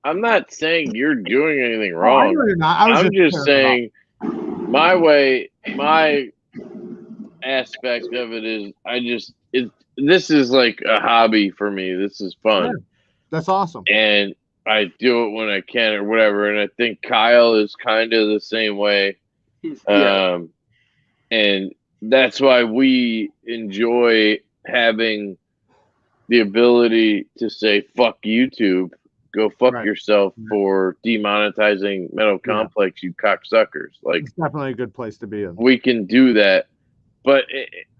I'm not saying you're doing anything wrong. I know you're not. I'm just saying my way, my aspect of it is this is like a hobby for me. This is fun. Yeah, that's awesome. And I do it when I can or whatever. And I think Kyle is kind of the same way. And that's why we enjoy having the ability to say, fuck YouTube, go fuck yourself for demonetizing Metal Complex, you cocksuckers. Like, it's definitely a good place to be in. We can do that. But,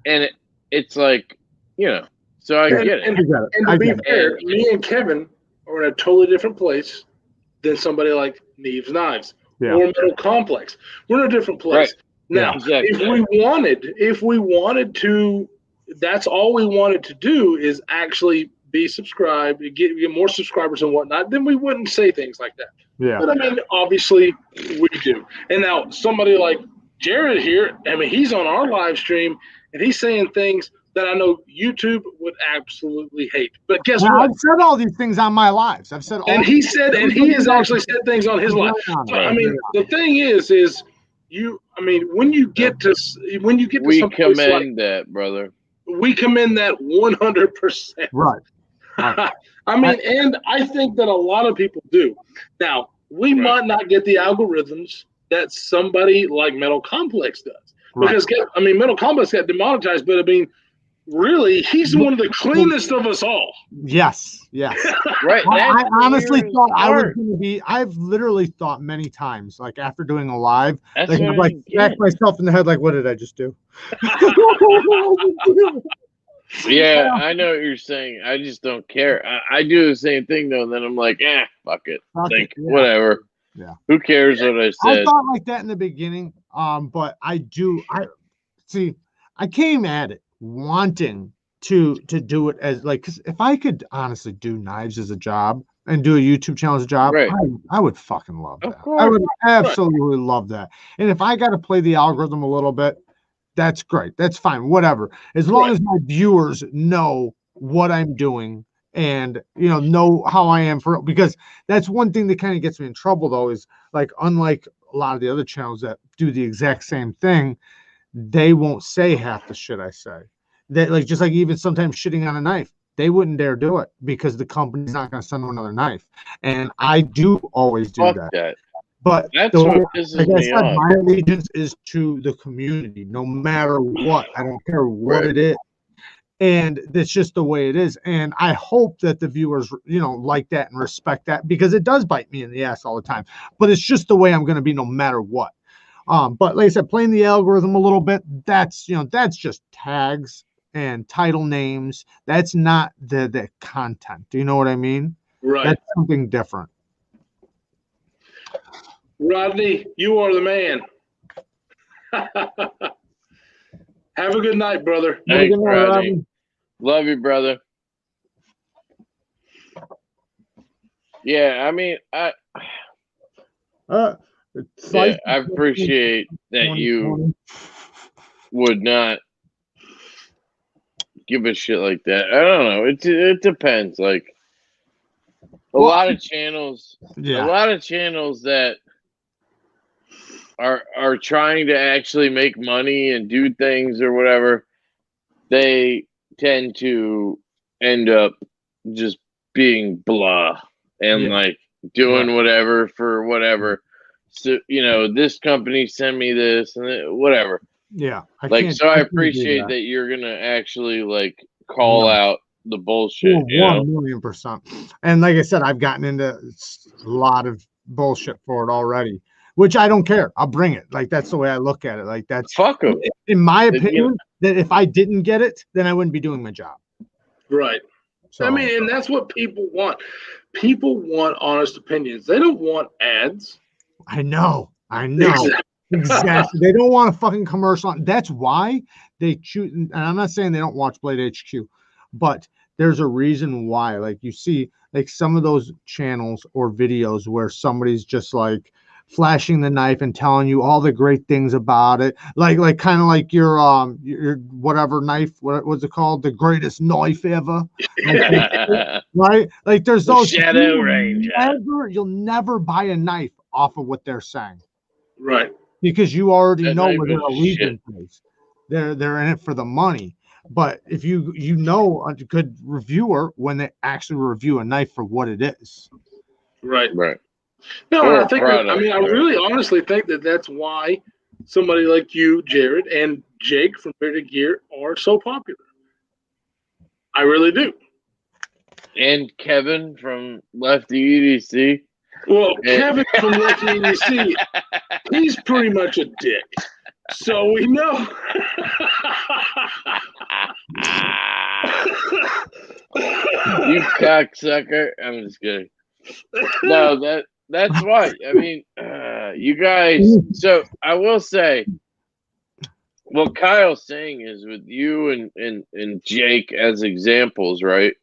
it's like, so I get it. And to be fair, me and Kevin are in a totally different place than somebody like Neves Knives. or Metal Complex. We're in a different place. Now, if we wanted to, that's all we wanted to do is actually be subscribed, get more subscribers and whatnot, then we wouldn't say things like that. Yeah. But I mean, obviously we do. And now somebody like Jared here, I mean, he's on our live stream and he's saying things that I know YouTube would absolutely hate. But guess what? I've said all these things on my lives. I've said all and he said, and he has actually said things on his live. So, I mean, the thing is you. I mean, when you get to we commend that, brother. We commend that 100%. Right. I mean, and I think that a lot of people do. Now, we might not get the algorithms that somebody like Metal Complex does. Because, I mean, Metal Complex got demonetized, but I mean, really, he's one of the cleanest of us all. Yes. Right. I honestly thought I was going to be. I've literally thought many times, like after doing a live, like I've like smacked myself in the head, like, what did I just do? Yeah, I know what you're saying. I just don't care. I do the same thing though. And then I'm like, fuck it. Whatever. Yeah. Who cares what I said? I thought like that in the beginning. But I came at it wanting to do it as like, because if I could honestly do knives as a job and do a YouTube channel as a job, I would fucking love that. I would absolutely love that. And if I got to play the algorithm a little bit, that's great. That's fine. Whatever. As long as my viewers know what I'm doing and, know how I am because that's one thing that kind of gets me in trouble though, is like, unlike a lot of the other channels that do the exact same thing, they won't say half the shit I say. That like, just like even sometimes shitting on a knife, they wouldn't dare do it because the company's not going to send them another knife. And I do always do that. But that's what pisses me off. My allegiance is to the community, no matter what. I don't care what it is. And that's just the way it is. And I hope that the viewers, like that and respect that, because it does bite me in the ass all the time. But it's just the way I'm going to be no matter what. But like I said, playing the algorithm a little bit, that's just tags and title names. That's not the content. Do you know what I mean? Right. That's something different. Rodney, you are the man. Have a good night, brother. Thanks, Rodney. Love you, brother. Yeah, I mean, I appreciate that you would not give a shit like that. I don't know. It depends. Like a lot of channels that are trying to actually make money and do things or whatever, they tend to end up just being blah and like doing whatever for whatever. So, this company sent me this and whatever. Yeah. I appreciate that you're going to actually like call out the bullshit. 1,000,000%. And like I said, I've gotten into a lot of bullshit for it already, which I don't care. I'll bring it. Like, that's the way I look at it. Like, that's fuck them. In my opinion, that if I didn't get it, then I wouldn't be doing my job. Right. So, I mean, and that's what people want. People want honest opinions. They don't want ads. I know. Exactly. They don't want a fucking commercial. That's why they choose. And I'm not saying they don't watch Blade HQ, but there's a reason why. Like, you see, like some of those channels or videos where somebody's just like flashing the knife and telling you all the great things about it, like kind of like your whatever knife, what was it called, the greatest knife ever, right? Like there's those Shadow Ranger. You'll never buy a knife off of what they're saying, right? Because you already know where their allegiance is. They're in it for the money. But if you know a good reviewer when they actually review a knife for what it is, right. No, I think I really honestly think that that's why somebody like you, Jared, and Jake from Bearded Gear are so popular. I really do. And Kevin from Lefty EDC. Well, Kevin from Lefty EDC, he's pretty much a dick. So we know. You cocksucker. I'm just kidding. No, that's why. I mean, You guys. So I will say, what Kyle's saying is with you and Jake as examples, right?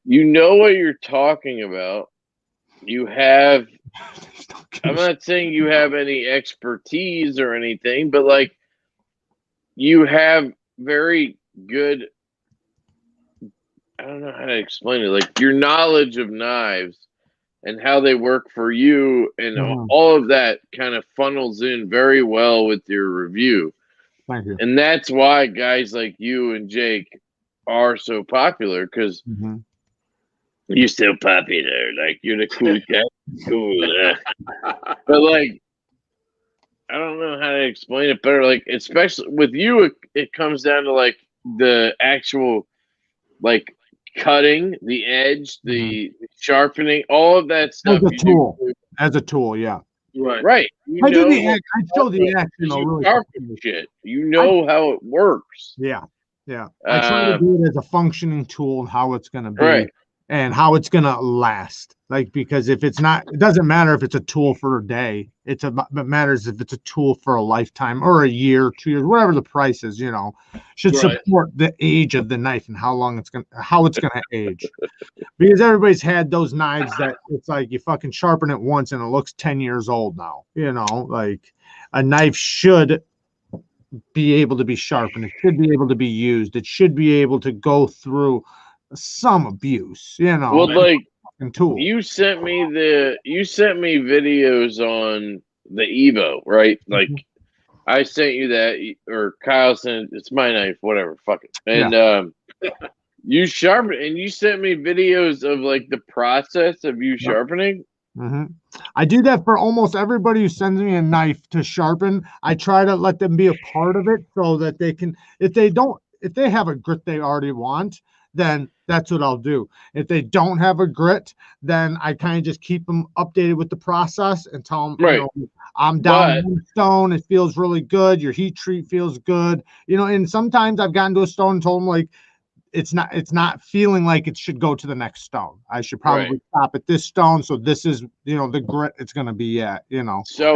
You know what you're talking about. You have. I'm not saying you have any expertise or anything, but like you have very good. I don't know how to explain it. Like your knowledge of knives and how they work for you and all of that kind of funnels in very well with your review. Thank you. And that's why guys like you and Jake are so popular because you're so popular. Like you're the cool guy. Cool. But like, I don't know how to explain it better. Like, especially with you, it comes down to like the actual, like cutting, the edge, the sharpening, all of that stuff. As a tool, yeah. Right. I do the act. I show the action. You sharpen shit. You know how it works. Yeah. I try to do it as a functioning tool and how it's going to be. Right. And how it's gonna last, like because if it's not, it doesn't matter if it's a tool for a day. It matters if it's a tool for a lifetime or a year, 2 years, whatever the price is. Should support the age of the knife and how it's gonna age. Because everybody's had those knives that it's like you fucking sharpen it once and it looks 10 years old now. Like a knife should be able to be sharpened. It should be able to be used. It should be able to go through some abuse, Well, like tool. you sent me videos on the Evo, right? Like I sent you that, or Kyle sent it's my knife, whatever, fuck it. And you sharpen, and you sent me videos of like the process of you sharpening. I do that for almost everybody who sends me a knife to sharpen. I try to let them be a part of it so that they can, if they have a grit they already want, then that's what I'll do. If they don't have a grit, then I kind of just keep them updated with the process and tell them, I'm down one stone. It feels really good. Your heat treat feels good. And sometimes I've gotten to a stone and told them like, it's not feeling like it should go to the next stone. I should probably stop at this stone. So this is, the grit it's going to be at, So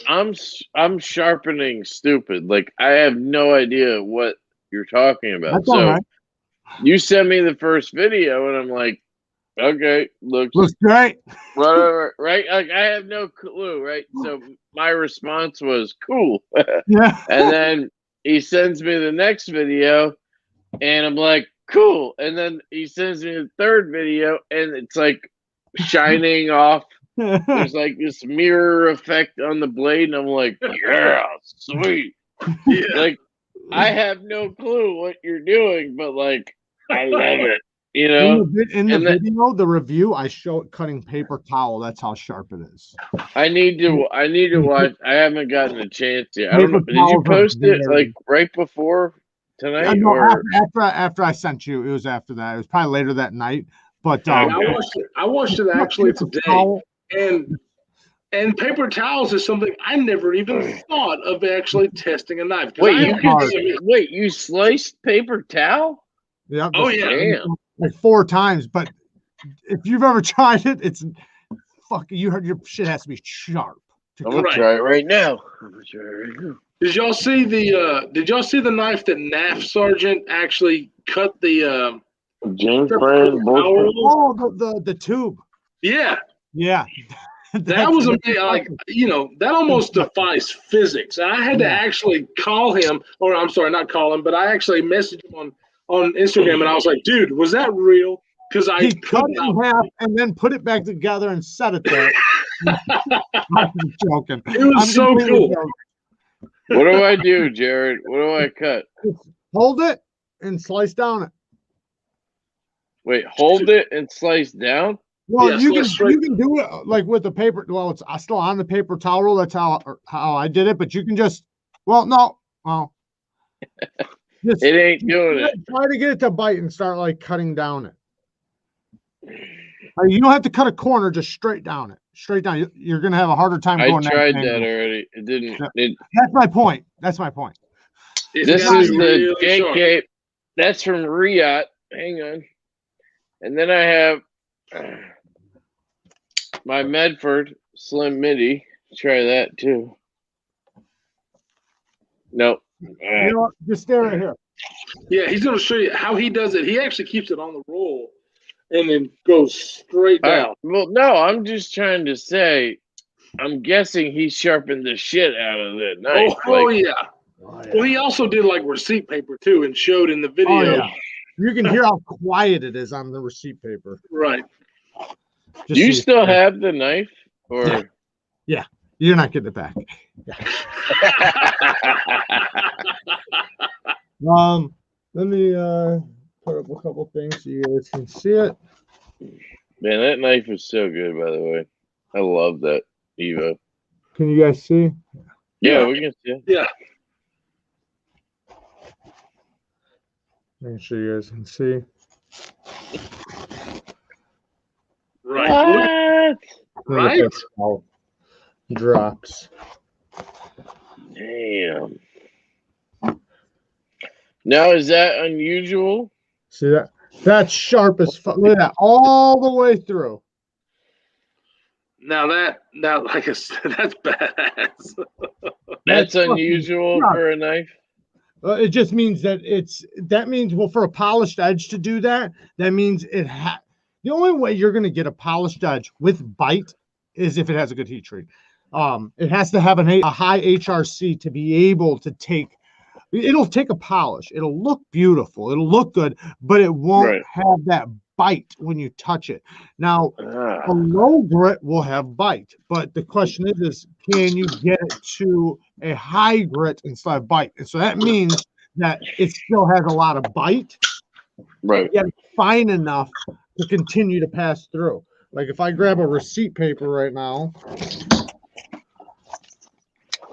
I'm sharpening stupid. Like I have no idea what you're talking about. That's so right. You sent me the first video and I'm like, okay, looks great. Whatever, right? Like I have no clue, right? So my response was cool. Yeah. And then he sends me the next video and I'm like, cool. And then he sends me the third video and it's like shining off. There's like this mirror effect on the blade, and I'm like, yeah, sweet. Like I have no clue what you're doing, but like I love it. In the video, the review, I show it cutting paper towel. That's how sharp it is. I need to watch. I haven't gotten a chance yet. I don't know. Did you post it like right before tonight? No, after I sent you, it was after that. It was probably later that night. But I watched it actually today, and paper towels is something I never even thought of actually testing a knife. Wait, you sliced paper towel? Yeah. Oh yeah. Damn. Like 4 times, but if you've ever tried it, it's fucking. You heard your shit has to be sharp. I'm gonna try it right now. Did y'all see the knife that NAF Sergeant actually cut the James Brand? Oh, the tube. Yeah. That was amazing. Like that almost defies physics. I had to actually call him, or I'm sorry, not call him, but I actually messaged him on Instagram, and I was like, "Dude, was that real?" Because I cut it in half and then put it back together and set it there. I'm joking. It was so cool. What do I do, Jared? What do I cut? Hold it and slice down it. Wait, hold it and slice down? Well, you can do it like with the paper. Well, it's still on the paper towel roll. That's how I did it. But you can just it ain't doing it. Try to get it to bite and start like cutting down it. You don't have to cut a corner, just straight down. You're gonna have a harder time going. I tried that already. It didn't. That's my point. This is the JK. That's from Riyadh. Hang on. And then I have My Medford Slim Midi. Try that too. Nope. You know what? Just stay right here. Yeah, he's going to show you how he does it. He actually keeps it on the roll and then goes straight down. Well, no, I'm just trying to say, I'm guessing he sharpened the shit out of that knife. Yeah. Well, he also did like receipt paper too and showed in the video. Oh, yeah. You can hear how quiet it is on the receipt paper. Right. Do you still have the knife? Or yeah. You're not getting it back. Let me put up a couple things so you guys can see it. Man, that knife is so good, by the way. I love that Evo. Can you guys see? Yeah, we can see it. Yeah. Make sure you guys can see. Right. Right. Drops. Damn. Now, is that unusual? See that? That's sharp as fuck. Look at that, all the way through. Now like I said, that's badass. That's unusual for a knife. It just means that well, for a polished edge to do that, that means the only way you're going to get a polished edge with bite is if it has a good heat treat. It has to have a high HRC to be able to take. It'll take a polish. It'll look beautiful. It'll look good, but it won't have that bite when you touch it. Now, a low grit will have bite, but the question is can you get it to a high grit instead of bite? And so that means that it still has a lot of bite, right? Yet fine enough to continue to pass through. Like if I grab a receipt paper right now, as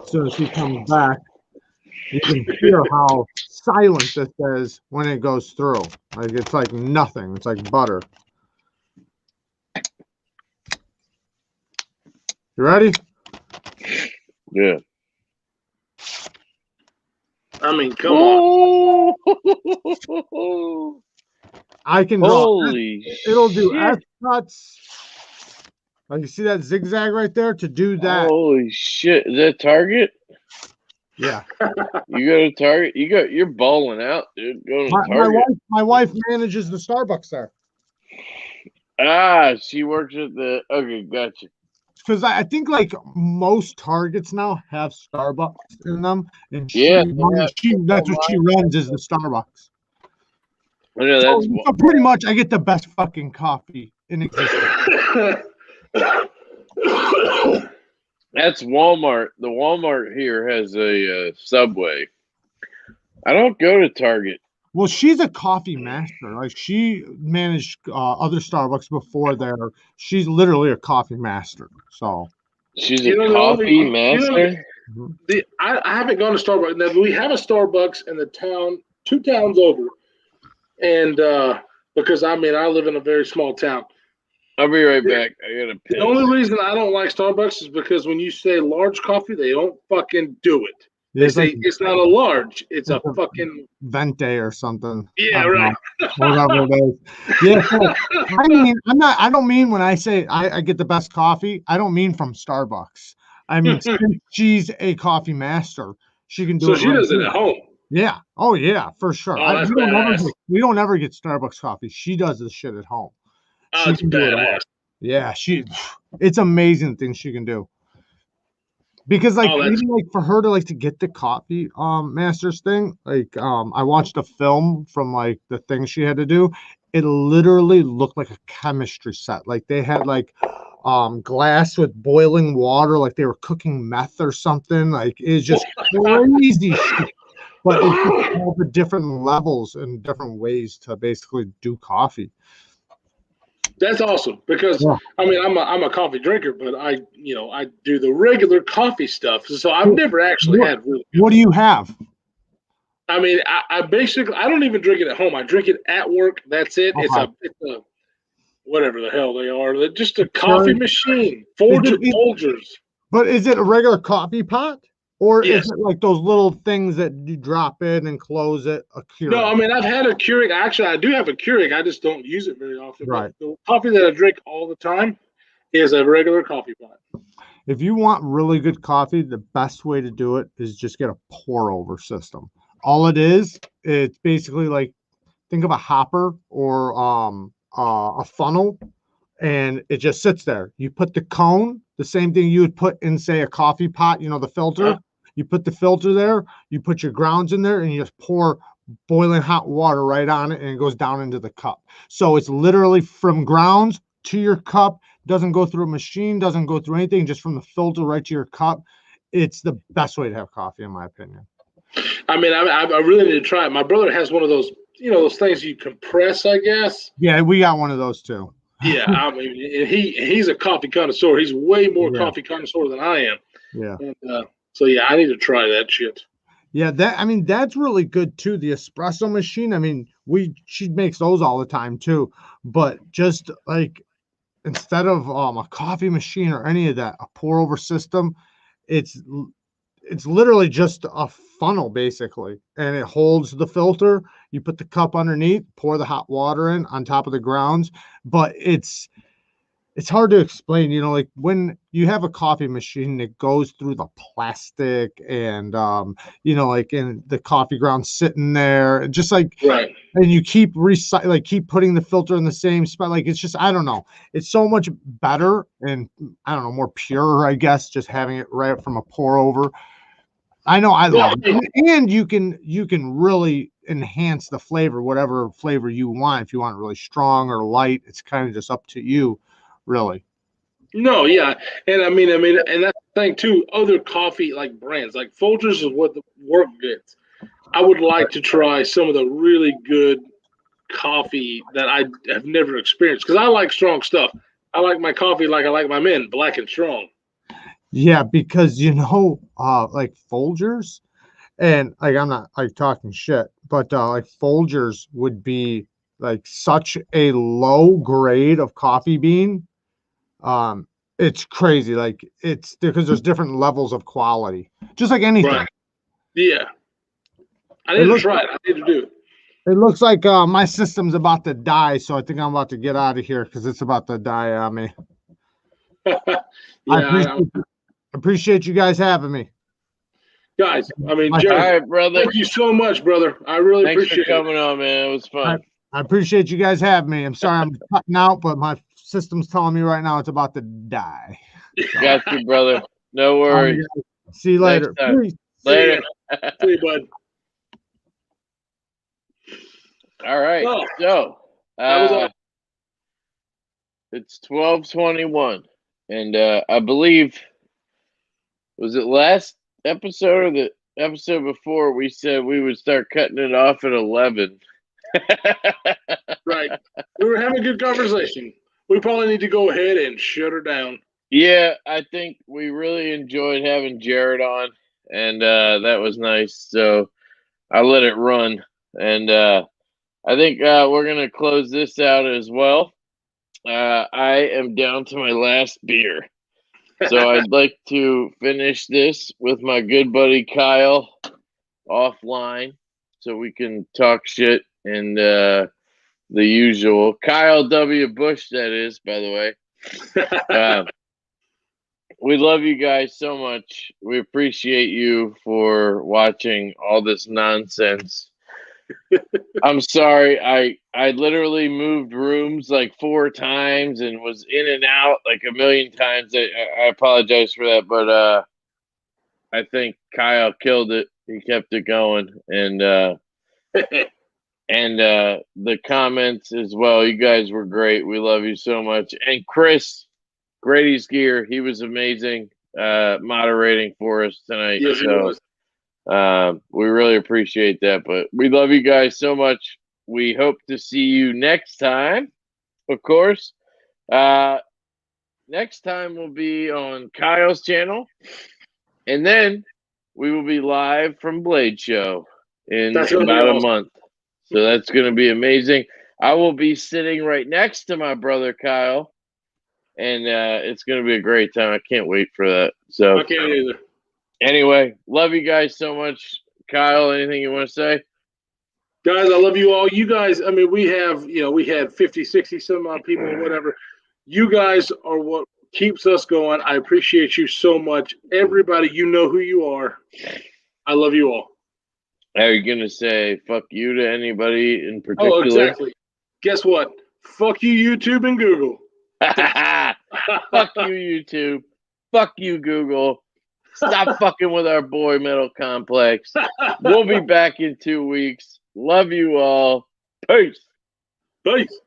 soon as he comes back, you can hear how silent this is when it goes through. Like it's like nothing. It's like butter. You ready? Yeah. I mean, come on. I can draw. Holy It'll do S cuts. Like you see that zigzag right there to do that. Holy shit. Is that Target? Yeah. You go to Target? You're balling out, dude. Go to Target. My wife manages the Starbucks there. She works at the gotcha. Because I think like most Targets now have Starbucks in them. And that's what she runs is the Starbucks. I know so pretty much I get the best fucking coffee in existence. That's Walmart. The Walmart here has a Subway. I don't go to Target. Well, she's a coffee master. Like she managed other Starbucks before there. She's literally a coffee master. So she's a coffee master. I haven't gone to Starbucks. Now, we have a Starbucks in the town, 2 towns over, and because I live in a very small town. I'll be right back. I gotta piss. The only reason I don't like Starbucks is because when you say large coffee, they don't fucking do it. They say it's not a large, it's a fucking Vente or something. Yeah, right. Whatever it is. Yeah. So, I don't mean when I say I get the best coffee, I don't mean from Starbucks. I mean since she's a coffee master, she can do it. So she does it at home. Yeah. Oh yeah, for sure. Oh, we don't ever get Starbucks coffee. She does the shit at home. Oh, it's badass. Yeah, it's amazing things she can do. Because even like for her to get the coffee masters thing, I watched a film from like the thing she had to do. It literally looked like a chemistry set. Like they had glass with boiling water, like they were cooking meth or something. Like it's just crazy shit. But it's all the different levels and different ways to basically do coffee. That's awesome because I'm a coffee drinker, but I do the regular coffee stuff. So I've never actually had really good. What do you have? I mean, I basically I don't even drink it at home. I drink it at work. That's it. Okay. It's a whatever the hell they are. They're just a coffee machine. Folgers. But is it a regular coffee pot? Or is it like those little things that you drop in and close it? A Keurig? No, I mean, I've had a Keurig. Actually, I do have a Keurig. I just don't use it very often. Right. But the coffee that I drink all the time is a regular coffee pot. If you want really good coffee, the best way to do it is just get a pour over system. All it is, it's basically like, think of a hopper or a funnel, and it just sits there. You put the cone, the same thing you would put in, say, a coffee pot, the filter. You put the filter there, you put your grounds in there, and you just pour boiling hot water right on it, and it goes down into the cup. So it's literally from grounds to your cup. Doesn't go through a machine, doesn't go through anything, just from the filter right to your cup. It's the best way to have coffee, in my opinion. I mean, I really need to try it. My brother has one of those, those things you compress, I guess. Yeah, we got one of those too. Yeah, I mean, he's a coffee connoisseur. He's way more coffee connoisseur than I am. Yeah. And, so yeah, I need to try that shit. Yeah, that's really good too. The espresso machine. I mean, she makes those all the time too. But just like, instead of a coffee machine or any of that, a pour over system, it's literally just a funnel basically, and it holds the filter. You put the cup underneath, pour the hot water in on top of the grounds. But it's hard to explain, like when you have a coffee machine that goes through the plastic and like in the coffee ground sitting there, just like, right. And you keep keep putting the filter in the same spot. Like, it's just, I don't know. It's so much better and, I don't know, more pure, I guess, just having it right from a pour over. I know I love it. And you can really enhance the flavor, whatever flavor you want. If you want it really strong or light, it's kind of just up to you, really. No, yeah. And I mean, and that's the thing too, other coffee like brands, like Folgers is what the work gets. I would like to try some of the really good coffee that I have never experienced, because I like strong stuff. I like my coffee like I like my men, black and strong. Yeah, because like Folgers, and like, I'm not like talking shit, but like Folgers would be like such a low grade of coffee bean. It's crazy. Like, it's because there's different levels of quality, just like anything. Right. Yeah. I need to try it. I need to do it. It looks like my system's about to die, so I think I'm about to get out of here because it's about to die on me. I appreciate you guys having me. Guys, I mean, Jerry, all right, brother. Thank you so much, brother. I really appreciate it. Thanks for coming on, man. It was fun. I appreciate you guys having me. I'm sorry I'm cutting out, but my system's telling me right now it's about to die. Got you, brother. No worries. See you later. Later. See you, bud. All right. Oh, So that was all. It's 12:21, and I believe, was it last episode or the episode before, we said we would start cutting it off at 11. Right. We were having a good conversation. We probably need to go ahead and shut her down. Yeah, I think we really enjoyed having Jared on, and that was nice. So I let it run, and I think we're going to close this out as well. I am down to my last beer. So I'd like to finish this with my good buddy Kyle offline so we can talk shit and the usual. Kyle W. Bush, that is, by the way. We love you guys so much. We appreciate you for watching all this nonsense. I'm sorry. I literally moved rooms like 4 times and was in and out like a million times. I apologize for that, but I think Kyle killed it. He kept it going, and the comments as well. You guys were great. We love you so much. And Chris, Grady's Gear, he was amazing moderating for us tonight. Yes, he was. We really appreciate that, but we love you guys so much. We hope to see you next time, of course. Next time will be on Kyle's channel, and then we will be live from Blade Show in about a month. So that's going to be amazing. I will be sitting right next to my brother Kyle, and it's going to be a great time. I can't wait for that. So I can't either. Anyway, love you guys so much. Kyle, anything you want to say? Guys, I love you all. You guys, I mean, we had 50, 60 some odd people or whatever. You guys are what keeps us going. I appreciate you so much. Everybody, you know who you are. I love you all. Are you gonna say fuck you to anybody in particular? Oh, exactly. Guess what? Fuck you, YouTube and Google. Fuck you, YouTube. Fuck you, Google. Stop fucking with our boy Metal Complex. We'll be back in 2 weeks. Love you all. Peace. Peace.